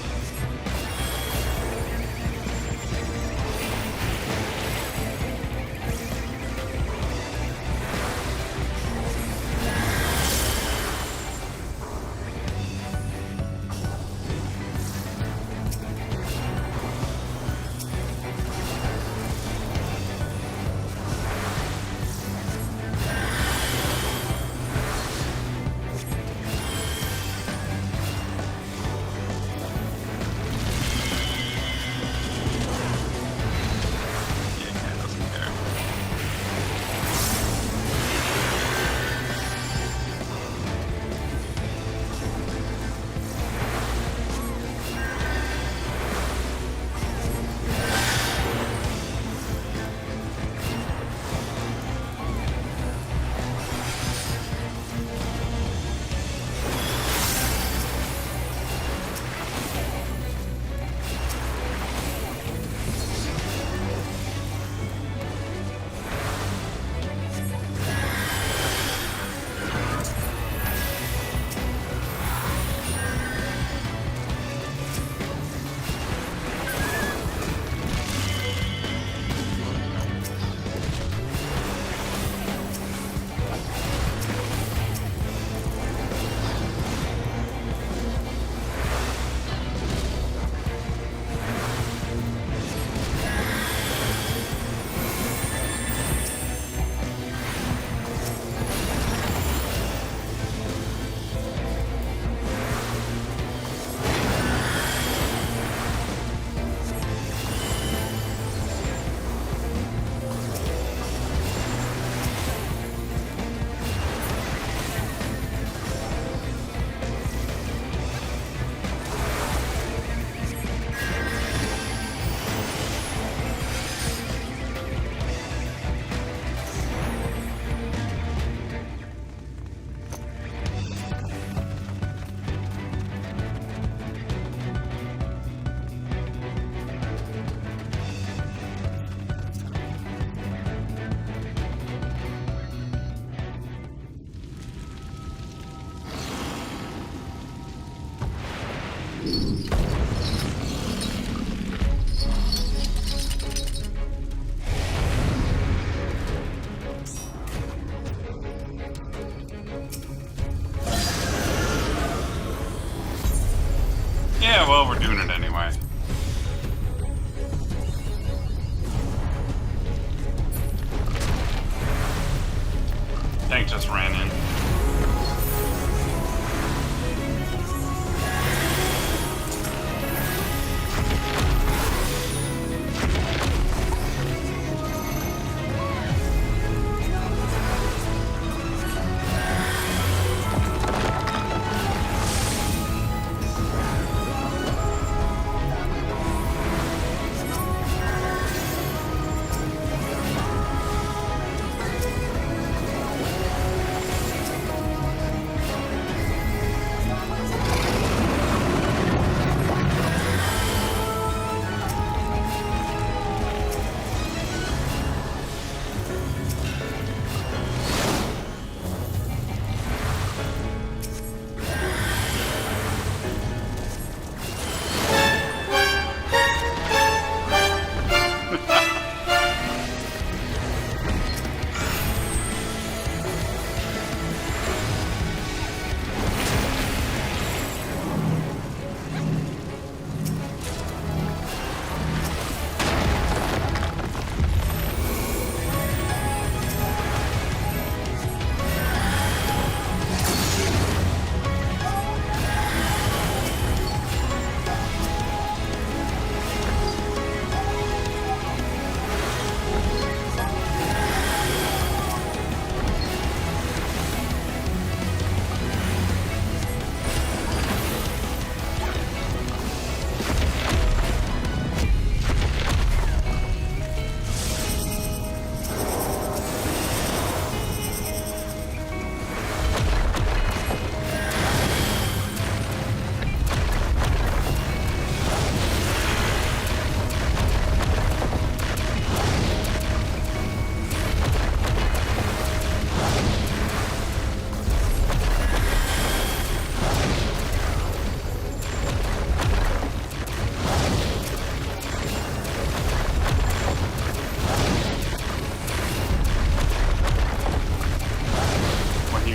Yeah, well, we're doing it anyway. Tank just ran in.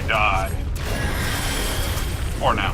Die. Or now.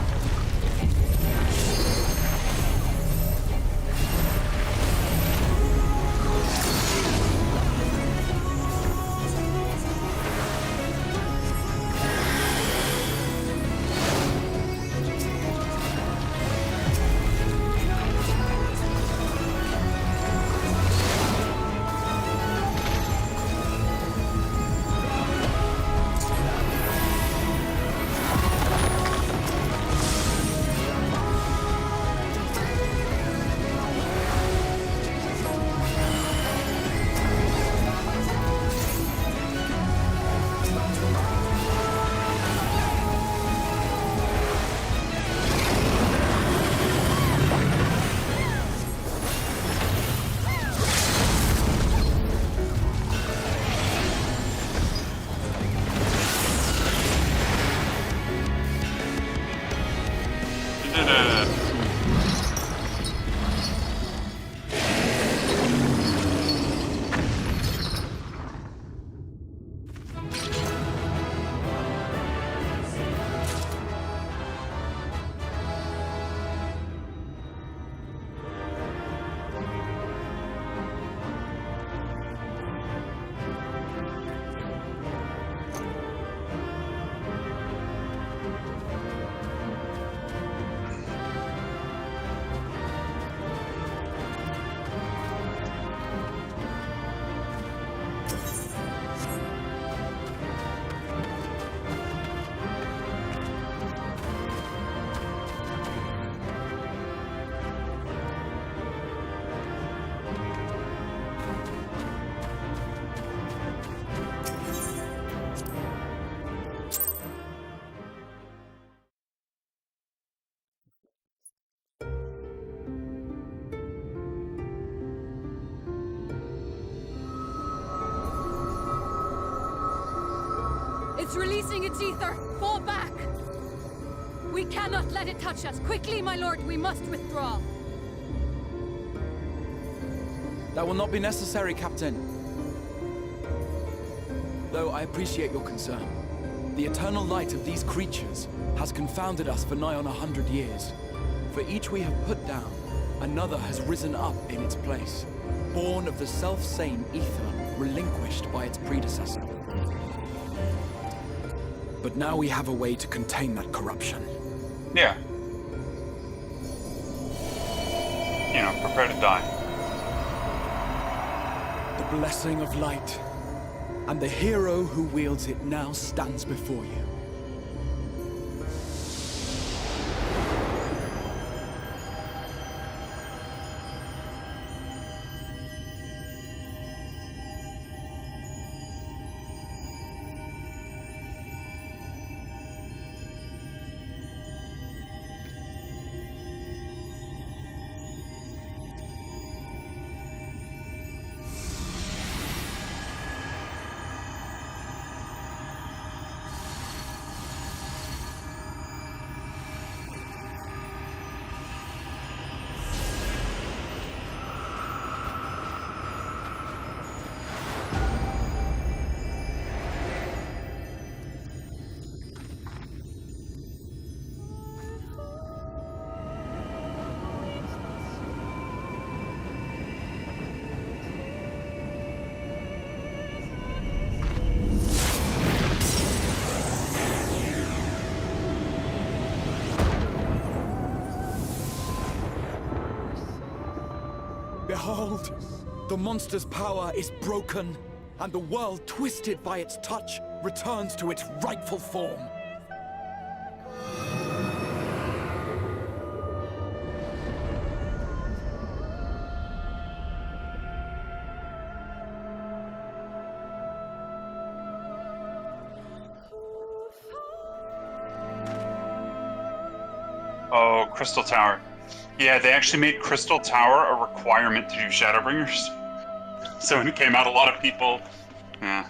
It's releasing its ether. Fall back. We cannot let it touch us. Quickly, my lord, we must withdraw. That will not be necessary, Captain. Though I appreciate your concern. The eternal light of these creatures has confounded us for nigh on 100 years. For each we have put down, another has risen up in its place, born of the self-same ether relinquished by its predecessor. But now we have a way to contain that corruption. Yeah. You know, prepare to die. The blessing of light, and the hero who wields it now stands before you. Behold, the monster's power is broken, and the world, twisted by its touch, returns to its rightful form. Oh, Crystal Tower. Yeah, they actually made Crystal Tower a requirement to do Shadowbringers. So when it came out, a lot of people... Yeah.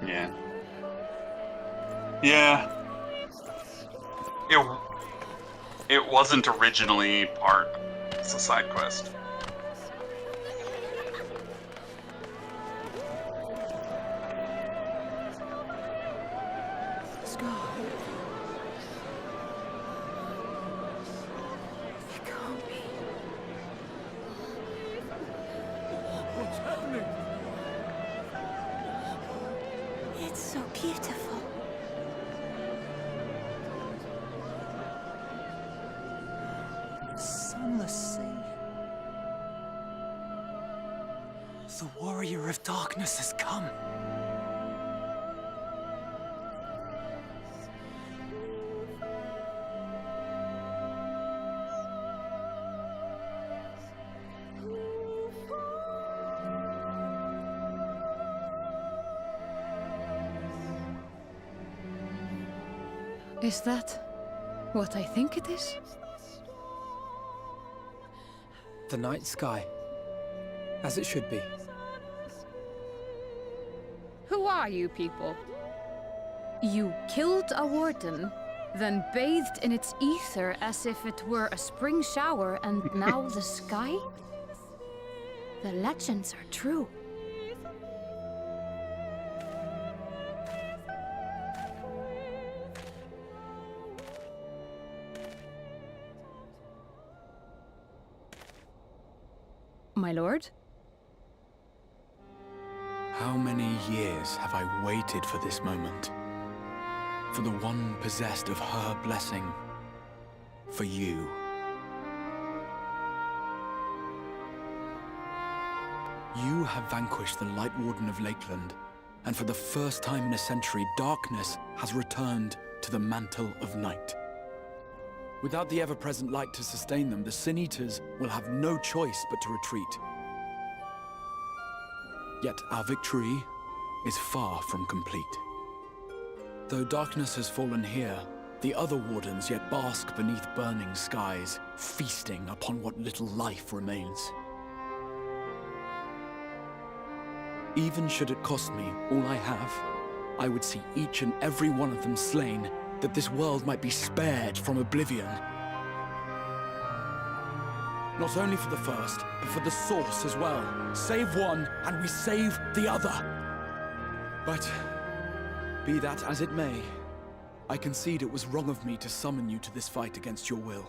Yeah. Yeah. It wasn't originally part. It's a side quest. It's so beautiful. Sunless sea. The warrior of darkness has come. Is that what I think it is? The night sky, as it should be. Who are you people? You killed a warden, then bathed in its ether as if it were a spring shower, and now the sky? The legends are true. My lord? How many years have I waited for this moment? For the one possessed of her blessing. For you. You have vanquished the Light Warden of Lakeland, and for the first time in a century, darkness has returned to the mantle of night. Without the ever-present light to sustain them, the Sin Eaters will have no choice but to retreat. Yet our victory is far from complete. Though darkness has fallen here, the other wardens yet bask beneath burning skies, feasting upon what little life remains. Even should it cost me all I have, I would see each and every one of them slain, that this world might be spared from oblivion. Not only for the first, but for the source as well. Save one, and we save the other. But, be that as it may, I concede it was wrong of me to summon you to this fight against your will.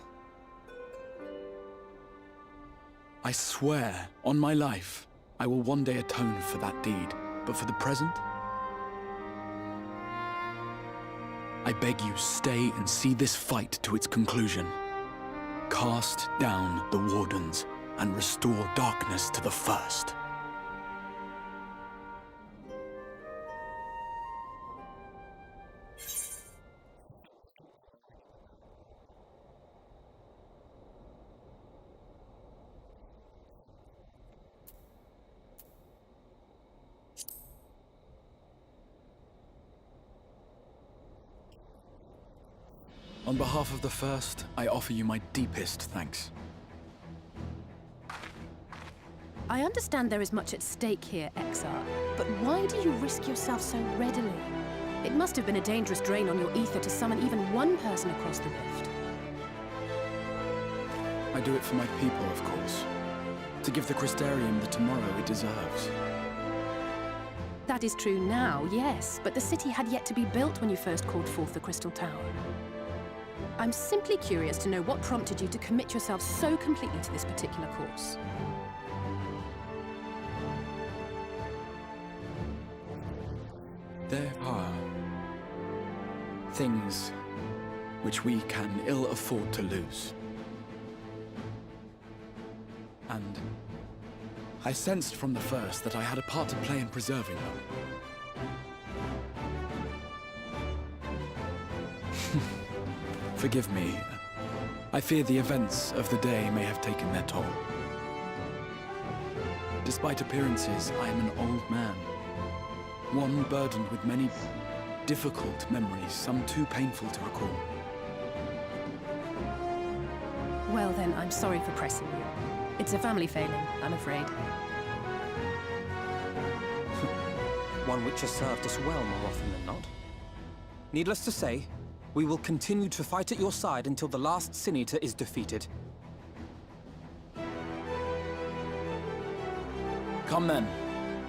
I swear, on my life, I will one day atone for that deed, but for the present, I beg you stay and see this fight to its conclusion. Cast down the Wardens and restore darkness to the First. On behalf of the First, I offer you my deepest thanks. I understand there is much at stake here, Exar, but why do you risk yourself so readily? It must have been a dangerous drain on your ether to summon even one person across the rift. I do it for my people, of course. To give the Crystarium the tomorrow it deserves. That is true now, yes, but the city had yet to be built when you first called forth the Crystal Tower. I'm simply curious to know what prompted you to commit yourself so completely to this particular course. There are things which we can ill afford to lose. And I sensed from the first that I had a part to play in preserving them. Forgive me. I fear the events of the day may have taken their toll. Despite appearances, I am an old man. One burdened with many difficult memories, some too painful to recall. Well then, I'm sorry for pressing you. It's a family failing, I'm afraid. One which has served us well more often than not. Needless to say, we will continue to fight at your side until the last Sin-Eater is defeated. Come then,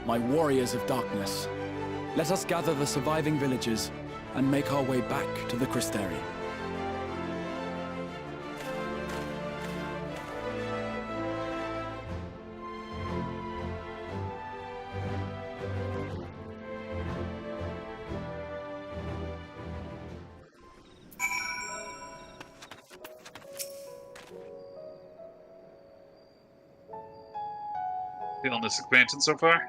my warriors of darkness. Let us gather the surviving villagers and make our way back to the Crystarium. Feeling this expansion so far?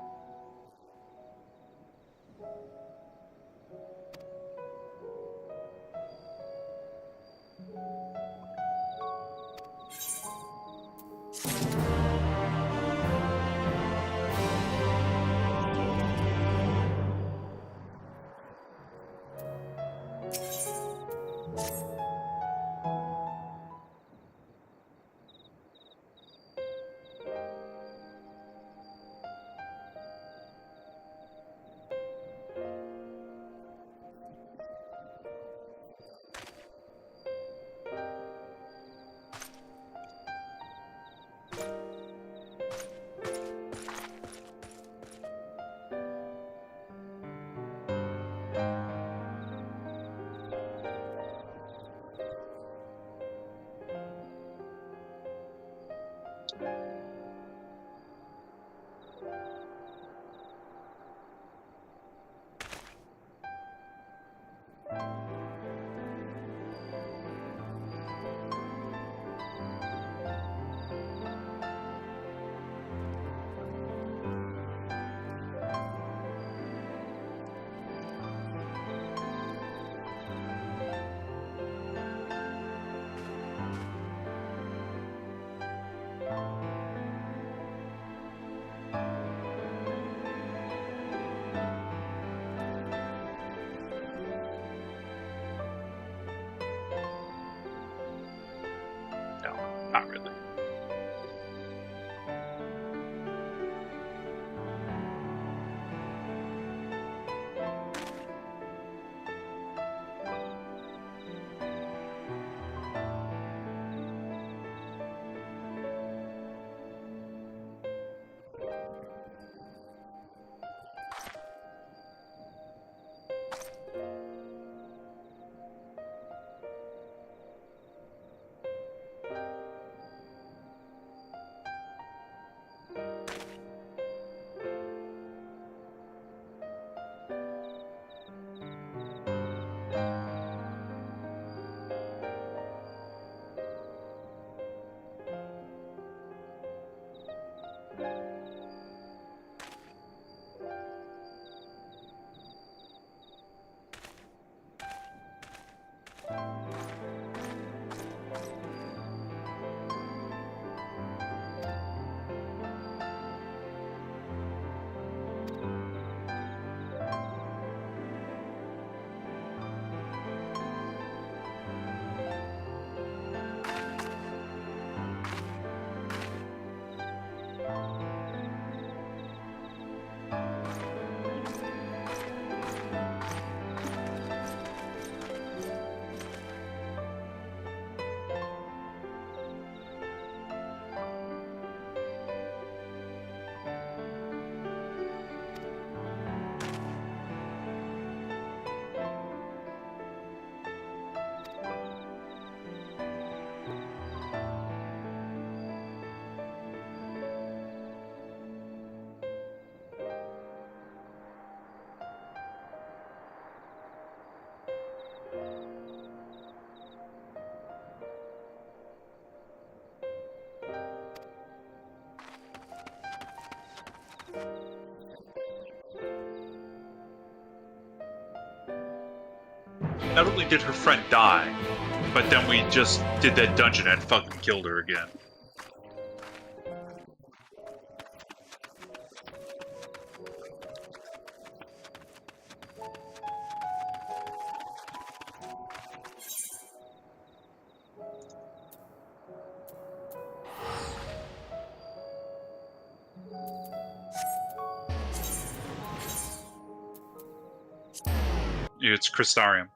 Not really. not only did her friend die, but then we just did that dungeon and fucking killed her again. It's Crystarium.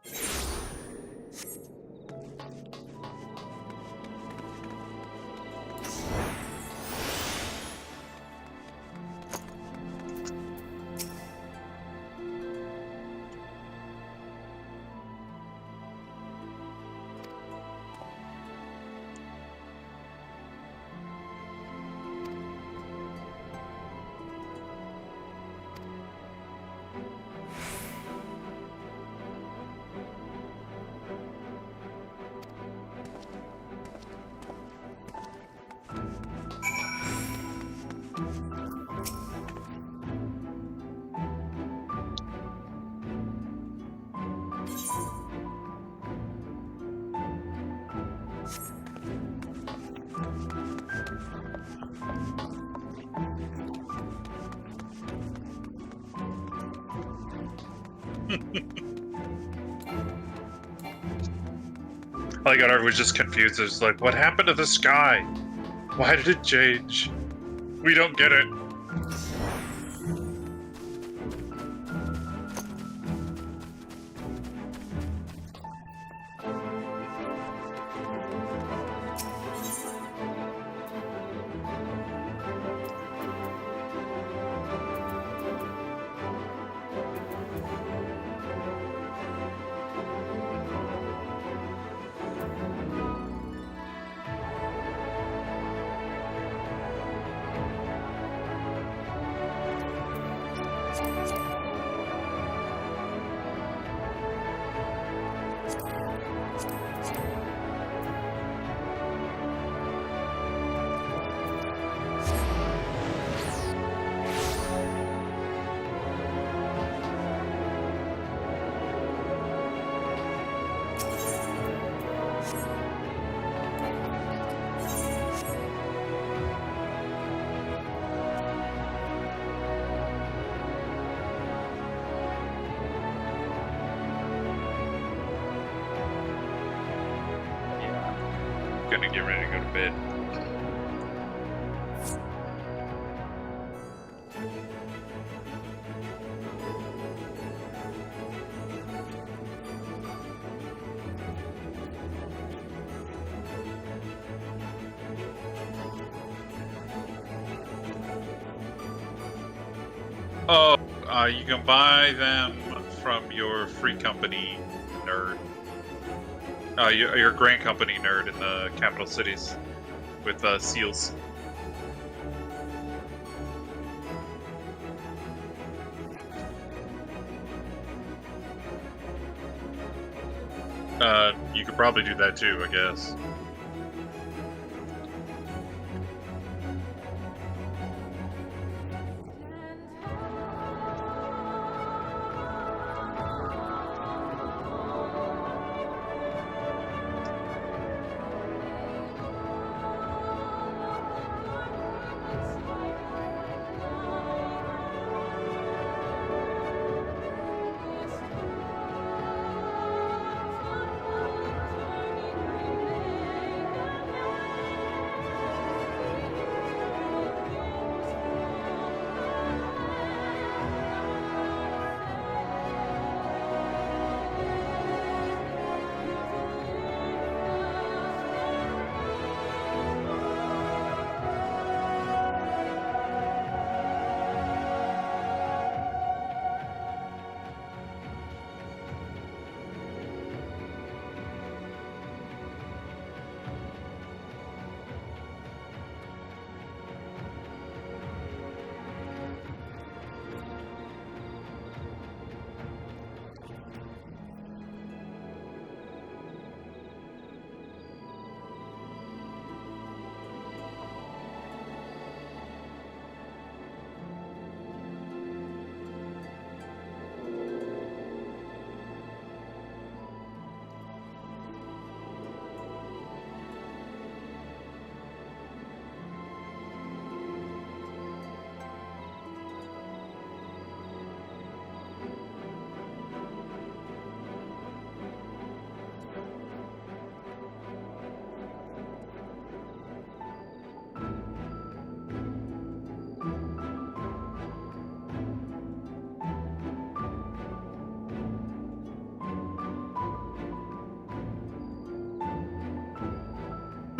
I got everyone was just confused. It's like, what happened to the sky? Why did it change? We don't get it. Gonna get ready to go to bed. Oh, you can buy them from your free company, nerd. Your grant company, nerd, in the capital cities with seals. You could probably do that too, I guess.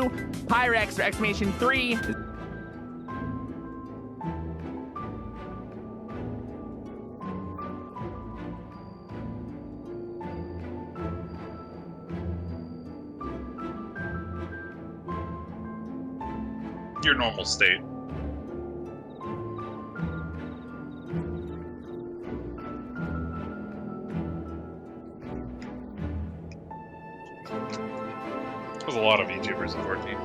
Pyrex for exclamation 3. Your normal state. There's a lot of VTubers in 14.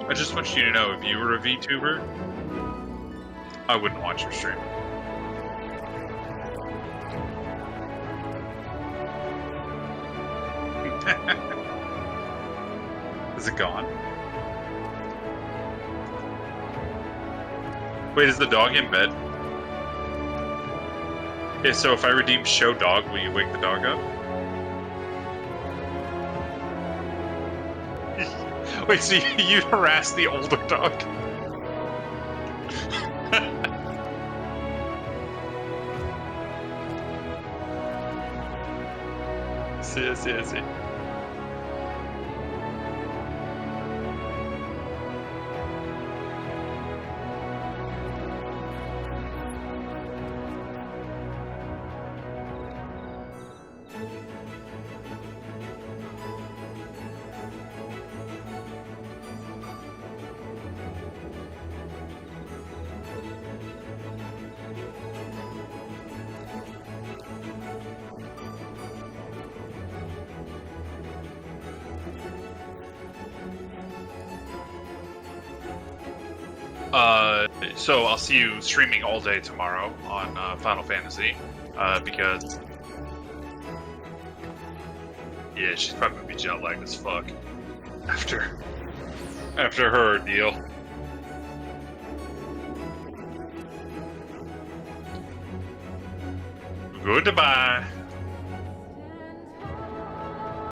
I just want you to know, if you were a VTuber, I wouldn't watch your stream. Is it gone? Wait, is the dog in bed? Okay, so if I redeem show dog, will you wake the dog up? Wait, so you harass the older dog? See. So I'll see you streaming all day tomorrow on Final Fantasy, because yeah, she's probably gonna be jet lagged as fuck after her ordeal. Goodbye.